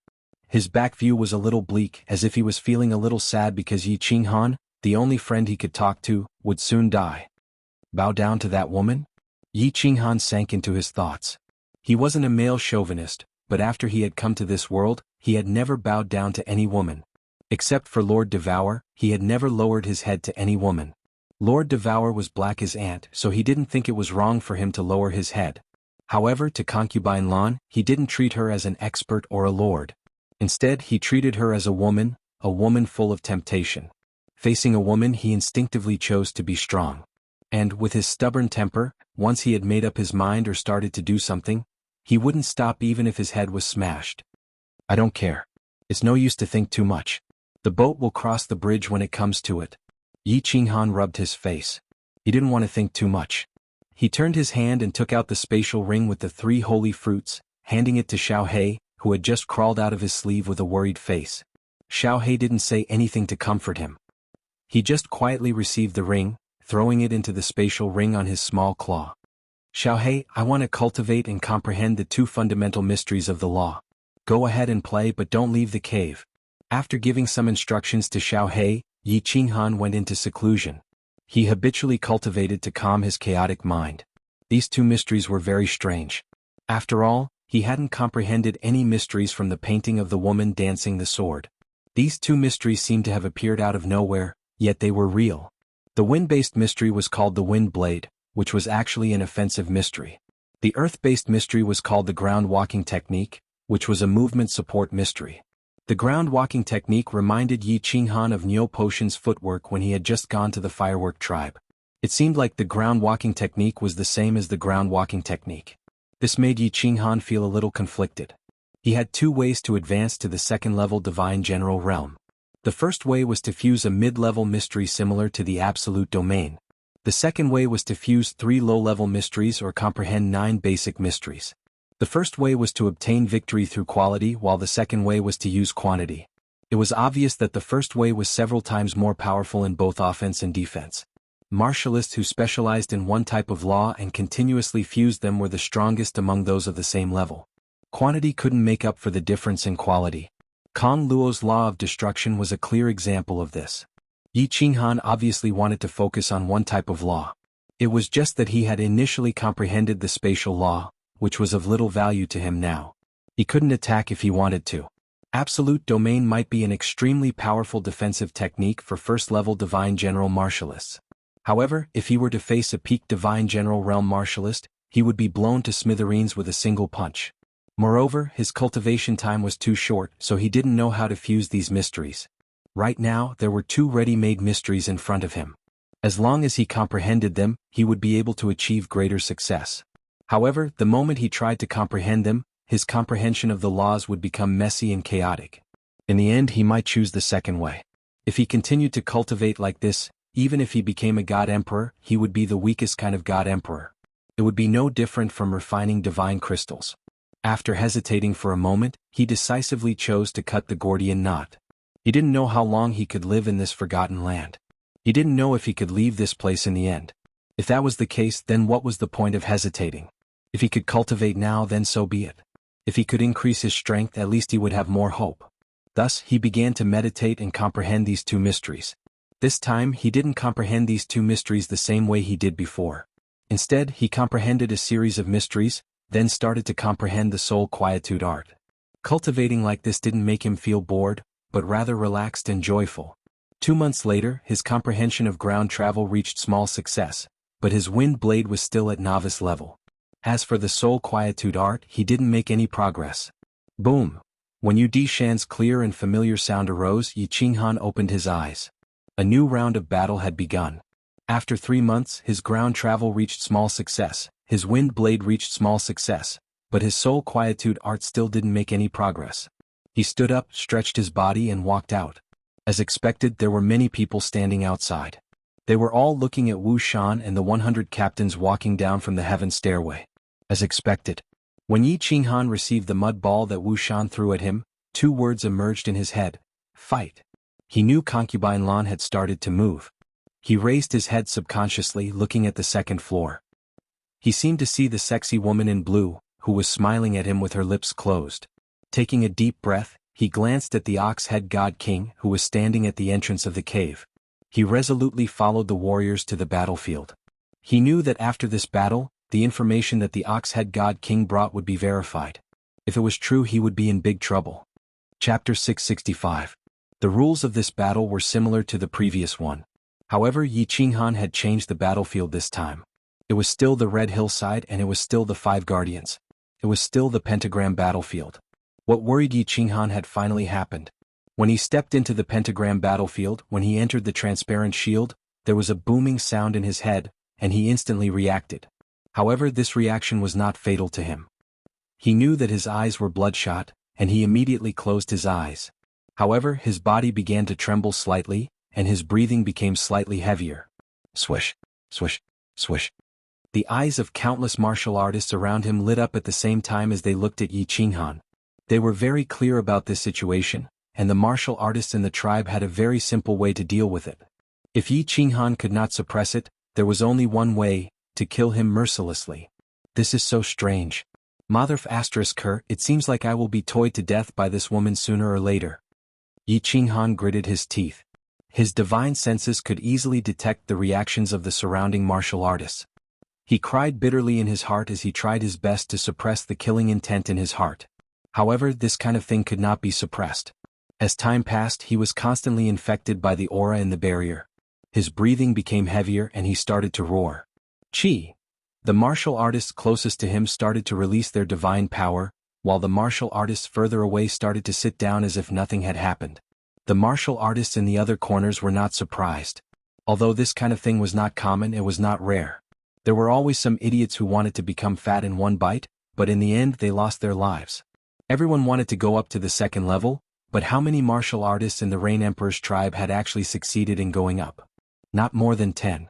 His back view was a little bleak, as if he was feeling a little sad because Yi Qinghan, the only friend he could talk to, would soon die. Bow down to that woman? Yi Qinghan sank into his thoughts. He wasn't a male chauvinist, but after he had come to this world, he had never bowed down to any woman. Except for Lord Devour, he had never lowered his head to any woman. Lord Devour was black as ant, so he didn't think it was wrong for him to lower his head. However, to Concubine Lan, he didn't treat her as an expert or a lord. Instead, he treated her as a woman full of temptation. Facing a woman, he instinctively chose to be strong. And, with his stubborn temper, once he had made up his mind or started to do something, he wouldn't stop even if his head was smashed. I don't care. It's no use to think too much. The boat will cross the bridge when it comes to it. Yi Qinghan rubbed his face. He didn't want to think too much. He turned his hand and took out the spatial ring with the 3 holy fruits, handing it to Xiao He, who had just crawled out of his sleeve with a worried face. Xiao He didn't say anything to comfort him. He just quietly received the ring, throwing it into the spatial ring on his small claw. Xiao He, I want to cultivate and comprehend the 2 fundamental mysteries of the law. Go ahead and play, but don't leave the cave. After giving some instructions to Xiao He, Yi Qinghan went into seclusion. He habitually cultivated to calm his chaotic mind. These 2 mysteries were very strange. After all, he hadn't comprehended any mysteries from the painting of the woman dancing the sword. These 2 mysteries seemed to have appeared out of nowhere, yet they were real. The wind-based mystery was called the Wind Blade, which was actually an offensive mystery. The earth-based mystery was called the Ground Walking Technique, which was a movement support mystery. The ground walking technique reminded Yi Qinghan of Nyo Potion's footwork when he had just gone to the firework tribe. It seemed like the ground walking technique was the same as the ground walking technique. This made Yi Qinghan feel a little conflicted. He had 2 ways to advance to the 2nd level Divine General Realm. The first way was to fuse a mid-level mystery similar to the Absolute Domain. The second way was to fuse 3 low-level mysteries or comprehend 9 basic mysteries. The first way was to obtain victory through quality, while the second way was to use quantity. It was obvious that the first way was several times more powerful in both offense and defense. Martialists who specialized in one type of law and continuously fused them were the strongest among those of the same level. Quantity couldn't make up for the difference in quality. Kong Luo's Law of Destruction was a clear example of this. Yi Qinghan obviously wanted to focus on one type of law. It was just that he had initially comprehended the spatial law, which was of little value to him now. He couldn't attack if he wanted to. Absolute Domain might be an extremely powerful defensive technique for first-level Divine General Martialists. However, if he were to face a peak Divine General Realm Martialist, he would be blown to smithereens with a single punch. Moreover, his cultivation time was too short, so he didn't know how to fuse these mysteries. Right now, there were 2 ready-made mysteries in front of him. As long as he comprehended them, he would be able to achieve greater success. However, the moment he tried to comprehend them, his comprehension of the laws would become messy and chaotic. In the end, he might choose the second way. If he continued to cultivate like this, even if he became a God Emperor, he would be the weakest kind of God Emperor. It would be no different from refining divine crystals. After hesitating for a moment, he decisively chose to cut the Gordian knot. He didn't know how long he could live in this forgotten land. He didn't know if he could leave this place in the end. If that was the case, then what was the point of hesitating? If he could cultivate now, then so be it. If he could increase his strength, at least he would have more hope. Thus, he began to meditate and comprehend these 2 mysteries. This time, he didn't comprehend these 2 mysteries the same way he did before. Instead, he comprehended a series of mysteries, then started to comprehend the soul quietude art. Cultivating like this didn't make him feel bored, but rather relaxed and joyful. 2 months later, his comprehension of ground travel reached small success, but his wind blade was still at novice level. As for the soul quietude art, he didn't make any progress. Boom! When Yu Dishan's clear and familiar sound arose, Yi Qinghan opened his eyes. A new round of battle had begun. After 3 months, his ground travel reached small success, his wind blade reached small success, but his soul quietude art still didn't make any progress. He stood up, stretched his body and walked out. As expected, there were many people standing outside. They were all looking at Wu Shan and the 100 captains walking down from the heaven stairway. As expected. When Yi Qinghan received the mud ball that Wu Shan threw at him, 2 words emerged in his head: fight. He knew Concubine Lan had started to move. He raised his head subconsciously, looking at the second floor. He seemed to see the sexy woman in blue, who was smiling at him with her lips closed. Taking a deep breath, he glanced at the ox-head god king who was standing at the entrance of the cave. He resolutely followed the warriors to the battlefield. He knew that after this battle, the information that the ox-head god king brought would be verified. If it was true, he would be in big trouble. Chapter 665. The rules of this battle were similar to the previous one. However, Yi Qinghan had changed the battlefield this time. It was still the red hillside and it was still the 5 guardians. It was still the pentagram battlefield. What worried Yi Qinghan had finally happened. When he stepped into the pentagram battlefield, when he entered the transparent shield, there was a booming sound in his head, and he instantly reacted. However, this reaction was not fatal to him. He knew that his eyes were bloodshot, and he immediately closed his eyes. However, his body began to tremble slightly, and his breathing became slightly heavier. Swish, swish, swish. The eyes of countless martial artists around him lit up at the same time as they looked at Yi Qinghan. They were very clear about this situation, and the martial artists in the tribe had a very simple way to deal with it. If Yi Qinghan could not suppress it, there was only one way, to kill him mercilessly. This is so strange. It seems like I will be toyed to death by this woman sooner or later. Yi Qinghan gritted his teeth. His divine senses could easily detect the reactions of the surrounding martial artists. He cried bitterly in his heart as he tried his best to suppress the killing intent in his heart. However, this kind of thing could not be suppressed. As time passed, he was constantly infected by the aura in the barrier. His breathing became heavier and he started to roar. Chi! The martial artists closest to him started to release their divine power, while the martial artists further away started to sit down as if nothing had happened. The martial artists in the other corners were not surprised. Although this kind of thing was not common, it was not rare. There were always some idiots who wanted to become fat in one bite, but in the end they lost their lives. Everyone wanted to go up to the second level, but how many martial artists in the Rain Emperor's tribe had actually succeeded in going up? Not more than 10.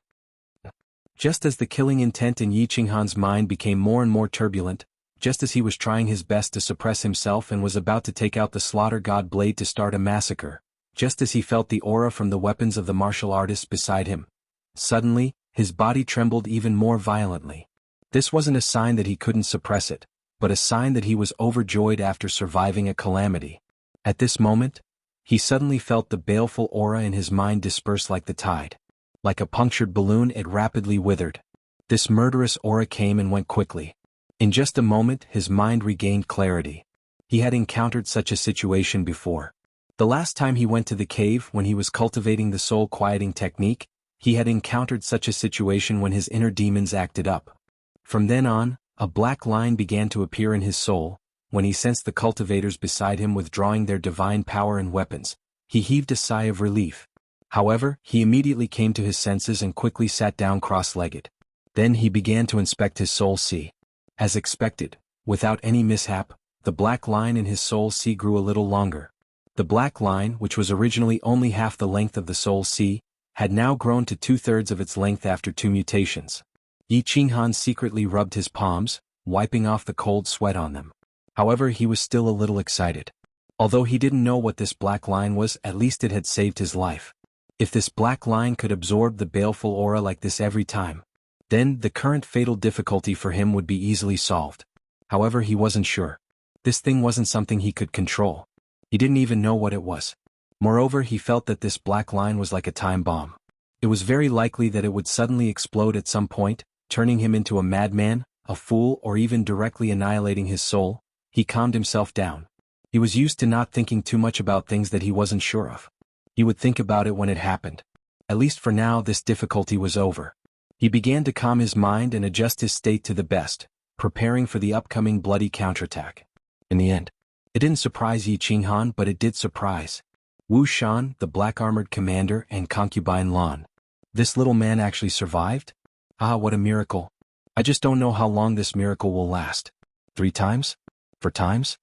Just as the killing intent in Yi Qinghan's mind became more and more turbulent, just as he was trying his best to suppress himself and was about to take out the slaughter god blade to start a massacre, just as he felt the aura from the weapons of the martial artists beside him, suddenly, his body trembled even more violently. This wasn't a sign that he couldn't suppress it, but a sign that he was overjoyed after surviving a calamity. At this moment, he suddenly felt the baleful aura in his mind disperse like the tide. Like a punctured balloon, it rapidly withered. This murderous aura came and went quickly. In just a moment, his mind regained clarity. He had encountered such a situation before. The last time he went to the cave when he was cultivating the soul quieting technique, he had encountered such a situation when his inner demons acted up. From then on, a black line began to appear in his soul. When he sensed the cultivators beside him withdrawing their divine power and weapons, he heaved a sigh of relief. However, he immediately came to his senses and quickly sat down cross-legged. Then he began to inspect his soul sea. As expected, without any mishap, the black line in his soul sea grew a little longer. The black line, which was originally only half the length of the soul sea, had now grown to 2/3 of its length after 2 mutations. Yi Qinghan secretly rubbed his palms, wiping off the cold sweat on them. However, he was still a little excited. Although he didn't know what this black line was, at least it had saved his life. If this black line could absorb the baleful aura like this every time, then the current fatal difficulty for him would be easily solved. However, he wasn't sure. This thing wasn't something he could control. He didn't even know what it was. Moreover, he felt that this black line was like a time bomb. It was very likely that it would suddenly explode at some point, turning him into a madman, a fool, or even directly annihilating his soul. He calmed himself down. He was used to not thinking too much about things that he wasn't sure of. He would think about it when it happened. At least for now, this difficulty was over. He began to calm his mind and adjust his state to the best, preparing for the upcoming bloody counterattack. In the end, it didn't surprise Yi Qinghan, but it did surprise Wu Shan, the black-armored commander, and concubine Lan. This little man actually survived? Ah, what a miracle. I just don't know how long this miracle will last. 3 times? 4 times?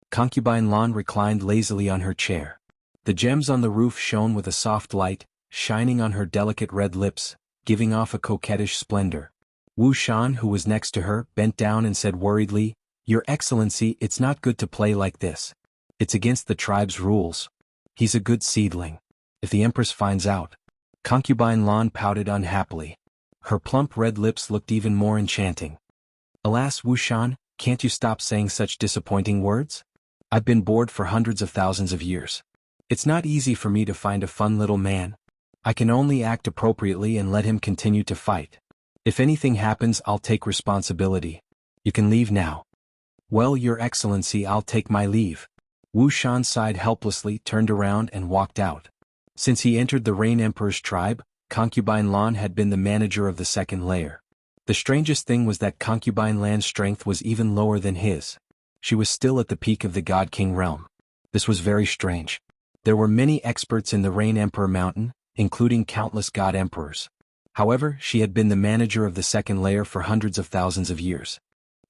Concubine Lan reclined lazily on her chair. The gems on the roof shone with a soft light, shining on her delicate red lips, giving off a coquettish splendor. Wu Shan, who was next to her, bent down and said worriedly, "Your Excellency, it's not good to play like this. It's against the tribe's rules. He's a good seedling. If the Empress finds out..." Concubine Lan pouted unhappily. Her plump red lips looked even more enchanting. Alas, Wuxian, can't you stop saying such disappointing words? I've been bored for hundreds of thousands of years. It's not easy for me to find a fun little man. I can only act appropriately and let him continue to fight. If anything happens, I'll take responsibility. You can leave now. Well, Your Excellency, I'll take my leave. Wuxian sighed helplessly, turned around and walked out. Since he entered the Rain Emperor's tribe, Concubine Lan had been the manager of the second layer. The strangest thing was that Concubine Lan's strength was even lower than his. She was still at the peak of the God King realm. This was very strange. There were many experts in the Rain Emperor Mountain, including countless God Emperors. However, she had been the manager of the second layer for hundreds of thousands of years.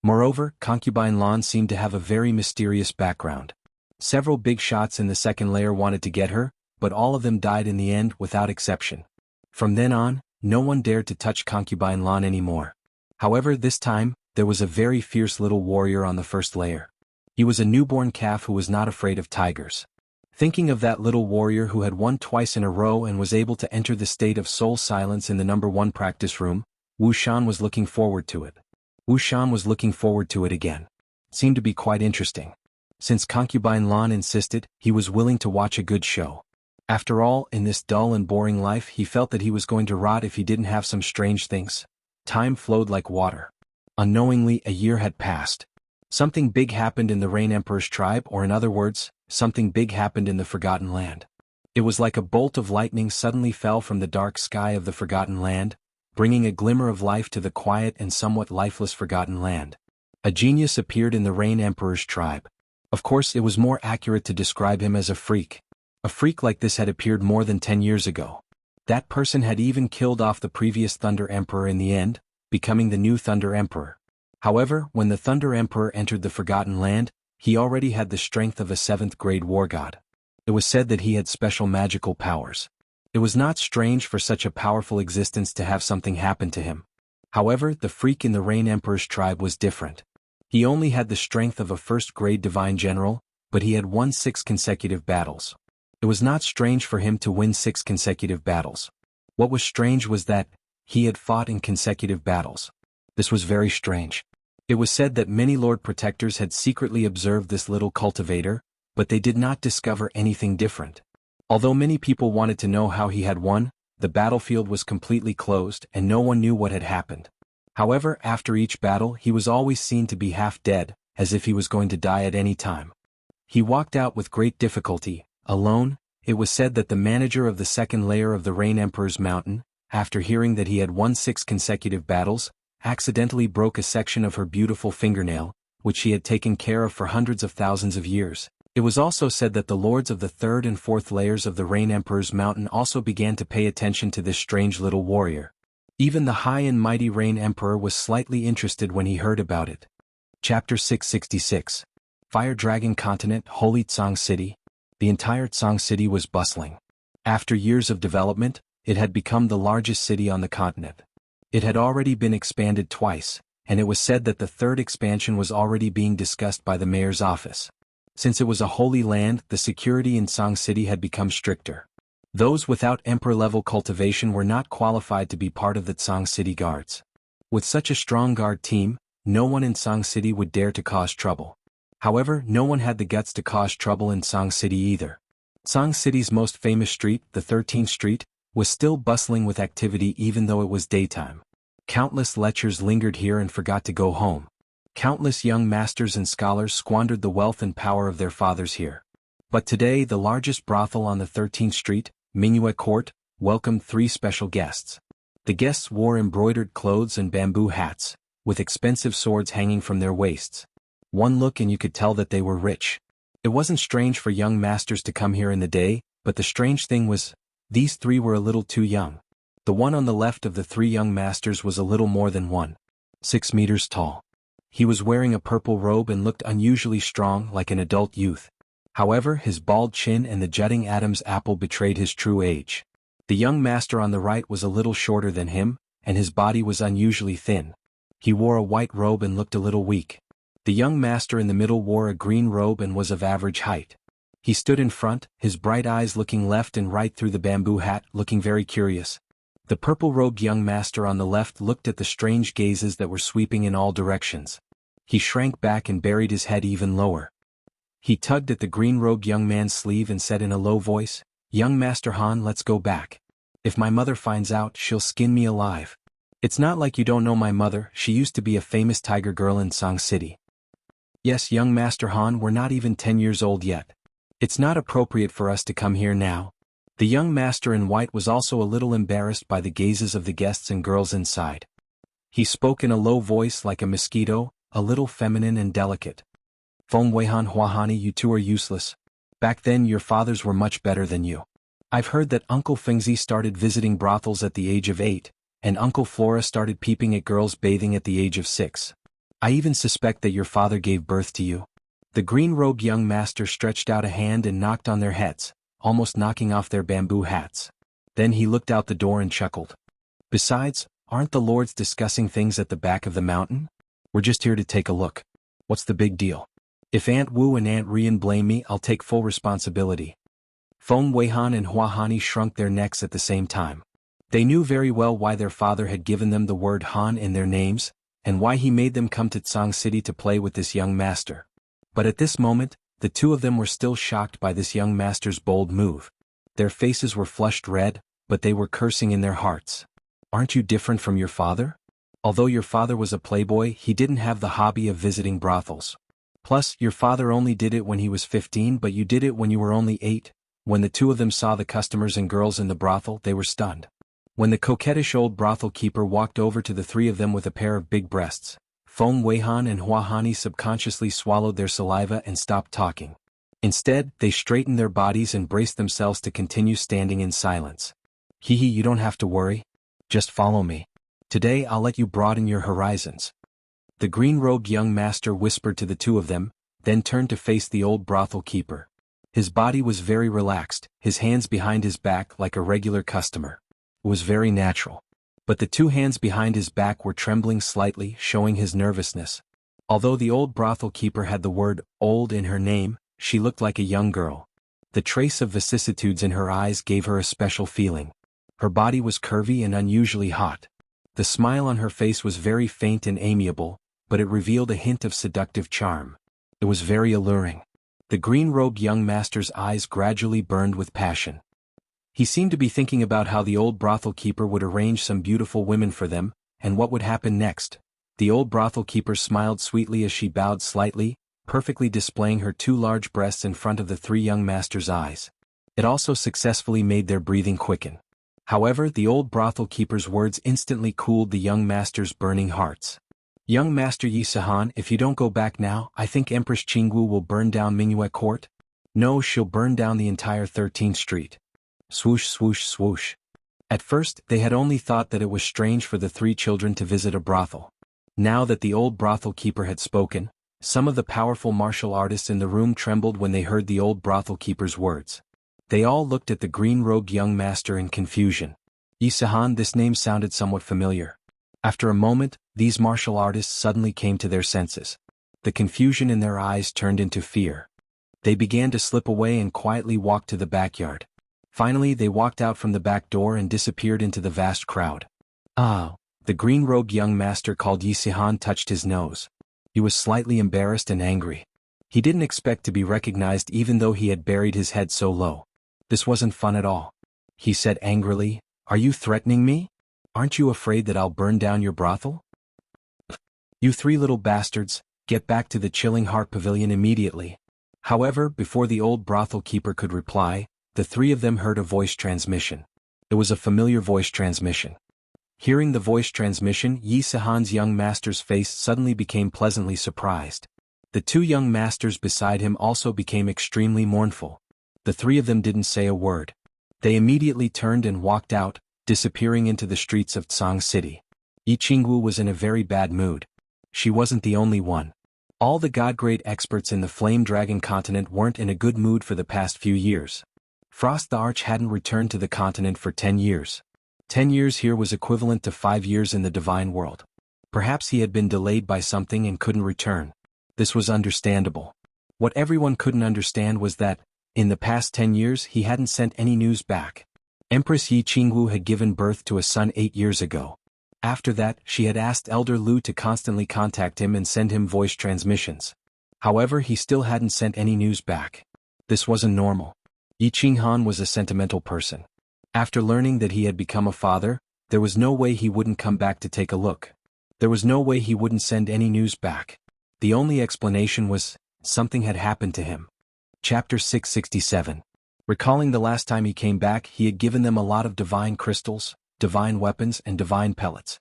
Moreover, Concubine Lan seemed to have a very mysterious background. Several big shots in the second layer wanted to get her, but all of them died in the end without exception. From then on, no one dared to touch Concubine Lan anymore. However, this time, there was a very fierce little warrior on the first layer. He was a newborn calf who was not afraid of tigers. Thinking of that little warrior who had won twice in a row and was able to enter the state of soul silence in the #1 practice room, Wuxian was looking forward to it. Wuxian was looking forward to it again. It seemed to be quite interesting. Since Concubine Lan insisted, he was willing to watch a good show. After all, in this dull and boring life, he felt that he was going to rot if he didn't have some strange things. Time flowed like water. Unknowingly, a year had passed. Something big happened in the Rain Emperor's tribe, or in other words, something big happened in the Forgotten Land. It was like a bolt of lightning suddenly fell from the dark sky of the Forgotten Land, bringing a glimmer of life to the quiet and somewhat lifeless Forgotten Land. A genius appeared in the Rain Emperor's tribe. Of course, it was more accurate to describe him as a freak. A freak like this had appeared more than 10 years ago. That person had even killed off the previous Thunder Emperor in the end, becoming the new Thunder Emperor. However, when the Thunder Emperor entered the Forgotten Land, he already had the strength of a 7th-grade war god. It was said that he had special magical powers. It was not strange for such a powerful existence to have something happen to him. However, the freak in the Rain Emperor's tribe was different. He only had the strength of a 1st-grade divine general, but he had won 6 consecutive battles. It was not strange for him to win 6 consecutive battles. What was strange was that he had fought in consecutive battles. This was very strange. It was said that many Lord Protectors had secretly observed this little cultivator, but they did not discover anything different. Although many people wanted to know how he had won, the battlefield was completely closed and no one knew what had happened. However, after each battle he was always seen to be half dead, as if he was going to die at any time. He walked out with great difficulty, alone. It was said that the manager of the second layer of the Rain Emperor's mountain, after hearing that he had won 6 consecutive battles, accidentally broke a section of her beautiful fingernail, which she had taken care of for hundreds of thousands of years. It was also said that the lords of the 3rd and 4th layers of the Rain Emperor's mountain also began to pay attention to this strange little warrior. Even the high and mighty Rain Emperor was slightly interested when he heard about it. Chapter 666. Fire Dragon Continent, Holy Tsang City. The entire Tsang City was bustling. After years of development, it had become the largest city on the continent. It had already been expanded twice, and it was said that the 3rd expansion was already being discussed by the mayor's office. Since it was a holy land, the security in Tsang City had become stricter. Those without emperor-level cultivation were not qualified to be part of the Tsang City guards. With such a strong guard team, no one in Tsang City would dare to cause trouble. However, no one had the guts to cause trouble in Tsang City either. Tsang City's most famous street, the 13th Street, was still bustling with activity even though it was daytime. Countless lechers lingered here and forgot to go home. Countless young masters and scholars squandered the wealth and power of their fathers here. But today the largest brothel on the 13th Street, Mingyue Court, welcomed 3 special guests. The guests wore embroidered clothes and bamboo hats, with expensive swords hanging from their waists. One look and you could tell that they were rich. It wasn't strange for young masters to come here in the day, but the strange thing was, these 3 were a little too young. The one on the left of the 3 young masters was a little more than 1.6 meters tall. He was wearing a purple robe and looked unusually strong like an adult youth. However, his bald chin and the jutting Adam's apple betrayed his true age. The young master on the right was a little shorter than him, and his body was unusually thin. He wore a white robe and looked a little weak. The young master in the middle wore a green robe and was of average height. He stood in front, his bright eyes looking left and right through the bamboo hat, looking very curious. The purple-robed young master on the left looked at the strange gazes that were sweeping in all directions. He shrank back and buried his head even lower. He tugged at the green-robed young man's sleeve and said in a low voice, "Young Master Han, let's go back. If my mother finds out, she'll skin me alive. It's not like you don't know my mother, she used to be a famous tiger girl in Song City." "Yes, young Master Han, we're not even 10 years old yet. It's not appropriate for us to come here now." The young master in white was also a little embarrassed by the gazes of the guests and girls inside. He spoke in a low voice like a mosquito, a little feminine and delicate. "Feng Weihan Huahani, you two are useless. Back then your fathers were much better than you. I've heard that Uncle Fengzi started visiting brothels at the age of 8, and Uncle Flora started peeping at girls bathing at the age of 6. I even suspect that your father gave birth to you." The green-robed young master stretched out a hand and knocked on their heads, almost knocking off their bamboo hats. Then he looked out the door and chuckled. "Besides, aren't the lords discussing things at the back of the mountain? We're just here to take a look. What's the big deal? If Aunt Wu and Aunt Rian blame me, I'll take full responsibility." Feng Weihan and Huahani shrunk their necks at the same time. They knew very well why their father had given them the word Han in their names, and why he made them come to Tsang City to play with this young master. But at this moment, the two of them were still shocked by this young master's bold move. Their faces were flushed red, but they were cursing in their hearts. "Aren't you different from your father? Although your father was a playboy, he didn't have the hobby of visiting brothels. Plus, your father only did it when he was 15, but you did it when you were only 8. When the two of them saw the customers and girls in the brothel, they were stunned. When the coquettish old brothel keeper walked over to the three of them with a pair of big breasts, Feng Weihan and Huahani subconsciously swallowed their saliva and stopped talking. Instead, they straightened their bodies and braced themselves to continue standing in silence. "Hee, you don't have to worry. Just follow me. Today I'll let you broaden your horizons." The green-robed young master whispered to the two of them, then turned to face the old brothel keeper. His body was very relaxed, his hands behind his back like a regular customer. It was very natural. But the two hands behind his back were trembling slightly, showing his nervousness. Although the old brothel keeper had the word "old" in her name, she looked like a young girl. The trace of vicissitudes in her eyes gave her a special feeling. Her body was curvy and unusually hot. The smile on her face was very faint and amiable, but it revealed a hint of seductive charm. It was very alluring. The green-robed young master's eyes gradually burned with passion. He seemed to be thinking about how the old brothel keeper would arrange some beautiful women for them, and what would happen next. The old brothel keeper smiled sweetly as she bowed slightly, perfectly displaying her two large breasts in front of the three young masters' eyes. It also successfully made their breathing quicken. However, the old brothel keeper's words instantly cooled the young master's burning hearts. "Young Master Yi Sahan, if you don't go back now, I think Empress Jianghu will burn down Mingyue Court. No, she'll burn down the entire 13th Street. Swoosh, swoosh, swoosh." At first, they had only thought that it was strange for the three children to visit a brothel. Now that the old brothel keeper had spoken, some of the powerful martial artists in the room trembled when they heard the old brothel keeper's words. They all looked at the green-robed young master in confusion. Yi Sahan, this name sounded somewhat familiar. After a moment, these martial artists suddenly came to their senses. The confusion in their eyes turned into fear. They began to slip away and quietly walk to the backyard. Finally, they walked out from the back door and disappeared into the vast crowd. "Ah!" The green-robed young master called Yi Sahan touched his nose. He was slightly embarrassed and angry. He didn't expect to be recognized even though he had buried his head so low. "This wasn't fun at all," he said angrily. "Are you threatening me? Aren't you afraid that I'll burn down your brothel? You three little bastards, get back to the Chilling Heart Pavilion immediately." However, before the old brothel keeper could reply, the three of them heard a voice transmission. It was a familiar voice transmission. Hearing the voice transmission, Yi Sahan's young master's face suddenly became pleasantly surprised. The two young masters beside him also became extremely mournful. The three of them didn't say a word. They immediately turned and walked out, disappearing into the streets of Tsang City. Yi Qingwu was in a very bad mood. She wasn't the only one. All the god-grade experts in the Flame Dragon continent weren't in a good mood for the past few years. Frost the Arch hadn't returned to the continent for 10 years. 10 years here was equivalent to 5 years in the divine world. Perhaps he had been delayed by something and couldn't return. This was understandable. What everyone couldn't understand was that, In the past 10 years he hadn't sent any news back. Empress Jianghu had given birth to a son 8 years ago. After that, she had asked Elder Lu to constantly contact him and send him voice transmissions. However, he still hadn't sent any news back. This wasn't normal. Yi Qinghan was a sentimental person. After learning that he had become a father, there was no way he wouldn't come back to take a look. There was no way he wouldn't send any news back. The only explanation was, something had happened to him. Chapter 667. Recalling the last time he came back, he had given them a lot of divine crystals, divine weapons and divine pellets.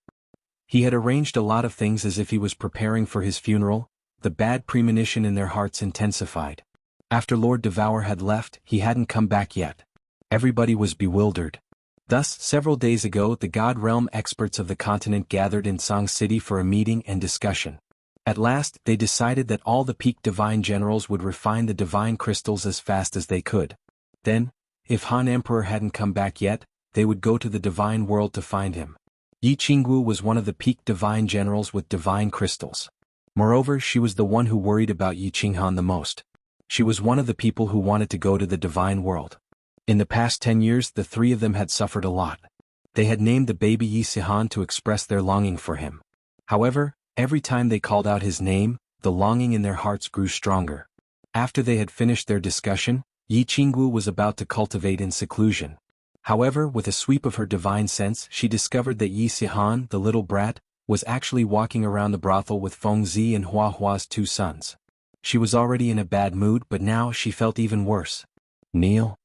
He had arranged a lot of things as if he was preparing for his funeral. The bad premonition in their hearts intensified. After Lord Devour had left, he hadn't come back yet. Everybody was bewildered. Thus, several days ago the God Realm experts of the continent gathered in Song City for a meeting and discussion. At last, they decided that all the peak divine generals would refine the divine crystals as fast as they could. Then, if Han Emperor hadn't come back yet, they would go to the divine world to find him. Yi Qingwu was one of the peak divine generals with divine crystals. Moreover, she was the one who worried about Yi Qinghan the most. She was one of the people who wanted to go to the divine world. In the past 10 years the three of them had suffered a lot. They had named the baby Yi Sihan to express their longing for him. However, every time they called out his name, the longing in their hearts grew stronger. After they had finished their discussion, Yi Qingwu was about to cultivate in seclusion. However, with a sweep of her divine sense, she discovered that Yi Sihan, the little brat, was actually walking around the brothel with Feng Zi and Hua Hua's 2 sons. She was already in a bad mood, but now she felt even worse. Kneel.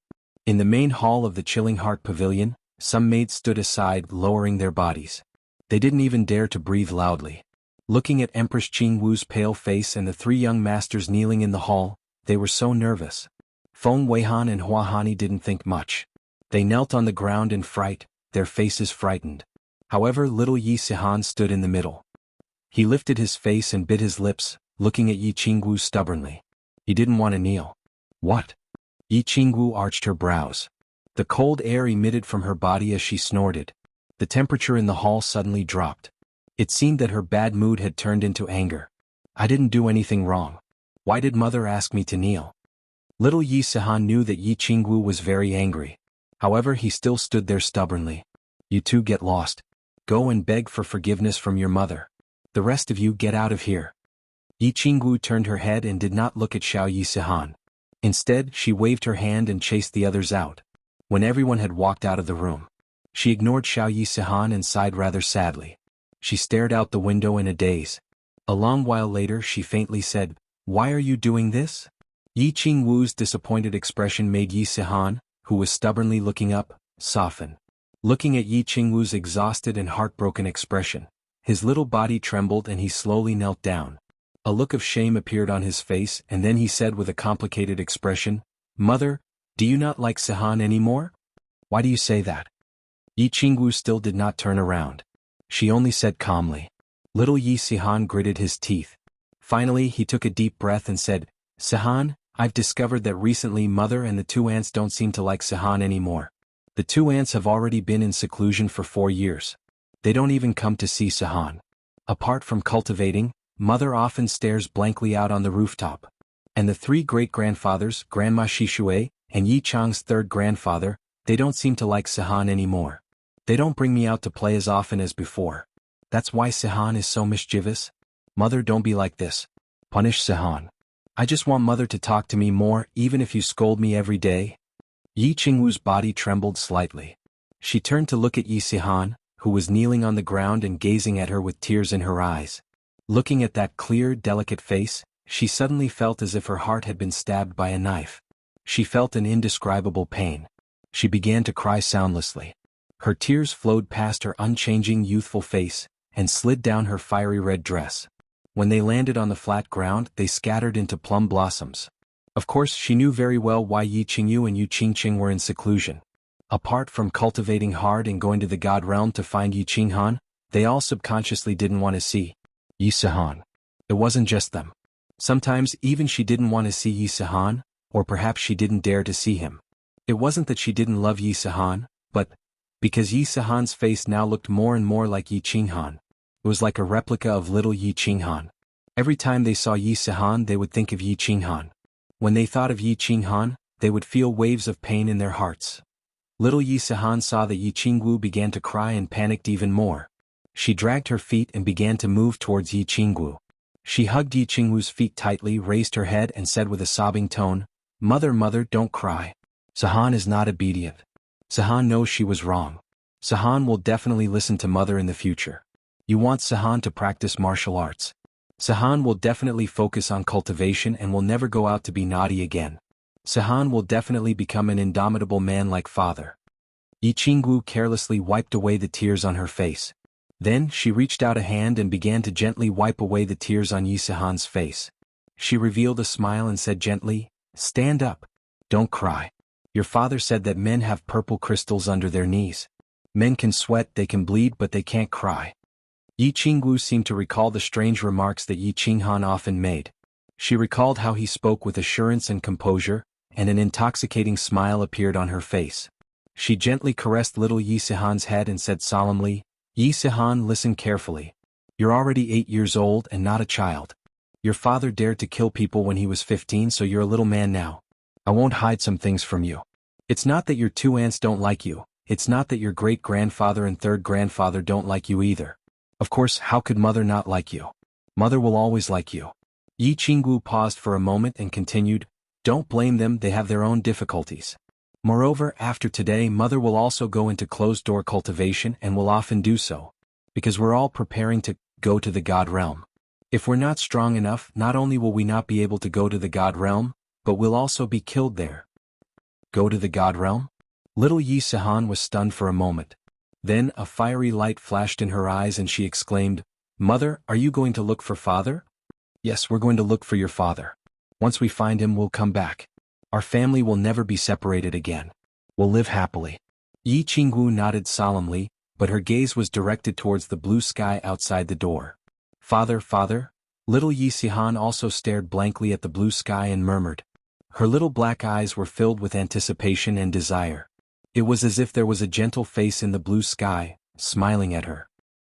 In the main hall of the Chilling Heart Pavilion, some maids stood aside, lowering their bodies. They didn't even dare to breathe loudly. Looking at Empress Qingwu's pale face and the 3 young masters kneeling in the hall, they were so nervous. Feng Weihan and Hua Hani didn't think much. They knelt on the ground in fright, their faces frightened. However, little Yi Sihan stood in the middle. He lifted his face and bit his lips, looking at Yi Qingwu stubbornly. He didn't want to kneel. What? Yi Qingwu arched her brows. The cold air emitted from her body as she snorted. The temperature in the hall suddenly dropped. It seemed that her bad mood had turned into anger. I didn't do anything wrong. Why did mother ask me to kneel? Little Yi Sihan knew that Yi Qingwu was very angry. However, he still stood there stubbornly. You two get lost. Go and beg for forgiveness from your mother. The rest of you get out of here. Yi Qingwu turned her head and did not look at Xiao Yi Sihan. Instead, she waved her hand and chased the others out. When everyone had walked out of the room, she ignored Xiao Yi Sihan and sighed rather sadly. She stared out the window in a daze. A long while later she faintly said, "Why are you doing this?" Yi Qingwu's disappointed expression made Yi Sihan, who was stubbornly looking up, soften. Looking at Yi Qingwu's exhausted and heartbroken expression, his little body trembled and he slowly knelt down. A look of shame appeared on his face and then he said with a complicated expression, "Mother, do you not like Sihan anymore? Why do you say that?" Yi Qingwu still did not turn around. She only said calmly. Little Yi Sihan gritted his teeth. Finally he took a deep breath and said, "Sihan, I've discovered that recently mother and the 2 aunts don't seem to like Sihan anymore. The 2 aunts have already been in seclusion for 4 years. They don't even come to see Sihan. Apart from cultivating, mother often stares blankly out on the rooftop. And the 3 great-grandfathers, Grandma Shishue, and Yi Chang's 3rd grandfather, they don't seem to like Sihan anymore. They don't bring me out to play as often as before. That's why Sihan is so mischievous. Mother, don't be like this. Punish Sihan. I just want mother to talk to me more, even if you scold me every day." Yi Qingwu's body trembled slightly. She turned to look at Yi Sihan, who was kneeling on the ground and gazing at her with tears in her eyes. Looking at that clear, delicate face, she suddenly felt as if her heart had been stabbed by a knife. She felt an indescribable pain. She began to cry soundlessly. Her tears flowed past her unchanging youthful face, and slid down her fiery red dress. When they landed on the flat ground, they scattered into plum blossoms. Of course, she knew very well why Yi Qingyu and Yu Qingqing were in seclusion. Apart from cultivating hard and going to the God Realm to find Yi Qinghan, they all subconsciously didn't want to see Yi Sihan. It wasn't just them. Sometimes even she didn't want to see Yi Sihan, or perhaps she didn't dare to see him. It wasn't that she didn't love Yi Sihan, but because Yi Sihan's face now looked more and more like Yi Qinghan. It was like a replica of little Yi Qinghan. Every time they saw Yi Sihan they would think of Yi Qinghan. When they thought of Yi Qinghan, they would feel waves of pain in their hearts. Little Yi Sihan saw that Yi Qingwu began to cry and panicked even more. She dragged her feet and began to move towards Yi Qingwu. She hugged Yi Qingwu's feet tightly, raised her head and said with a sobbing tone, "Mother, mother, don't cry. Sihan is not obedient. Sihan knows she was wrong. Sihan will definitely listen to mother in the future. You want Sihan to practice martial arts. Sihan will definitely focus on cultivation and will never go out to be naughty again. Sihan will definitely become an indomitable man like father." Yi Qingwu carelessly wiped away the tears on her face. Then she reached out a hand and began to gently wipe away the tears on Yi Sihan's face. She revealed a smile and said gently, "Stand up. Don't cry. Your father said that men have purple crystals under their knees. Men can sweat, they can bleed, but they can't cry." Yi Qingwu seemed to recall the strange remarks that Yi Qinghan often made. She recalled how he spoke with assurance and composure, and an intoxicating smile appeared on her face. She gently caressed little Yi Sihan's head and said solemnly, "Yi Sihan, listen carefully. You're already 8 years old and not a child. Your father dared to kill people when he was 15, so you're a little man now. I won't hide some things from you. It's not that your two aunts don't like you, it's not that your great-grandfather and third-grandfather don't like you either. Of course, how could mother not like you? Mother will always like you." Yi Qingwu paused for a moment and continued, "Don't blame them, they have their own difficulties. Moreover, after today mother will also go into closed-door cultivation and will often do so. Because we're all preparing to go to the God realm. If we're not strong enough, not only will we not be able to go to the God realm, but we'll also be killed there." Go to the God realm? Little Yi Sihan was stunned for a moment. Then a fiery light flashed in her eyes and she exclaimed, "Mother, are you going to look for father?" "Yes, we're going to look for your father. Once we find him, we'll come back. Our family will never be separated again. We'll live happily." Yi Qingwu nodded solemnly, but her gaze was directed towards the blue sky outside the door. "Father, father?" Little Yi Sihan also stared blankly at the blue sky and murmured. Her little black eyes were filled with anticipation and desire. It was as if there was a gentle face in the blue sky, smiling at her.